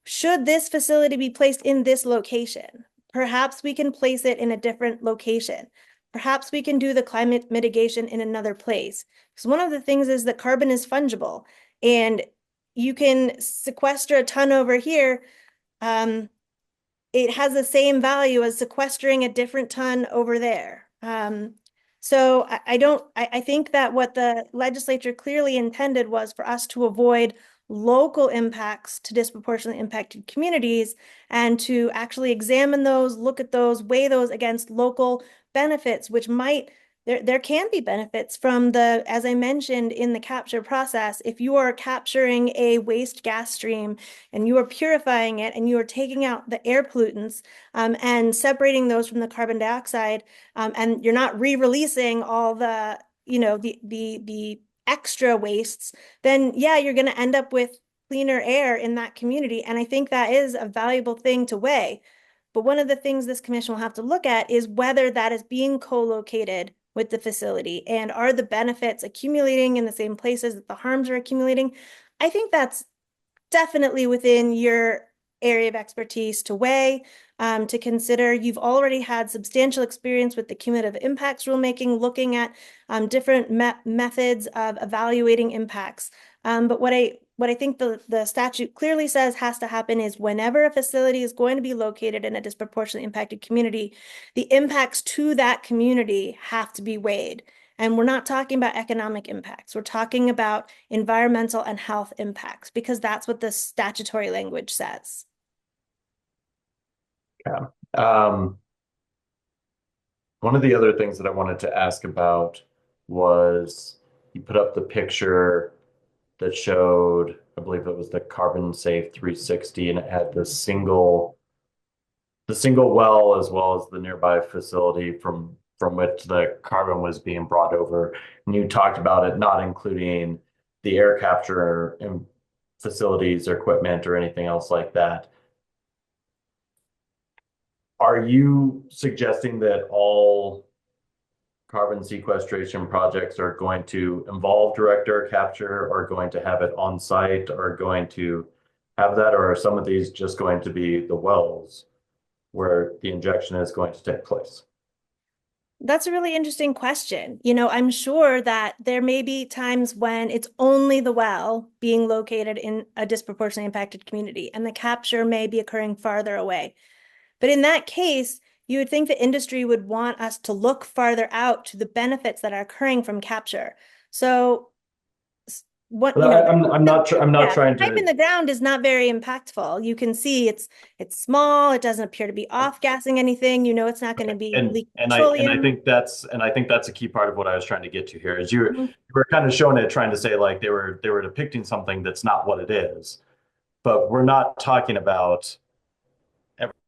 should this facility be placed in this location? Perhaps we can place it in a different location. Perhaps we can do the climate mitigation in another place. Because one of the things is that carbon is fungible, and you can sequester a ton over here. It has the same value as sequestering a different ton over there. So I think that what the legislature clearly intended was for us to avoid local impacts to disproportionately impacted communities and to actually examine those, look at those, weigh those against local benefits, which might, there can be benefits from the, as I mentioned in the capture process, if you are capturing a waste gas stream and you are purifying it and you are taking out the air pollutants and separating those from the carbon dioxide, and you're not re-releasing all the, the extra wastes, then yeah, you're going to end up with cleaner air in that community. And I think that is a valuable thing to weigh. But one of the things this commission will have to look at is whether that is being co-located with the facility, and are the benefits accumulating in the same places that the harms are accumulating. I think that's definitely within your area of expertise to weigh, to consider. You've already had substantial experience with the cumulative impacts rulemaking, looking at different methods of evaluating impacts. But what I think the statute clearly says has to happen is whenever a facility is going to be located in a disproportionately impacted community, the impacts to that community have to be weighed. And we're not talking about economic impacts. We're talking about environmental and health impacts, because that's what the statutory language says. Yeah. One of the other things that I wanted to ask about was you put up the picture that showed, I believe it was the Carbon Safe 360, and it had the single well as well as the nearby facility from which the carbon was being brought over. And you talked about it not including the air capture and facilities or equipment or anything else like that. Are you suggesting that all carbon sequestration projects are going to involve direct air capture, or going to have it on site, or going to have that, or are some of these just going to be the wells where the injection is going to take place? That's a really interesting question. I'm sure that there may be times when it's only the well being located in a disproportionately impacted community, and the capture may be occurring farther away. But in that case, you would think the industry would want us to look farther out to the benefits that are occurring from capture. So what, But you know, I'm not yeah, trying pipe in to. the ground is not very impactful. You can see it's small. It doesn't appear to be off-gassing anything. You know, it's not going to be leaking I petroleum. think that's a key part of what I was trying to get to here is you Mhm. were kind of showing it, trying to say like they were depicting something that's not what it is. But we're not talking about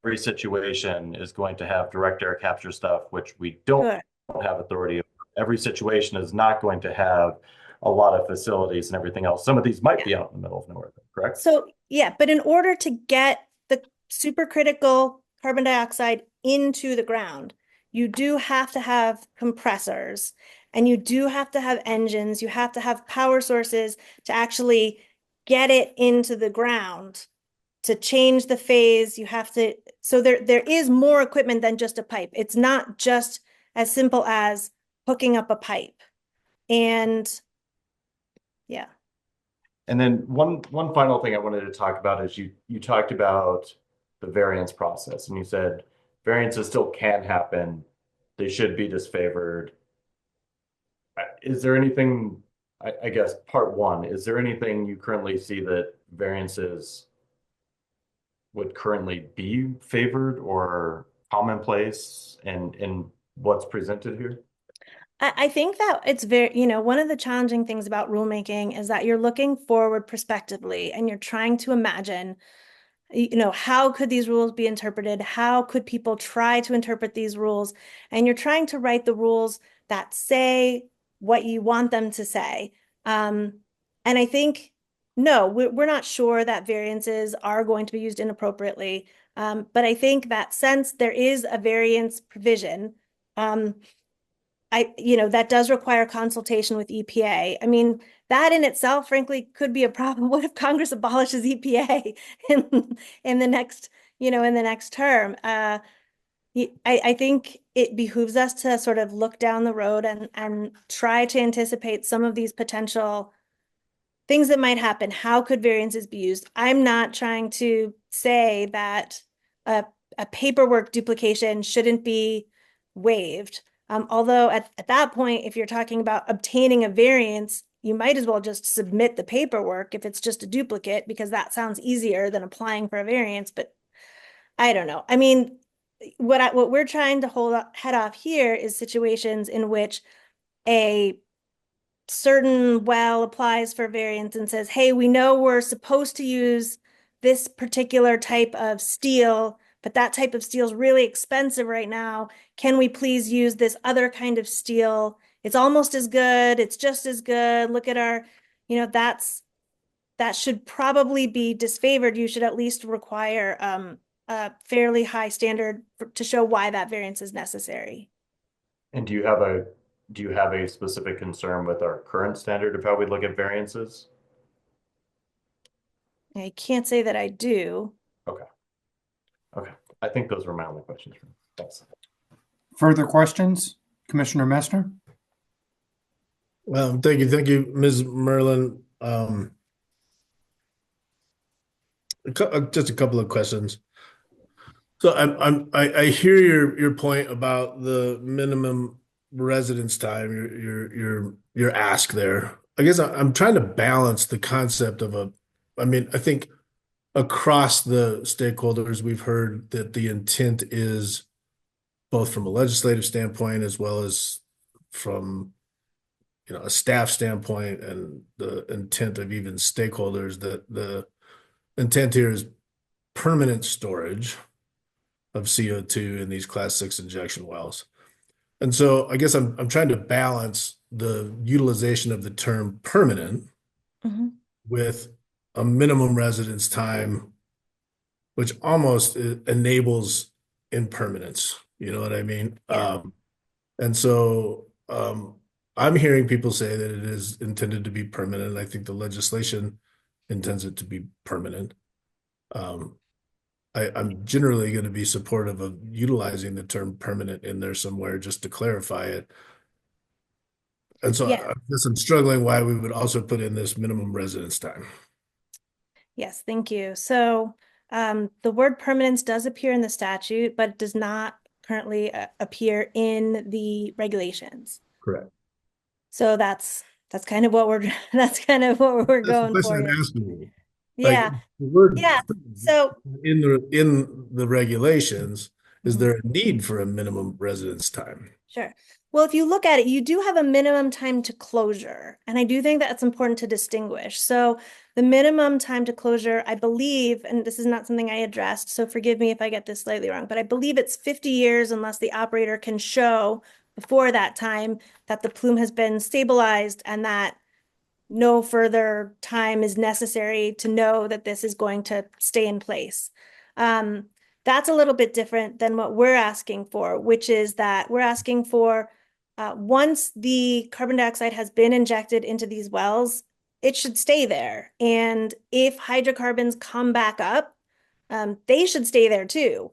every situation is going to have direct air capture stuff, which we don't have authority over. Every situation is not going to have a lot of facilities and everything else. Some of these might be out in the middle of nowhere, correct? So yeah, but in order to get the supercritical carbon dioxide into the ground, you do have to have compressors and you do have to have engines. You have to have power sources to actually get it into the ground. To change the phase, you have to, so there is more equipment than just a pipe. It's not just as simple as hooking up a pipe. And yeah. And then one final thing I wanted to talk about is you talked about the variance process and you said variances still can happen. They should be disfavored. Is there anything, I guess part one, is there anything you currently see that variances would currently be favored or commonplace in what's presented here? I think that it's very, you know, one of the challenging things about rulemaking is that you're looking forward prospectively and you're trying to imagine, you know, how could these rules be interpreted? How could people try to interpret these rules? And you're trying to write the rules that say what you want them to say. And I think, no, we're not sure that variances are going to be used inappropriately. But I think that since there is a variance provision, you know, that does require consultation with EPA. I mean, that in itself, frankly, could be a problem. What if Congress abolishes EPA in the next, you know, in the next term? I think it behooves us to sort of look down the road and try to anticipate some of these potential things that might happen. How could variances be used? I'm not trying to say that a paperwork duplication shouldn't be waived. Although at that point, if you're talking about obtaining a variance, you might as well just submit the paperwork if it's just a duplicate, because that sounds easier than applying for a variance. But I don't know. I mean, what we're trying to head off here is situations in which a certain well applies for variance and says, hey, we know we're supposed to use this particular type of steel, but that type of steel is really expensive right now. Can we please use this other kind of steel? It's almost as good. It's just as good. Look at our, you know, that should probably be disfavored. You should at least require a fairly high standard to show why that variance is necessary. And do you have a specific concern with our current standard of how we look at variances? I can't say that I do. Okay. I think those were my only questions. Thanks. Further questions? Commissioner Messner? Well, thank you, Ms. Merlin. Just a couple of questions. So I hear your point about the minimum residence time, your ask there. I guess I'm trying to balance the concept of I mean, I think across the stakeholders, we've heard that the intent is both from a legislative standpoint as well as from, you know, a staff standpoint and the intent of even stakeholders, that the intent here is permanent storage of CO2 in these class 6 injection wells. And so I guess I'm trying to balance the utilization of the term permanent with a minimum residence time, which almost enables impermanence. You know what I mean? Yeah. And so I'm hearing people say that it is intended to be permanent. I think the legislation intends it to be permanent. I'm generally going to be supportive of utilizing the term permanent in there somewhere just to clarify it. And so I guess I'm struggling why we would also put in this minimum residence time. Yes, thank you. So the word permanence does appear in the statute, but does not currently appear in the regulations. Correct. So that's that's kind of what we're that's kind of what we're That's the going question for I'm here. asking you. Like Yeah. the word Yeah. So in the regulations, is Mhm. there a need for a minimum residence time? Sure. Well, if you look at it, you do have a minimum time to closure. And I do think that's important to distinguish. So the minimum time to closure, I believe, and this is not something I addressed, so forgive me if I get this slightly wrong, but I believe it's 50 years unless the operator can show before that time that the plume has been stabilized and that no further time is necessary to know that this is going to stay in place. That's a little bit different than what we're asking for, which is that we're asking for once the carbon dioxide has been injected into these wells, it should stay there. And if hydrocarbons come back up, they should stay there too.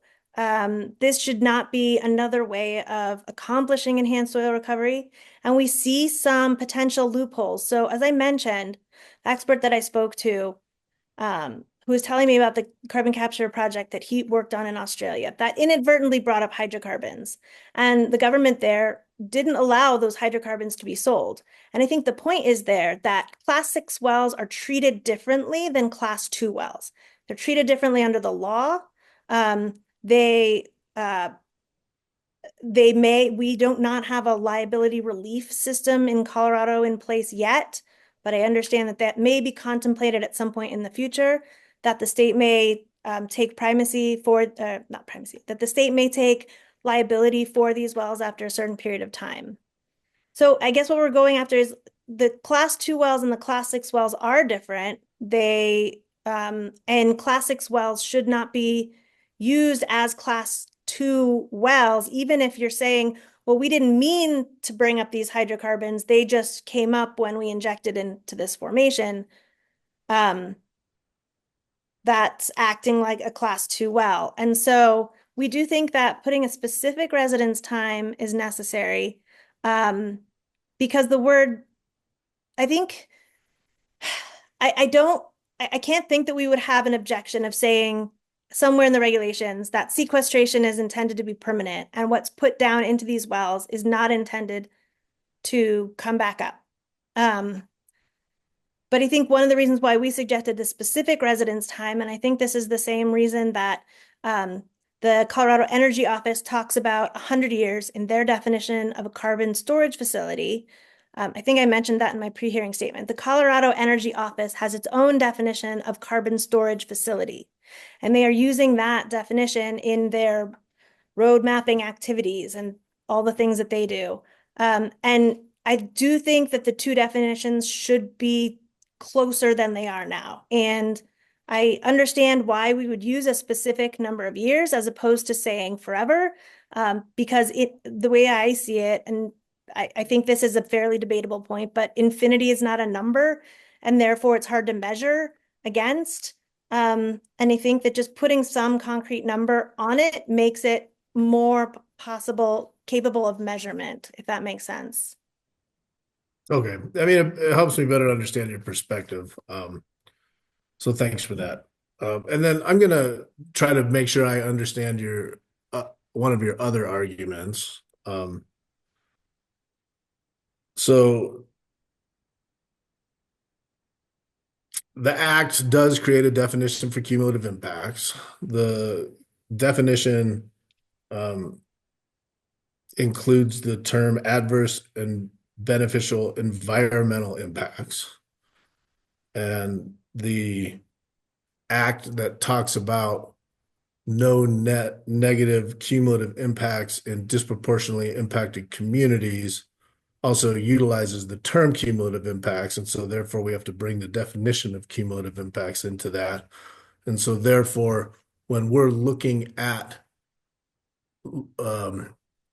This should not be another way of accomplishing enhanced oil recovery. And we see some potential loopholes. So as I mentioned, the expert that I spoke to, who was telling me about the carbon capture project that he worked on in Australia, that inadvertently brought up hydrocarbons. And the government there didn't allow those hydrocarbons to be sold. And I think the point is there that Class 6 wells are treated differently than Class 2 wells. They're treated differently under the law. They we don't not have a liability relief system in Colorado in place yet, but I understand that that may be contemplated at some point in the future, that the state may take primacy for, not primacy, that the state may take liability for these wells after a certain period of time. So I guess what we're going after is the Class 2 wells and the Class 6 wells are different. They, and Class 6 wells should not be used as Class 2 wells, even if you're saying, well, we didn't mean to bring up these hydrocarbons. They just came up when we injected into this formation. That's acting like a Class 2 well. And so we do think that putting a specific residence time is necessary, because the word, I think, I can't think that we would have an objection of saying somewhere in the regulations that sequestration is intended to be permanent and what's put down into these wells is not intended to come back up. But I think one of the reasons why we suggested the specific residence time, and I think this is the same reason that the Colorado Energy Office talks about 100 years in their definition of a carbon storage facility. I think I mentioned that in my pre-hearing statement. The Colorado Energy Office has its own definition of carbon storage facility, and they are using that definition in their road mapping activities and all the things that they do. And I do think that the two definitions should be closer than they are now. And I understand why we would use a specific number of years as opposed to saying forever, because the way I see it, and I think this is a fairly debatable point, but infinity is not a number, and therefore it's hard to measure against. And I think that just putting some concrete number on it makes it more capable of measurement, if that makes sense. Okay. I mean, it helps me better understand your perspective. So thanks for that. And then I'm going to try to make sure I understand your one of your other arguments. So the act does create a definition for cumulative impacts. The definition includes the term adverse and beneficial environmental impacts. And the act that talks about no net negative cumulative impacts in disproportionately impacted communities also utilizes the term cumulative impacts. And so therefore we have to bring the definition of cumulative impacts into that. And so therefore, when we're looking at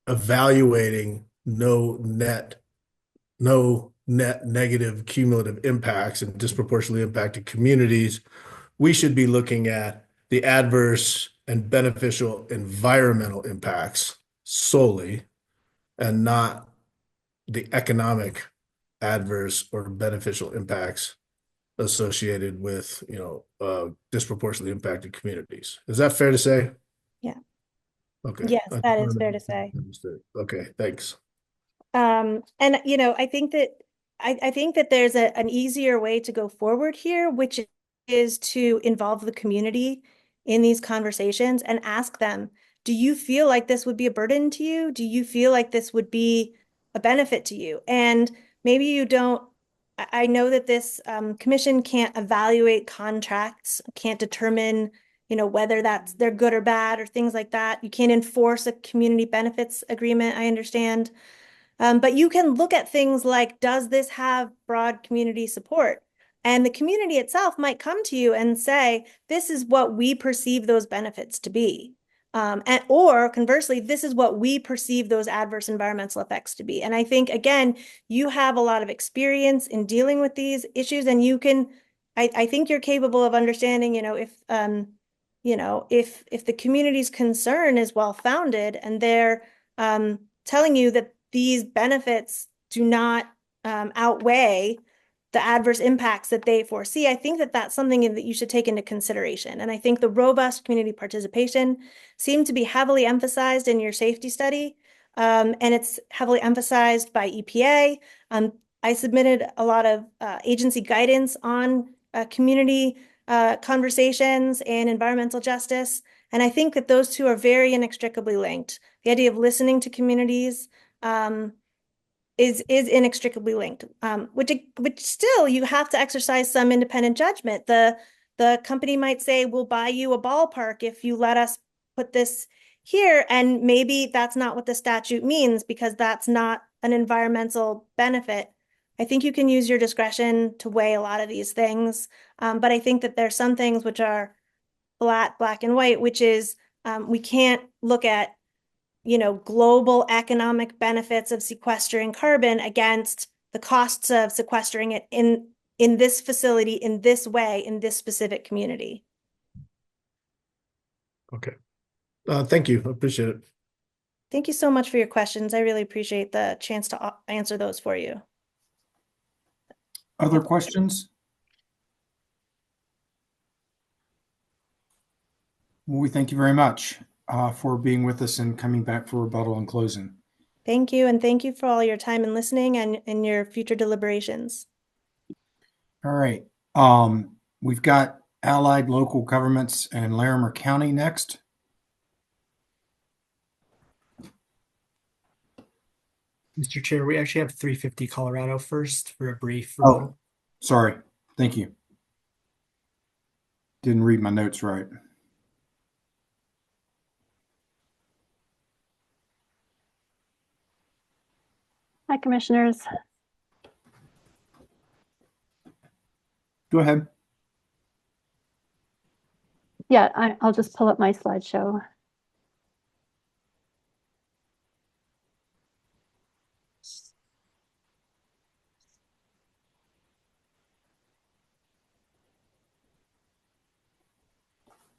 evaluating no net negative cumulative impacts in disproportionately impacted communities, we should be looking at the adverse and beneficial environmental impacts solely, and not the economic adverse or beneficial impacts associated with, disproportionately impacted communities. Is that fair to say? Yeah. Okay. Yes, that is fair to say. Okay, thanks. And I think that I think that there's an easier way to go forward here, which is to involve the community in these conversations and ask them, do you feel like this would be a burden to you? Do you feel like this would be a benefit to you? And maybe you don't. I know that this commission can't evaluate contracts, can't determine, whether they're good or bad or things like that. You can't enforce a community benefits agreement, I understand. But you can look at things like, does this have broad community support? And the community itself might come to you and say, this is what we perceive those benefits to be. Or conversely, this is what we perceive those adverse environmental effects to be. And I think, again, you have a lot of experience in dealing with these issues, and I think you're capable of understanding, if the community's concern is well-founded and they're telling you that these benefits do not outweigh the adverse impacts that they foresee, I think that that's something that you should take into consideration. And I think the robust community participation seemed to be heavily emphasized in your safety study, and it's heavily emphasized by EPA. I submitted a lot of agency guidance on community conversations and environmental justice. And I think that those two are very inextricably linked. The idea of listening to communities is inextricably linked, which still you have to exercise some independent judgment. The company might say, we'll buy you a ballpark if you let us put this here. And maybe that's not what the statute means, because that's not an environmental benefit. I think you can use your discretion to weigh a lot of these things. But I think that there's some things which are black and white, which is we can't look at global economic benefits of sequestering carbon against the costs of sequestering it in this facility, in this way, in this specific community. Okay. Thank you. I appreciate it. Thank you so much for your questions. I really appreciate the chance to answer those for you. Other questions? Well, we thank you very much for being with us and coming back for rebuttal and closing. Thank you. And thank you for all your time and listening and your future deliberations. All right. We've got Allied Local Governments and Larimer County next. Mr. Chair, we actually have 350 Colorado first for a brief rebuttal. Oh, sorry. Thank you. Didn't read my notes right. Hi, Commissioners. Go ahead. Yeah, I'll just pull up my slideshow.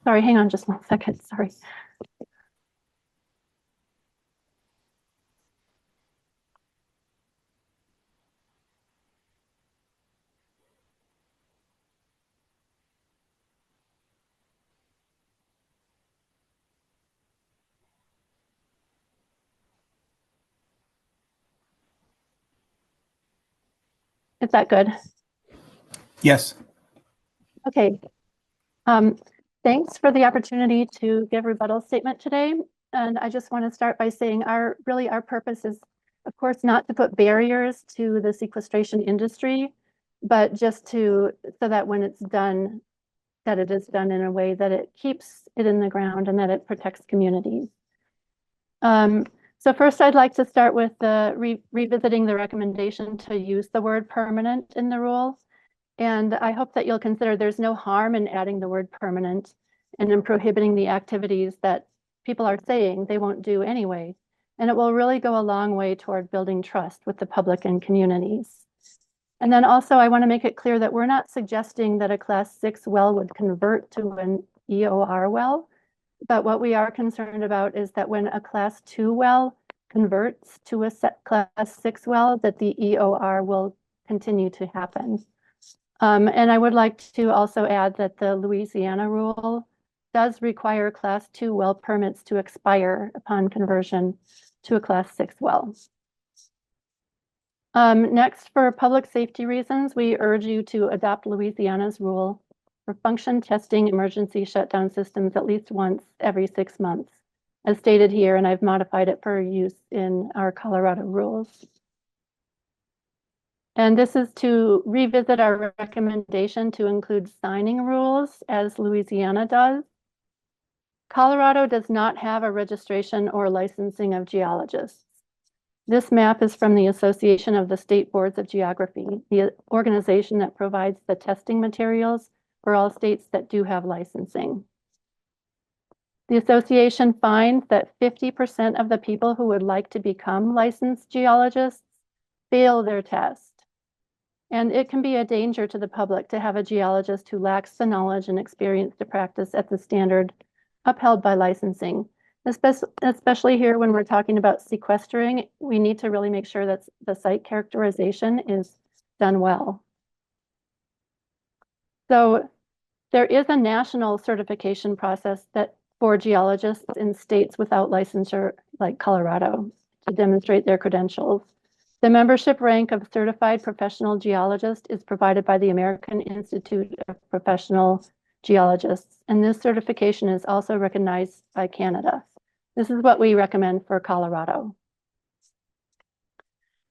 Sorry, hang on just 1 second. Sorry. Is that good? Yes. Okay. Thanks for the opportunity to give a rebuttal statement today. And I just want to start by saying our purpose is, of course, not to put barriers to the sequestration industry, but just so that when it's done, that it is done in a way that it keeps it in the ground and that it protects communities. So first, I'd like to start with revisiting the recommendation to use the word permanent in the rule. And I hope that you'll consider there's no harm in adding the word permanent and in prohibiting the activities that people are saying they won't do anyway. And it will really go a long way toward building trust with the public and communities. And then also, I want to make it clear that we're not suggesting that a Class 6 well would convert to an EOR well. But what we are concerned about is that when a Class 2 well converts to a Class 6 well, that the EOR will continue to happen. And I would like to also add that the Louisiana rule does require Class 2 well permits to expire upon conversion to a Class 6 well. Next, for public safety reasons, we urge you to adopt Louisiana's rule for function testing emergency shutdown systems at least once every 6 months, as stated here, and I've modified it for use in our Colorado rules. And this is to revisit our recommendation to include signing rules as Louisiana does. Colorado does not have a registration or licensing of geologists. This map is from the Association of the State Boards of Geography, the organization that provides the testing materials for all states that do have licensing. The association finds that 50% of the people who would like to become licensed geologists fail their test. And it can be a danger to the public to have a geologist who lacks the knowledge and experience to practice at the standard upheld by licensing. Especially here when we're talking about sequestering, we need to really make sure that the site characterization is done well. So there is a national certification process that for geologists in states without licensure like Colorado to demonstrate their credentials. The membership rank of certified professional geologist is provided by the American Institute of Professional Geologists, and this certification is also recognized by Canada. This is what we recommend for Colorado.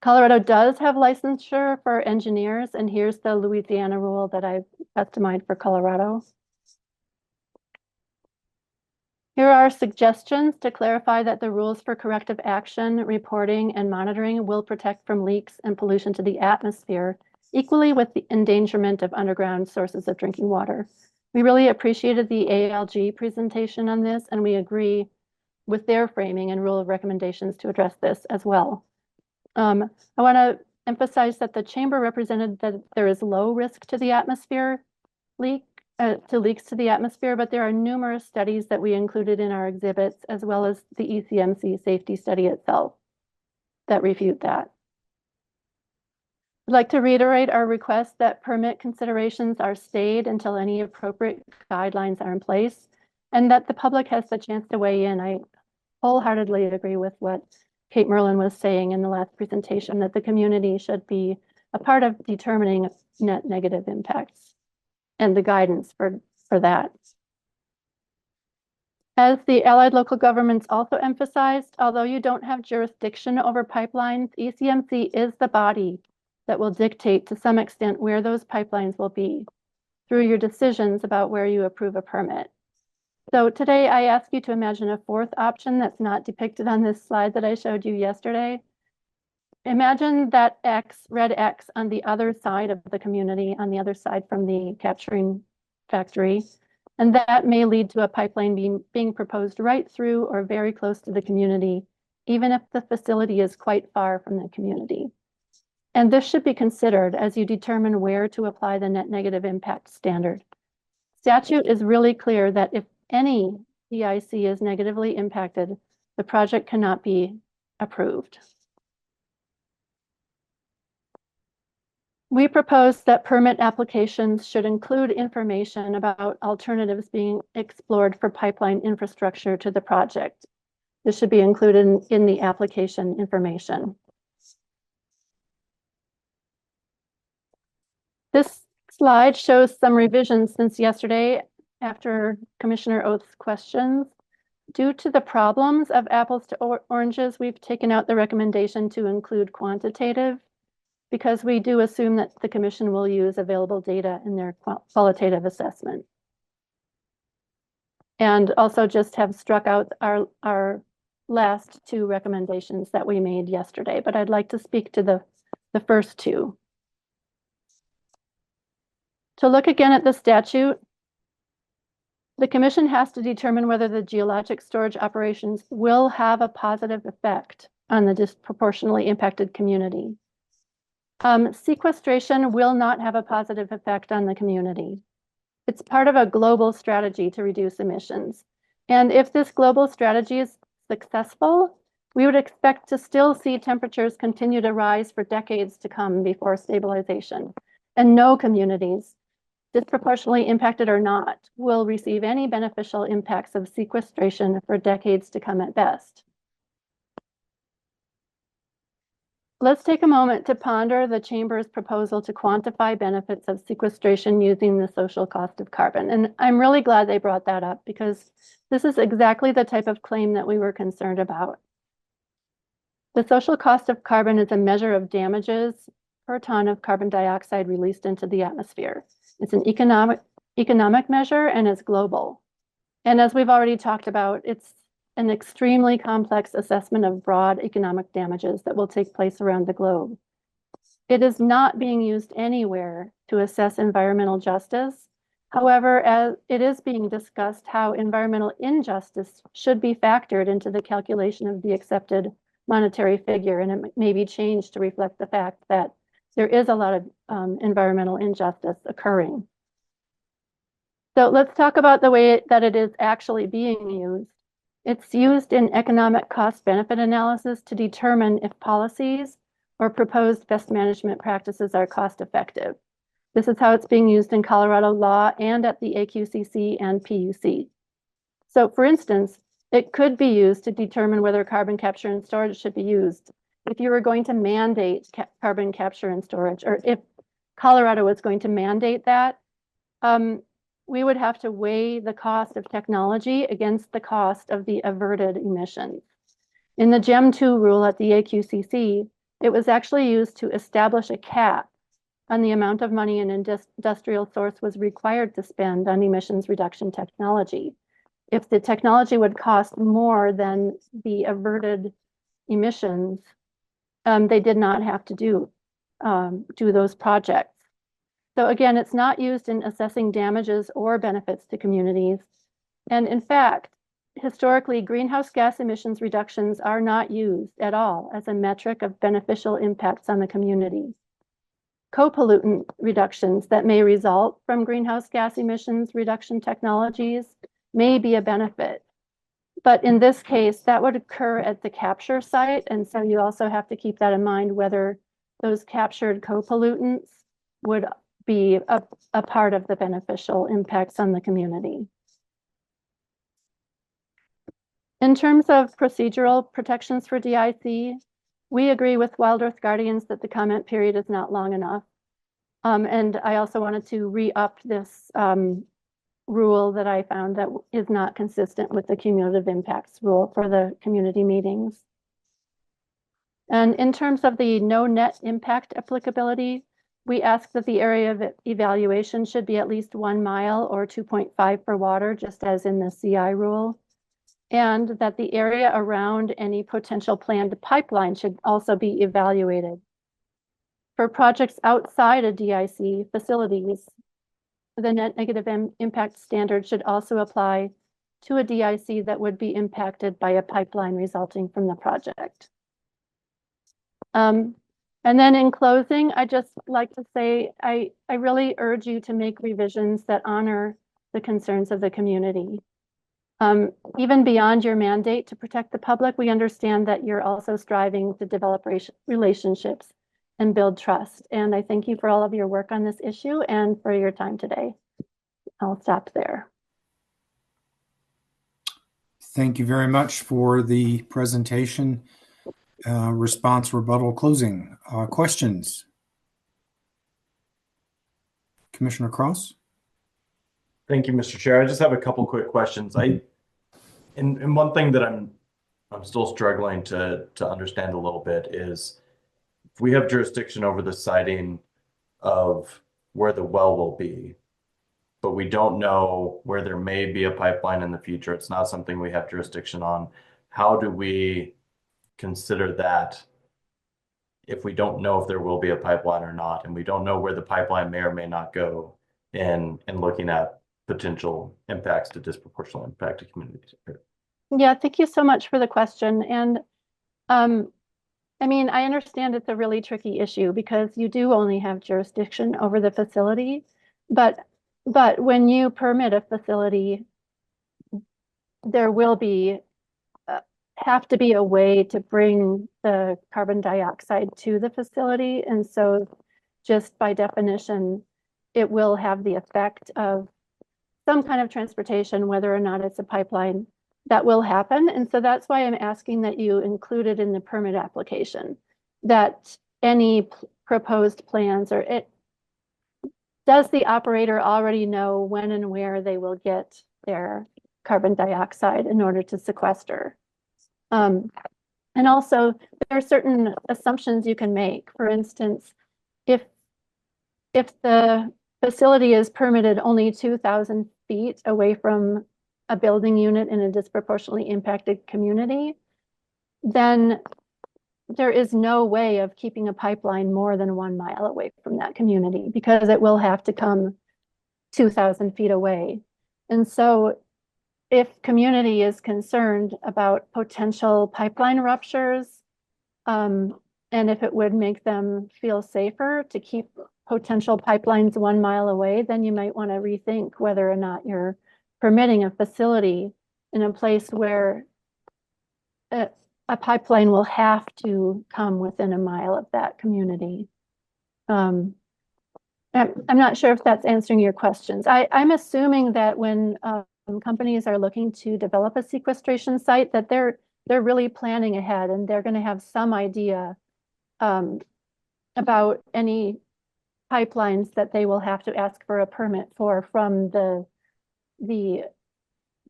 Colorado does have licensure for engineers, and here's the Louisiana rule that I've customized for Colorado. Here are suggestions to clarify that the rules for corrective action, reporting, and monitoring will protect from leaks and pollution to the atmosphere, equally with the endangerment of underground sources of drinking water. We really appreciated the ALG presentation on this, and we agree with their framing and rule of recommendations to address this as well. I want to emphasize that the chamber represented that there is low risk to the atmosphere leaks to the atmosphere, but there are numerous studies that we included in our exhibits, as well as the ECMC safety study itself that refute that. I'd like to reiterate our request that permit considerations are stayed until any appropriate guidelines are in place, and that the public has the chance to weigh in. I wholeheartedly agree with what Kate Merlin was saying in the last presentation, that the community should be a part of determining net negative impacts and the guidance for that. As the allied local governments also emphasized, although you don't have jurisdiction over pipelines, ECMC is the body that will dictate to some extent where those pipelines will be through your decisions about where you approve a permit. So today I ask you to imagine a fourth option that's not depicted on this slide that I showed you yesterday. Imagine that red X on the other side of the community, on the other side from the capturing factory, and that may lead to a pipeline being proposed right through or very close to the community, even if the facility is quite far from the community. And this should be considered as you determine where to apply the net negative impact standard. Statute is really clear that if any EIC is negatively impacted, the project cannot be approved. We propose that permit applications should include information about alternatives being explored for pipeline infrastructure to the project. This should be included in the application information. This slide shows some revisions since yesterday after Commissioner Oath's questions. Due to the problems of apples to oranges, we've taken out the recommendation to include quantitative, because we do assume that the commission will use available data in their qualitative assessment. And also just have struck out our last two recommendations that we made yesterday, but I'd like to speak to the first two. To look again at the statute, the commission has to determine whether the geologic storage operations will have a positive effect on the disproportionately impacted community. Sequestration will not have a positive effect on the community. It's part of a global strategy to reduce emissions. And if this global strategy is successful, we would expect to still see temperatures continue to rise for decades to come before stabilization. And no communities, disproportionately impacted or not, will receive any beneficial impacts of sequestration for decades to come at best. let's take a moment to ponder the Chamber's proposal to quantify benefits of sequestration using the social cost of carbon. And I'm really glad they brought that up because this is exactly the type of claim that we were concerned about. The social cost of carbon is a measure of damages per ton of carbon dioxide released into the atmosphere. It's an economic measure and it's global. And as we've already talked about, it's an extremely complex assessment of broad economic damages that will take place around the globe. It is not being used anywhere to assess environmental justice. However, as it is being discussed how environmental injustice should be factored into the calculation of the accepted monetary figure, and it may be changed to reflect the fact that there is a lot of environmental injustice occurring. So let's talk about the way that it is actually being used. It's used in economic cost-benefit analysis to determine if policies or proposed best management practices are cost-effective. This is how it's being used in Colorado law and at the AQCC and PUC. So for instance, it could be used to determine whether carbon capture and storage should be used. If you were going to mandate carbon capture and storage, or if Colorado was going to mandate that, we would have to weigh the cost of technology against the cost of the averted emissions. In the GEM 2 rule at the AQCC, it was actually used to establish a cap on the amount of money an industrial source was required to spend on emissions reduction technology. If the technology would cost more than the averted emissions, they did not have to do those projects. So again, it's not used in assessing damages or benefits to communities. And in fact, historically, greenhouse gas emissions reductions are not used at all as a metric of beneficial impacts on the community. Co-pollutant reductions that may result from greenhouse gas emissions reduction technologies may be a benefit. But in this case, that would occur at the capture site. And so you also have to keep that in mind, whether those captured co-pollutants would be a part of the beneficial impacts on the community. In terms of procedural protections for DIC, we agree with Wild Earth Guardians that the comment period is not long enough. And I also wanted to re-up this rule that I found that is not consistent with the cumulative impacts rule for the community meetings. And in terms of the no net impact applicability, we ask that the area of evaluation should be at least 1 mile or 2.5 for water, just as in the CI rule, and that the area around any potential planned pipeline should also be evaluated. For projects outside of DIC facilities, the net negative impact standard should also apply to a DIC that would be impacted by a pipeline resulting from the project. And then in closing, I just like to say, I really urge you to make revisions that honor the concerns of the community. Even beyond your mandate to protect the public, we understand that you're also striving to develop relationships and build trust. And I thank you for all of your work on this issue and for your time today. I'll stop there. Thank you very much for the presentation, response, rebuttal, closing. Questions? Commissioner Cross? Thank you, Mr. Chair. I just have a couple quick questions. And one thing that I'm still struggling to understand a little bit is if we have jurisdiction over the siting of where the well will be, but we don't know where there may be a pipeline in the future. It's not something we have jurisdiction on. How do we consider that if we don't know if there will be a pipeline or not, and we don't know where the pipeline may or may not go in looking at potential impacts to disproportionately impacted communities? Yeah, thank you so much for the question. And I mean, I understand it's a really tricky issue because you do only have jurisdiction over the facility, but when you permit a facility, there will be have to be a way to bring the carbon dioxide to the facility. And so just by definition, it will have the effect of some kind of transportation, whether or not it's a pipeline, that will happen. And so that's why I'm asking that you include it in the permit application. that any proposed plans or does the operator already know when and where they will get their carbon dioxide in order to sequester? And also, there are certain assumptions you can make. For instance, if the facility is permitted only 2,000 feet away from a building unit in a disproportionately impacted community, then there is no way of keeping a pipeline more than 1 mile away from that community because it will have to come 2,000 feet away. And so if community is concerned about potential pipeline ruptures, and if it would make them feel safer to keep potential pipelines 1 mile away, then you might want to rethink whether or not you're permitting a facility in a place where a pipeline will have to come within 1 mile of that community. I'm not sure if that's answering your questions. I'm assuming that when companies are looking to develop a sequestration site, that they're really planning ahead and they're going to have some idea about any pipelines that they will have to ask for a permit for from the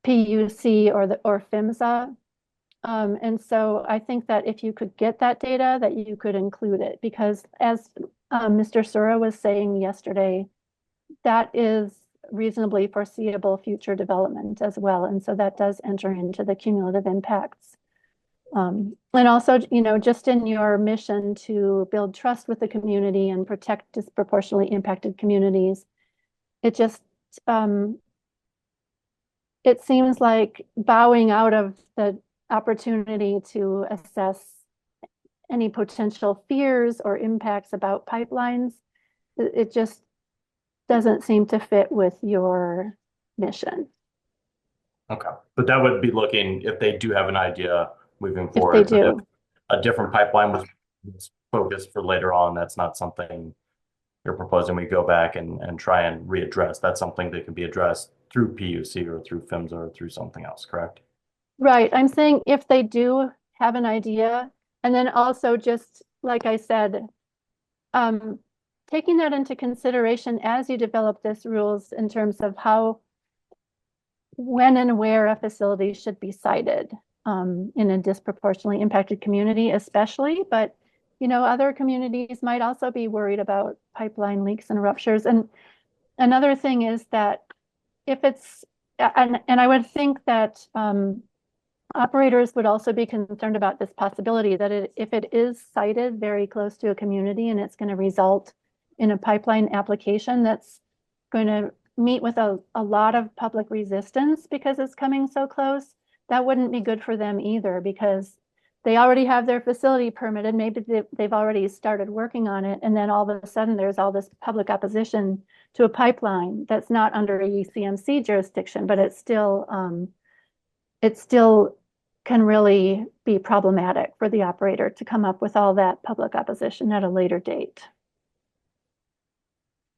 PUC or PHMSA. And so I think that if you could get that data, that you could include it, because as Mr. Sura was saying yesterday, that is reasonably foreseeable future development as well. And so that does enter into the cumulative impacts. And also, just in your mission to build trust with the community and protect disproportionately impacted communities, it just, it seems like bowing out of the opportunity to assess any potential fears or impacts about pipelines, it just doesn't seem to fit with your mission. Okay, but that would be looking, if they do have an idea moving forward. If they do. If a different pipeline was focused for later on, that's not something you're proposing we go back and try and readdress. That's something that can be addressed through PUC or through PHMSA or through something else, correct? Right. I'm saying if they do have an idea, and then also just like I said, taking that into consideration as you develop this rules in terms of how, when and where a facility should be sited in a disproportionately impacted community, especially, but other communities might also be worried about pipeline leaks and ruptures. And another thing is that if it's, and I would think that operators would also be concerned about this possibility that if it is sited very close to a community and it's going to result in a pipeline application that's going to meet with a lot of public resistance because it's coming so close, that wouldn't be good for them either, because they already have their facility permitted. Maybe they've already started working on it, and then all of a sudden there's all this public opposition to a pipeline that's not under a ECMC jurisdiction, but it still can really be problematic for the operator to come up with all that public opposition at a later date.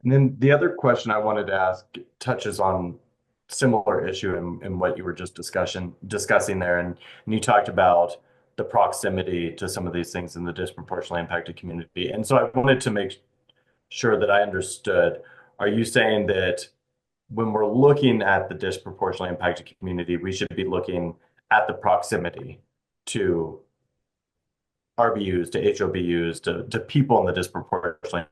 And then the other question I wanted to ask touches on similar issue in what you were just discussing there. And you talked about the proximity to some of these things in the disproportionately impacted community. And so I wanted to make sure that I understood. Are you saying that when we're looking at the disproportionately impacted community, we should be looking at the proximity to RBUs, to HOBUs, to people in the disproportionately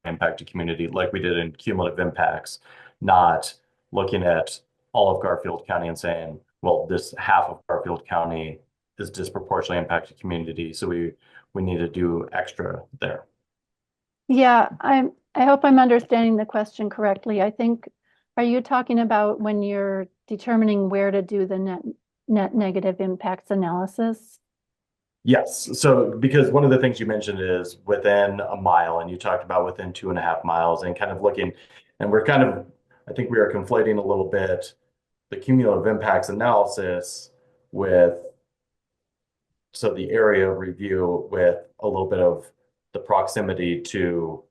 impacted community, like we did in cumulative impacts, not looking at all of Garfield County and saying, well, this half of Garfield County is disproportionately impacted community, so we need to do extra there. Yeah, I hope I'm understanding the question correctly. I think, are you talking about when you're determining where to do the net negative impacts analysis? Yes. So because one of the things you mentioned is within 1 mile, and you talked about within 2.5 miles, and kind of looking, and we're kind of, I think we are conflating a little bit the cumulative impacts analysis with, so the area of review with a little bit of the proximity to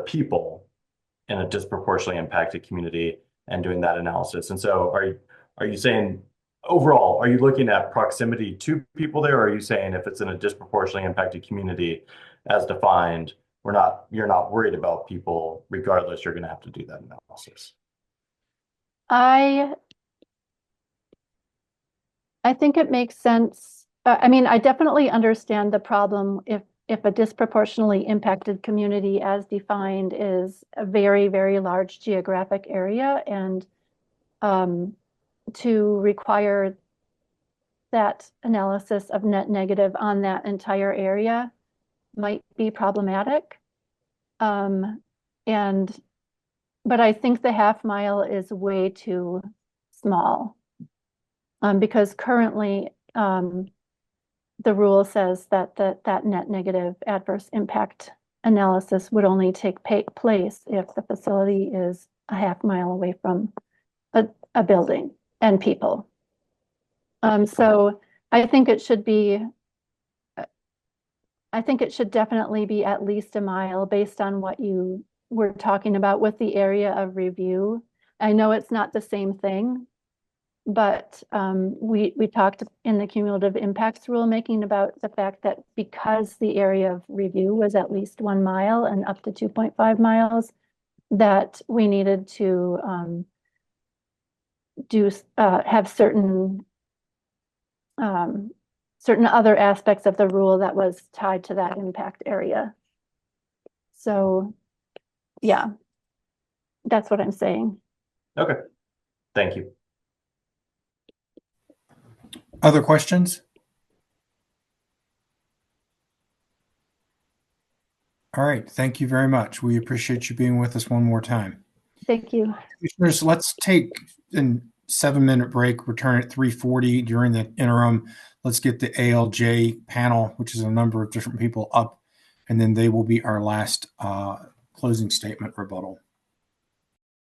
people in a disproportionately impacted community and doing that analysis. And so are you saying overall, are you looking at proximity to people there, or are you saying if it's in a disproportionately impacted community as defined, you're not worried about people regardless, you're going to have to do that analysis? I think it makes sense. I mean, I definitely understand the problem if a disproportionately impacted community as defined is a very, very large geographic area, and to require that analysis of net negative on that entire area might be problematic. But I think the half mile is way too small. Because currently the rule says that that net negative adverse impact analysis would only take place if the facility is a half mile away from a building and people. So I think it should definitely be at least a mile based on what you were talking about with the area of review. I know it's not the same thing, but we talked in the cumulative impacts rulemaking about the fact that because the area of review was at least 1 mile and up to 2.5 miles, that we needed to have certain other aspects of the rule that was tied to that impact area. So, yeah, that's what I'm saying. Okay, thank you. Other questions? All right, thank you very much. We appreciate you being with us one more time. Thank you. Commissioners, let's take a 7-minute break, return at 3:40. During the interim, let's get the ALJ panel, which is a number of different people, up, and then they will be our last closing statement rebuttal.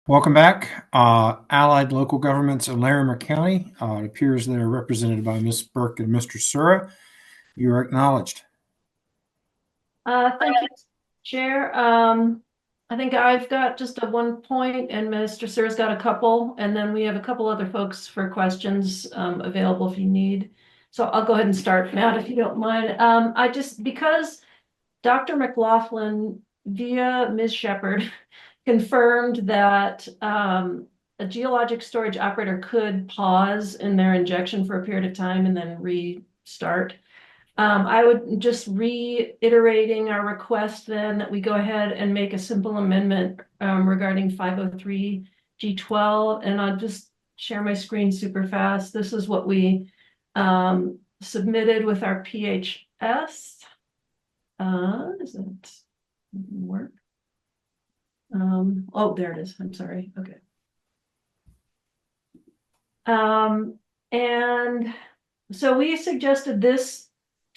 Welcome back. Allied Local Governments of Larimer County. It appears they are represented by Ms. Burke and Mr. Sura. You are acknowledged. Thank you, Chair. I think I've got just a 1 point, and Mr. Sura's got a couple, and then we have a couple other folks for questions available if you need. So I'll go ahead and start, Matt, if you don't mind. Because Dr. McLaughlin via Ms. Shepard confirmed that a geologic storage operator could pause in their injection for a period of time and then restart. I would just reiterating our request then that we go ahead and make a simple amendment regarding 503 G12, and I'll just share my screen super fast. This is what we submitted with our PHS. Does it work? Oh, there it is. I'm sorry. Okay. And so we suggested this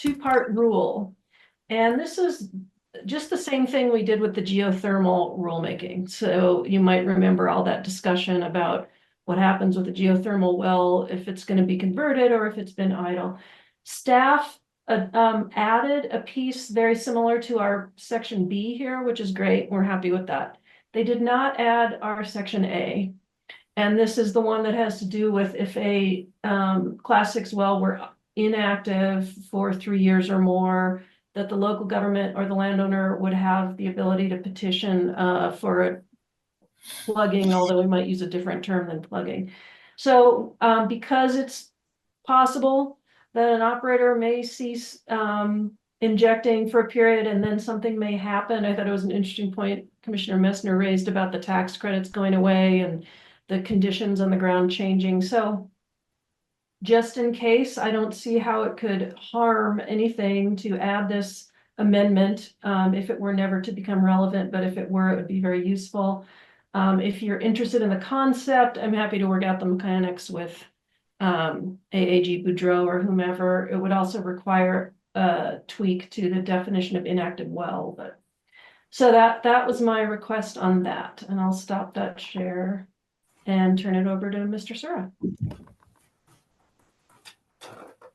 2-part rule, and this is just the same thing we did with the geothermal rulemaking. So you might remember all that discussion about what happens with a geothermal well, if it's going to be converted or if it's been idle. Staff added a piece very similar to our section B here, which is great. We're happy with that. They did not add our section A. And this is the one that has to do with if a Class 6 well were inactive for 3 years or more, that the local government or the landowner would have the ability to petition for a plugging, although we might use a different term than plugging. So because it's possible that an operator may cease injecting for a period and then something may happen. I thought it was an interesting point Commissioner Messner raised about the tax credits going away and the conditions on the ground changing. So just in case, I don't see how it could harm anything to add this amendment if it were never to become relevant, but if it were, it would be very useful. If you're interested in the concept, I'm happy to work out the mechanics with AAG Boudreaux or whomever. It would also require a tweak to the definition of inactive well. But so that was my request on that, and I'll stop that share and turn it over to Mr. Sura.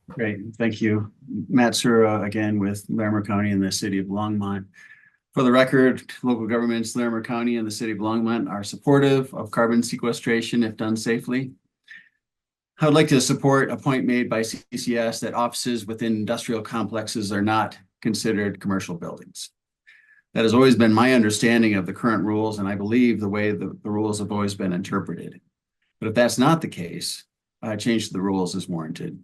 Great, thank you. Matt Sura again with Larimer County and the City of Longmont. For the record, local governments, Larimer County and the City of Longmont are supportive of carbon sequestration if done safely. I would like to support a point made by CCS that offices within industrial complexes are not considered commercial buildings. That has always been my understanding of the current rules, and I believe the way the rules have always been interpreted. But if that's not the case, a change to the rules is warranted.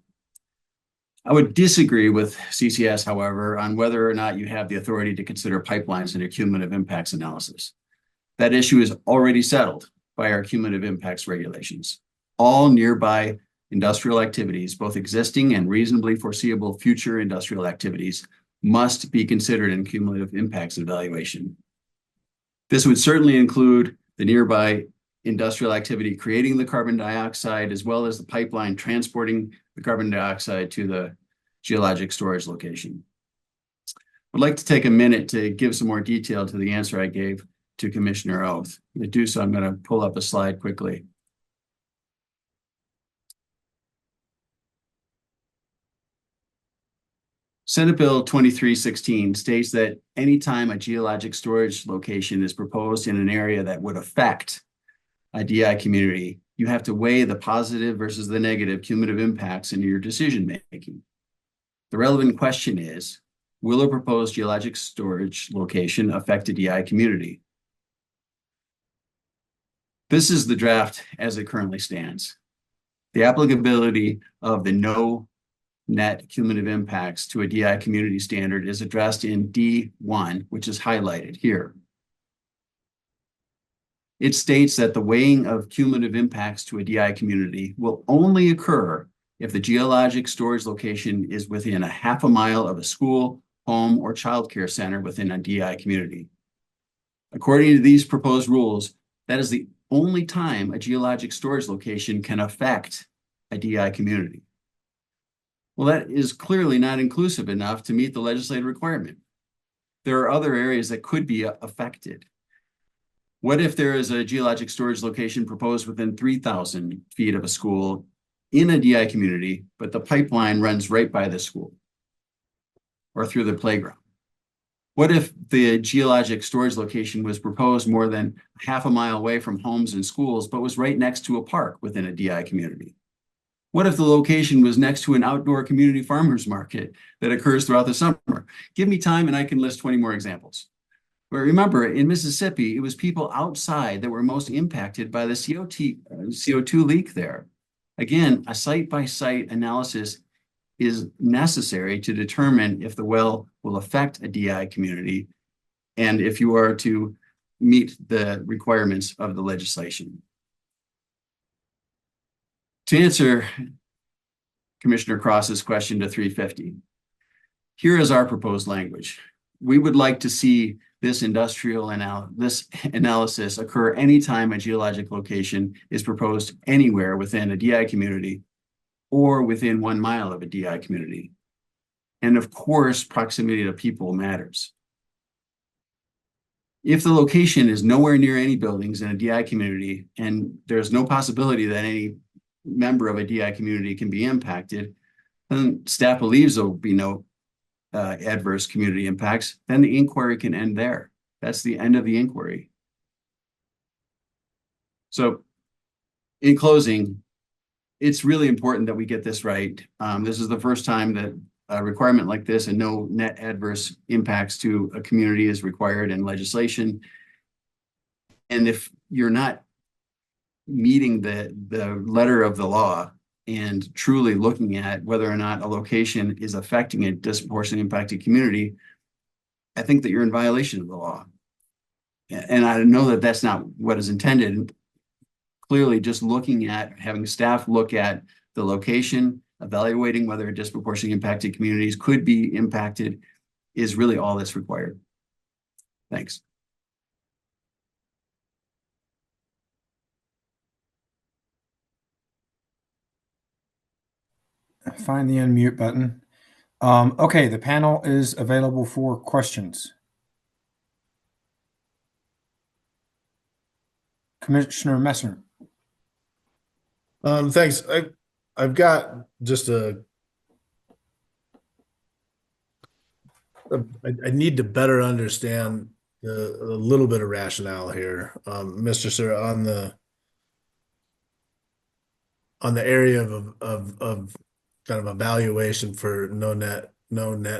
I would disagree with CCS, however, on whether or not you have the authority to consider pipelines in your cumulative impacts analysis. That issue is already settled by our cumulative impacts regulations. All nearby industrial activities, both existing and reasonably foreseeable future industrial activities, must be considered in cumulative impacts evaluation. This would certainly include the nearby industrial activity creating the carbon dioxide, as well as the pipeline transporting the carbon dioxide to the geologic storage location. I'd like to take a minute to give some more detail to the answer I gave to Commissioner Oath. To do so, I'm going to pull up a slide quickly. Senate Bill 2316 states that anytime a geologic storage location is proposed in an area that would affect a DI community, you have to weigh the positive versus the negative cumulative impacts in your decision making. The relevant question is, will a proposed geologic storage location affect a DI community? This is the draft as it currently stands. The applicability of the no net cumulative impacts to a DI community standard is addressed in D1, which is highlighted here. It states that the weighing of cumulative impacts to a DI community will only occur if the geologic storage location is within a half a mile of a school, home, or childcare center within a DI community. According to these proposed rules, that is the only time a geologic storage location can affect a DI community. Well, that is clearly not inclusive enough to meet the legislative requirement. There are other areas that could be affected. What if there is a geologic storage location proposed within 3,000 feet of a school in a DI community, but the pipeline runs right by the school or through the playground? What if the geologic storage location was proposed more than half a mile away from homes and schools, but was right next to a park within a DI community? What if the location was next to an outdoor community farmers market that occurs throughout the summer? Give me time and I can list 20 more examples. But remember, in Mississippi, it was people outside that were most impacted by the CO2 leak there. Again, a site-by-site analysis is necessary to determine if the well will affect a DI community and if you are to meet the requirements of the legislation. To answer Commissioner Cross's question to 350, here is our proposed language. We would like to see this analysis occur anytime a geologic location is proposed anywhere within a DI community or within 1 mile of a DI community. And of course, proximity to people matters. If the location is nowhere near any buildings in a DI community and there's no possibility that any member of a DI community can be impacted, then staff believes there will be no adverse community impacts, then the inquiry can end there. That's the end of the inquiry. So in closing, it's really important that we get this right. This is the first time that a requirement like this and no net adverse impacts to a community is required in legislation. And if you're not meeting the letter of the law and truly looking at whether or not a location is affecting a disproportionately impacted community, I think that you're in violation of the law. And I know that that's not what is intended. Clearly, just looking at having staff look at the location, evaluating whether disproportionately impacted communities could be impacted is really all that's required. Thanks. Find the unmute button. Okay, the panel is available for questions. Commissioner Messner. Thanks. I've got just I need to better understand a little bit of rationale here, Mr. Sir, on the area of kind of evaluation for no net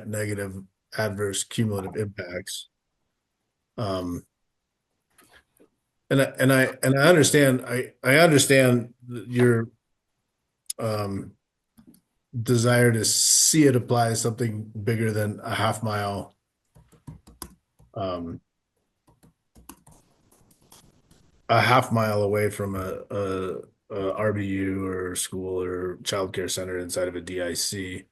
negative adverse cumulative impacts. And I understand your desire to see it apply something bigger than a half mile. A half mile away from a RBU or school or childcare center inside of a DIC.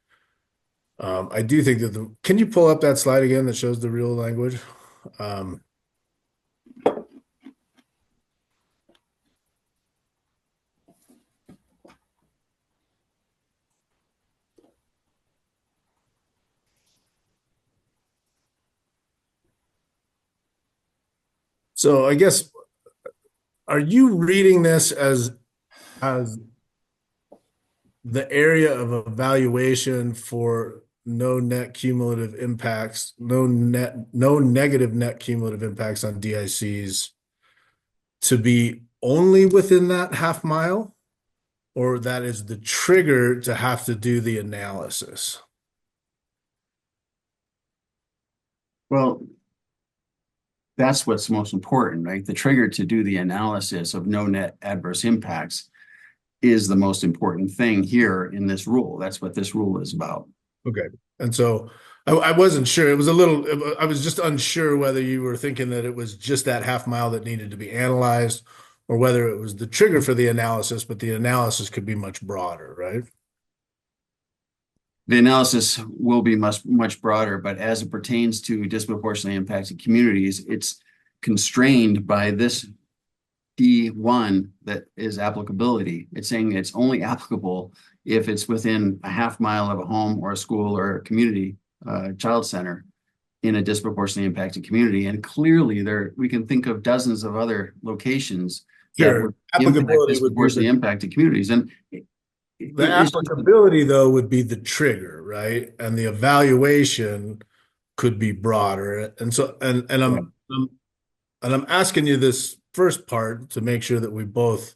I do think that can you pull up that slide again that shows the real language? So I guess, are you reading this as the area of evaluation for no negative net cumulative impacts on DICs to be only within that half mile, or that is the trigger to have to do the analysis? Well, that's what's most important, right? The trigger to do the analysis of no net adverse impacts is the most important thing here in this rule. That's what this rule is about. Okay. And so I wasn't sure. I was just unsure whether you were thinking that it was just that half mile that needed to be analyzed, or whether it was the trigger for the analysis, but the analysis could be much broader, right? The analysis will be much broader, but as it pertains to disproportionately impacted communities, it's constrained by this D1 that is applicability. It's saying it's only applicable if it's within a half mile of a home or a school or a community child center in a disproportionately impacted community. And clearly we can think of dozens of other locations that would impact disproportionately impacted communities. And the applicability, though, would be the trigger, right? And the evaluation could be broader. And so, and I'm asking you this first part to make sure that we both,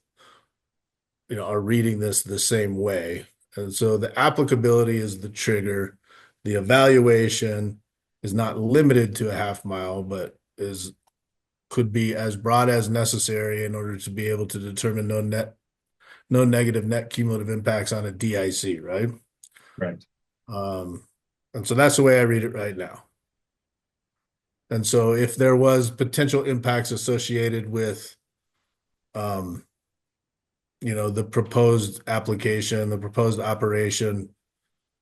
are reading this the same way. And so the applicability is the trigger. The evaluation is not limited to a half mile, but could be as broad as necessary in order to be able to determine no negative net cumulative impacts on a DIC, right? Right. And so that's the way I read it right now. And so if there was potential impacts associated with, the proposed application, the proposed operation,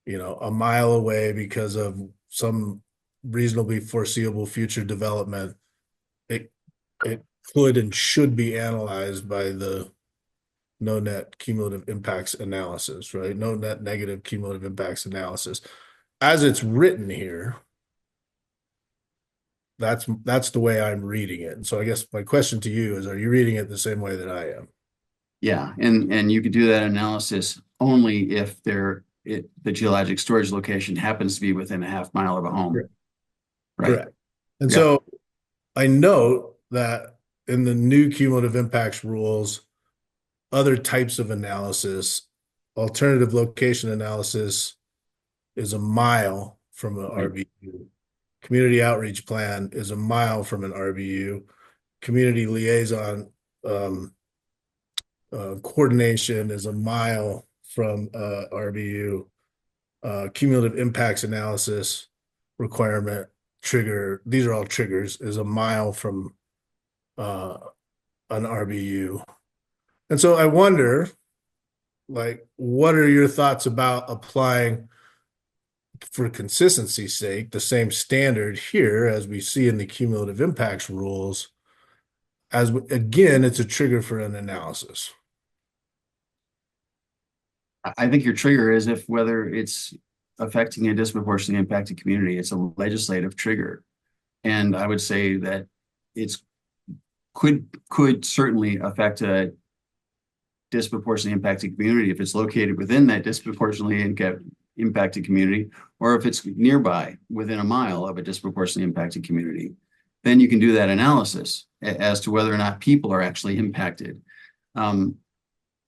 a mile away because of some reasonably foreseeable future development, it could and should be analyzed by the no net cumulative impacts analysis, right? No net negative cumulative impacts analysis. As it's written here, that's the way I'm reading it. And so I guess my question to you is, are you reading it the same way that I am? Yeah, and you could do that analysis only if the geologic storage location happens to be within a half mile of a home. Correct. Right. Correct. And so I note that in the new cumulative impacts rules, other types of analysis, alternative location analysis is a mile from an RBU. Community outreach plan is a mile from an RBU. Community liaison coordination is a mile from RBU. Cumulative impacts analysis requirement trigger, these are all triggers, is a mile from an RBU. And so I wonder, what are your thoughts about applying, for consistency's sake, the same standard here as we see in the cumulative impacts rules, as again, it's a trigger for an analysis? I think your trigger is whether it's affecting a disproportionately impacted community, it's a legislative trigger. And I would say that could certainly affect a disproportionately impacted community if it's located within that disproportionately impacted community, or if it's nearby within a mile of a disproportionately impacted community. Then you can do that analysis as to whether or not people are actually impacted.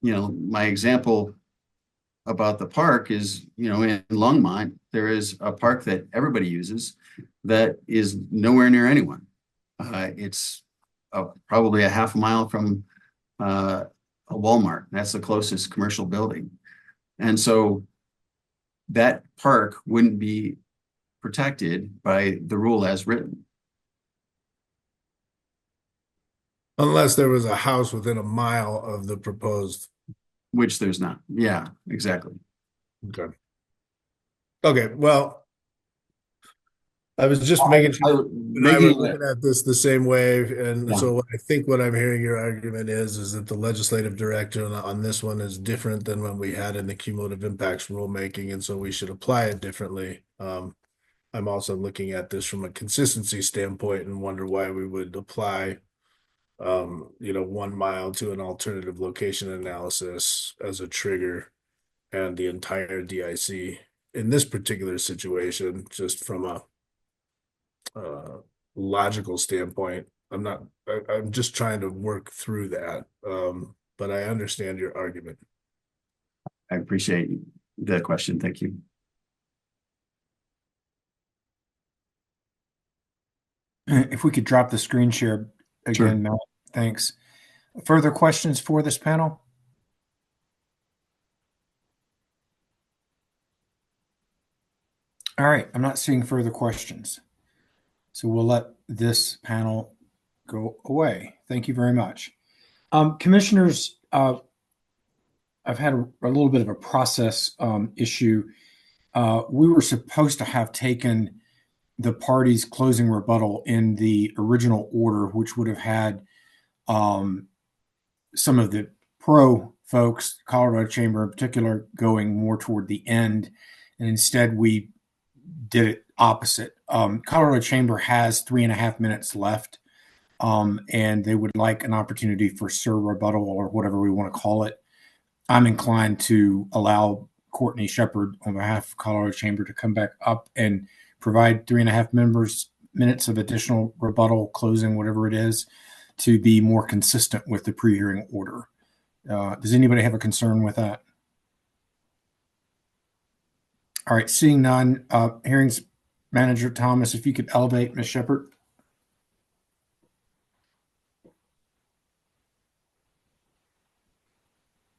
my example about the park is, in Longmont, there is a park that everybody uses that is nowhere near anyone. It's probably a half a mile from a Walmart. That's the closest commercial building. And so that park wouldn't be protected by the rule as written. Unless there was a house within a mile of the proposed. Which there's not. Yeah, exactly. Okay. Okay, well, I was just making sure I were looking at this the same way. And so I think what I'm hearing your argument is that the legislative director on this one is different than when we had in the cumulative impacts rulemaking. And so we should apply it differently. I'm also looking at this from a consistency standpoint and wonder why we would apply 1 mile to an alternative location analysis as a trigger and the entire DIC in this particular situation, just from a logical standpoint. I'm just trying to work through that. But I understand your argument. I appreciate the question. Thank you. If we could drop the screen share again, Matt, thanks. Further questions for this panel? All right, I'm not seeing further questions. So we'll let this panel go away. Thank you very much. Commissioners, I've had a little bit of a process issue. We were supposed to have taken the party's closing rebuttal in the original order, which would have had some of the pro folks, Colorado Chamber in particular, going more toward the end. And instead, we did it opposite. Colorado Chamber has 3.5 minutes left, and they would like an opportunity for Sir rebuttal or whatever we want to call it. I'm inclined to allow Courtney Shepard on behalf of Colorado Chamber to come back up and provide 3.5 minutes of additional rebuttal, closing, whatever it is, to be more consistent with the pre-hearing order. Does anybody have a concern with that? All right, seeing none, hearings manager Thomas, if you could elevate Ms. Shepard.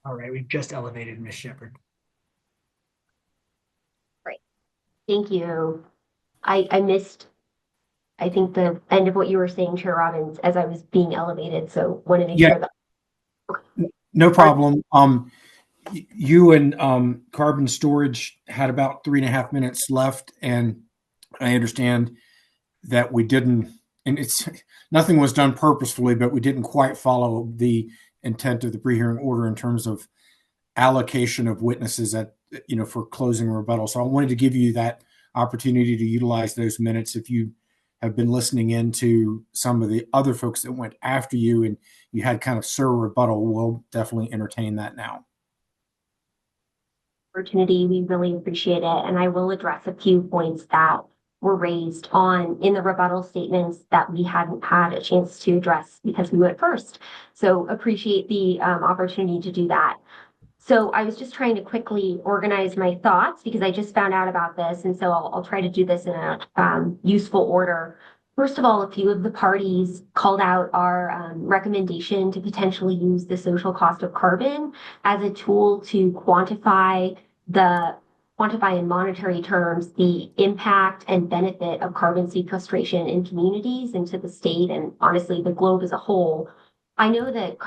All right, we've just elevated Ms. Shepard. Great. Thank you. I missed, I think, the end of what you were saying, Chair Robbins, as I was being elevated. So want to make sure that. No problem. You and carbon storage had about 3.5 minutes left, and I understand that we didn't, and it's nothing was done purposefully, but we didn't quite follow the intent of the pre-hearing order in terms of allocation of witnesses for closing rebuttal. So I wanted to give you that opportunity to utilize those minutes. If you have been listening in to some of the other folks that went after you and you had kind of Sir rebuttal, we'll definitely entertain that now. Opportunity, we really appreciate it, and I will address a few points that were raised in the rebuttal statements that we hadn't had a chance to address because we went first. So appreciate the opportunity to do that. So I was just trying to quickly organize my thoughts because I just found out about this, and so I'll try to do this in a useful order. First of all, a few of the parties called out our recommendation to potentially use the social cost of carbon as a tool to quantify in monetary terms the impact and benefit of carbon sequestration in communities and to the state and honestly the globe as a whole. I know that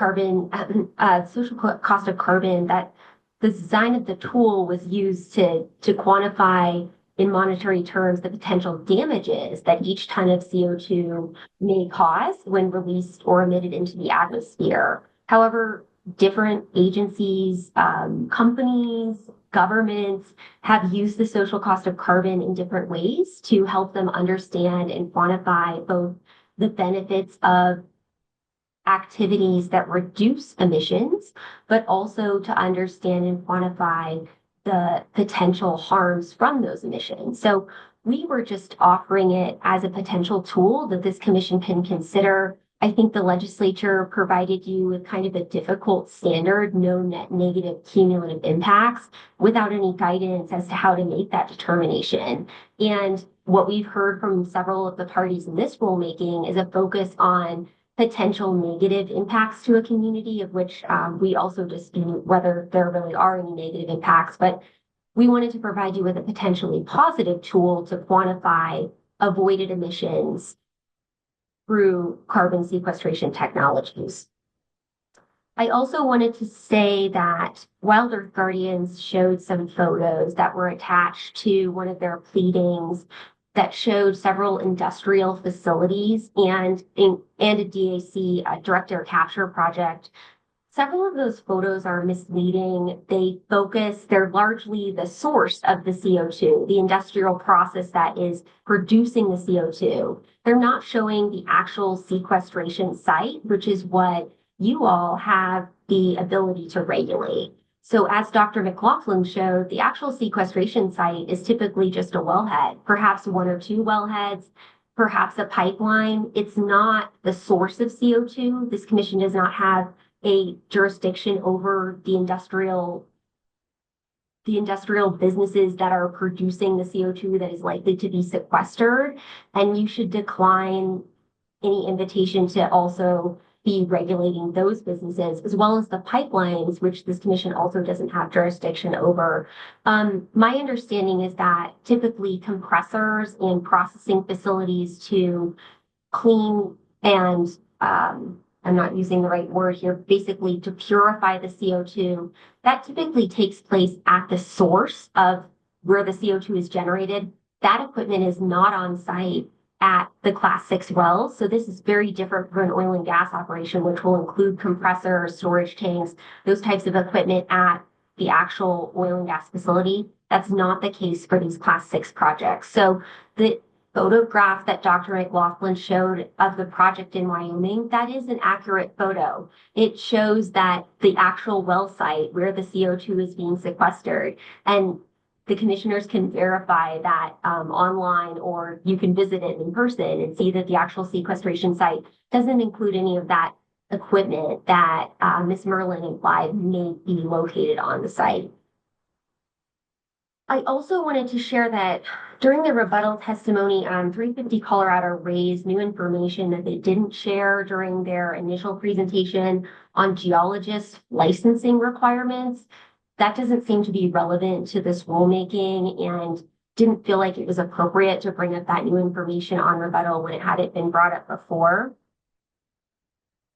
social cost of carbon, that the design of the tool was used to quantify in monetary terms the potential damages that each ton of CO2 may cause when released or emitted into the atmosphere. However, different agencies, companies, governments have used the social cost of carbon in different ways to help them understand and quantify both the benefits of activities that reduce emissions, but also to understand and quantify the potential harms from those emissions. So we were just offering it as a potential tool that this commission can consider I think the legislature provided you with kind of a difficult standard, no net negative cumulative impacts, without any guidance as to how to make that determination. And what we've heard from several of the parties in this rulemaking is a focus on potential negative impacts to a community, of which we also dispute whether there really are any negative impacts. But we wanted to provide you with a potentially positive tool to quantify avoided emissions through carbon sequestration technologies. I also wanted to say that Wild Earth Guardians showed some photos that were attached to one of their pleadings that showed several industrial facilities and a DAC, a direct air capture project. Several of those photos are misleading. They're largely the source of the CO2, the industrial process that is producing the CO2. They're not showing the actual sequestration site, which is what you all have the ability to regulate. So as Dr. McLaughlin showed, the actual sequestration site is typically just a wellhead, perhaps one or two wellheads, perhaps a pipeline. It's not the source of CO2. This commission does not have a jurisdiction over the industrial businesses that are producing the CO2 that is likely to be sequestered. And you should decline any invitation to also be regulating those businesses, as well as the pipelines, which this commission also doesn't have jurisdiction over. My understanding is that typically compressors and processing facilities to clean and I'm not using the right word here, basically to purify the CO2, that typically takes place at the source of where the CO2 is generated. That equipment is not on site at the Class 6 wells. So this is very different from an oil and gas operation, which will include compressors, storage tanks, those types of equipment at the actual oil and gas facility. That's not the case for these Class 6 projects. So the photograph that Dr. McLaughlin showed of the project in Wyoming, that is an accurate photo. It shows that the actual well site where the CO2 is being sequestered, and the commissioners can verify that online, or you can visit it in person and see that the actual sequestration site doesn't include any of that equipment that Ms. Merlin implied may be located on the site. I also wanted to share that during the rebuttal testimony, 350 Colorado raised new information that they didn't share during their initial presentation on geologist licensing requirements. That doesn't seem to be relevant to this rulemaking, and didn't feel like it was appropriate to bring up that new information on rebuttal when it hadn't been brought up before.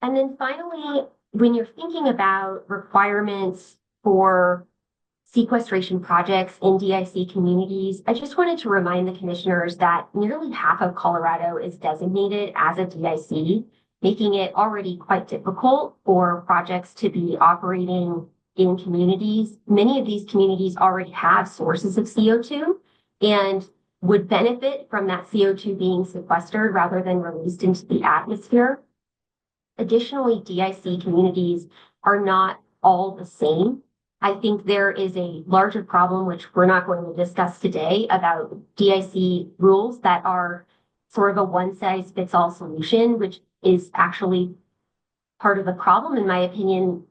And then finally, when you're thinking about requirements for sequestration projects in DIC communities, I just wanted to remind the commissioners that nearly half of Colorado is designated as a DIC, making it already quite difficult for projects to be operating in communities. Many of these communities already have sources of CO2 and would benefit from that CO2 being sequestered rather than released into the atmosphere. Additionally, DIC communities are not all the same. I think there is a larger problem, which we're not going to discuss today, about DIC rules that are sort of a one-size-fits-all solution, which is actually part of the problem, in my opinion.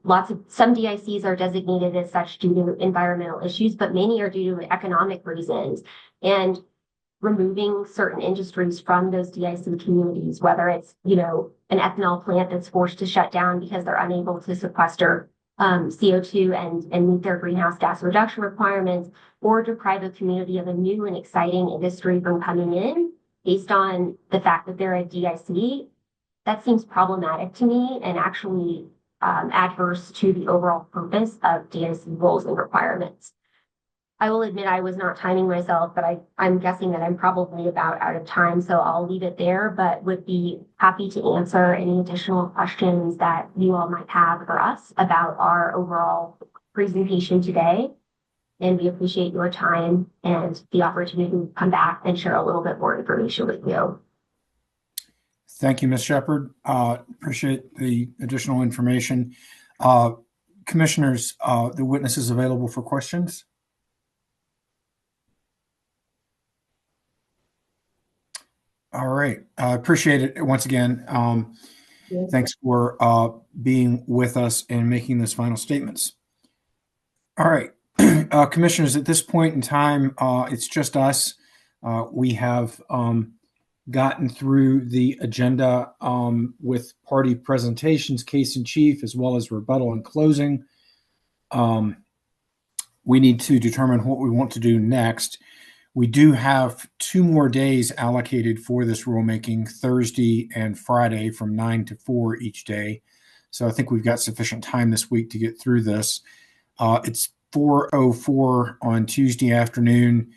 Some DICs are designated as such due to environmental issues, but many are due to economic reasons. And removing certain industries from those DIC communities, whether it's, an ethanol plant that's forced to shut down because they're unable to sequester CO2 and meet their greenhouse gas reduction requirements, or deprive a community of a new and exciting industry from coming in based on the fact that they're a DIC, that seems problematic to me and actually adverse to the overall purpose of DIC rules and requirements. I will admit I was not timing myself, but I'm guessing that I'm probably about out of time, so I'll leave it there, but would be happy to answer any additional questions that you all might have for us about our overall presentation today. And we appreciate your time and the opportunity to come back and share a little bit more information with you. Thank you, Ms. Shepard. Appreciate the additional information. Commissioners, the witness is available for questions. All right. I appreciate it once again. Thanks for being with us and making those final statements. All right, commissioners, at this point in time, it's just us. We have gotten through the agenda with party presentations, case in chief, as well as rebuttal and closing. We need to determine what we want to do next. We do have 2 more days allocated for this rulemaking, Thursday and Friday from 9 to 4 each day. So I think we've got sufficient time this week to get through this. It's 4:04 on Tuesday afternoon.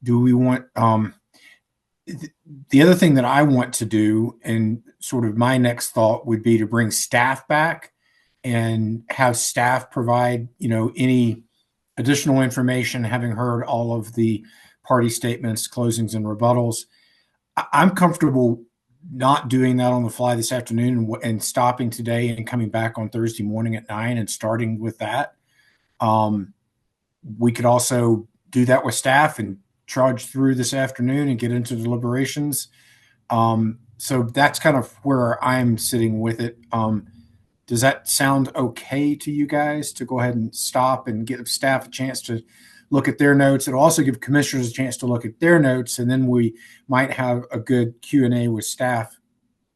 Do we want the other thing that I want to do, and sort of my next thought would be to bring staff back and have staff provide, any additional information, having heard all of the party statements, closings, and rebuttals. I'm comfortable not doing that on the fly this afternoon and stopping today and coming back on Thursday morning at 9 and starting with that. We could also do that with staff and trudge through this afternoon and get into deliberations. So that's kind of where I'm sitting with it. Does that sound okay to you guys to go ahead and stop and give staff a chance to look at their notes? It'll also give commissioners a chance to look at their notes, and then we might have a good Q&A with staff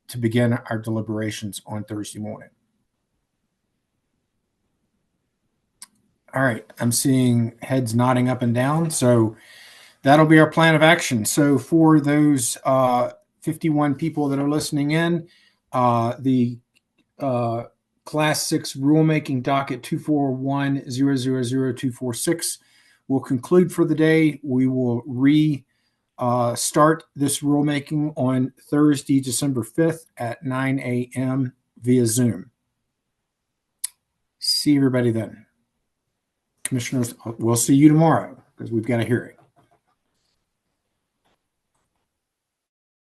to begin our deliberations on Thursday morning. All right, I'm seeing heads nodding up and down, so that'll be our plan of action. So for those 51 people that are listening in, the Class 6 rulemaking docket 241-000-246 will conclude for the day. We will start this rulemaking on Thursday, December 5th at 9 a.m. via Zoom. See everybody then. Commissioners, we'll see you tomorrow because we've got a hearing.